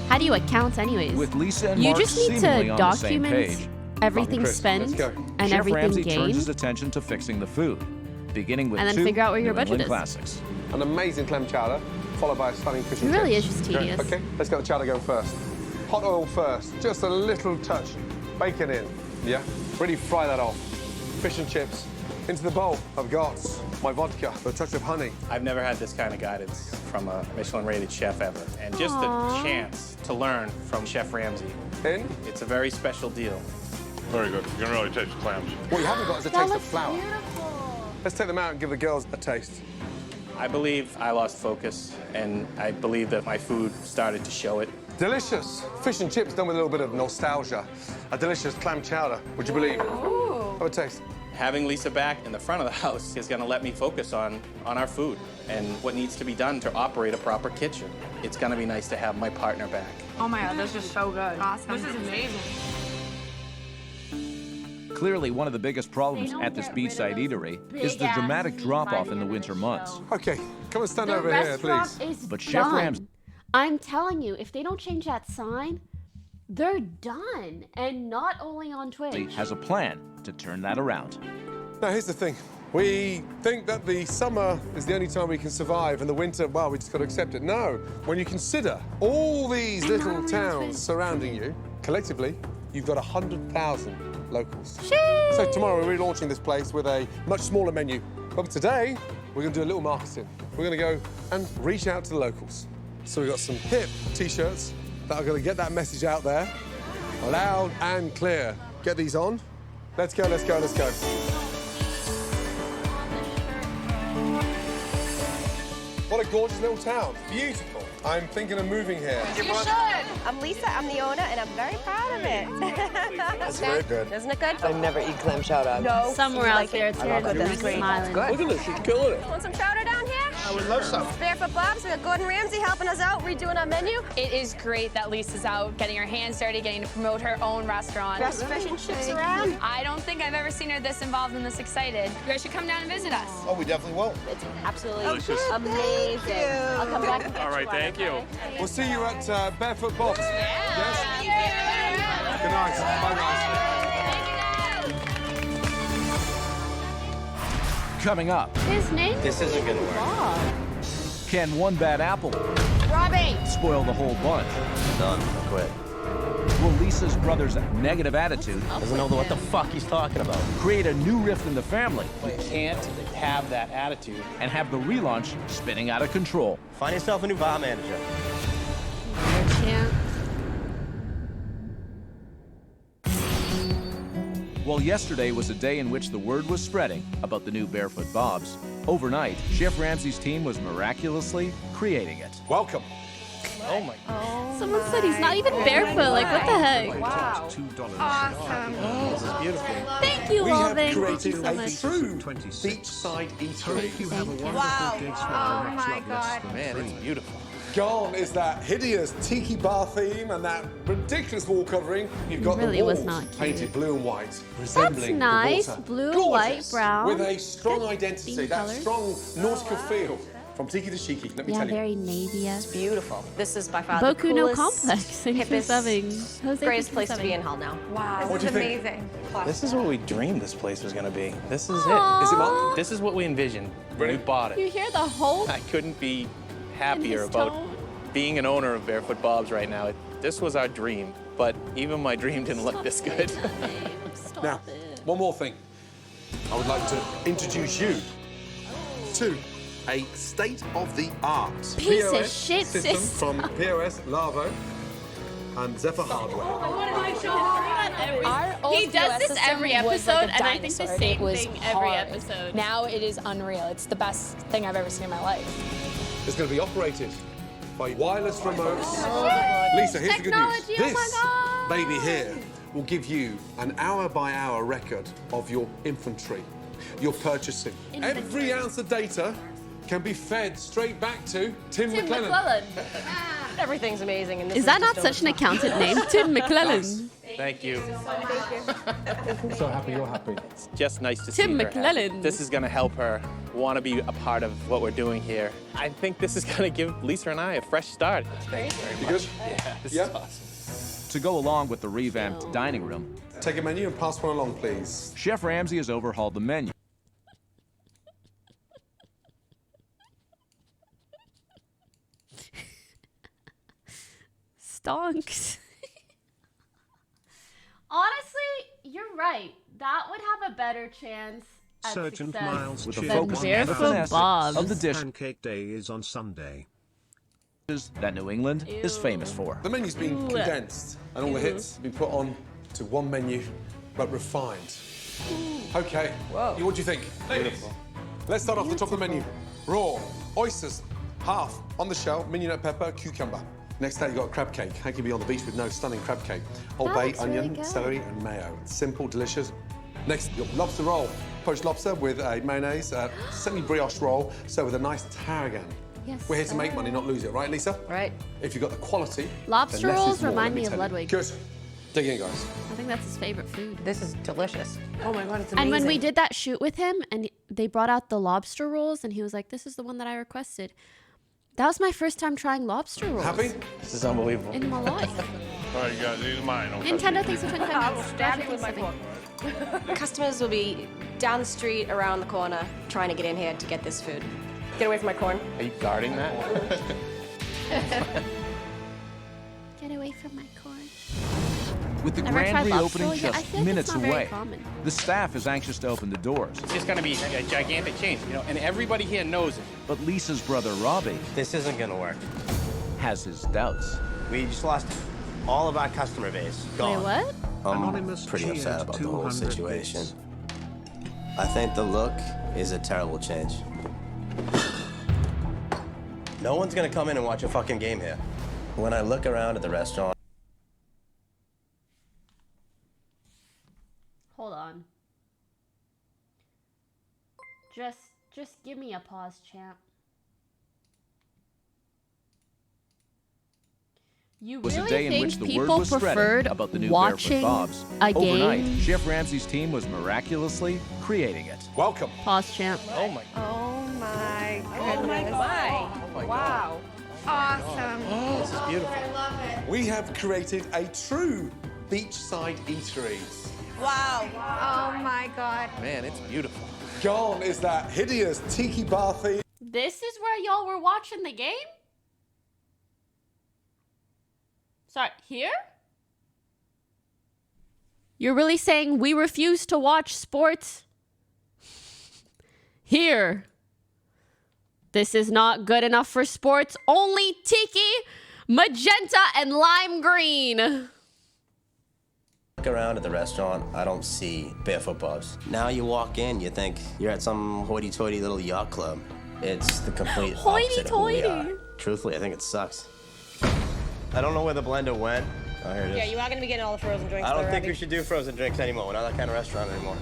How do you account, anyways? With Lisa and you Mark just need seemingly to on the same page. document everything Chris, spent let's go. and Chef everything Ramsay turns gained. his attention to fixing the food, beginning with And then two figure out where your New budget England is. classics. An amazing clam chowder, followed by a stunning fish and It really chips. is just tedious. Okay, let's get the chowder going first. Hot oil first, just a little touch. Bacon in, yeah? Really fry that off. Fish and chips. Into the bowl, I've got my vodka, a touch of honey. I've never had this kind of guidance from a Michelin-rated chef ever. And just the chance to learn from Chef Ramsay. It's a very special deal. Very good. You can really taste the clams. What you haven't got is a taste of flour. Let's take them out and give the girls a taste. I believe I lost focus, and I believe that my food started to show it. Delicious. Fish and chips done with a little bit of nostalgia. A delicious clam chowder, would you believe? Have a taste. Having Lisa back in the front of the house is going to let me focus on our food and what needs to be done to operate a proper kitchen. It's going to be nice to have my partner back. Oh my God, this is so good. Awesome. This is amazing. Clearly, one of the biggest problems at this beachside eatery is the dramatic drop-off in the winter months. Okay, come and stand The over here, restaurant please. is But Chef done. Ramsay I'm telling you, if they don't change that sign, they're done. And not only on Twitch. has a plan to turn that around. Now, here's the thing. We think that the summer is the only time we can survive, and the winter, well, we just got to accept it. No, when you consider all these little towns surrounding you, collectively, you've got 100,000 locals. So tomorrow we're relaunching this place with a much smaller menu. But today, we're going to do a little marketing. We're going to go and reach out to the locals. So we've got some hip T-shirts that are going to get that message out there, loud and clear. Get these on. Let's go, let's go, let's go. What a gorgeous little town. Beautiful. I'm thinking of moving here. You should. I'm Lisa, I'm the owner, and I'm very proud of it. That's very good. Isn't it good? I never eat clam chowder. No. Somewhere else there, it's love here. it. It's smiling. Good. Look at this, she's killing it. Want some chowder down here? I would love some. Barefoot Bob's, we got Gordon Ramsay helping us out, redoing our menu. It is great that Lisa's out, getting her hands dirty, getting to promote her own restaurant. Best fish and chips around. I don't think I've ever seen her this involved and this excited. You guys should come down and visit us. Oh, we definitely will. It's absolutely Delicious. amazing. I'll come back and get All right, you one, thank you. okay? We'll see you at Barefoot Bob's. Yes? Good night. Bye, guys. Coming up, His name This isn't gonna work. Bob. can one bad apple Robbie! spoil the whole bunch? Done. Quit. Will Lisa's brother's negative attitude Doesn't know what the fuck he's talking about. create a new rift in the family You can't have that attitude. and have the relaunch spinning out of control? Find yourself a new bar manager. Well, yesterday was a day in which the word was spreading about the new Barefoot Bobs. Overnight, Chef Ramsay's team was miraculously creating it. Welcome. Oh my. Someone said he's not even barefoot. Like, what the heck? Wow. Awesome. This is beautiful. Thank you, We have Alvin. Thank you created so a much. true beachside eatery. You have a wonderful Wow. gig Oh smile much my love less God. than Man, it's free. beautiful. Gone is that hideous tiki bar theme and that ridiculous wall covering. You've got Really the was walls not cute. painted blue and white, resembling nice. the water. Blue, Gorgeous, white, brown. with a strong Good identity, theme that colours. strong nautical feel. From tiki to shiki, let me Yeah, tell you. very navy. It's beautiful. This is by far Boku the no coolest, complex. Thanks for subbing. hippest, Jose, greatest thanks place for to be subbing. in Hull now. Wow, What this do is you think? amazing. This is what we dreamed this place was gonna be. This is Aww. Is it, Mark? it. This is what we envisioned when we bought You it. hear the hope I couldn't be in happier his about tone? being an owner of Barefoot Bob's right now. This was our dream, but even my dream didn't look this good. Stop Now, it. one more thing. I would like to introduce you to a state-of-the-art Piece of POS shit system system. from POS, Lavo, and Zephyr Hardware. He does this every episode, and I think the same was thing every hard. episode. Now it is unreal. It's the best thing I've ever seen in my life. It's going to be operated by wireless remotes. Lisa, here's the good news. Technology, oh my This baby here will give you an hour-by-hour record of your inventory, your purchasing. Every ounce of data can be fed straight back to Tim McClellan. Everything's amazing. And this Is that just not such an accountant name? Tim McClellan. Thank you. I'm so happy you're happy. It's just nice to Tim see her happy. McClellan. This is gonna help her want to be a part of what we're doing here. I think this is gonna give Lisa and I a fresh start. Thank you very much. good? Yeah, this Yeah? is awesome. To go along with the revamped dining room, Take a menu and pass one along, please. Chef Ramsay has overhauled the menu. Stonks. Honestly, you're right. That would have a better chance at Sergeant success Miles With a cheered focus one on the Barefoot finesse Bob's. of the dishes Pancake Day is on Sunday. that New England is famous for. The menu's been Ooh. condensed and all the hits have been put on to one menu, but refined. Okay, what do you think? Beautiful. Let's start off the top of the menu. Raw, oysters, half on the shell, mignonette pepper, cucumber. Next out, you got a crab cake. How can you be on the beach with no stunning crab cake? Whole That bay, looks really onion, good. celery, and mayo. Simple, delicious. Next, you got lobster roll. Poached lobster with a mayonnaise, semi-brioche roll, so with a nice tarragon. Yes, We're here to make sir. money, not lose it, right, Lisa? Right. If you've got the quality, Lobster then less rolls is more, remind let me of tell you. Ludwig. Good. Dig in, guys. I think that's his favorite food. This is delicious. Oh my God, it's amazing. And when we did that shoot with him and they brought out the lobster rolls and he was like, this is the one that I requested. That was my first time trying lobster rolls. Happy? This is unbelievable. In my life. All right, you guys, these are mine. Okay. Nintendo, thanks for 25 I will minutes. stab Roger, you with my thanks for fork. Customers will be down the street, around the corner, trying to get in here to get this food. Get away from my corn. Are you guarding that? Get away from my corn. With the Never grand tried lobster reopening roll yet. I just feel like minutes it's not very away, common. the staff is anxious to open the doors. It's just gonna be a gigantic change, you know, and everybody here knows it. But Lisa's brother Robbie This isn't gonna work. has his doubts. We just lost all of our customer base. Gone. Wait, what? I'm Anonymous pretty cheered upset about the whole 200 situation. bits. I think the look is a terrible change. No one's gonna come in and watch a fucking game here. When I look around at the restaurant, Hold on. Just give me a pause, champ. You Was really a day in think which the word people was spreading preferred about the new watching Barefoot Bob's. a Overnight, game? Chef Ramsay's team was miraculously creating it. Welcome. Pause, champ. Oh my. Oh my goodness. Oh my God. Oh my Wow. Awesome. God. This is beautiful. I love it. We have created a true beachside eatery. Wow. Oh my God. Man, it's beautiful. Gone is that hideous tiki bar theme. This is where y'all were watching the game? Sorry, here? You're really saying we refuse to watch sports? Here. This is not good enough for sports. Only tiki, magenta, and lime green. look around at the restaurant, I don't see Barefoot Bob's. Now you walk in, you think you're at some hoity-toity little yacht club. It's the complete opposite of who we are. Truthfully, I think it sucks. I don't know where the blender went. Oh, here it is. Yeah, you are going to be getting all the frozen drinks. I don't though, think Robbie. we should do frozen drinks anymore. We're not that kind of restaurant anymore.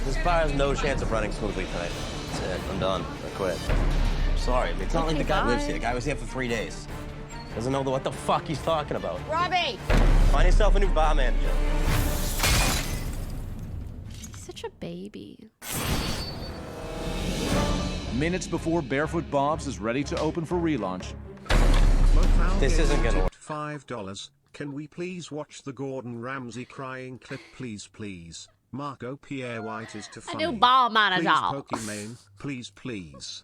This bar has no chance of running smoothly tonight. That's it. I'm done. I quit. Sorry. It's not like the guy lives here. The guy was here for 3 days. Doesn't know what the fuck he's talking about. Robbie! Find yourself a new bar manager. He's such a baby. Minutes before Barefoot Bob's is ready to open for relaunch. This isn't gonna work. $5. Can we please watch the Gordon Ramsay crying clip, please, please? Marco Pierre White is too funny. I do ball manager. Please, Pokimane, please, please.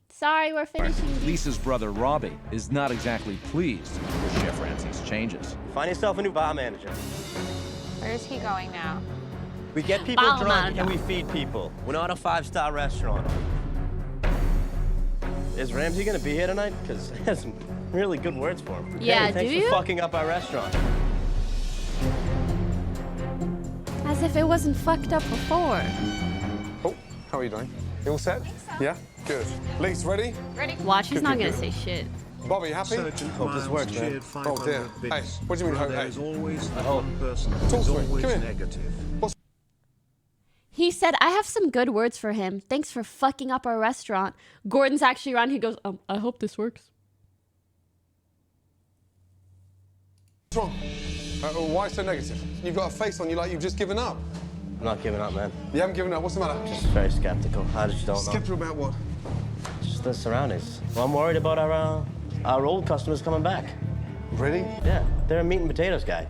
Sorry, we're finishing. Lisa's brother Robbie is not exactly pleased with Chef Ramsay's changes. Find yourself a new bar manager. Where's he going now? We get people Bar drunk manager. and we feed people. We're not a 5-star restaurant. Is Ramsay gonna be here tonight? Because he has some really good words for him. Yeah, hey, thanks do for you? fucking up our restaurant. As if it wasn't fucked up before. Oh, how are you doing? You all set? Yeah? Good. Lise, ready? Ready? Watch, he's Good, not good, gonna good. say shit. Bobby, happy? Sergeant Hope this Miles works, man. cheered Oh 500 dear. bits. Hey, what do you mean, But hey? there's always the Oh. one person Talk who's to me. always Come here. negative. He said, I have some good words for him. Thanks for fucking up our restaurant. Gordon's actually around. He goes, I hope this works. What's wrong? Why so negative? You've got a face on you like you've just given up. I'm not giving up, man. You haven't given up. What's the matter? Just very skeptical. I just don't know. Skeptical about what? Just the surroundings. Well, I'm worried about our old customers coming back. Really? Yeah, they're a meat and potatoes guy.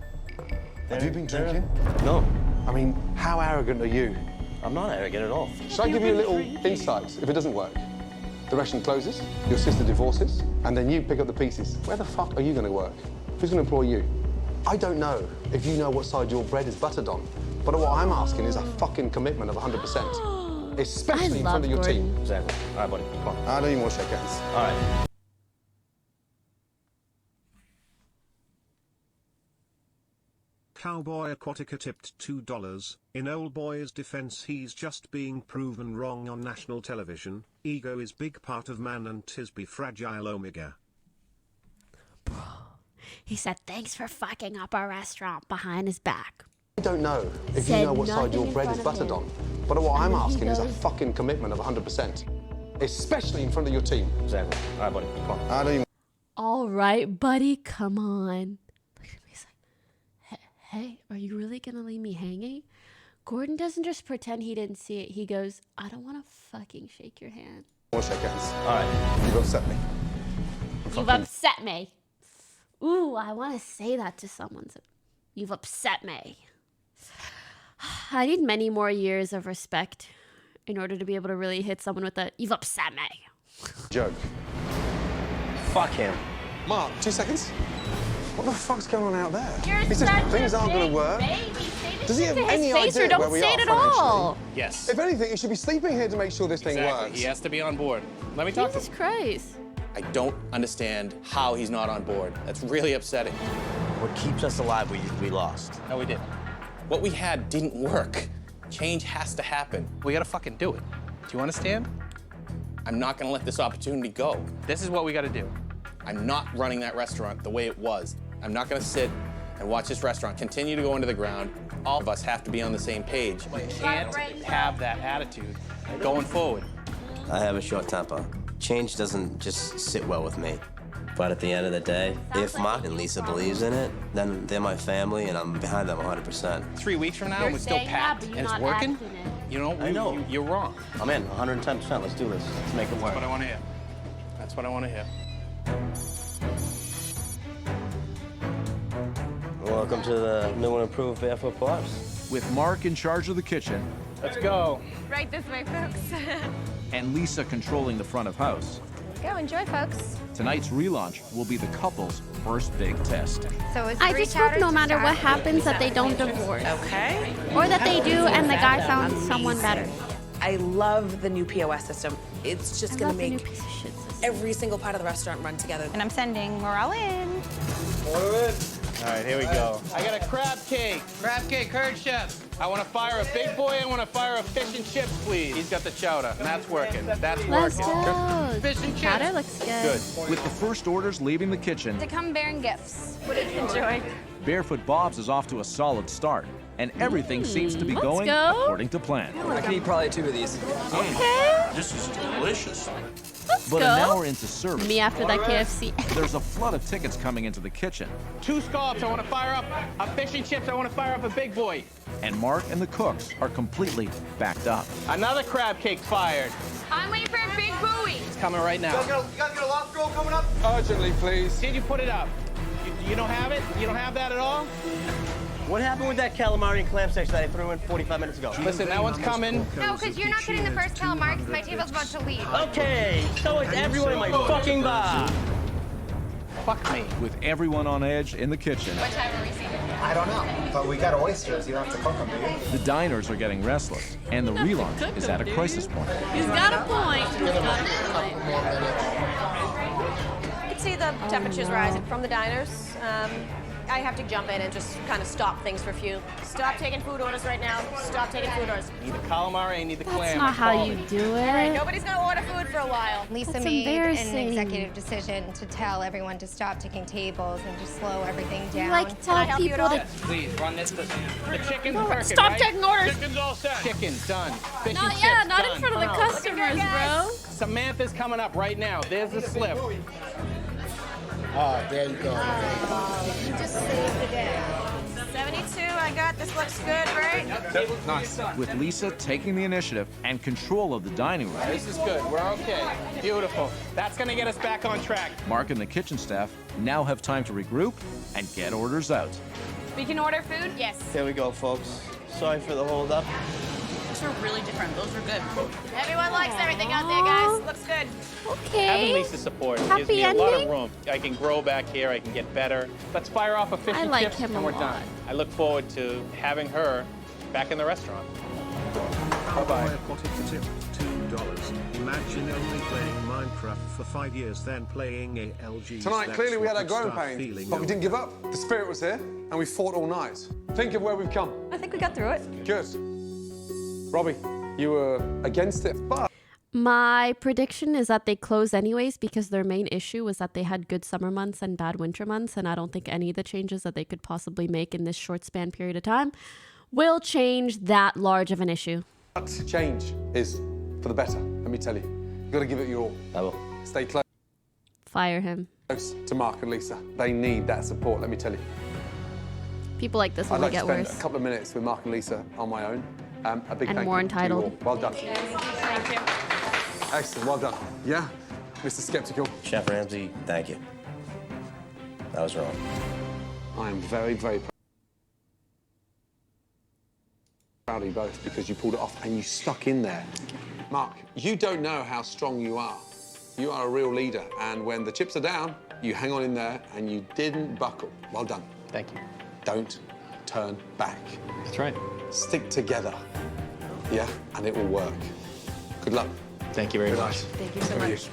Have you been drinking? No, I mean, how arrogant are you? I'm not arrogant at all. Shall I give you a little insight? If it doesn't work, the restaurant closes, your sister divorces, and then you pick up the pieces. Where the fuck are you going to work? Who's going to employ you? I don't know if you know what side your bread is buttered on, but what I'm asking is a fucking commitment of 100%, especially in front of your team. Exactly. All right, buddy, come on. I don't even want to shake hands. All right. Cowboy Aquatica tipped $2. In old boy's defense, he's just being proven wrong on national television. Ego is big part of man and 'tis be fragile omega. He said, thanks for fucking up our restaurant behind his back. I don't know if Said you know what side nothing your in bread front is of buttered him. on, but what I'm And he asking is a goes- fucking commitment of 100%, especially in front of your team. Exactly. All right, buddy, come on. I don't even... All right, buddy, come on. Look at me, he's like, hey, are you really gonna leave me hanging? Gordon doesn't just pretend he didn't see it. He goes, I don't want to fucking shake your hand. I want to shake hands. All right. You've upset me. You've upset me. Ooh, I want to say that to someone. You've upset me. I need many more years of respect in order to be able to really hit someone with a, you've upset me. Joke. Fuck him. Mark, 2 seconds. What the fuck's going on out there? You're He says such things a aren't going big to work. baby. Say this Does he shit have to his any face idea or don't where we say are it at financially? all. Yes. If anything, he should be sleeping here to make sure this thing Exactly. works. He has to be on board. Let me talk to Jesus him. Christ. I don't understand how he's not on board. That's really upsetting. What keeps us alive, we lost. No, we didn't. What we had didn't work. Change has to happen. We gotta fucking do it. Do you understand? I'm not gonna let this opportunity go. This is what we gotta do. I'm not running that restaurant the way it was. I'm not gonna sit and watch this restaurant continue to go into the ground. All of us have to be on the same page. We can't have that attitude going forward. I have a short temper. Change doesn't just sit well with me. But at the end of the day, if Mark and Lisa believes in it, then they're my family and I'm behind them 100%. 3 weeks from now, You're and we're still saying that, packed but and you're it's not working. acting it. You know, I know. You're wrong. I'm in 110%. Let's do this. Let's make it That's work. what I want to hear. That's what I want to hear. Welcome to the new and improved Barefoot Bob's. With Mark in charge of the kitchen Let's go. Right this way, folks. and Lisa controlling the front of house, Go, enjoy, folks. tonight's relaunch will be the couple's first big test. So it's I just hope no matter what happens that they don't divorce. Okay. Or that they do and the guy found someone better. I love the new POS system. It's just I gonna love the new make piece of shit system. every single part of the restaurant run together. And I'm sending, we're all in. All right, here we go. I got a crab cake. Crab cake, curd chef. I want to fire a big boy. I want to fire a fish and chips, please. He's got the chowder. That's working. That's Let's working. go. Fish and chips. Chowder looks good. Good. With the first orders leaving the kitchen, To come bearing gifts. Enjoy. Barefoot Bob's is off to a solid start, and everything seems to be let's going go. according to plan. I can eat probably 2 of these. Okay. This is delicious. Let's But go. an hour into service, Me after that KFC. there's a flood of tickets coming into the kitchen, 2 scallops. I want to fire up a fish and chips. I want to fire up a big boy. and Mark and the cooks are completely backed up. Another crab cake fired. I'm waiting for big buoy. It's coming right now. You guys get a lobster roll coming up? Urgently, please. Did you put it up? You don't have it? You don't have that at all? What happened with that calamari and clam section that I threw in 45 minutes ago? Listen, that one's coming. No, because you're not getting the first calamari because my table's about to leave. Okay, so it's everyone in my fucking bar. Fuck me. With everyone on edge in the kitchen, What time are we seeing? I don't know, but we got oysters. You don't have to cook them, do you? the diners are getting restless, and the relaunch is at a crisis point. He's got a point. He's got a point. You can see the temperatures rising from the diners. I have to jump in and just kind of stop things for a few. Stop taking food orders right now. Stop taking food orders. Need the calamari, need the clam. That's not how you do it. All right, nobody's gonna order food for a while. Lisa That's made an embarrassing. executive decision to tell everyone to stop taking tables and just slow everything down. You like Can I tell help you at people all? to Please, run this. The chicken's No, working, stop right? taking orders. Chicken's all set. Chicken's done. Fish Not and yeah, chips, not done. in front of the customers, bro. Samantha's coming up right now. There's the slip. Oh, there you go. You just saved the day. 72, I got. This looks good, right? Nice. With Lisa taking the initiative and control of the dining room, This is good. We're okay. Beautiful. That's going to get us back on track. Mark and the kitchen staff now have time to regroup and get orders out. We can order food? Yes. Here we go, folks. Sorry for the hold up. Those are really different. Those are good. Everyone likes everything out there, guys. Looks good. Okay. Having Lisa's support gives me a lot of room. I can grow back here. I can get better. Let's fire off a fish I and like chips, him and a we're lot. done. I look forward to having her back in the restaurant. Buy Bye-bye. a potted for tip, $2. Imagine only playing Minecraft for 5 years, then playing ALGs. Tonight, That's clearly we had what our growing start pains, feeling but we didn't give up. The spirit was here, and we fought all night. Think of where we've come. I think we got through it. Good. Robbie, you were against it, but My prediction is that they close anyways because their main issue was that they had good summer months and bad winter months, and I don't think any of the changes that they could possibly make in this short span period of time will change that large of an issue. change is for the better, let me tell you. You've got to give it your all. I will. Stay close Fire him. to Mark and Lisa. They need that support, let me tell you. People like this I'd only like to get spend worse. a couple of minutes with Mark and Lisa on my own. A big And thank more you to you entitled. all. Well done. Thank you. Excellent, well done. Yeah, Mr. Skeptical. Chef Ramsay, thank you. That was wrong. I am very, very proud of you both because you pulled it off and you stuck in there. Mark, you don't know how strong you are. You are a real leader, and when the chips are down, you hang on in there and you didn't buckle. Well done. Thank you. Don't turn back. That's right. Stick together. Yeah, and it will work. Good luck. Thank you very much. Thank you so much.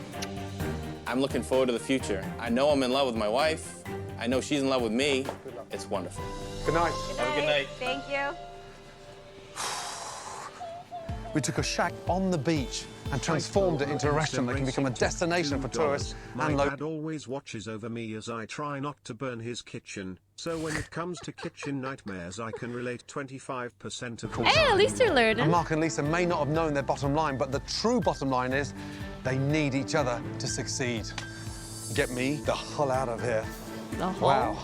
I'm looking forward to the future. I know I'm in love with my wife. I know she's in love with me. It's wonderful. Good night. Have a good night. Thank you. We took a shack on the beach and transformed it into a restaurant that can become a destination for tourists My and dad always watches over me as I try not to burn his kitchen, so when it comes to kitchen nightmares I can relate 25% of the Hey, at time. least you're learning. And Mark and Lisa may not have known their bottom line, but the true bottom line is they need each other to succeed. Get me the hell out of here. The whole. Wow.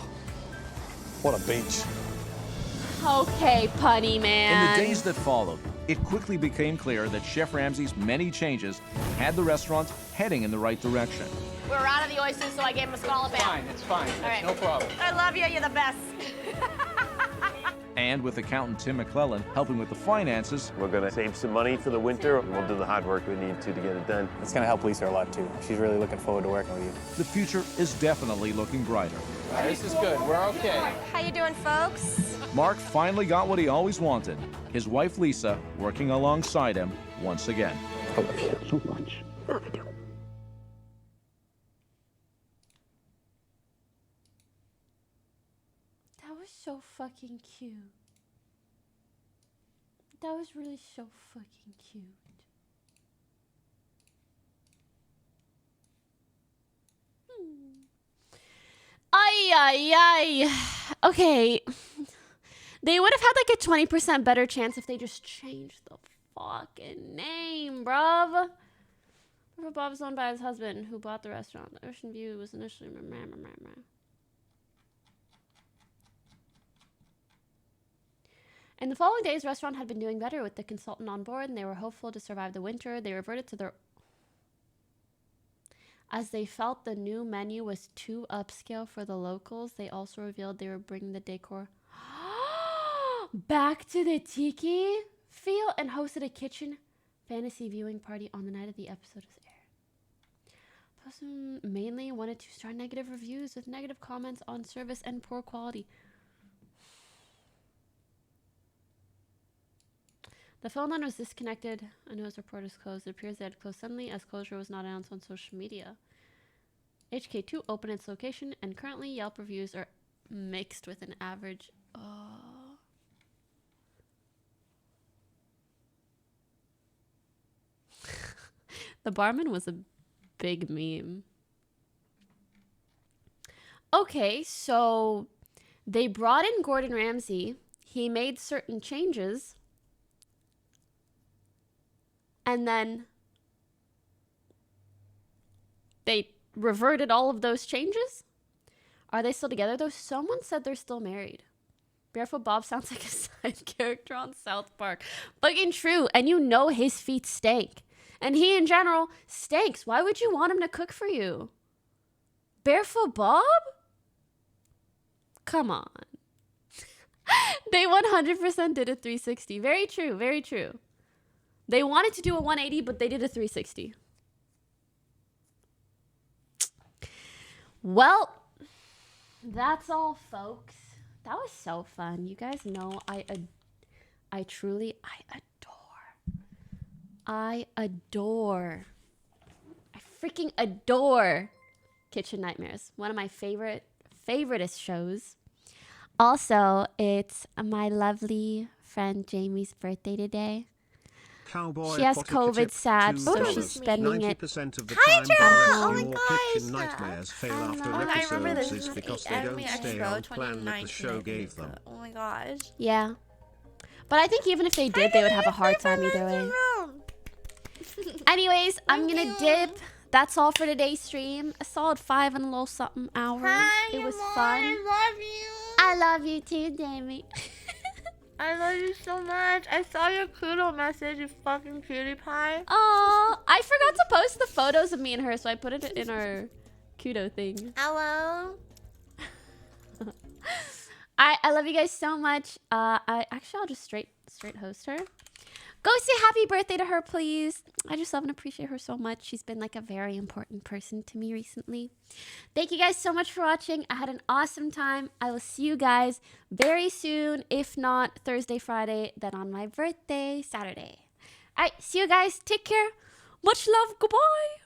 What a beach. Okay, punny In man. the days that followed, it quickly became clear that Chef Ramsay's many changes had the restaurant heading in the right direction. We're out of the oysters, so I gave him a scallop out. Fine, it's fine. All right. No problem. I love you. You're the best. And with accountant Tim McClellan helping with the finances, We're gonna save some money for the winter, and we'll do the hard work we need to get it done. It's going to help Lisa a lot, too. She's really looking forward to working with you. the future is definitely looking brighter. This is good. We're okay. How you doing, folks? Mark finally got what he always wanted, his wife Lisa working alongside him once again. I love you so much. That was so fucking cute. That was really so fucking cute. Ay, ay, ay. Okay. They would have had like a 20% better chance if they just changed the fucking name, bruv. Bob was owned by his husband, who bought the restaurant. The Ocean View was initially... In the following days, the restaurant had been doing better with the consultant on board, and they were hopeful to survive the winter. They reverted to their... As they felt the new menu was too upscale for the locals, they also revealed they were bringing the decor back to the tiki feel and hosted a kitchen fantasy viewing party on the night of the episode was aired. The person mainly wanted 2-star negative reviews with negative comments on service and poor quality. The phone line was disconnected. A news report is closed. It appears they had closed suddenly as closure was not announced on social media. HK2 opened its location, and currently Yelp reviews are mixed with an average. The barman was a big meme. Okay, so they brought in Gordon Ramsay. He made certain changes. And then they reverted all of those changes? Are they still together though? Someone said they're still married. Barefoot Bob sounds like a side character on South Park. Fucking true. And you know his feet stank. And he in general stinks. Why would you want him to cook for you? Barefoot Bob? Come on. They 100% did a 360. Very true. Very true. They wanted to do a 180, but they did a 360. Well, that's all, folks. That was so fun. You guys know I freaking adore Kitchen Nightmares. One of my favoriteest shows. Also, it's my lovely friend Jamie's birthday today. Cowboy she has COVID sad, so she's spending 90% it. of the Hi, time Dra! your kitchen nightmares fail after episodes is because they don't stay on plan that the show gave them. Oh my gosh. Yeah. But I think even if they did, they would have a hard time either way. Anyways, I'm gonna dip. That's all for today's stream. A solid 5 and a little something hours. It was fun. I love you. I love you too, Jamie. I love you so much. I saw your kudo message, you fucking cutie pie. Aw, I forgot to post the photos of me and her, so I put it in our kudo thing. Hello. I love you guys so much. I'll just straight host her. Go say happy birthday to her, please. I just love and appreciate her so much. She's been like a very important person to me recently. Thank you guys so much for watching. I had an awesome time. I will see you guys very soon. If not Thursday, Friday, then on my birthday, Saturday. All right, see you guys. Take care. Much love. Goodbye.